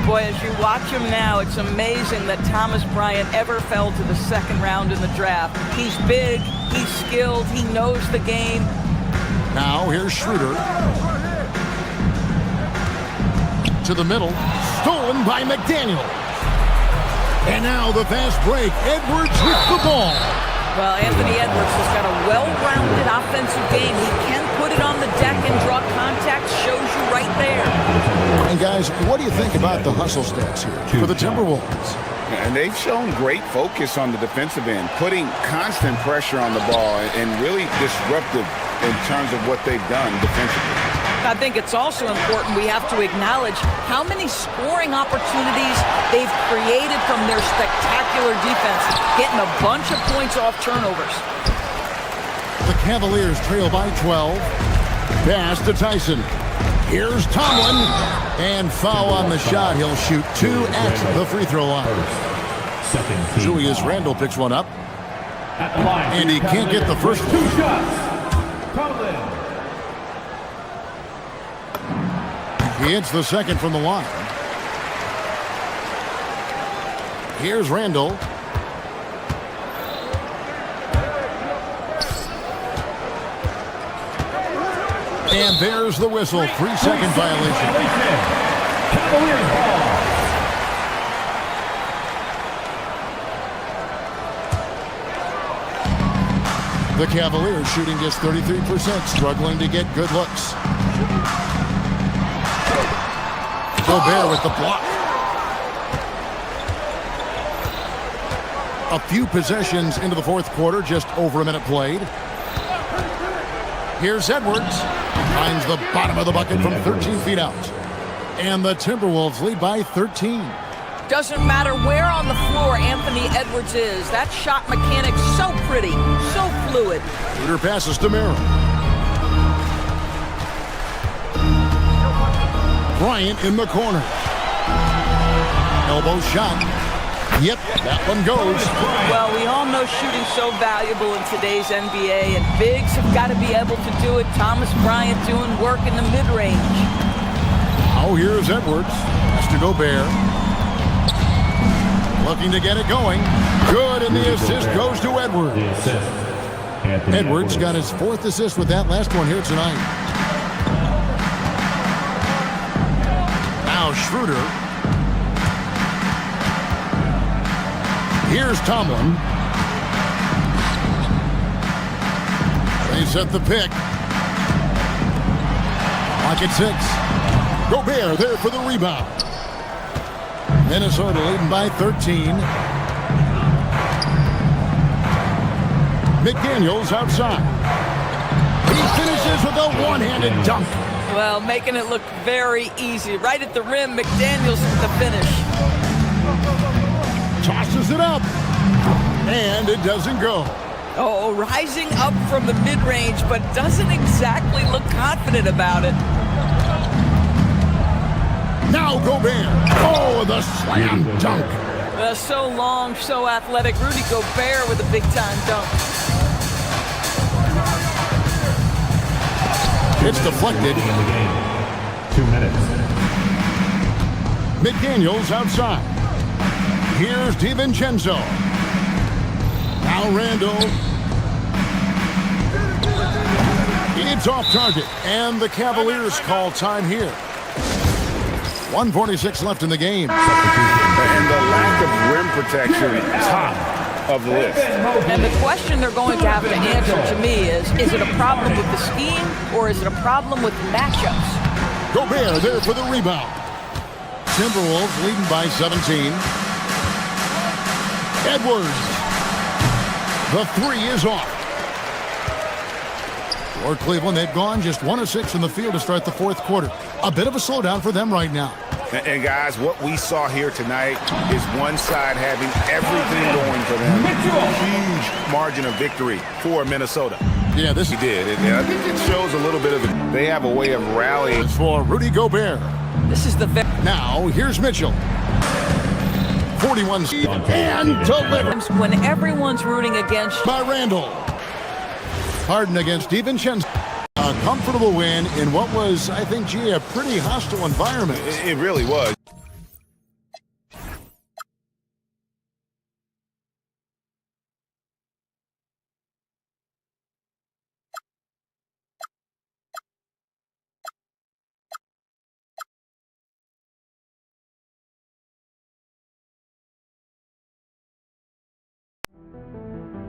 Boy, as you watch him now, it's amazing that Thomas Bryant ever fell to the 2nd round in the draft. He's big, he's skilled, he knows the game. Now here's Schroeder. To the middle, stolen by McDaniel. And now the fast break, Edwards with the ball. Well, Anthony Edwards has got a well-rounded offensive game. He can put it on the deck and draw contact, shows you right there. And guys, what do you think about the hustle stats here for the Timberwolves? And they've shown great focus on the defensive end, putting constant pressure on the ball and really disruptive in terms of what they've done defensively. I think it's also important we have to acknowledge how many scoring opportunities they've created from their spectacular defense, getting a bunch of points off turnovers. The Cavaliers trail by 12. Pass to Tyson. Here's Tomlin. And foul on the shot. He'll shoot 2 at the free throw line. Julius Randle picks one up. And he can't get the first 2 shots. He hits the second from the line. Here's Randle. And there's the whistle. 3-second violation. Cavaliers ball. The Cavaliers shooting just 33%, struggling to get good looks. Gobert with the block. A few possessions into the fourth quarter, just over a minute played. Here's Edwards. Finds the bottom of the bucket from 13 feet out. And the Timberwolves lead by 13. Doesn't matter where on the floor Anthony Edwards is. That shot mechanic's so pretty, so fluid. Shooter passes to Merrill. Bryant in the corner. Elbow shot. Yep, that one goes. Well, we all know shooting's so valuable in today's NBA, and bigs have got to be able to do it. Thomas Bryant doing work in the mid-range. Oh, here's Edwards. Has to Gobert. Looking to get it going. Good, and the assist goes to Edwards. Edwards got his fourth assist with that last one here tonight. Now Schroeder. Here's Tomlin. They set the pick. Pocket 6. Gobert there for the rebound. Minnesota leading by 13. McDaniels outside. He finishes with a one-handed dunk. Well, making it look very easy. Right at the rim, McDaniels with the finish. Tosses it up. And it doesn't go. Oh, rising up from the mid-range, but doesn't exactly look confident about it. Now Gobert. Oh, the slam dunk. So long, so athletic. Rudy Gobert with a big-time dunk. It's deflected. 2 minutes. McDaniels outside. Here's DiVincenzo. Now Randall. It's off target. And the Cavaliers call time here. 1:46 left in the game. And the lack of rim protection, top of the list. And the question they're going to have to answer to me is it a problem with the scheme or is it a problem with matchups? Gobert there for the rebound. Timberwolves leading by 17. Edwards. The three is off. For Cleveland, they've gone just 1 of 6 in the field to start the fourth quarter. A bit of a slowdown for them right now. And guys, what we saw here tonight is one side having everything going for them. Huge margin of victory for Minnesota. Yeah, this he did. And I think it shows a little bit of it. They have a way of rallying. For Rudy Gobert. This is the now here's Mitchell. 41 and delivers when everyone's rooting against by Randall. Harden against DiVincenzo. A comfortable win in what was, I think, a pretty hostile environment. It really was.